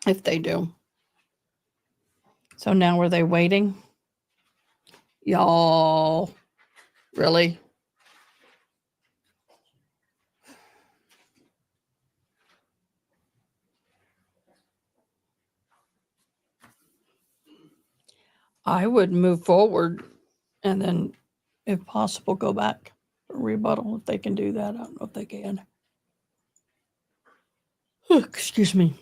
If they do. So now are they waiting? Y'all, really? I would move forward and then, if possible, go back for rebuttal if they can do that. I don't know if they can. Excuse me.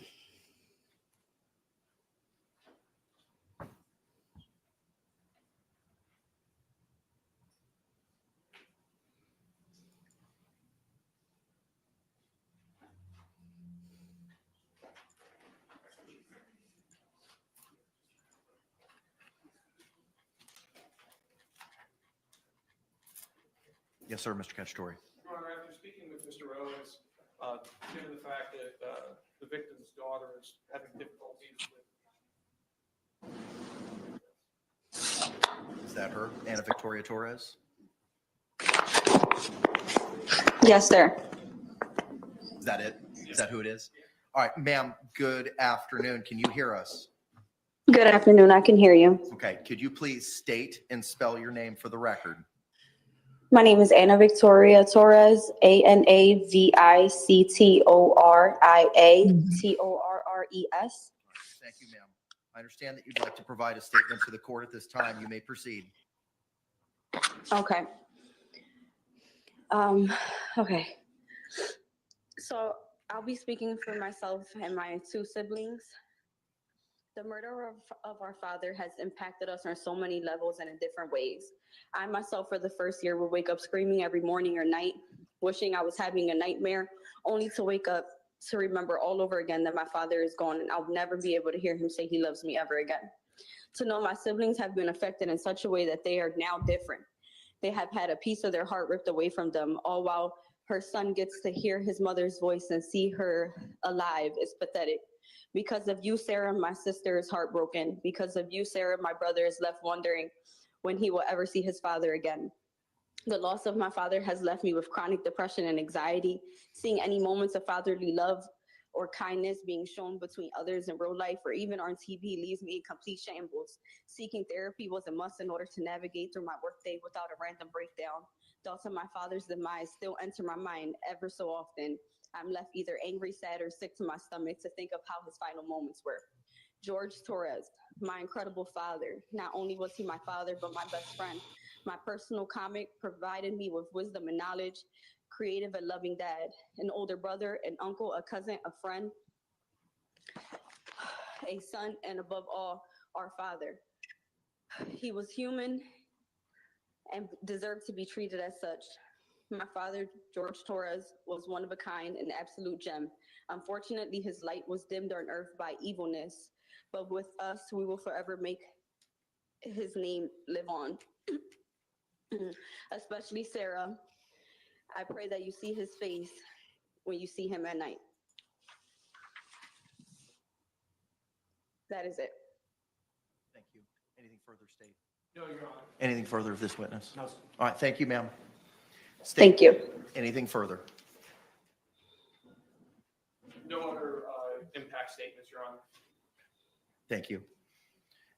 Yes, sir, Mr. Cacciatore. Your Honor, after speaking with Mr. Owens, given the fact that the victim's daughter is having difficulties with. Is that her, Anna Victoria Torres? Yes, sir. Is that it? Is that who it is? All right, ma'am, good afternoon. Can you hear us? Good afternoon. I can hear you. Okay, could you please state and spell your name for the record? My name is Anna Victoria Torres, ANAVICTORIATORRES. Thank you, ma'am. I understand that you'd like to provide a statement to the court at this time. You may proceed. Okay. Okay. So I'll be speaking for myself and my two siblings. The murder of our father has impacted us on so many levels and in different ways. I myself, for the first year, would wake up screaming every morning or night, wishing I was having a nightmare, only to wake up to remember all over again that my father is gone and I'll never be able to hear him say he loves me ever again. To know my siblings have been affected in such a way that they are now different. They have had a piece of their heart ripped away from them, all while her son gets to hear his mother's voice and see her alive is pathetic. Because of you, Sarah, my sister is heartbroken. Because of you, Sarah, my brother is left wondering when he will ever see his father again. The loss of my father has left me with chronic depression and anxiety. Seeing any moments of fatherly love or kindness being shown between others in real life or even on TV leaves me in complete shambles. Seeking therapy was a must in order to navigate through my workday without a random breakdown. Thoughts of my father's demise still enter my mind ever so often. I'm left either angry, sad, or sick to my stomach to think of how his final moments were. Jorge Torres, my incredible father. Not only was he my father, but my best friend. My personal comic provided me with wisdom and knowledge, creative and loving dad, an older brother, an uncle, a cousin, a friend, a son, and above all, our father. He was human and deserved to be treated as such. My father, Jorge Torres, was one of a kind, an absolute gem. Unfortunately, his light was dimmed on earth by evilness, but with us, we will forever make his name live on. Especially Sarah, I pray that you see his face when you see him at night. That is it. Thank you. Anything further, State? No, Your Honor. Anything further of this witness? No, sir. All right, thank you, ma'am. State, Thank you. anything further? No other impact statements, Your Honor. Thank you.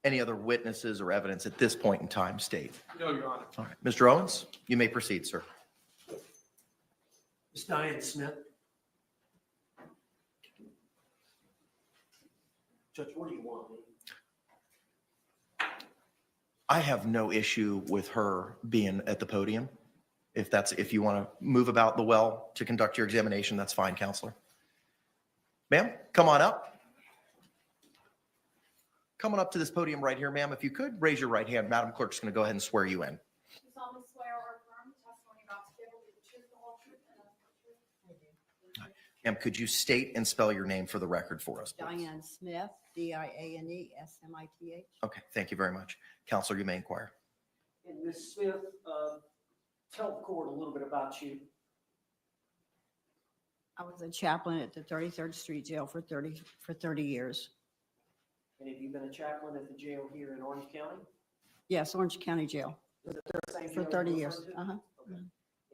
Any other witnesses or evidence at this point in time, State? No, Your Honor. All right, Mr. Owens, you may proceed, sir. Ms. Diane Smith. Judge, what do you want? I have no issue with her being at the podium. If you want to move about the well to conduct your examination, that's fine, counselor. Ma'am, come on up. Come on up to this podium right here, ma'am. If you could, raise your right hand. Madam Clerk's going to go ahead and swear you in. You solemnly swear or affirm the testimony about to give will be the truth, the whole truth, and nothing but the truth. Ma'am, could you state and spell your name for the record for us, please? Diane Smith, Diane Okay, thank you very much. Counselor, you may inquire. And Ms. Smith, tell the court a little bit about you. I was a chaplain at the 33rd Street Jail for 30 years. And have you been a chaplain at the jail here in Orange County? Yes, Orange County Jail Is it the same for jail 30 you're years. referring to? Uh-huh.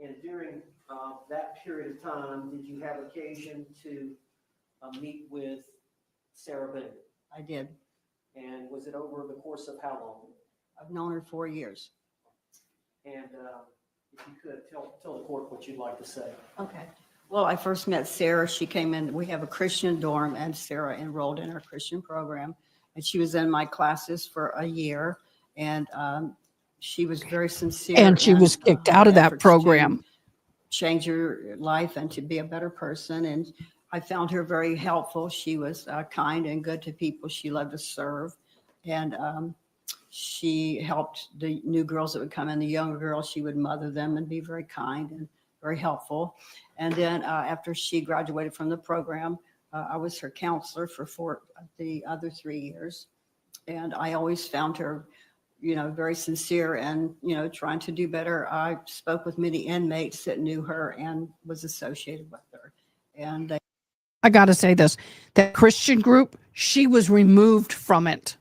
And during that period of time, did you have occasion to meet with Sarah Boone? I did. And was it over the course of how long? I've known her 4 years. And if you could tell the court what you'd like to say. Okay. Well, I first met Sarah. She came in, we have a Christian dorm, and Sarah enrolled in our Christian program. And she was in my classes for a year. And she was very sincere. And she was kicked out of that efforts program. to change her life and to be a better person. And I found her very helpful. She was kind and good to people. She loved to serve. And she helped the new girls that would come in, the younger girls. She would mother them and be very kind and very helpful. And then after she graduated from the program, I was her counselor for the other 3 years. And I always found her, very sincere and, trying to do better. I spoke with many inmates that knew her and was associated with her. And I got to say this, that Christian group, she was removed from it.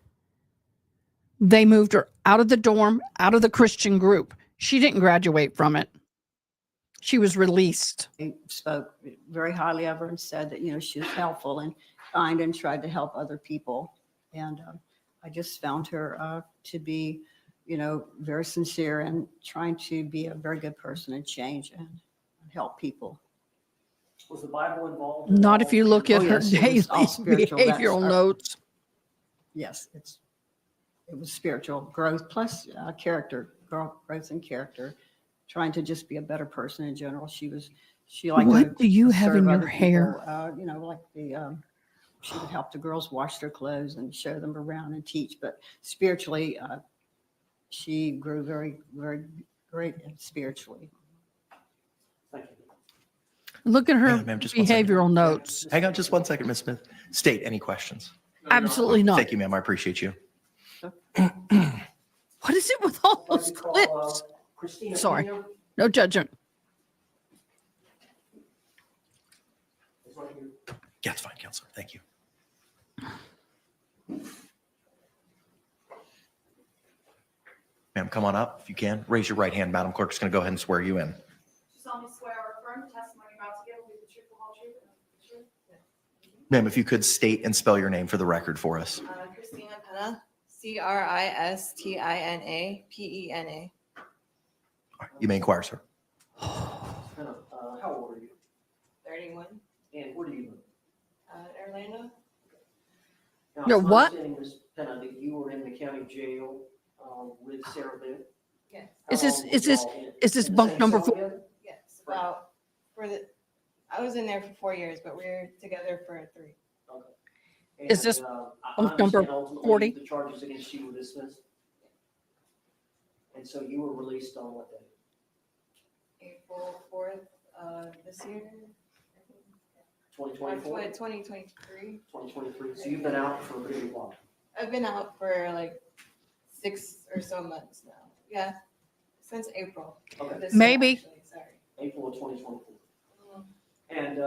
They moved her out of the dorm, out of the Christian group. She didn't graduate from it. She was released. I spoke very highly of her and said that, she was helpful and kind and tried to help other people. And I just found her to be, very sincere and trying to be a very good person and change and help people. Was the Bible involved? Not if you look at Oh, her yes, it daily was all spiritual. That's behavioral our- notes. Yes, it was spiritual growth plus character, growth and character, trying to just be a better person in general. She liked What to do you have in serve your other hair? people, like she would help the girls wash their clothes and show them around and teach. But spiritually, she grew very, very great spiritually. Thank you. Look at her Hang on, ma'am, just 1 second. behavioral notes. Hang on just 1 second, Ms. Smith. State, any questions? Absolutely not. Thank you, ma'am. I appreciate you. What is it with all those clips? Christina Sorry, Pena? no judgment. It's right here. Yeah, it's fine, counselor. Thank you. Ma'am, come on up if you can. Raise your right hand. Madam Clerk's going to go ahead and swear you in. You solemnly swear or affirm the testimony about to give will be the truth, the whole truth, and nothing but the truth. Ma'am, if you could state and spell your name for the record for us. Christina Pena, Christina, You may inquire, sir. How old are you? 31, And where do you live? Orlando. Now, You're it's my what? understanding, Ms. Penna, that you were in the county jail with Sarah Bennett. Yes. Is How this long were is this y'all in- is this in the bunk same number cell 4? together? Yes, about I was in there for 4 years, but we're together for 3. Okay. Is this And, I bunk number understand ultimately 40? the charges against you were dismissed. And so you were released on what day? April 4th, this year. 2024? 2023. 2023. So you've been out for a pretty while. I've been out for like 6 or so months now. Yeah, since April. Okay. This Maybe. year, actually, sorry. April of 2024. Mhm. And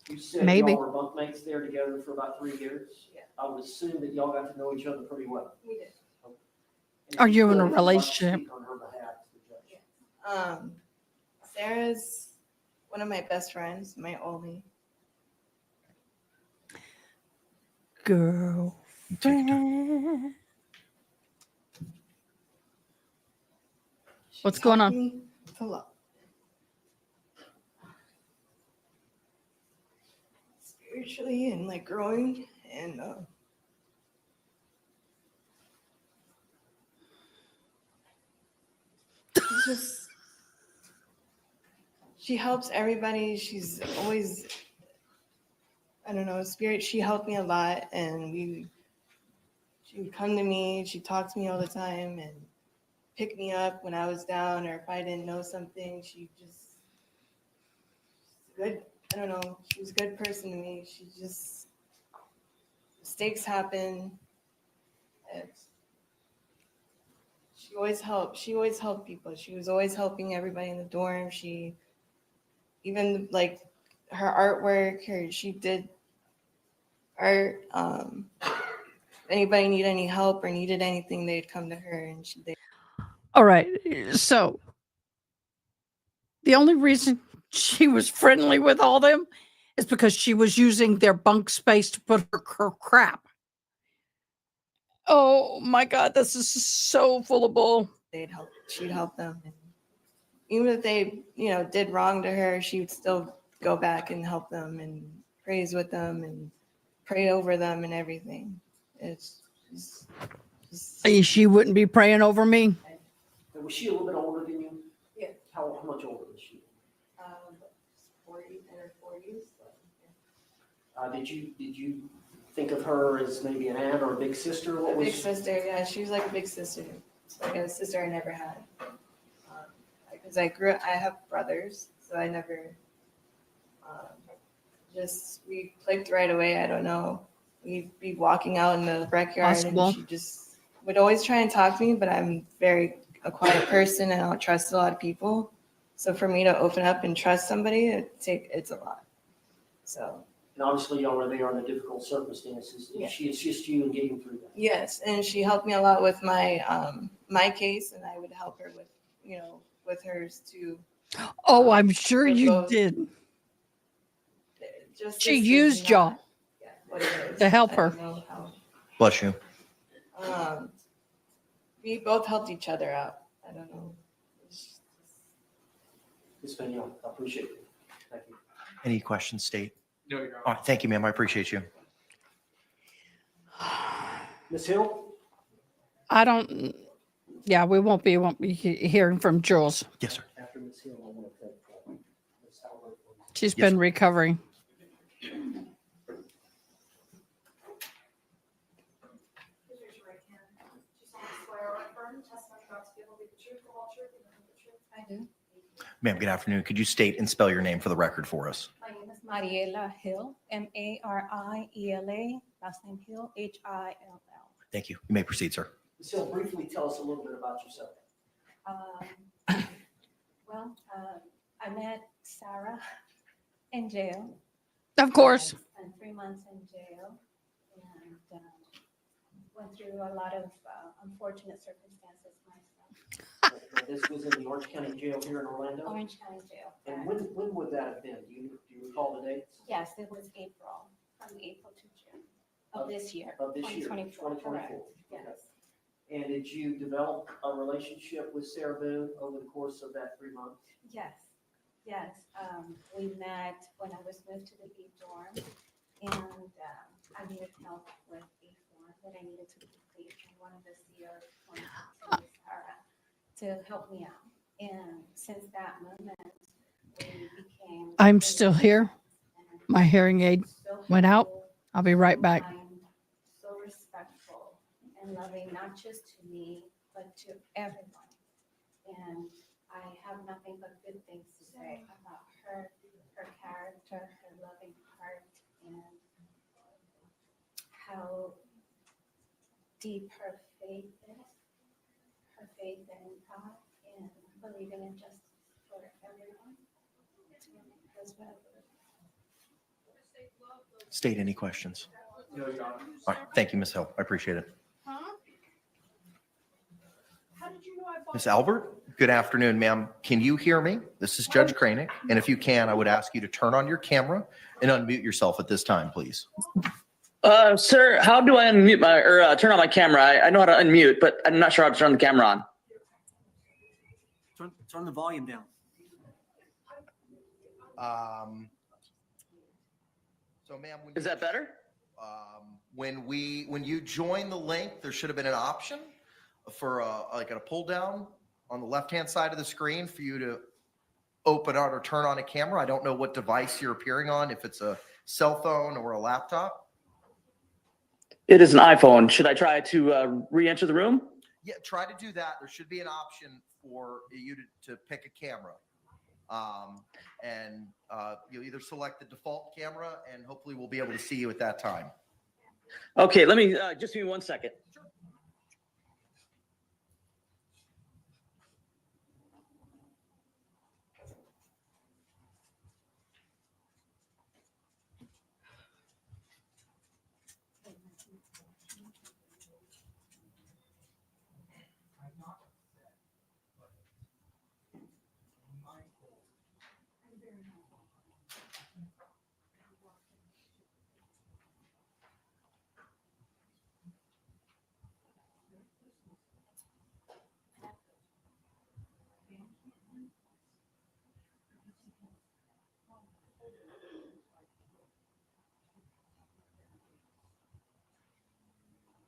you said Maybe. y'all were bunkmates there together for about 3 years. Yeah. I would assume that y'all got to know each other pretty well. We did. And Are if you in could, a if you'd like to relationship? speak on her behalf to the judge. Sarah's one of my best friends, my only. Girlfriend. What's She's going helped on? me with a lot. Spiritually and like growing and she's just she helps everybody. She's always I don't know, spirit. She helped me a lot and she would come to me, she talked to me all the time and pick me up when I was down or if I didn't know something. She just good. I don't know. She was a good person to me. She just mistakes happen. She always helped. She always helped people. She was always helping everybody in the dorm. She even like her artwork. She did art. Anybody need any help or needed anything, they'd come to her and they. All right. So the only reason she was friendly with all them is because she was using their bunk space to put her crap. Oh my God, this is so full of bull. They'd help. She'd help them. And even if they, did wrong to her, she would still go back and help them and praise with them and pray over them and everything. It's just She wouldn't be praying over me. And was she a little bit older than you? Yeah. How much older was she? 40 in her 40s. Did you think of her as maybe an aunt or a big sister? What A was big sister, yeah. She was like a big sister. Like a sister I never had. Because I have brothers, so I never, we clicked right away. I don't know. We'd be walking out in the backyard Possible. and she just would always try and talk to me, but I'm a quiet person and I don't trust a lot of people. So for me to open up and trust somebody, it's a lot. So. And obviously y'all were there under difficult circumstances. Did she assist you in getting through that? Yes, and she helped me a lot with my my case, and I would help her with with hers too. Oh, I'm sure with you both. did. Just She this is used y'all not- yeah, what it is. to help I her. don't know how. Bless you. We both helped each other out. I don't know. Ms. Vignon, I appreciate it. Thank you. Any questions, State? No, Your Honor. All right, thank you, ma'am. I appreciate you. Ms. Hill? I don't. Yeah, we won't be hearing from Jules. Yes, sir. After Ms. Hill, I want to thank Ms. Albert. She's Yes, been sir. recovering. I do. Ma'am, good afternoon. Could you state and spell your name for the record for us? My name is Mariela Hill, Mariela, last name Hill, Hill. Thank you. You may proceed, sir. Ms. Hill, briefly tell us a little bit about yourself. I met Sarah in jail. Of course. I spent 3 months in jail and went through a lot of unfortunate circumstances myself. Now, this was in the Orange County Jail here in Orlando? Orange County Jail. And when would that have been? Do you recall the date? Yes, it was April, from from April to June of this year. Of this year, 2024, 2024. correct, yes. And did you develop a relationship with Sarah Boone over the course of that 3 months? Yes, yes. We met when I was moved to the B dorm, and I needed help with a form that I needed to complete, and one of the CEOs wanted to use Sarah to help me out. And since that moment, we became. I'm really still here. friends, and My hearing aid so went out. helpful, I'll be right so back. kind, so respectful and loving, not just to me, but to everyone. And I have nothing but good things to say about her, her character, her loving heart, and how deep her faith is, her faith in God and believing in justice for everyone. That's what I believe. State any questions? No, Your Honor. All right, thank you, Ms. Hill. I appreciate it. Huh? How did you know I bought? Ms. Albert, good afternoon, ma'am. Can you hear me? This is Judge Kranick, and if you can, I would ask you to turn on your camera and unmute yourself at this time, please. Sir, how do I unmute turn on my camera? I know how to unmute, but I'm not sure how to turn the camera on. Turn the volume down. So, ma'am, is that better? When you join the link, there should have been an option for like a pull down on the left-hand side of the screen for you to open out or turn on a camera. I don't know what device you're appearing on, if it's a cell phone or a laptop. It is an iPhone. Should I try to re-enter the room? Yeah, try to do that. There should be an option for you to pick a camera. And you'll either select the default camera and hopefully we'll be able to see you at that time. Okay, let me just give me 1 second.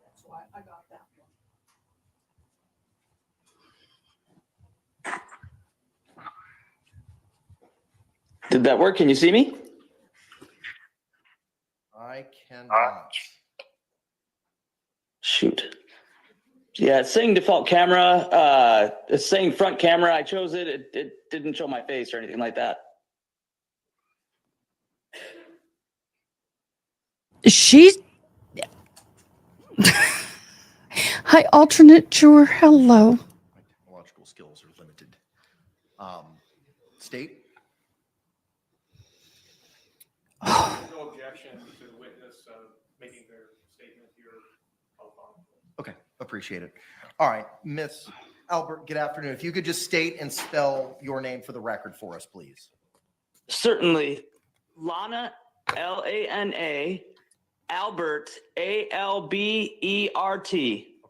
That's why I got that one. Did that work? Can you see me? I cannot. Shoot. Yeah, it's saying default camera. It's saying front camera. I chose it. It didn't show my face or anything like that. She's. Hi, alternate juror. Hello. My technological skills are limited. State? No objection to the witness making their statement here. Okay, appreciate it. All right, Miss Albert, good afternoon. If you could just state and spell your name for the record for us, please. Certainly. Lana, Lana, Albert, Albert.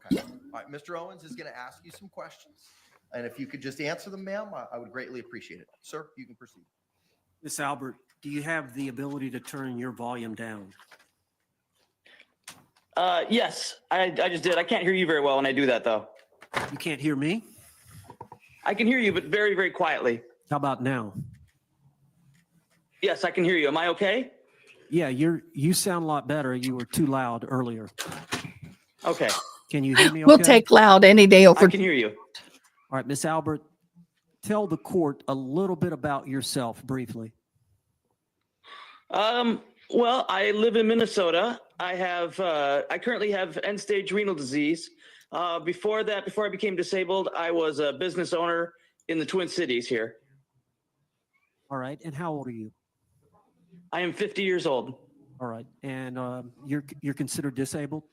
Okay. All right, Mr. Owens is going to ask you some questions. And if you could just answer them, ma'am, I would greatly appreciate it. Sir, you can proceed. Miss Albert, do you have the ability to turn your volume down? Yes, I just did. I can't hear you very well when I do that, though. You can't hear me? I can hear you, but very, very quietly. How about now? Yes, I can hear you. Am I okay? Yeah, you sound a lot better. You were too loud earlier. Okay. Can you hear me okay? We'll take loud any day over. I can hear you. All right, Miss Albert, tell the court a little bit about yourself briefly. Well, I live in Minnesota. I currently have end-stage renal disease. Before I became disabled, I was a business owner in the Twin Cities here. All right, and how old are you? I am 50 years old. All right, and you're considered disabled?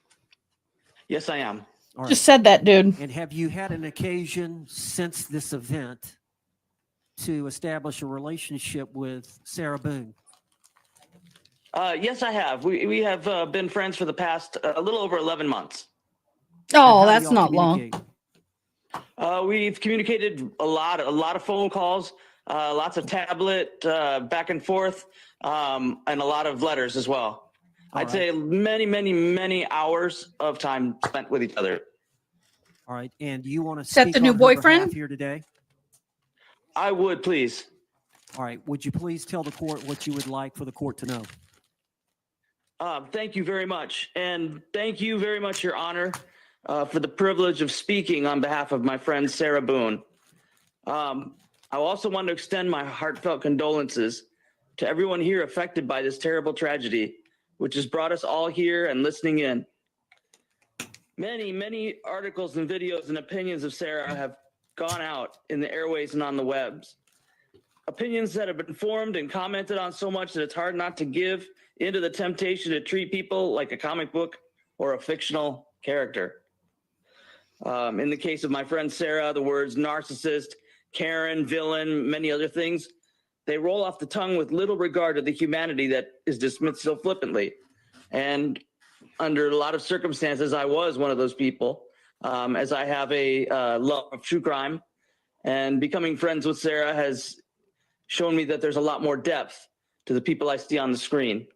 Yes, I am. All right. Just said that, dude. And have you had an occasion since this event to establish a relationship with Sarah Boone? Yes, I have. We have been friends for the past a little over 11 months. Oh, how do that's y'all not long. communicate? We've communicated a lot of phone calls, lots of tablet back and forth, and a lot of letters as well. All I'd right. say many hours of time spent with each other. All right. And do you want to Is that speak the new on her behalf boyfriend? here today? I would, please. All right. Would you please tell the court what you would like for the court to know? Thank you very much. And thank you very much, Your Honor, for the privilege of speaking on behalf of my friend, Sarah Boone. I also want to extend my heartfelt condolences to everyone here affected by this terrible tragedy, which has brought us all here and listening in. Many articles and videos and opinions of Sarah have gone out in the airways and on the webs. Opinions that have been formed and commented on so much that it's hard not to give into the temptation to treat people like a comic book or a fictional character. In the case of my friend Sarah, the words narcissist, Karen, villain, many other things, they roll off the tongue with little regard to the humanity that is dismissed so flippantly. And under a lot of circumstances, I was one of those people, as I have a love of true crime. And becoming friends with Sarah has shown me that there's a lot more depth to the people I see on the screen.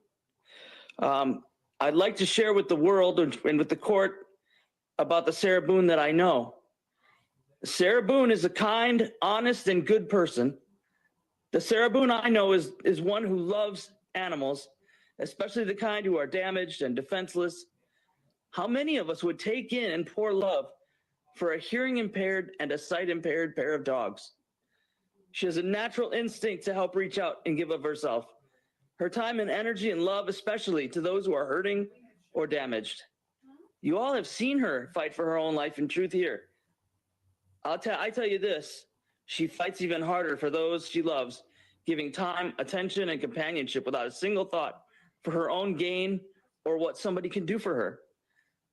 I'd like to share with the world and with the court about the Sarah Boone that I know. Sarah Boone is a kind, honest, and good person. The Sarah Boone I know is one who loves animals, especially the kind who are damaged and defenseless. How many of us would take in and pour love for a hearing impaired and a sight impaired pair of dogs? She has a natural instinct to help reach out and give of herself. Her time and energy and love, especially to those who are hurting or damaged. You all have seen her fight for her own life and truth here. I tell you this, she fights even harder for those she loves, giving time, attention, and companionship without a single thought for her own gain or what somebody can do for her.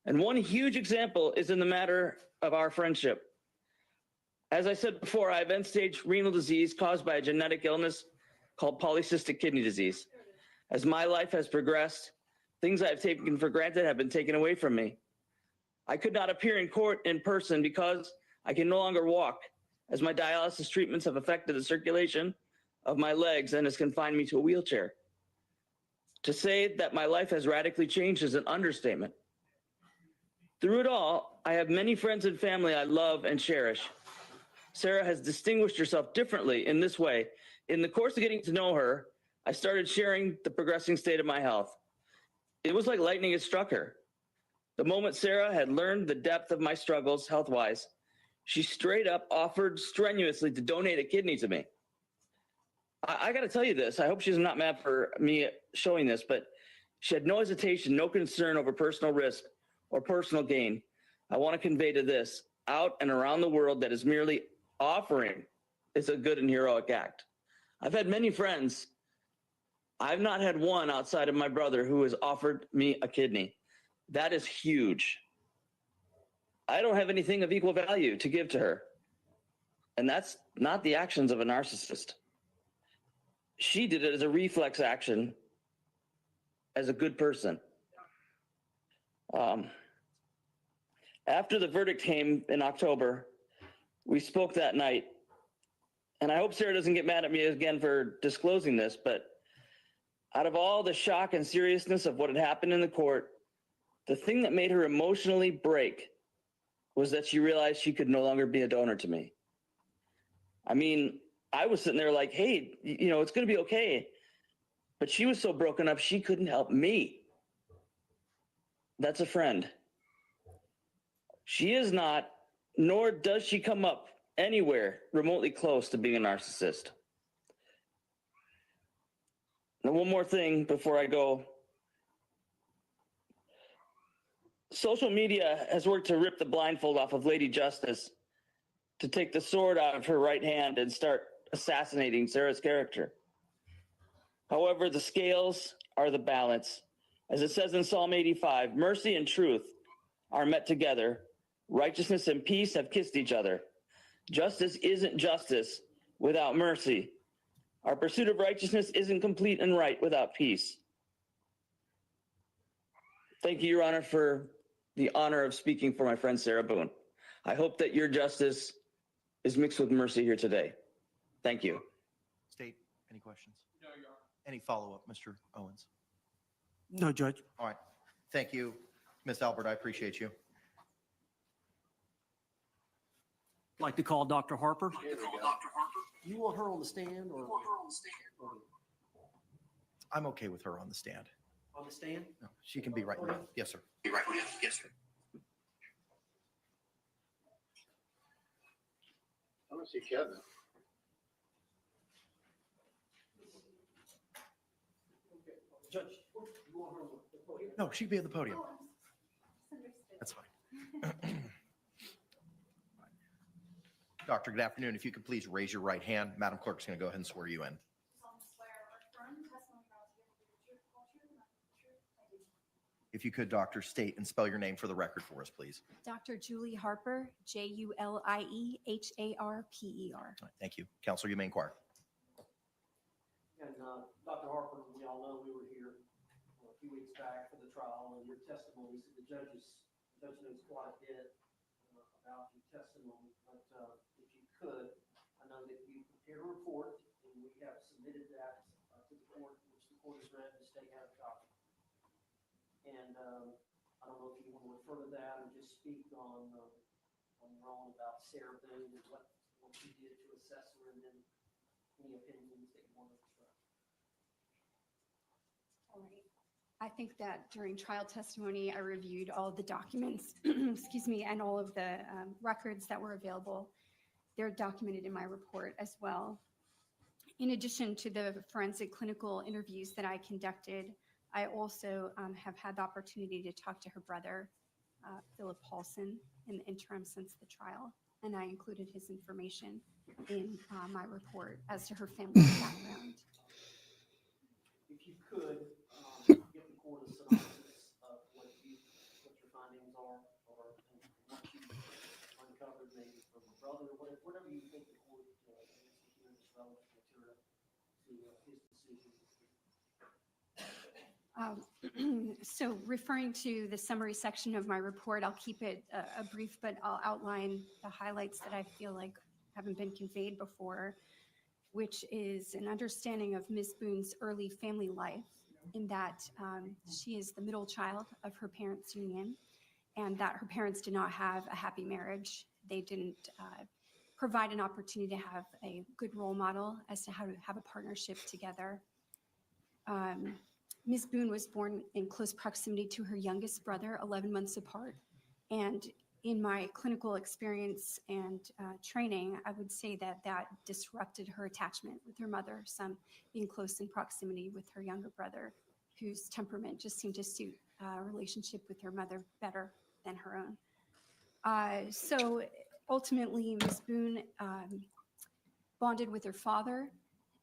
And one huge example is in the matter of our friendship. As I said before, I have end-stage renal disease caused by a genetic illness called polycystic kidney disease. As my life has progressed, things I have taken for granted have been taken away from me. I could not appear in court in person because I can no longer walk, as my dialysis treatments have affected the circulation of my legs and has confined me to a wheelchair. To say that my life has radically changed is an understatement. Through it all, I have many friends and family I love and cherish. Sarah has distinguished herself differently in this way. In the course of getting to know her, I started sharing the progressing state of my health. It was like lightning had struck her. The moment Sarah had learned the depth of my struggles health-wise, she straight up offered strenuously to donate a kidney to me. I got to tell you this. I hope she's not mad for me showing this, but she had no hesitation, no concern over personal risk or personal gain. I want to convey to this, out and around the world, that is merely offering is a good and heroic act. I've had many friends. I've not had one outside of my brother who has offered me a kidney. That is huge. I don't have anything of equal value to give to her. And that's not the actions of a narcissist. She did it as a reflex action, as a good person. After the verdict came in October, we spoke that night. And I hope Sarah doesn't get mad at me again for disclosing this, but out of all the shock and seriousness of what had happened in the court, the thing that made her emotionally break was that she realized she could no longer be a donor to me. I mean, I was sitting there like, hey, it's going to be okay. But she was so broken up, she couldn't help me. That's a friend. She is not, nor does she come up anywhere remotely close to being a narcissist. Now, one more thing before I go. Social media has worked to rip the blindfold off of Lady Justice, to take the sword out of her right hand and start assassinating Sarah's character. However, the scales are the balance. As it says in Psalm 85, mercy and truth are met together. Righteousness and peace have kissed each other. Justice isn't justice without mercy. Our pursuit of righteousness isn't complete and right without peace. Thank you, Your Honor, for the honor of speaking for my friend Sarah Boone. I hope that your justice is mixed with mercy here today. Thank you. State, any questions? No, Your Honor. Any follow-up, Mr. Owens? No, Judge. All right. Thank you, Ms. Albert. I appreciate you. Like to call Dr. Harper? You want her on the stand or? I'm okay with her on the stand. On the stand? No, she can be right. Yes, sir. Yes, sir. I want to see Kevin. Judge, you want her on the podium? No, she'd be at the podium. That's fine. Doctor, good afternoon. If you could please raise your right hand. Madam Clerk's going to go ahead and swear you in. If you could, doctor, state and spell your name for the record for us, please. Dr. Julie Harper, Julieharper. All right, thank you. Counselor, you may inquire. And Dr. Harper, we all know we were here a few weeks back for the trial and your testimony. So the judge knows quite a bit about your testimony. But if you could, I know that you prepared a report and we have submitted that to the court, which the court has read and the state has a copy. And I don't know if you want to refer to that or just speak on your own about Sarah Boone and what you did to assess her, and then any opinions that you want to express. All right. I think that during trial testimony, I reviewed all of the documents, excuse me, and all of the records that were available. They're documented in my report as well. In addition to the forensic clinical interviews that I conducted, I also have had the opportunity to talk to her brother, Philip Paulson, in the interim since the trial, and I included his information in my report as to her family background. If you could, give the court a synopsis of what your findings are, or what you uncovered maybe from your brother, whatever you think the court needs to hear this relevant material to his decision. So referring to the summary section of my report, I'll keep it a brief, but I'll outline the highlights that I feel like haven't been conveyed before, which is an understanding of Ms. Boone's early family life, in that she is the middle child of her parents' union, and that her parents did not have a happy marriage. They didn't provide an opportunity to have a good role model as to how to have a partnership together. Ms. Boone was born in close proximity to her youngest brother, 11 months apart. And in my clinical experience and training, I would say that that disrupted her attachment with her mother, some being close in proximity with her younger brother, whose temperament just seemed to suit a relationship with her mother better than her own. So ultimately, Ms. Boone bonded with her father.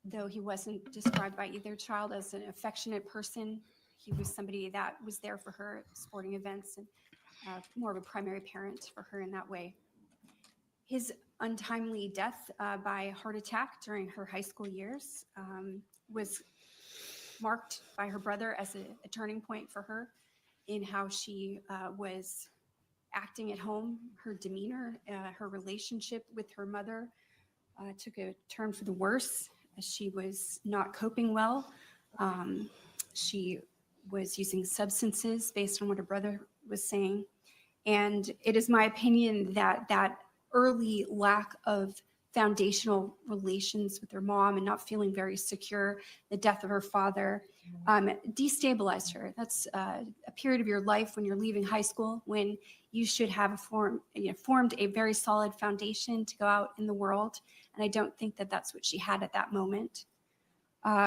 Though he wasn't described by either child as an affectionate person, he was somebody that was there for her at sporting events and more of a primary parent for her in that way. His untimely death by heart attack during her high school years was marked by her brother as a turning point for her in how she was acting at home. Her demeanor, her relationship with her mother took a turn for the worse. She was not coping well. She was using substances based on what her brother was saying. And it is my opinion that that early lack of foundational relations with her mom and not feeling very secure, the death of her father, destabilized her. That's a period of your life when you're leaving high school, when you should have formed a very solid foundation to go out in the world. And I don't think that that's what she had at that moment.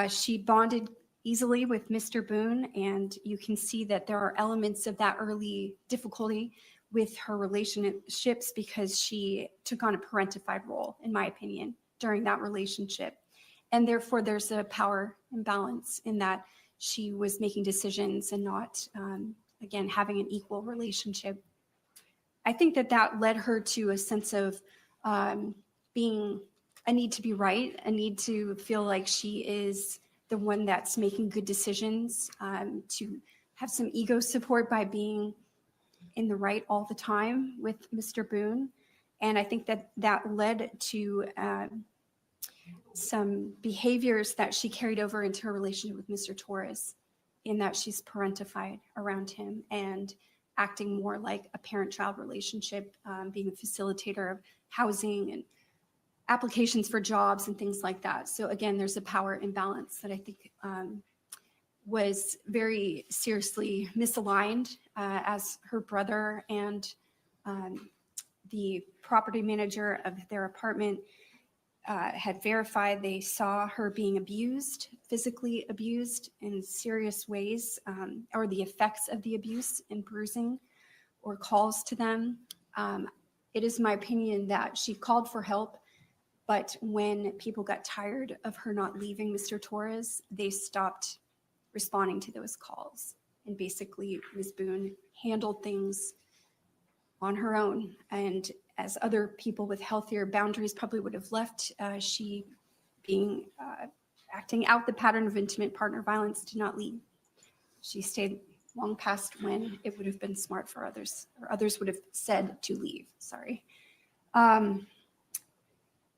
She bonded easily with Mr. Boone, and you can see that there are elements of that early difficulty with her relationships because she took on a parentified role, in my opinion, during that relationship. And therefore, there's a power imbalance in that she was making decisions and not, again, having an equal relationship. I think that that led her to a sense of being a need to be right, a need to feel like she is the one that's making good decisions, to have some ego support by being in the right all the time with Mr. Boone. And I think that that led to some behaviors that she carried over into her relationship with Mr. Torres, in that she's parentified around him and acting more like a parent-child relationship, being a facilitator of housing and applications for jobs and things like that. So again, there's a power imbalance that I think was very seriously misaligned, as her brother and the property manager of their apartment had verified. They saw her being abused, physically abused in serious ways, or the effects of the abuse and bruising or calls to them. It is my opinion that she called for help, but when people got tired of her not leaving Mr. Torres, they stopped responding to those calls. And basically, Ms. Boone handled things on her own. And as other people with healthier boundaries probably would have left, she being acting out the pattern of intimate partner violence did not leave. She stayed long past when it would have been smart for others, or others would have said to leave, sorry.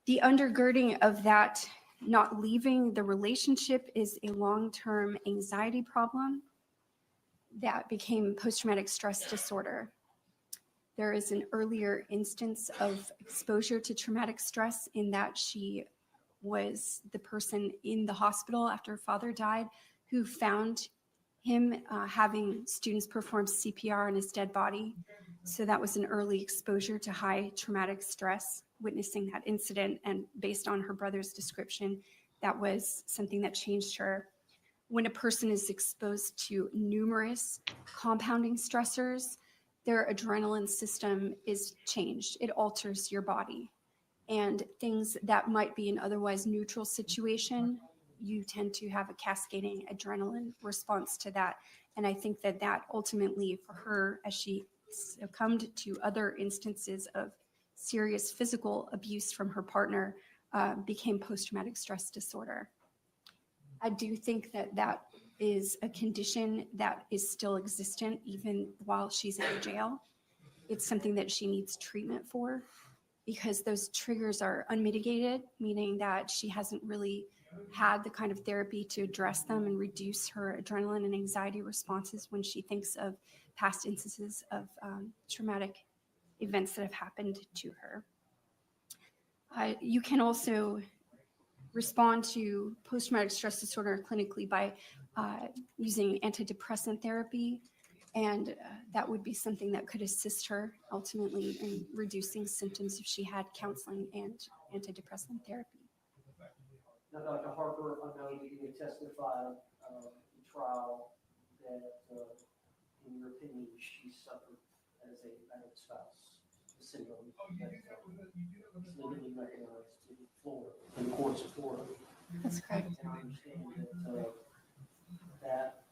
The undergirding of that not leaving the relationship is a long-term anxiety problem that became post-traumatic stress disorder. There is an earlier instance of exposure to traumatic stress in that she was the person in the hospital after her father died who found him having students perform CPR on his dead body. So that was an early exposure to high traumatic stress, witnessing that incident. And based on her brother's description, that was something that changed her. When a person is exposed to numerous compounding stressors, their adrenaline system is changed. It alters your body. And things that might be an otherwise neutral situation, you tend to have a cascading adrenaline response to that. And I think that that ultimately for her, as she succumbed to other instances of serious physical abuse from her partner, became post-traumatic stress disorder. I do think that that is a condition that is still existent even while she's in jail. It's something that she needs treatment for because those triggers are unmitigated, meaning that she hasn't really had the kind of therapy to address them and reduce her adrenaline and anxiety responses when she thinks of past instances of traumatic events that have happened to her. You can also respond to post-traumatic stress disorder clinically by using antidepressant therapy, and that would be something that could assist her ultimately in reducing symptoms if she had counseling and antidepressant therapy. Now, Dr. Harper, I know that you had testified in trial that, in your opinion, she suffered as a battered spouse syndrome that is legally recognized in Florida, in the courts of Florida. That's correct. And I understand that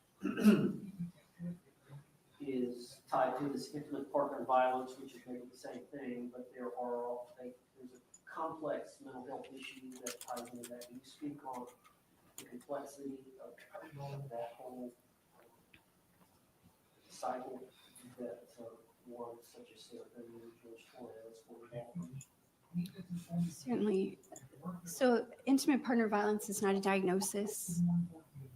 is tied to this intimate partner violence, which is maybe the same thing, but there's a complex mental health issue that ties into that. Can you speak on the complexity of that whole cycle that one such as Sarah Boone and George Torres were involved in? Certainly. So intimate partner violence is not a diagnosis.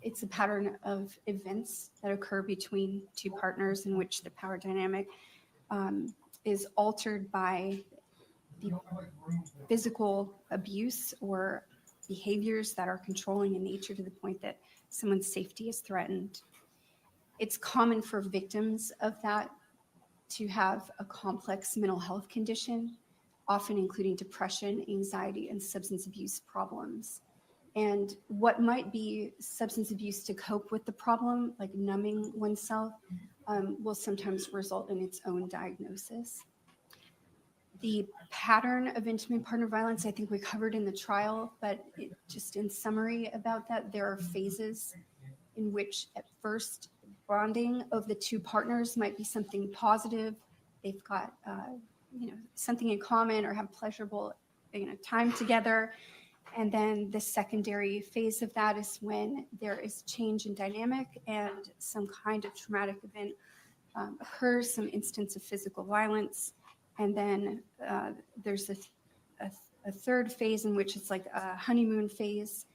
It's a pattern of events that occur between two partners in which the power dynamic is altered by the physical abuse or behaviors that are controlling in nature to the point that someone's safety is threatened. It's common for victims of that to have a complex mental health condition, often including depression, anxiety, and substance abuse problems. And what might be substance abuse to cope with the problem, like numbing oneself, will sometimes result in its own diagnosis. The pattern of intimate partner violence, I think we covered in the trial, but just in summary about that, there are phases in which at first bonding of the two partners might be something positive. They've got something in common or have pleasurable time together. And then the secondary phase of that is when there is change in dynamic and some kind of traumatic event occurs, some instance of physical violence. And then there's a third phase in which it's like a honeymoon phase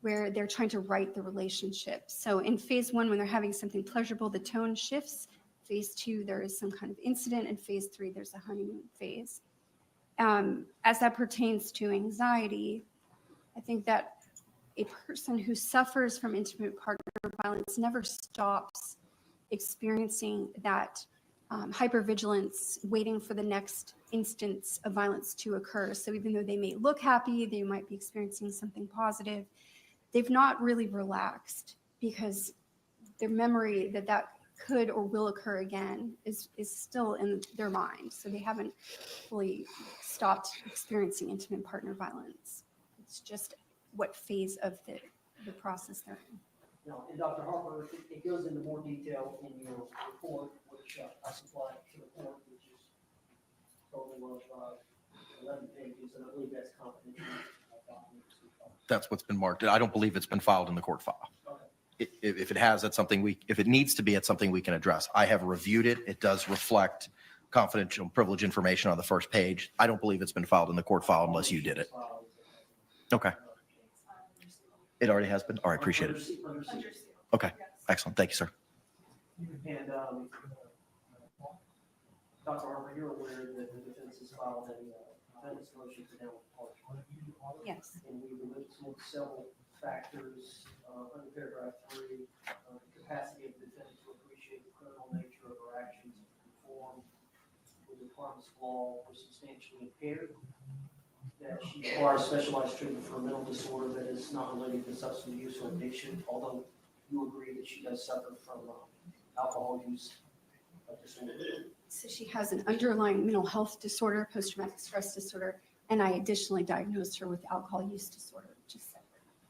where they're trying to right the relationship. So in phase one, when they're having something pleasurable, the tone shifts. Phase two, there is some kind of incident. And phase three, there's a honeymoon phase. As that pertains to anxiety, I think that a person who suffers from intimate partner violence never stops experiencing that hypervigilance, waiting for the next instance of violence to occur. So even though they may look happy, they might be experiencing something positive, they've not really relaxed because their memory that could or will occur again is still in their mind. So they haven't fully stopped experiencing intimate partner violence. It's just what phase of the process they're in. Now, and Dr. Harper, it goes into more detail in your report, which I supplied to the court, which is a total of 11 pages, and I believe that's confidential. That's what's been marked. I don't believe it's been filed in the court file. Okay. If it has, that's something if it needs to be, it's something we can address. I have reviewed it. It does reflect confidential privilege information on the first page. I don't believe it's been filed in the court file unless you did it. Okay. It already has been? All right, appreciate it. Okay, excellent. Thank you, sir. And Dr. Harper, you're aware that the defense has filed a defense motion for downward departure. Yes. And we listed several factors under paragraph 3, the capacity of the defendant to appreciate the criminal nature of her actions and conform with the requirements of law or substantially impaired, that she requires specialized treatment for a mental disorder that is not related to substance use or addiction, although you agree that she does suffer from alcohol use disorder. So she has an underlying mental health disorder, post-traumatic stress disorder, and I additionally diagnosed her with alcohol use disorder, which is separate.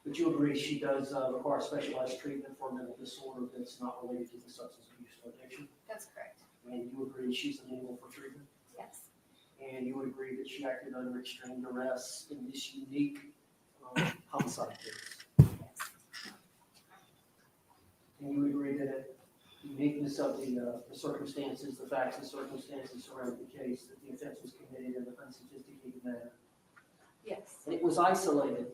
But you agree she does require specialized treatment for a mental disorder that's not related to the substance abuse or addiction? That's correct. And you agree she's amenable for treatment? Yes. And you would agree that she acted under extreme duress in this unique homicide case? And you would agree that the uniqueness of the circumstances, the facts and circumstances surrounding the case, that the offense was committed in an unsophisticated manner? Yes. And it was isolated?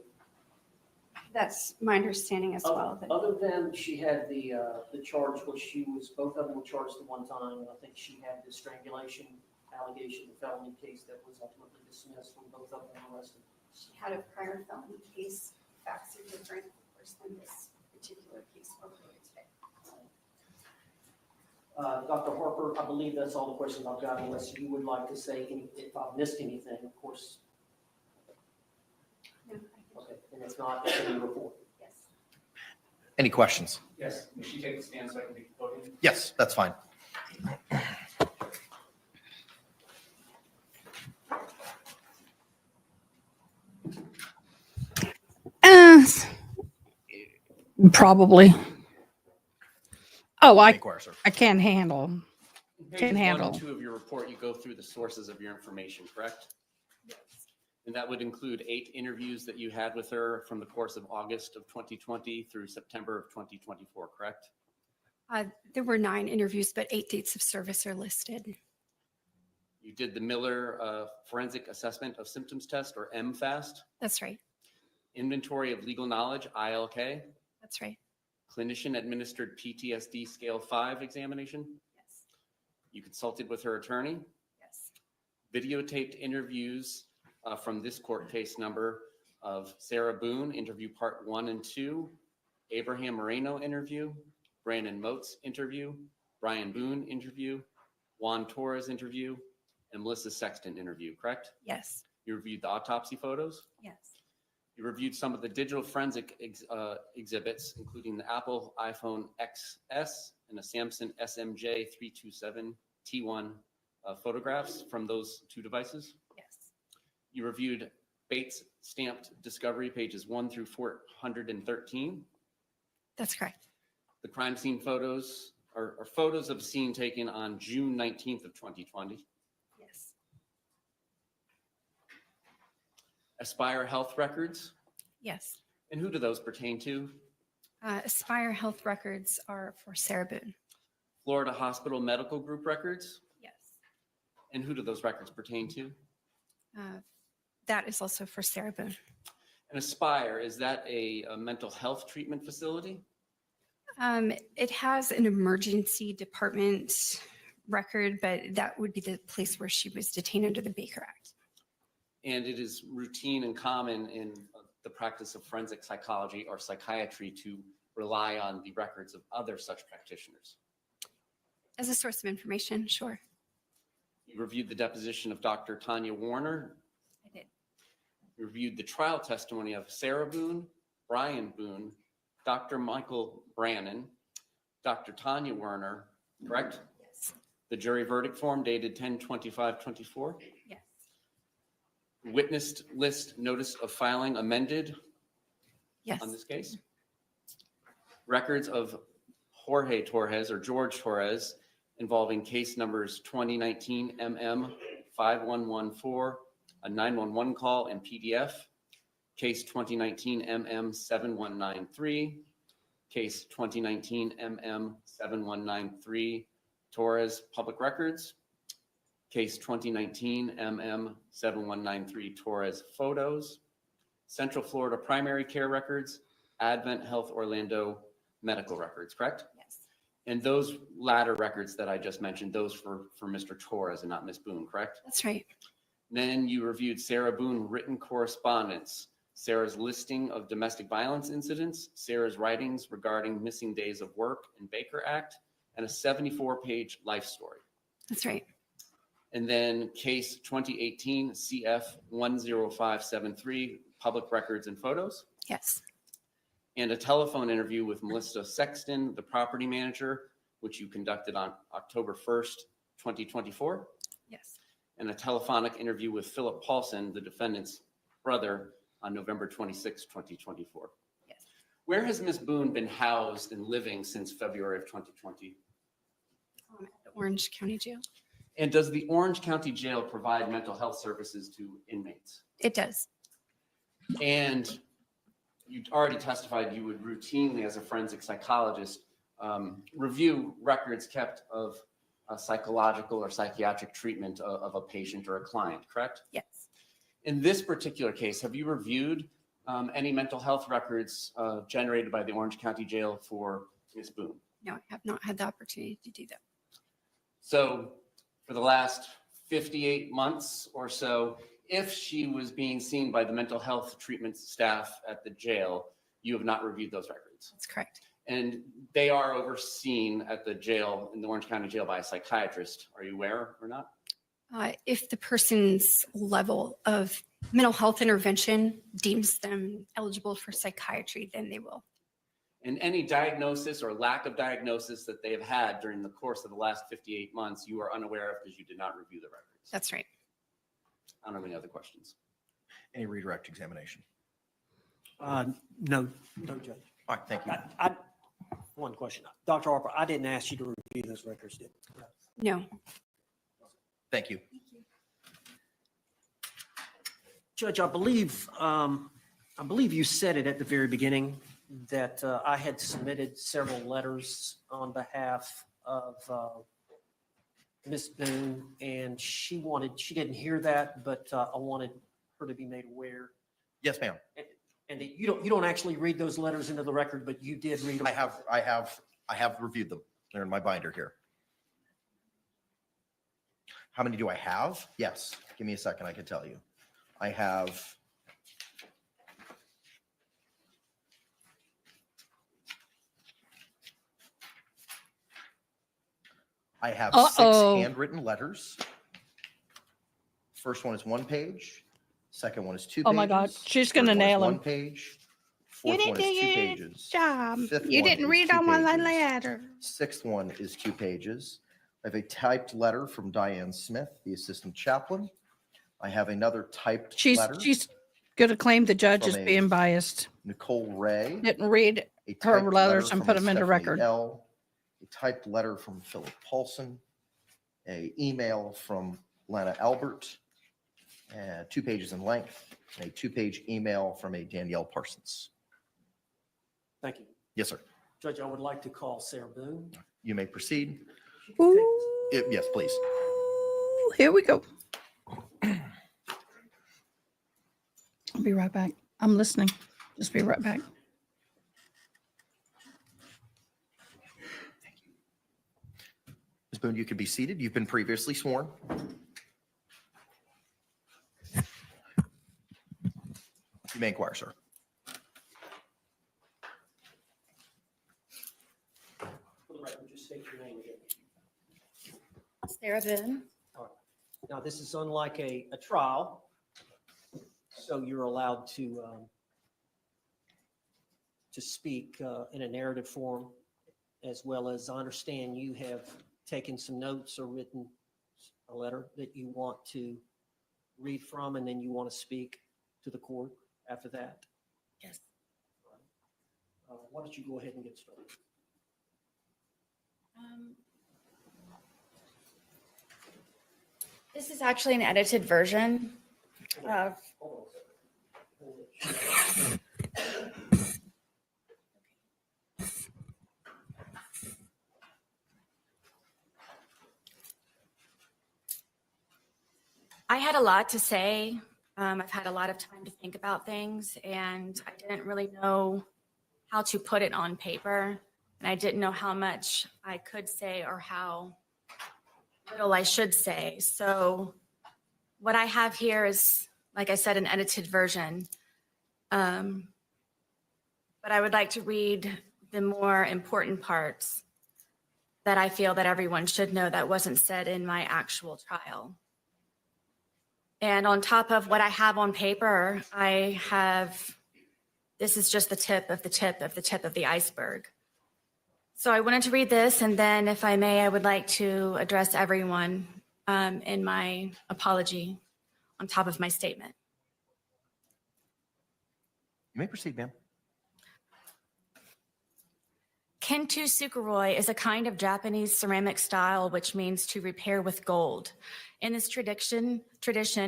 That's my understanding as well. Other than she had the charge, which both of them were charged at one time, and I think she had the strangulation allegation, the felony case that was ultimately dismissed when both of them were arrested. She had a prior felony case. Facts are different, of course, than this particular case we're here today. Dr. Harper, I believe that's all the questions I've got, unless you would like to say if I've missed anything, of course. No, Okay, and if not, it's in the report. yes. Any questions? Yes, may she take the stand so I can be voting? Yes, that's fine. Probably. Oh, I Inquire, sir. can't handle. Pages Can 1 handle. and 2 of your report, you go through the sources of your information, correct? Yes. And that would include 8 interviews that you had with her from the course of August of 2020 through September of 2024, correct? There were 9 interviews, but 8 dates of service are listed. You did the Miller Forensic Assessment of Symptoms Test, or MFAST. That's right. Inventory of Legal Knowledge, ILK. That's right. Clinician Administered PTSD Scale 5 examination. Yes. You consulted with her attorney. Yes. Videotaped interviews from this court case number of Sarah Boone, interview part 1 and 2, Abraham Moreno interview, Brandon Moats interview, Brian Boone interview, Juan Torres interview, and Melissa Sexton interview, correct? Yes. You reviewed the autopsy photos. Yes. You reviewed some of the digital forensic exhibits, including the Apple iPhone XS and a Samsung SMJ 327 T1 photographs from those 2 devices. Yes. You reviewed Bates stamped discovery pages 1 through 413. That's correct. The crime scene photos are photos of the scene taken on June 19th of 2020. Yes. Aspire Health records, Yes. And who do those pertain to? Aspire Health records are for Sarah Boone. Florida Hospital Medical Group records? Yes. And who do those records pertain to? That is also for Sarah Boone. And Aspire, is that a mental health treatment facility? It has an emergency department record, but that would be the place where she was detained under the Baker Act. And it is routine and common in the practice of forensic psychology or psychiatry to rely on the records of other such practitioners. As a source of information, sure. You reviewed the deposition of Dr. Tanya Warner. I did. You reviewed the trial testimony of Sarah Boone, Brian Boone, Dr. Michael Brannon, Dr. Tanya Werner, correct? Yes. The jury verdict form dated 10/25/24. Yes. Witness list notice of filing amended. Yes. On this case. Records of Jorge Torres or George Torres involving case numbers 2019 MM 5114, a 911 call and PDF, case 2019 MM 7193, case 2019 MM 7193, Torres Public Records, case 2019 MM 7193, Torres Photos, Central Florida Primary Care Records, Advent Health Orlando Medical Records, correct? Yes. And those latter records that I just mentioned, those for Mr. Torres and not Ms. Boone, correct? That's right. Then you reviewed Sarah Boone written correspondence, Sarah's listing of domestic violence incidents, Sarah's writings regarding missing days of work and Baker Act, and a 74-page life story. That's right. And then case 2018 CF 10573, public records and photos. Yes. And a telephone interview with Melissa Sexton, the property manager, which you conducted on October 1st, 2024. Yes. And a telephonic interview with Philip Paulson, the defendant's brother, on November 26, 2024. Yes. Where has Ms. Boone been housed and living since February of 2020? At the Orange County Jail. And does the Orange County Jail provide mental health services to inmates? It does. And you already testified you would routinely, as a forensic psychologist, review records kept of a psychological or psychiatric treatment of a patient or a client, correct? Yes. In this particular case, have you reviewed any mental health records generated by the Orange County Jail for Ms. Boone? No, I have not had the opportunity to do that. So for the last 58 months or so, if she was being seen by the mental health treatment staff at the jail, you have not reviewed those records. That's correct. And they are overseen at the jail, in the Orange County Jail, by a psychiatrist. Are you aware or not? If the person's level of mental health intervention deems them eligible for psychiatry, then they will. And any diagnosis or lack of diagnosis that they have had during the course of the last 58 months, you are unaware of because you did not review the records. That's right. I don't have any other questions. Any redirect examination? No, Judge. All right, thank you. One question. Dr. Harper, I didn't ask you to review those records, did I? No. Thank you. Judge, I believe you said it at the very beginning that I had submitted several letters on behalf of Ms. Boone, and she didn't hear that, but I wanted her to be made aware. Yes, ma'am. And you don't actually read those letters into the record, but you did read them. I have reviewed them. They're in my binder here. How many do I have? Yes. Give me a second. I can tell you. I have six handwritten letters. First one is 1 page. Second one is 2 pages. Oh my God, she's gonna Third one is nail him. 1 page. You Fourth didn't one do is 2 your pages. job. Fifth You one didn't is read 2 on my pages. letter. Sixth one is 2 pages. I have a typed letter from Diane Smith, the assistant chaplain. I have another typed letter. She's gonna claim the judge is from a being biased. Nicole Ray. Didn't read A her typed letters letter and from put them into Stephanie record. L., a typed letter from Philip Paulson, a email from Lana Albert, 2 pages in length, a 2-page email from a Danielle Parsons. Thank you. Yes, sir. Judge, I would like to call Sarah Boone. You may proceed. Ooh, Yes, please. here we go. I'll be right back. I'm listening. Just be right back. Ms. Boone, you can be seated. You've been previously sworn. You may inquire, sir. For the record, just state your name again. Sarah Boone. All right. Now, this is unlike a trial, so you're allowed to speak in a narrative form, as well as I understand you have taken some notes or written a letter that you want to read from, and then you want to speak to the court after that. Yes. Why don't you go ahead and get started? This is actually an edited version of. I had a lot to say. I've had a lot of time to think about things, and I didn't really know how to put it on paper. And I didn't know how much I could say or how little I should say. So what I have here is, like I said, an edited version. But I would like to read the more important parts that I feel that everyone should know that wasn't said in my actual trial. And on top of what I have on paper, this is just the tip of the tip of the tip of the iceberg. So I wanted to read this, and then if I may, I would like to address everyone in my apology on top of my statement. You may proceed, ma'am. Kintu Sukuroi is a kind of Japanese ceramic style which means to repair with gold. In this tradition,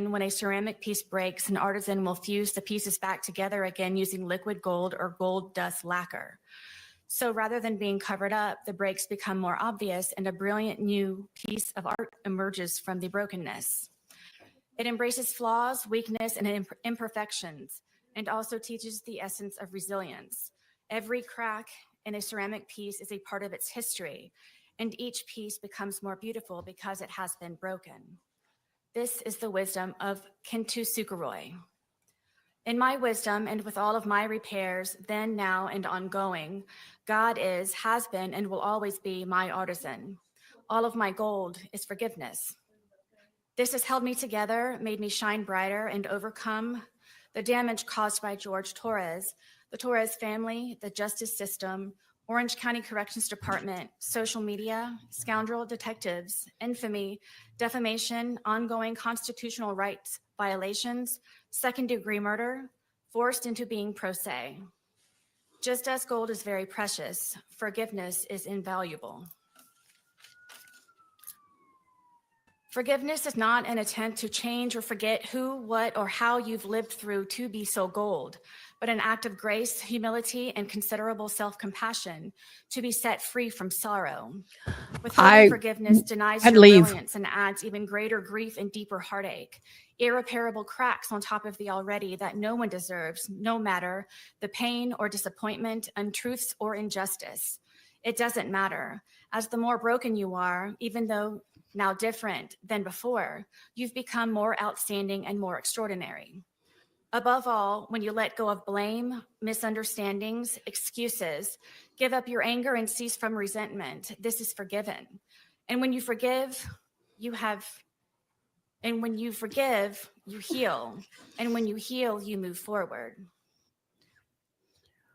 when a ceramic piece breaks, an artisan will fuse the pieces back together again using liquid gold or gold dust lacquer. So rather than being covered up, the breaks become more obvious and a brilliant new piece of art emerges from the brokenness. It embraces flaws, weakness, and imperfections, and also teaches the essence of resilience. Every crack in a ceramic piece is a part of its history, and each piece becomes more beautiful because it has been broken. This is the wisdom of Kintu Sukuroi. In my wisdom and with all of my repairs, then, now, and ongoing, God is, has been, and will always be my artisan. All of my gold is forgiveness. This has held me together, made me shine brighter, and overcome the damage caused by Jorge Torres, the Torres family, the justice system, Orange County Corrections Department, social media, scoundrel detectives, infamy, defamation, ongoing constitutional rights violations, second-degree murder, forced into being pro se. Just as gold is very precious, forgiveness is invaluable. Forgiveness is not an attempt to change or forget who, what, or how you've lived through to be so gold, but an act of grace, humility, and considerable self-compassion to be set free from sorrow. Withholding forgiveness denies your brilliance and adds even greater grief and deeper heartache. Irreparable cracks on top of the already that no one deserves, no matter the pain or disappointment, untruths or injustice. It doesn't matter. As the more broken you are, even though now different than before, you've become more outstanding and more extraordinary. Above all, when you let go of blame, misunderstandings, excuses, give up your anger and cease from resentment, this is forgiven. And when you forgive, you heal. And when you heal, you move forward.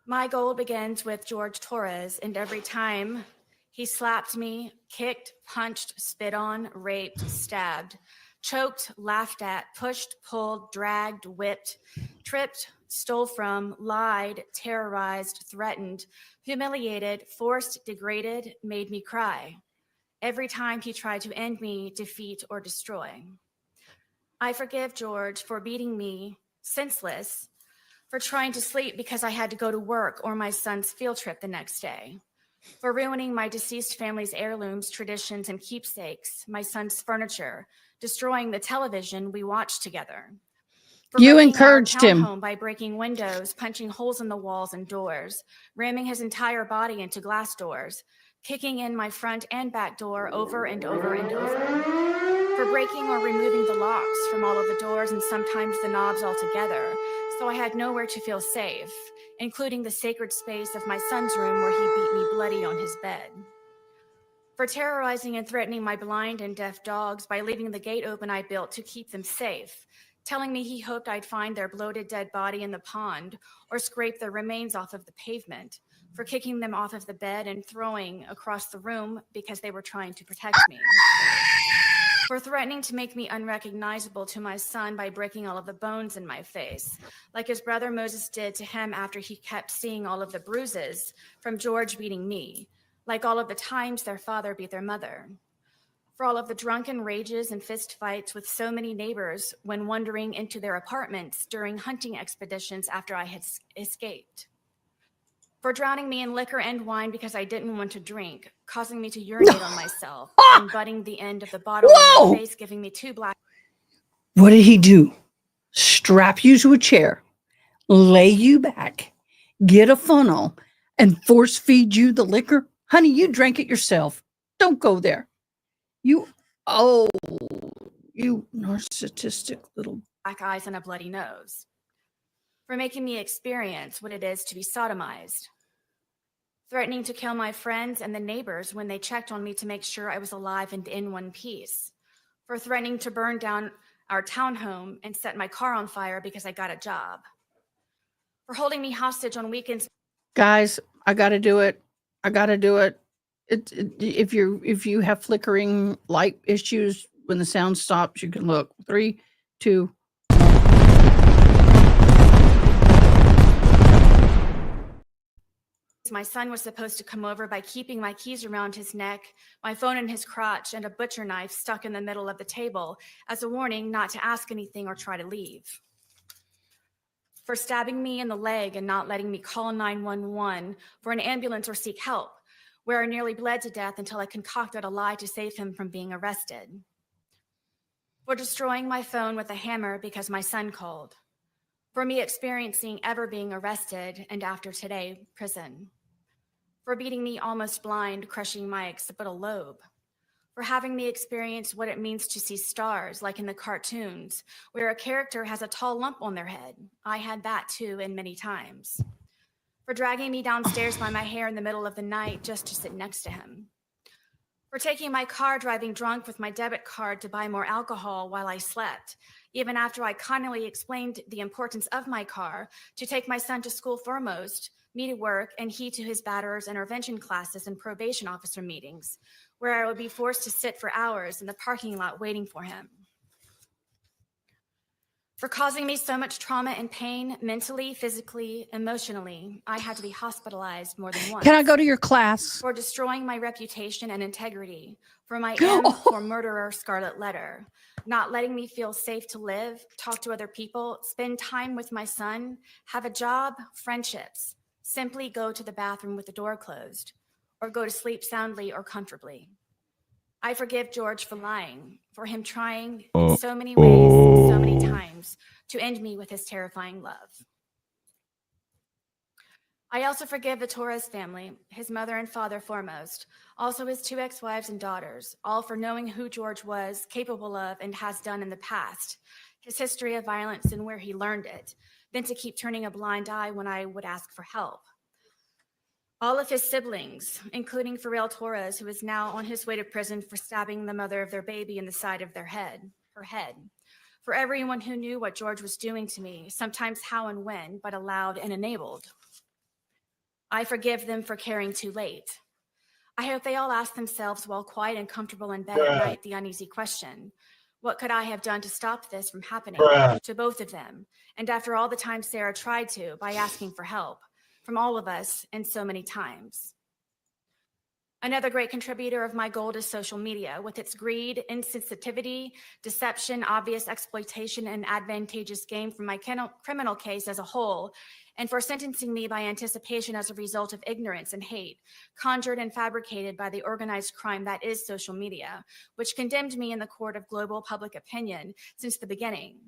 My goal begins with Jorge Torres, and every time he slapped me, kicked, punched, spit on, raped, stabbed, choked, laughed at, pushed, pulled, dragged, whipped, tripped, stole from, lied, terrorized, threatened, humiliated, forced, degraded, made me cry. Every time he tried to end me, defeat, or destroy. I forgive George for beating me senseless, for trying to sleep because I had to go to work or my son's field trip the next day, for ruining my deceased family's heirlooms, traditions, and keepsakes, my son's furniture, destroying the television we watched together. For You wrecking our encouraged him. townhome by breaking windows, punching holes in the walls and doors, ramming his entire body into glass doors, kicking in my front and back door over and over and over. For breaking or removing the locks from all of the doors and sometimes the knobs altogether, so I had nowhere to feel safe, including the sacred space of my son's room where he beat me bloody on his bed. For terrorizing and threatening my blind and deaf dogs by leaving the gate open I built to keep them safe, telling me he hoped I'd find their bloated dead body in the pond or scrape their remains off of the pavement, for kicking them off of the bed and throwing across the room because they were trying to protect me. For threatening to make me unrecognizable to my son by breaking all of the bones in my face, like his brother Moses did to him after he kept seeing all of the bruises from George beating me, like all of the times their father beat their mother. For all of the drunken rages and fist fights with so many neighbors when wandering into their apartments during hunting expeditions after I had escaped. For drowning me in liquor and wine because I didn't want to drink, causing me to urinate on myself, and butting the end of the bottle in my face, giving me 2 black. What did he do? Strap you to a chair, lay you back, get a funnel, and force feed you the liquor? Honey, you drank it yourself. Don't go there. You narcissistic little. Black eyes and a bloody nose. For making me experience what it is to be sodomized. Threatening to kill my friends and the neighbors when they checked on me to make sure I was alive and in one piece. For threatening to burn down our townhome and set my car on fire because I got a job. For holding me hostage on weekends. Guys, I got to do it. I got to do it. If you have flickering light issues, when the sound stops, you can look. 3, 2. My son was supposed to come over by keeping my keys around his neck, my phone in his crotch, and a butcher knife stuck in the middle of the table as a warning not to ask anything or try to leave. For stabbing me in the leg and not letting me call 911 for an ambulance or seek help, where I nearly bled to death until I concocted a lie to save him from being arrested. For destroying my phone with a hammer because my son called. For me experiencing ever being arrested and after today, prison. For beating me almost blind, crushing my occipital lobe. For having me experience what it means to see stars, like in the cartoons, where a character has a tall lump on their head. I had that too, and many times. For dragging me downstairs by my hair in the middle of the night just to sit next to him. For taking my car driving drunk with my debit card to buy more alcohol while I slept, even after I kindly explained the importance of my car to take my son to school foremost, me to work, and he to his batterers intervention classes and probation officer meetings, where I would be forced to sit for hours in the parking lot waiting for him. For causing me so much trauma and pain, mentally, physically, emotionally, I had to be hospitalized more than once. Can I go to your class? For destroying my reputation and integrity, for my M for murderer scarlet letter, not letting me feel safe to live, talk to other people, spend time with my son, have a job, friendships, simply go to the bathroom with the door closed, or go to sleep soundly or comfortably. I forgive George for lying, for him trying in so many ways, so many times, to end me with his terrifying love. I also forgive the Torres family, his mother and father foremost, also his 2 ex-wives and daughters, all for knowing who George was capable of and has done in the past, his history of violence and where he learned it, then to keep turning a blind eye when I would ask for help. All of his siblings, including Pharrell Torres, who is now on his way to prison for stabbing the mother of their baby in the side of her head. For everyone who knew what George was doing to me, sometimes how and when, but allowed and enabled. I forgive them for caring too late. I hope they all ask themselves while quiet and comfortable in bed at night the uneasy question, what could I have done to stop this from happening to both of them? And after all the times Sarah tried to, by asking for help. From all of us and so many times. Another great contributor of my gold is social media, with its greed, insensitivity, deception, obvious exploitation, and advantageous gain from my criminal case as a whole, and for sentencing me by anticipation as a result of ignorance and hate, conjured and fabricated by the organized crime that is social media, which condemned me in the court of global public opinion since the beginning.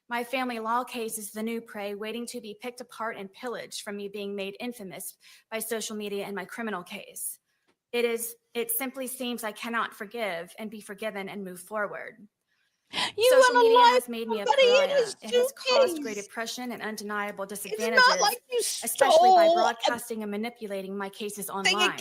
My family law case is the new prey waiting to be picked apart and pillaged from me being made infamous by social media in my criminal case. It simply seems I cannot forgive and be forgiven and move forward. Social media has made me a pariah. It has caused great oppression and undeniable disadvantages, especially by broadcasting and manipulating my cases online.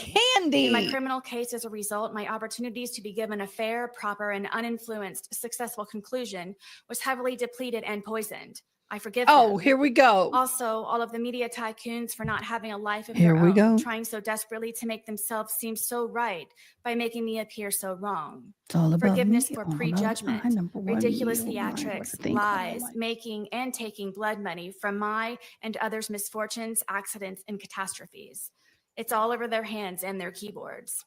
In my criminal case, as a result, my opportunities to be given a fair, proper, and uninfluenced, successful conclusion was heavily depleted and poisoned. I forgive them. Here we go. Also, all of the media tycoons for not having a life of Here their we own, go. trying so desperately to make themselves seem so right by making me appear so wrong. It's all about Forgiveness me. for All about prejudgment, I, number one, ridiculous you, I, what theatrics, I think, what I lies, like. making and taking blood money from my and others' misfortunes, accidents, and catastrophes. It's all over their hands and their keyboards.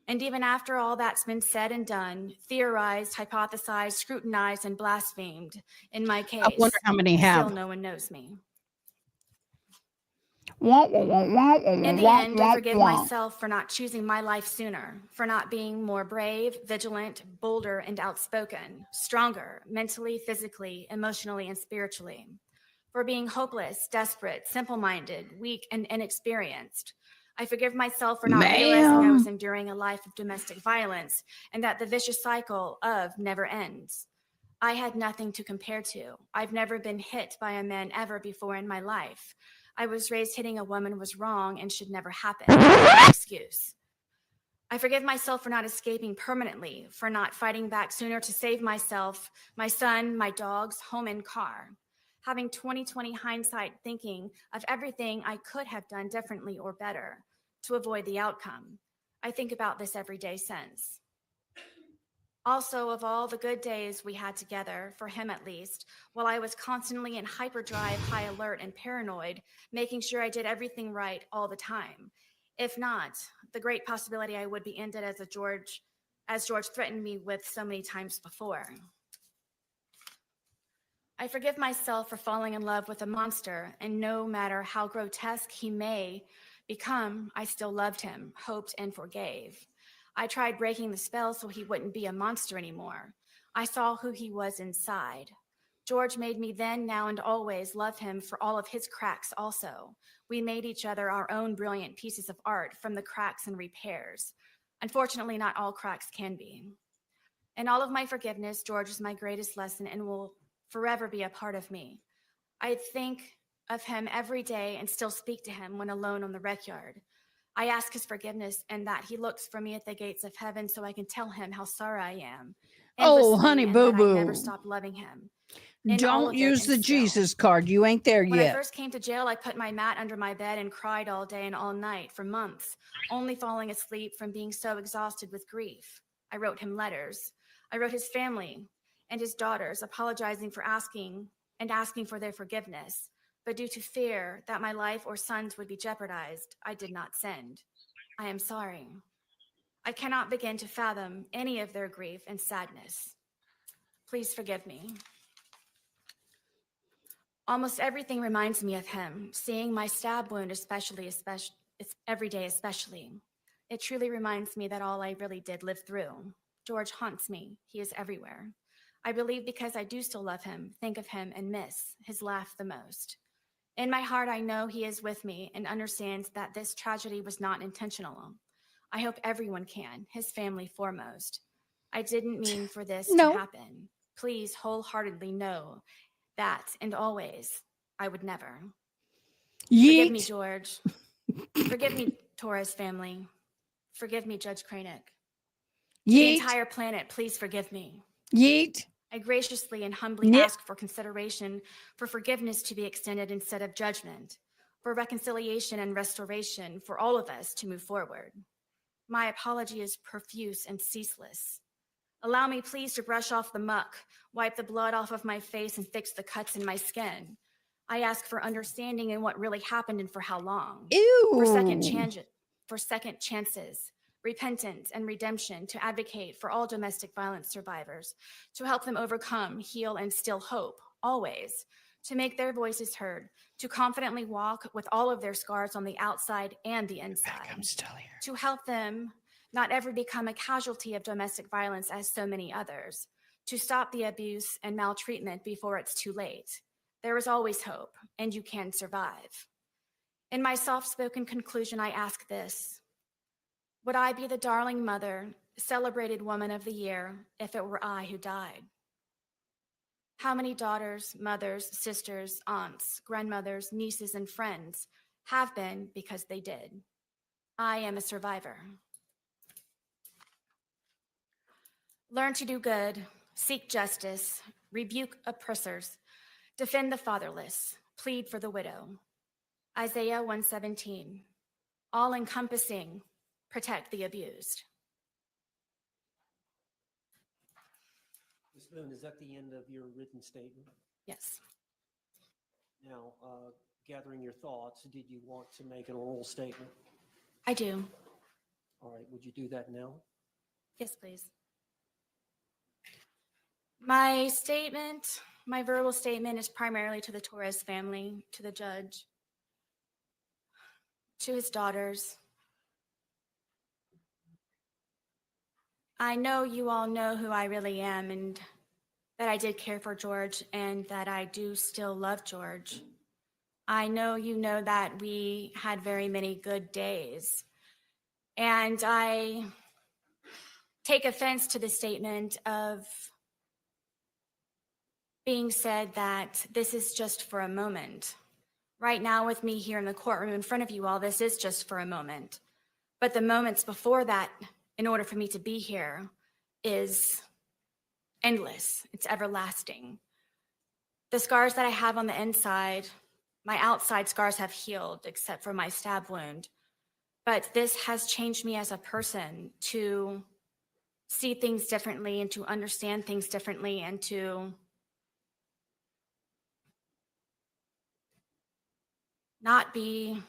And even after all that's been said and done, theorized, hypothesized, scrutinized, and blasphemed, in my case, I wonder how many have. still no one knows me. In In the end, I forgive myself for not choosing my life sooner, for not being more brave, vigilant, bolder, and outspoken, stronger, mentally, physically, emotionally, and spiritually, for being hopeless, desperate, simple-minded, weak, and inexperienced. I forgive myself for not realizing I was enduring a life of domestic violence and that the vicious cycle of never ends. I had nothing to compare to. I've never been hit by a man ever before in my life. I was raised hitting a woman was wrong and should never happen. No excuse. I forgive myself for not escaping permanently, for not fighting back sooner to save myself, my son, my dogs, home, and car. Having 20/20 hindsight, thinking of everything I could have done differently or better to avoid the outcome. I think about this every day since. Also, of all the good days we had together, for him at least, while I was constantly in hyperdrive, high alert, and paranoid, making sure I did everything right all the time. If not, the great possibility I would be ended as George threatened me with so many times before. I forgive myself for falling in love with a monster, and no matter how grotesque he may become, I still loved him, hoped, and forgave. I tried breaking the spell so he wouldn't be a monster anymore. I saw who he was inside. George made me then, now, and always love him for all of his cracks also. We made each other our own brilliant pieces of art from the cracks and repairs. Unfortunately, not all cracks can be. In all of my forgiveness, George is my greatest lesson and will forever be a part of me. I think of him every day and still speak to him when alone on the rec yard. I ask his forgiveness and that he looks for me at the gates of heaven so I can tell him how sorry I am. Oh, endlessly, honey, and that I boo-boo. never stopped loving him. In all Don't of it use and the still. Jesus card. You ain't there When I yet. first came to jail, I put my mat under my bed and cried all day and all night for months, only falling asleep from being so exhausted with grief. I wrote him letters. I wrote his family and his daughters, apologizing for asking for their forgiveness. But due to fear that my life or sons would be jeopardized, I did not send. I am sorry. I cannot begin to fathom any of their grief and sadness. Please forgive me. Almost everything reminds me of him, seeing my stab wound especially every day especially. It truly reminds me that all I really did live through. George haunts me. He is everywhere. I believe because I do still love him, think of him, and miss his laugh the most. In my heart, I know he is with me and understands that this tragedy was not intentional. I hope everyone can, his family foremost. I didn't mean for this to happen. Please wholeheartedly know that and always, I would never. Forgive me, Yeet. George. Forgive me, Torres family. Forgive me, Judge Cranick. The Yeet. entire planet, please forgive me. Yeet. I graciously and humbly ask for consideration, for forgiveness to be extended instead of judgment, for reconciliation and restoration for all of us to move forward. My apology is profuse and ceaseless. Allow me, please, to brush off the muck, wipe the blood off of my face, and fix the cuts in my skin. I ask for understanding in what really happened and for how long. Ew. For second chances, repentance, and redemption, to advocate for all domestic violence survivors, to help them overcome, heal, and still hope, always, to make their voices heard, to confidently walk with all of their scars on the outside and the inside, to help them not ever become a casualty of domestic violence as so many others, to stop the abuse and maltreatment before it's too late. There is always hope, and you can survive. In my soft-spoken conclusion, I ask this: would I be the darling mother, celebrated woman of the year, if it were I who died? How many daughters, mothers, sisters, aunts, grandmothers, nieces, and friends have been because they did? I am a survivor. Learn to do good, seek justice, rebuke oppressors, defend the fatherless, plead for the widow. Isaiah 1:17, all-encompassing, protect the abused. Ms. Boone, is that the end of your written statement? Yes. Now, gathering your thoughts, did you want to make an oral statement? I do. All right, would you do that now? Yes, please. My statement, my verbal statement, is primarily to the Torres family, to the judge, to his daughters. I know you all know who I really am, and that I did care for George, and that I do still love George. I know you know that we had very many good days, and I take offense to the statement of being said that this is just for a moment. Right now with me here in the courtroom in front of you all, this is just for a moment. But the moments before that, in order for me to be here, is endless. It's everlasting. The scars that I have on the inside, my outside scars have healed except for my stab wound. But this has changed me as a person to see things differently and to understand things differently and to not be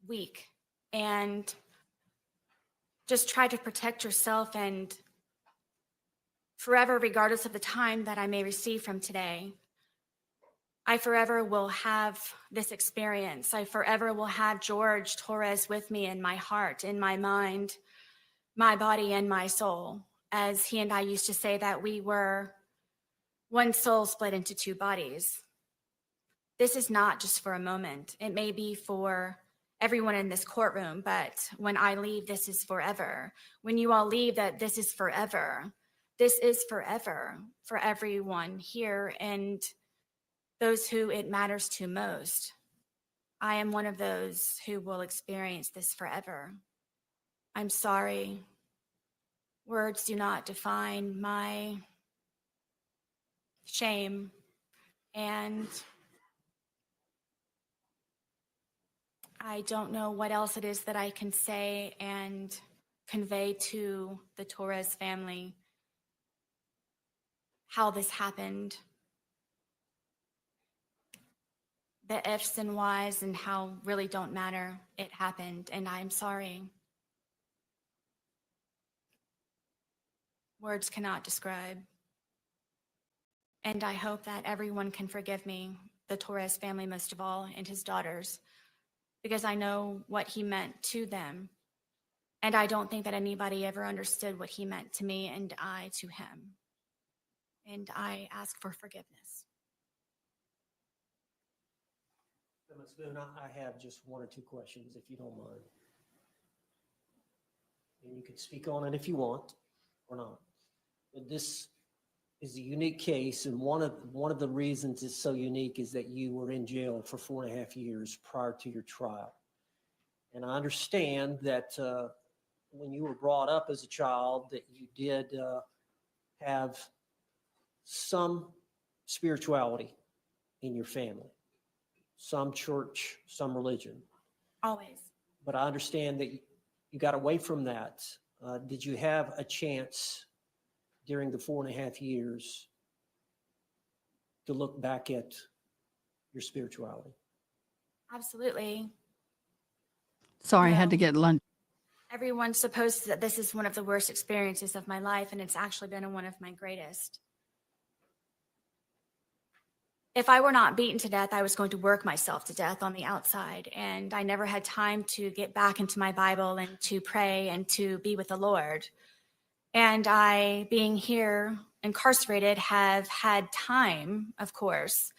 weak and just try to protect yourself, and forever, regardless of the time that I may receive from today, I forever will have this experience. I forever will have George Torres with me in my heart, in my mind, my body, and my soul. As he and I used to say that we were one soul split into two bodies. This is not just for a moment. It may be for everyone in this courtroom, but when I leave, this is forever. When you all leave, that this is forever. This is forever for everyone here and those who it matters to most. I am one of those who will experience this forever. I'm sorry. Words do not define my shame, and I don't know what else it is that I can say and convey to the Torres family how this happened. The ifs and whys and how really don't matter. It happened, and I'm sorry. Words cannot describe. And I hope that everyone can forgive me, the Torres family most of all, and his daughters, because I know what he meant to them. And I don't think that anybody ever understood what he meant to me and I to him. And I ask for forgiveness. Ms. Boone, I have just one or two questions, if you don't mind. And you can speak on it if you want or not. But this is a unique case, and one of the reasons it's so unique is that you were in jail for 4.5 years prior to your trial. And I understand that when you were brought up as a child, that you did have some spirituality in your family, some church, some religion. Always. But I understand that you got away from that. Did you have a chance during the 4.5 years to look back at your spirituality? Absolutely. Sorry, I had to get lunch. Everyone supposes that this is one of the worst experiences of my life, and it's actually been one of my greatest. If I were not beaten to death, I was going to work myself to death on the outside, and I never had time to get back into my Bible and to pray and to be with the Lord. And I, being here incarcerated, have had time, of course,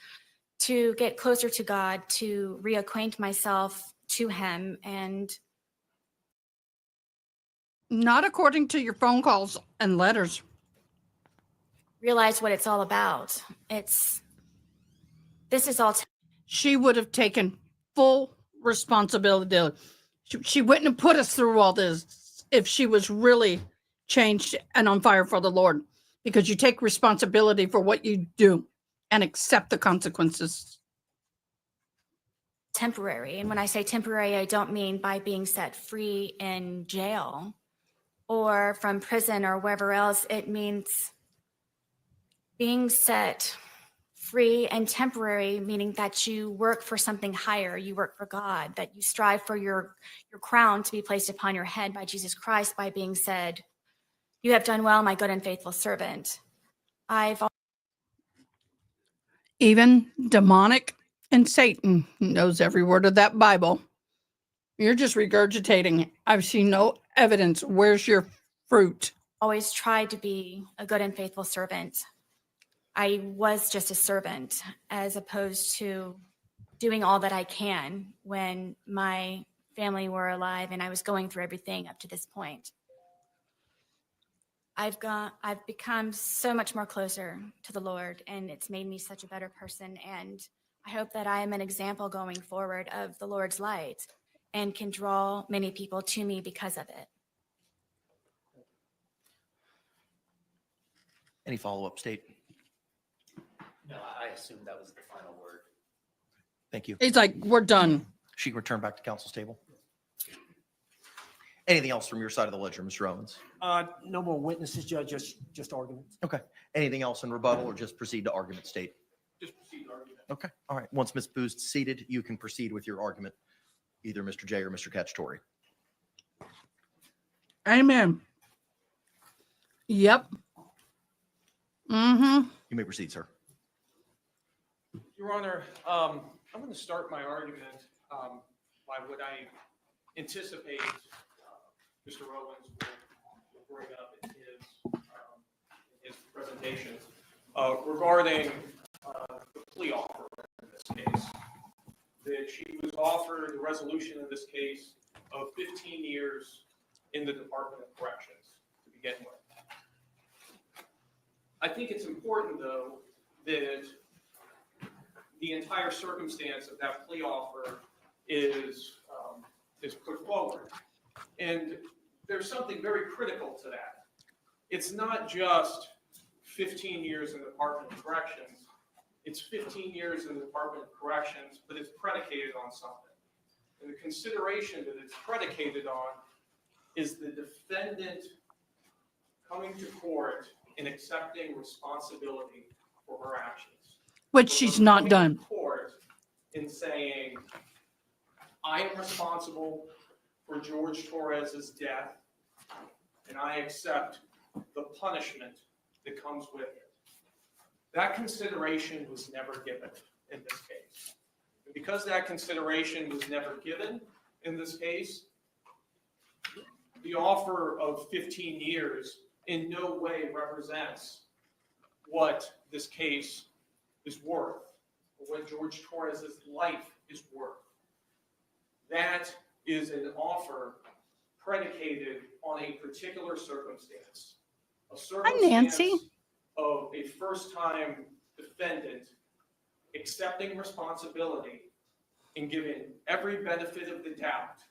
to get closer to God, to reacquaint myself to Him, and Not according to your phone calls and letters. realize what it's all about. This is all. She would have taken full responsibility. She wouldn't have put us through all this if she was really changed and on fire for the Lord, because you take responsibility for what you do and accept the consequences. Temporary. And when I say temporary, I don't mean by being set free in jail or from prison or wherever else. It means being set free and temporary, meaning that you work for something higher, you work for God, that you strive for your crown to be placed upon your head by Jesus Christ by being said, "You have done well, my good and faithful servant." Even demonic and Satan knows every word of that Bible. You're just regurgitating. I've seen no evidence. Where's your fruit? Always tried to be a good and faithful servant. I was just a servant as opposed to doing all that I can when my family were alive and I was going through everything up to this point. I've become so much more closer to the Lord, and it's made me such a better person. And I hope that I am an example going forward of the Lord's light and can draw many people to me because of it. Any follow-up, State? No, I assume that was the final word. Thank you. He's like, we're done. She can return back to council's table. Anything else from your side of the ledger, Mr. Owens? No more witnesses, Judge, just arguments. Okay. Anything else in rebuttal, or just proceed to argument, State? Just proceed to argument. Okay. All right. Once Ms. Booth's seated, you can proceed with your argument, either Mr. J or Mr. Cacciatore. Amen. Yep. Mm-hmm. You may proceed, sir. Your Honor, I'm going to start my argument by what I anticipate Mr. Owens will bring up in his presentation regarding the plea offer in this case. That she was offered the resolution in this case of 15 years in the Department of Corrections to begin with. I think it's important, though, that the entire circumstance of that plea offer is put forward. And there's something very critical to that. It's not just 15 years in the Department of Corrections. It's 15 years in the Department of Corrections, but it's predicated on something. And the consideration that it's predicated on is the defendant coming to court and accepting responsibility for her actions. Which she's not Coming done. to court and saying, I am responsible for George Torres's death, and I accept the punishment that comes with it. That consideration was never given in this case. And because that consideration was never given in this case, the offer of 15 years in no way represents what this case is worth, or what George Torres's life is worth. That is an offer predicated on a particular circumstance. A circumstance Nancy. of a first-time defendant accepting responsibility and giving every benefit of the doubt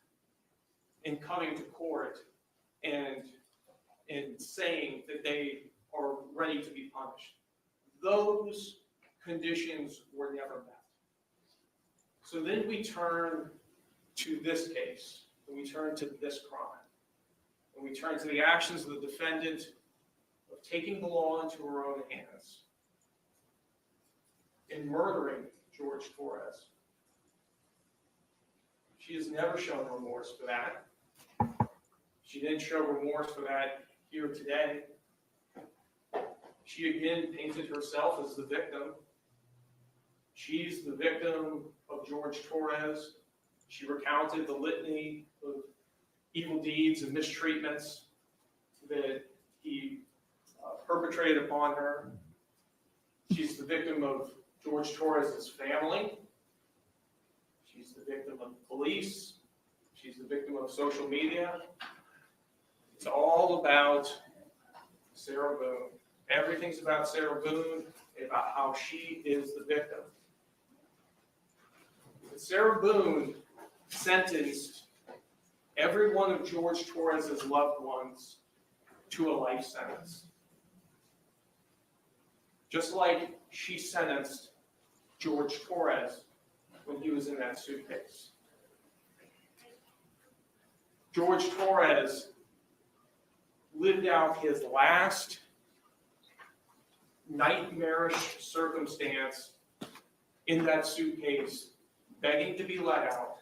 and coming to court and saying that they are ready to be punished. Those conditions were never met. So then we turn to this case, and we turn to this crime, and we turn to the actions of the defendant of taking the law into her own hands and murdering George Torres. She has never shown remorse for that. She didn't show remorse for that here today. She again painted herself as the victim. She's the victim of George Torres. She recounted the litany of evil deeds and mistreatments that he perpetrated upon her. She's the victim of George Torres' family. She's the victim of police. She's the victim of social media. It's all about Sarah Boone. Everything's about Sarah Boone, about how she is the victim. But Sarah Boone sentenced every one of George Torres' loved ones to a life sentence. Just like she sentenced George Torres when he was in that suitcase. George Torres lived out his last nightmarish circumstance in that suitcase, begging to be let out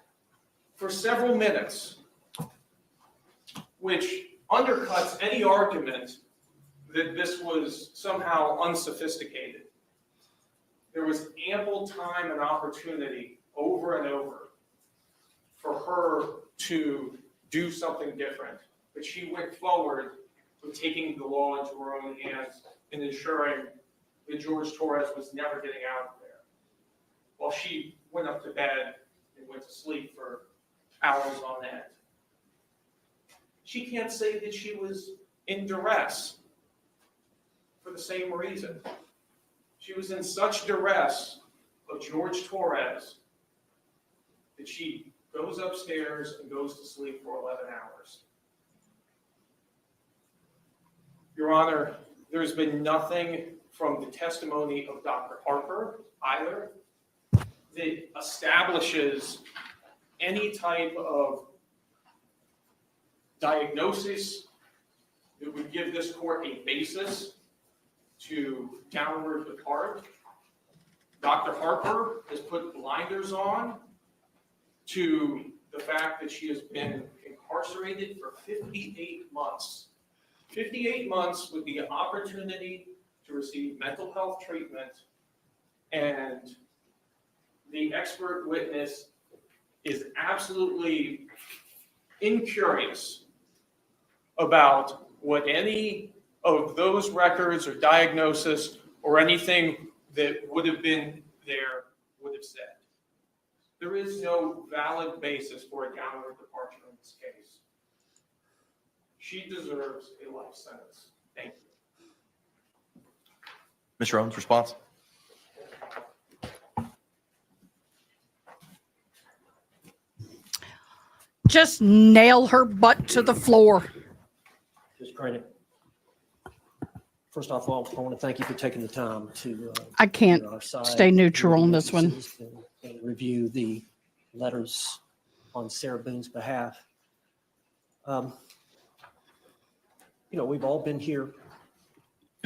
for several minutes, which undercuts any argument that this was somehow unsophisticated. There was ample time and opportunity over and over for her to do something different, but she went forward with taking the law into her own hands and ensuring that George Torres was never getting out of there, while she went up to bed and went to sleep for hours on end. She can't say that she was in duress for the same reason. She was in such duress of George Torres that she goes upstairs and goes to sleep for 11 hours. Your Honor, there's been nothing from the testimony of Dr. Harper either that establishes any type of diagnosis that would give this court a basis to downward depart. Dr. Harper has put blinders on to the fact that she has been incarcerated for 58 months. 58 months with the opportunity to receive mental health treatment, and the expert witness is absolutely incurious about what any of those records or diagnosis or anything that would have been there would have said. There is no valid basis for a downward departure in this case. She deserves a life sentence. Thank you. Mr. Owens, response? Just nail her butt to the floor. Just credit. First off, I want to thank you for taking the time to. I can't hear our side, stay neutral hear the on this one. witnesses, and review the letters on Sarah Boone's behalf. We've all been here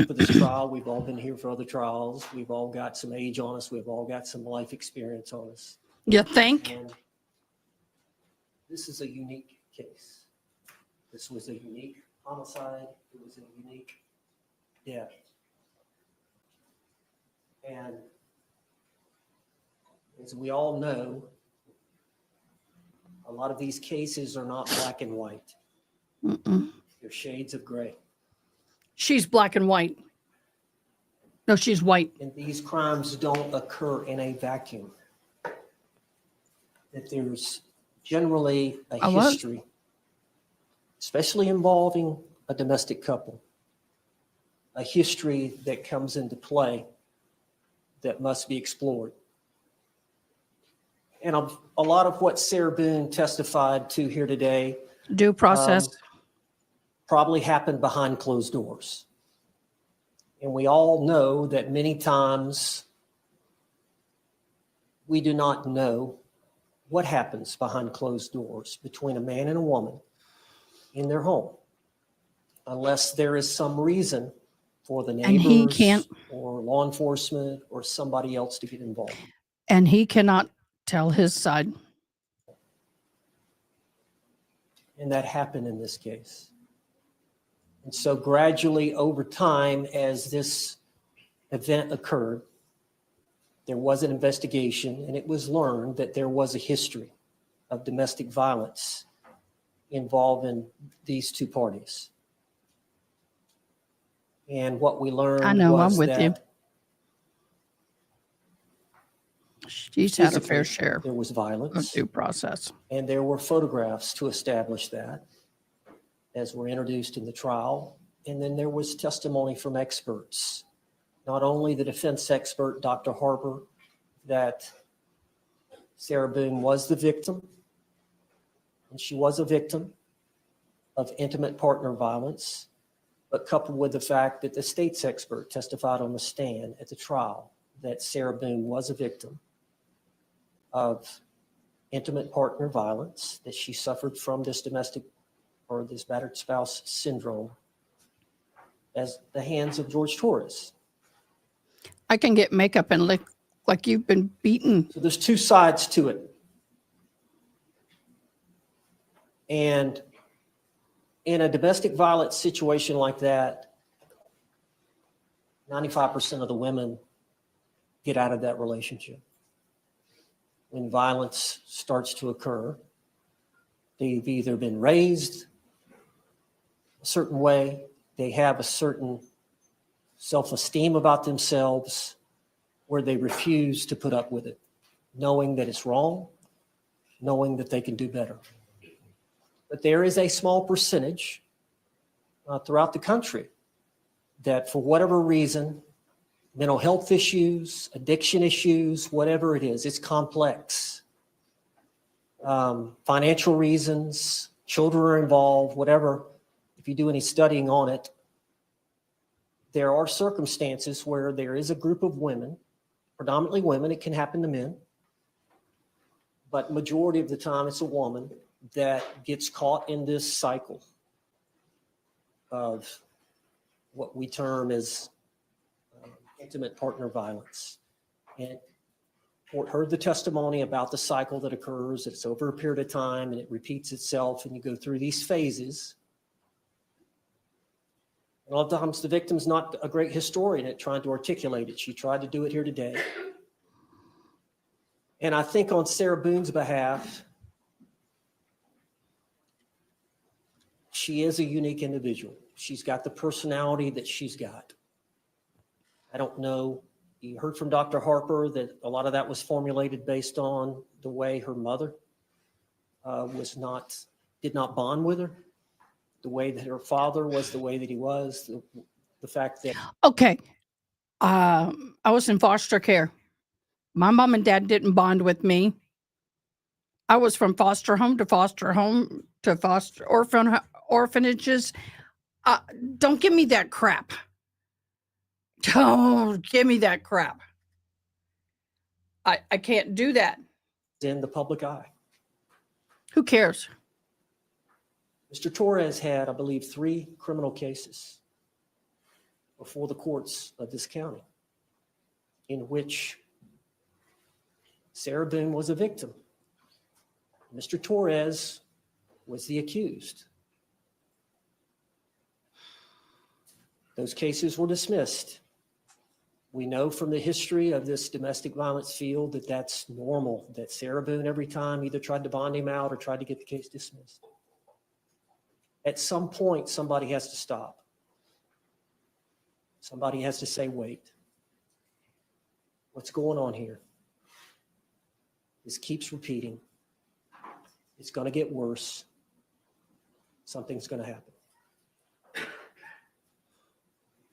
for this trial. We've all been here for other trials. We've all got some age on us. We've all got some life experience on us. You think? And this is a unique case. This was a unique homicide. It was a unique death. And as we all know, a lot of these cases are not black and white. Mm-mm. They're shades of gray. She's black and white. No, she's white. And these crimes don't occur in a vacuum. That there's generally a history, especially involving a domestic couple, a history that comes into play that must be explored. And a lot of what Sarah Boone testified to here today, Due process. probably happened behind closed doors. And we all know that many times we do not know what happens behind closed doors between a man and a woman in their home, unless there is some reason for the And he neighbors can't- or law enforcement or somebody else to get involved. And he cannot tell his side. And that happened in this case. And so gradually over time, as this event occurred, there was an investigation, and it was learned that there was a history of domestic violence involving these two parties. And what we learned I know, was I'm with you. that She's had a fair physically, share there was of violence, due process. and there were photographs to establish that, as were introduced in the trial. And then there was testimony from experts, not only the defense expert, Dr. Harper, that Sarah Boone was the victim, and she was a victim of intimate partner violence, but coupled with the fact that the state's expert testified on the stand at the trial that Sarah Boone was a victim of intimate partner violence, that she suffered from this domestic or this battered spouse syndrome as the hands of George Torres. I can get makeup and look like you've been beaten. So there's two sides to it. And in a domestic violence situation like that, 95% of the women get out of that relationship. When violence starts to occur, they've either been raised a certain way, they have a certain self-esteem about themselves, where they refuse to put up with it, knowing that it's wrong, knowing that they can do better. But there is a small percentage throughout the country that, for whatever reason, mental health issues, addiction issues, whatever it is, it's complex. Financial reasons, children are involved, whatever. If you do any studying on it, there are circumstances where there is a group of women, predominantly women, it can happen to men, but majority of the time it's a woman that gets caught in this cycle of what we term as intimate partner violence. And court heard the testimony about the cycle that occurs. It's over a period of time and it repeats itself, and you go through these phases. And a lot of times the victim's not a great historian at trying to articulate it. She tried to do it here today. And I think on Sarah Boone's behalf, she is a unique individual. She's got the personality that she's got. I don't know, you heard from Dr. Harper that a lot of that was formulated based on the way her mother did not bond with her, the way that her father was the way that he was, the fact that... Okay. I was in foster care. My mom and dad didn't bond with me. I was from foster home to foster home to foster orphanages. Don't give me that crap. Don't give me that crap. I can't do that. In the public eye. Who cares? Mr. Torres had, I believe, 3 criminal cases before the courts of this county in which Sarah Boone was a victim. Mr. Torres was the accused. Those cases were dismissed. We know from the history of this domestic violence field that that's normal, that Sarah Boone every time either tried to bond him out or tried to get the case dismissed. At some point, somebody has to stop. Somebody has to say, wait, what's going on here? This keeps repeating. It's going to get worse. Something's going to happen.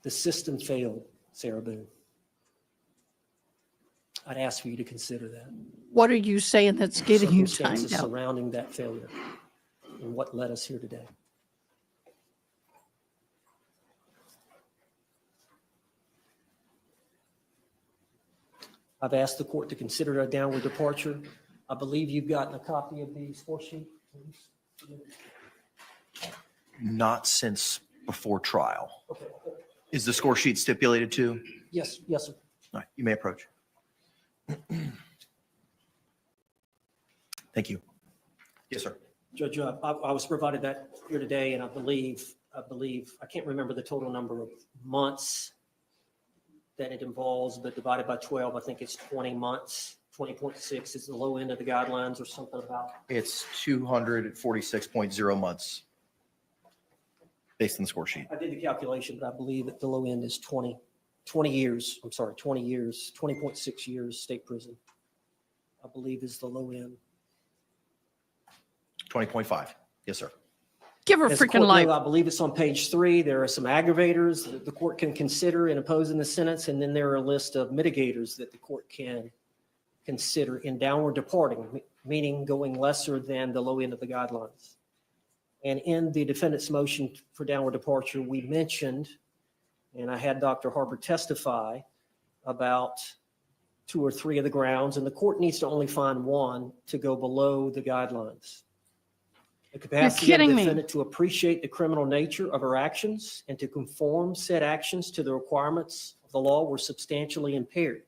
The system failed, Sarah Boone. I'd ask for you to consider that. What are you saying that's getting you timed Circumstances out? surrounding that failure and what led us here today. I've asked the court to consider a downward departure. I believe you've gotten a copy of the score sheet. Not since before trial. Okay. Is the score sheet stipulated to? Yes, yes, sir. All right, you may approach. Thank you. Yes, sir. Judge, I was provided that here today, and I believe, I can't remember the total number of months that it involves, but divided by 12, I think it's 20 months. 20.6 is the low end of the guidelines or something about. It's 246.0 months based on the score sheet. I did the calculation, but I believe that the low end is 20 years. I'm sorry, 20 years, 20.6 years state prison, I believe is the low end. 20.5. Yes, sir. Give her As the freaking court life. noted, I believe it's on page 3. There are some aggravators that the court can consider in opposing the sentence, and then there are a list of mitigators that the court can consider in downward departing, meaning going lesser than the low end of the guidelines. And in the defendant's motion for downward departure, we mentioned, and I had Dr. Harper testify about 2 or 3 of the grounds, and the court needs to only find one to go below the guidelines. The capacity of the defendant to appreciate the criminal nature of her actions and to conform said actions to the requirements of the law were substantially impaired.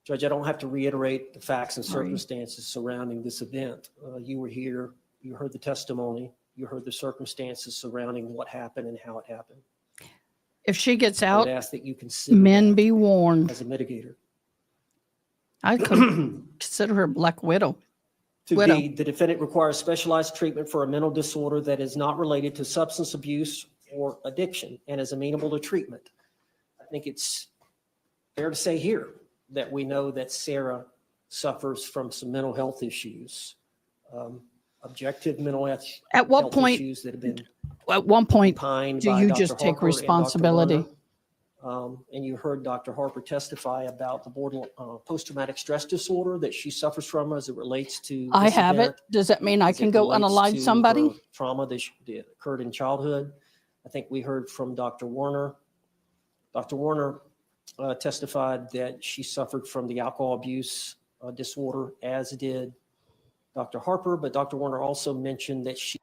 Judge, I don't have to reiterate the facts and circumstances surrounding this event. You were here, you heard the testimony, you heard the circumstances surrounding what happened and how it happened. If she gets I out, would ask that you consider men that be warned. as a mitigator. I could consider her a black widow. The defendant requires specialized treatment for a mental disorder that is not related to substance abuse or addiction and is amenable to treatment. I think it's fair to say here that we know that Sarah suffers from some mental health issues, objective mental health At what point? issues that have been At one point, opined do by you Dr. just take Harper and Dr. responsibility? Werner. And you heard Dr. Harper testify about the borderline post-traumatic stress disorder that she suffers from as it relates to. I this have it. event, Does that mean I as can it go relates unalive to somebody? her trauma that occurred in childhood. I think we heard from Dr. Werner. Dr. Werner testified that she suffered from the alcohol abuse disorder, as did Dr. Harper, but Dr. Werner also mentioned that she.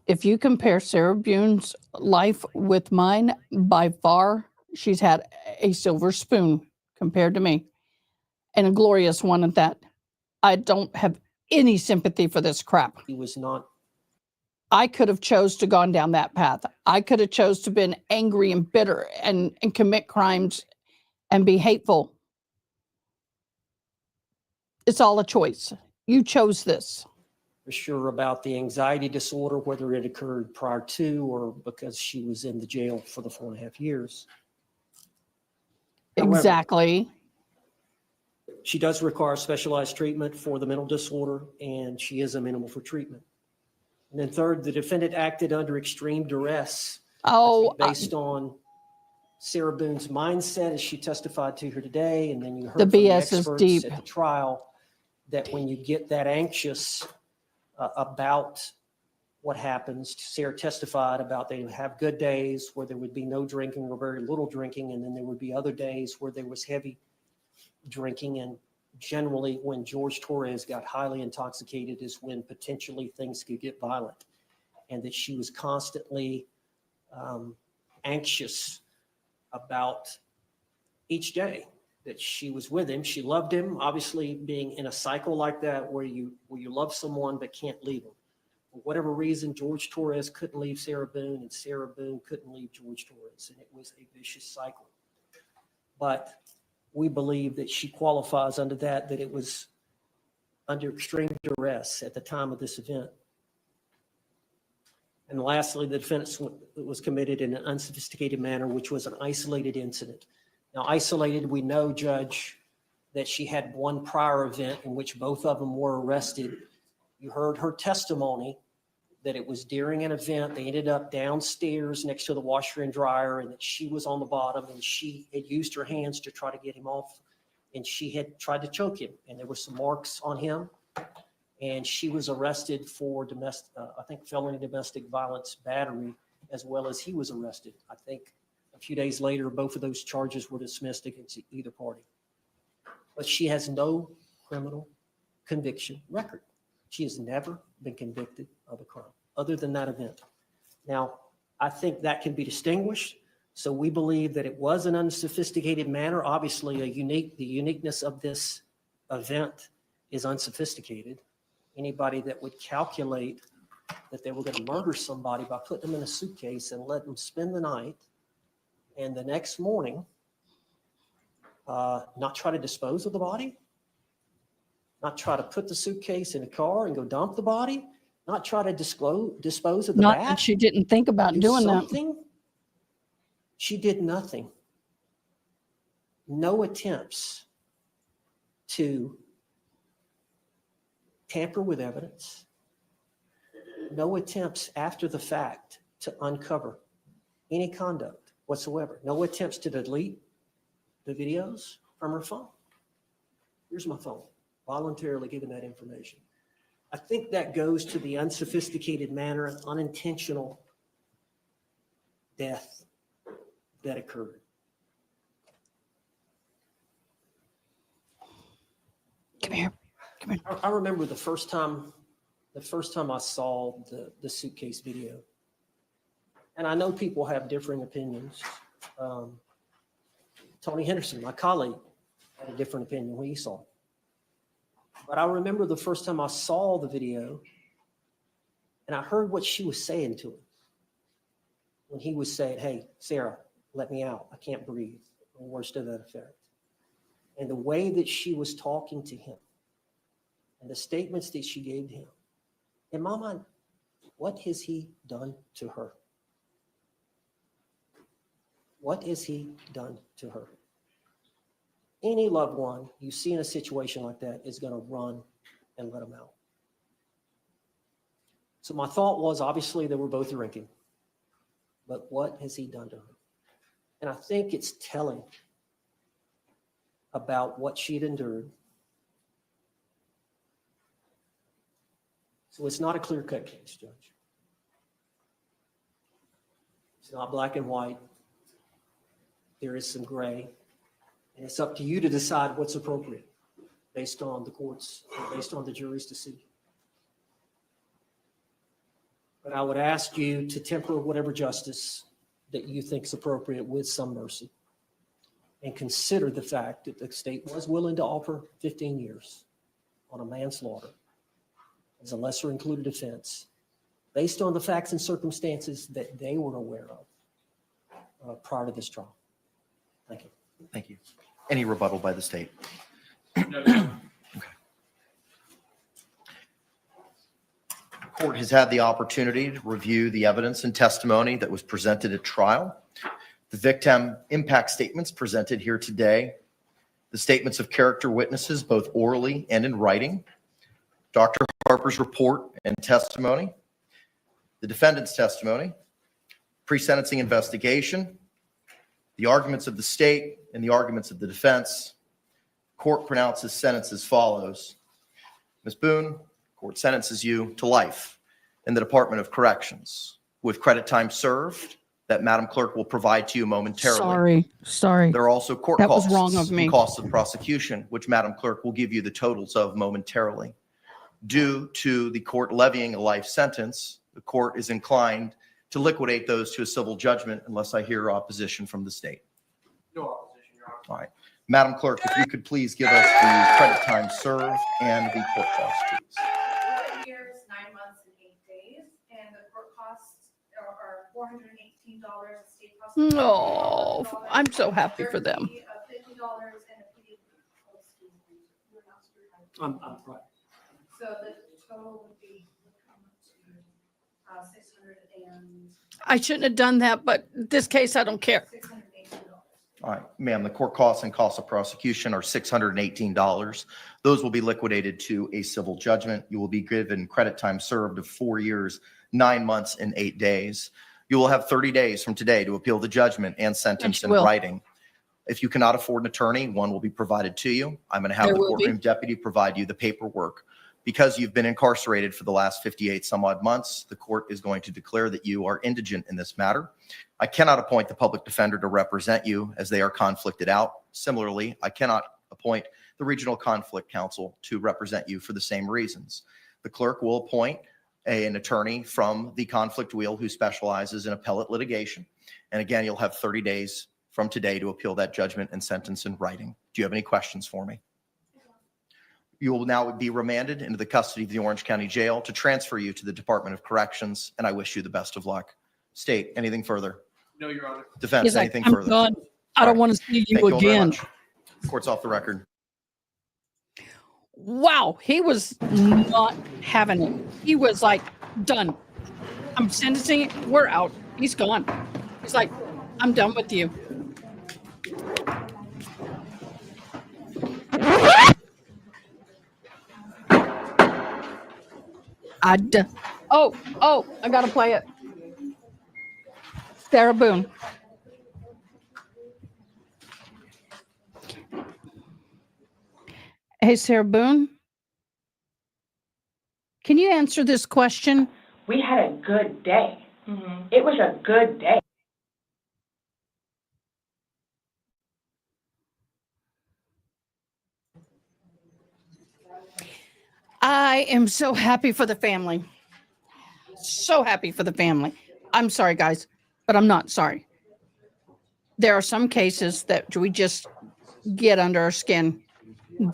If you compare Sarah Boone's life with mine, by far, she's had a silver spoon compared to me, and a glorious one at that. I don't have any sympathy for this crap. He was not. I could have chose to gone down that path. I could have chose to been angry and bitter and commit crimes and be hateful. It's all a choice. You chose this. Sure about the anxiety disorder, whether it occurred prior to or because she was in the jail for the 4.5 years. However, Exactly. she does require specialized treatment for the mental disorder, and she is amenable for treatment. And then third, the defendant acted under extreme duress. Oh, based on Sarah Boone's mindset as she testified to her today, and then you heard The from the BS is experts deep. at the trial that when you get that anxious about what happens, Sarah testified about they would have good days where there would be no drinking or very little drinking, and then there would be other days where there was heavy drinking. And generally, when Jorge Torres got highly intoxicated is when potentially things could get violent, and that she was constantly anxious about each day that she was with him. She loved him. Obviously, being in a cycle like that where you love someone but can't leave them. For whatever reason, Jorge Torres couldn't leave Sarah Boone, and Sarah Boone couldn't leave Jorge Torres, and it was a vicious cycle. But we believe that she qualifies under that it was under extreme duress at the time of this event. And lastly, the defense was committed in an unsophisticated manner, which was an isolated incident. Now, isolated, we know, Judge, that she had one prior event in which both of them were arrested. You heard her testimony that it was during an event. They ended up downstairs next to the washer and dryer, and that she was on the bottom, and she had used her hands to try to get him off, and she had tried to choke him, and there were some marks on him. And she was arrested for felony domestic violence battery, as well as he was arrested. I think a few days later, both of those charges were dismissed against either party. But she has no criminal conviction record. She has never been convicted of a crime other than that event. Now, I think that can be distinguished. So we believe that it was an unsophisticated manner. Obviously, the uniqueness of this event is unsophisticated. anybody that would calculate that they were going to murder somebody by putting them in a suitcase and let them spend the night, and the next morning, not try to dispose of the body, not try to put the suitcase in a car and go dump the body, not try to dispose of the Not bat. that she didn't think about do doing that. something. She did nothing. No attempts to tamper with evidence. No attempts after the fact to uncover any conduct whatsoever. No attempts to delete the videos from her phone. Here's my phone, voluntarily giving that information. I think that goes to the unsophisticated manner of unintentional death that occurred. Come here. Come here. I remember the first time I saw the Suitcase video. And I know people have differing opinions. Tony Henderson, my colleague, had a different opinion when he saw it. But I remember the first time I saw the video and I heard what she was saying to him. When he was saying, "Hey, Sarah, let me out. I can't breathe," or words to that effect. And the way that she was talking to him and the statements that she gave him, in my mind, what has he done to her? What has he done to her? Any loved one you see in a situation like that is going to run and let them out. So my thought was, obviously, they were both drinking. But what has he done to her? And I think it's telling about what she'd endured. So it's not a clear-cut case, Judge. It's not black and white. There is some gray. And it's up to you to decide what's appropriate based on the courts, based on the jury's decision. But I would ask you to temper whatever justice that you think is appropriate with some mercy. And consider the fact that the state was willing to offer 15 years on a manslaughter as a lesser included offense based on the facts and circumstances that they were aware of prior to this trial. Thank you. Thank you. Any rebuttal by the state? No, no. The court has had the opportunity to review the evidence and testimony that was presented at trial. The victim impact statements presented here today, the statements of character witnesses, both orally and in writing, Dr. Harper's report and testimony, the defendant's testimony, pre-sentencing investigation, the arguments of the state and the arguments of the defense. Court pronounces sentence as follows. Ms. Boone, court sentences you to life in the Department of Corrections with credit time served that Madam Clerk will provide to you momentarily. Sorry. There are also court That was costs wrong of me. and costs of prosecution, which Madam Clerk will give you the totals of momentarily. Due to the court levying a life sentence, the court is inclined to liquidate those to a civil judgment unless I hear opposition from the state. No opposition, Your Honor. All right. Madam Clerk, if you could please give us the credit time served and the court costs, please. 11 years, 9 months, and 8 days, and the court costs are $418. State costs. No, I'm so happy for them. $50 and a fee. I'm right. So the total would be $600 and I shouldn't have done that, but this case, I don't care. $618. All right, ma'am, the court costs and costs of prosecution are $618. Those will be liquidated to a civil judgment. You will be given credit time served of 4 years, 9 months, and 8 days. You will have 30 days from today to appeal the judgment and sentence in writing. If you cannot afford an attorney, one will be provided to you. I'm going to have the courtroom deputy provide you the paperwork. Because you've been incarcerated for the last 58 some odd months, the court is going to declare that you are indigent in this matter. I cannot appoint the public defender to represent you as they are conflicted out. Similarly, I cannot appoint the regional conflict counsel to represent you for the same reasons. The clerk will appoint an attorney from the conflict wheel who specializes in appellate litigation. And again, you'll have 30 days from today to appeal that judgment and sentence in writing. Do you have any questions for me? You will now be remanded into the custody of the Orange County Jail to transfer you to the Department of Corrections, and I wish you the best of luck. State, anything further? No, Your Honor. Defense, He's like, anything I'm further? done. I don't want to see you Thank you all very again. much. Court's off the record. Wow, he was not having it. He was like, done. I'm sentencing it. We're out. He's gone. He's like, I'm done with you. Oh, I gotta play it. Sarah Boone. Hey, Sarah Boone. Can you answer this question? We had a good day. It was a good day. I am so happy for the family. So happy for the family. I'm sorry, guys, but I'm not sorry. There are some cases that we just get under our skin.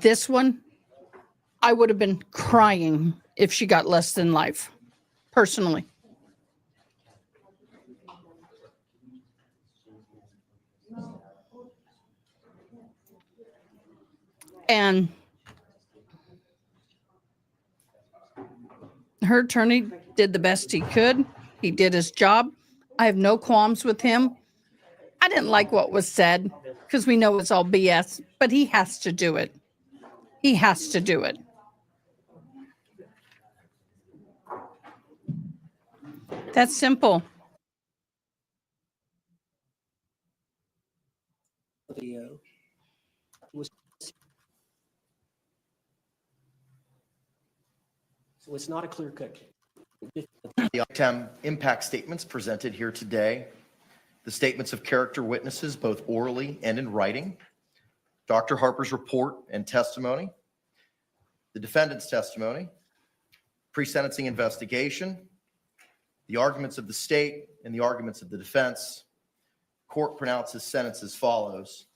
This one, I would have been crying if she got less than life, personally. And her attorney did the best he could. He did his job. I have no qualms with him. I didn't like what was said because we know it's all BS, but he has to do it. He has to do it. That's simple. Video was, so it's not a clear-cut case. The item impact statements presented here today, the statements of character witnesses, both orally and in writing, Dr. Harper's report and testimony, the defendant's testimony, pre-sentencing investigation, the arguments of the state and the arguments of the defense. Court pronounces sentence as follows.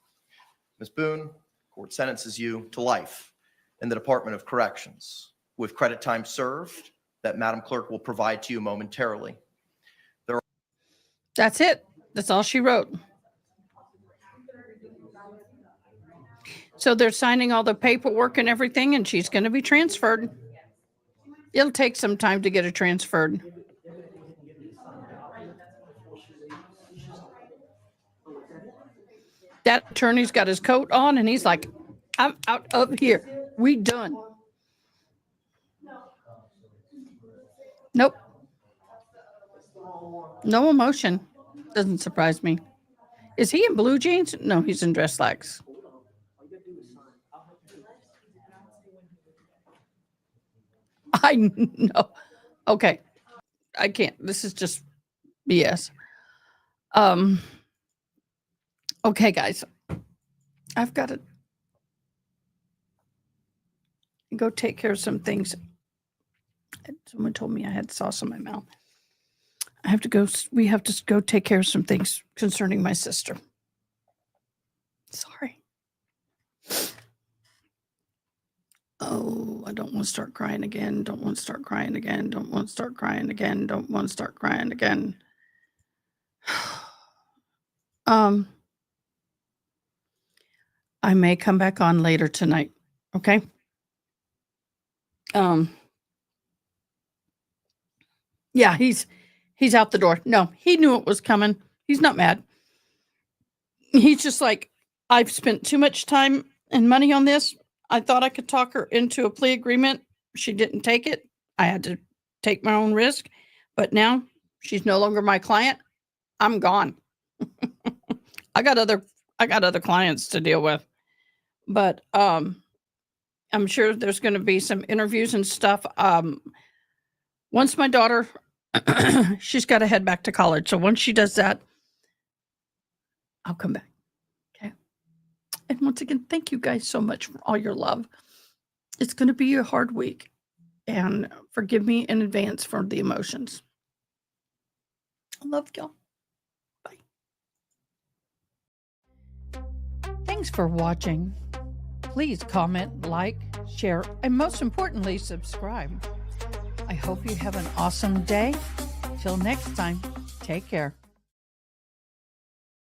Ms. Boone, court sentences you to life in the Department of Corrections with credit time served that Madam Clerk will provide to you momentarily. That's it. That's all she wrote. So they're signing all the paperwork and everything, and she's going to be transferred. It'll take some time to get her transferred. That attorney's got his coat on, and he's like, I'm out of here. We done. Nope. No emotion. Doesn't surprise me. Is he in blue jeans? No, he's in dress slacks. I know. Okay. I can't. This is just BS. Okay, guys. I've got to go take care of some things. Someone told me I had sauce in my mouth. We have to go take care of some things concerning my sister. Sorry. Oh, I don't want to start crying again. Don't want to start crying again. Don't want to start crying again. Don't want to start crying again. I may come back on later tonight. Okay. Yeah, he's out the door. No, he knew it was coming. He's not mad. He's just like, I've spent too much time and money on this. I thought I could talk her into a plea agreement. She didn't take it. I had to take my own risk, but now she's no longer my client. I'm gone. I got other clients to deal with, but I'm sure there's going to be some interviews and stuff. Once my daughter, she's got to head back to college. So once she does that, I'll come back. Okay. And once again, thank you guys so much for all your love. It's going to be a hard week, and forgive me in advance for the emotions. I love y'all. Bye. Thanks for watching. Please comment, like, share, and most importantly, subscribe. I hope you have an awesome day. Till next time, take care.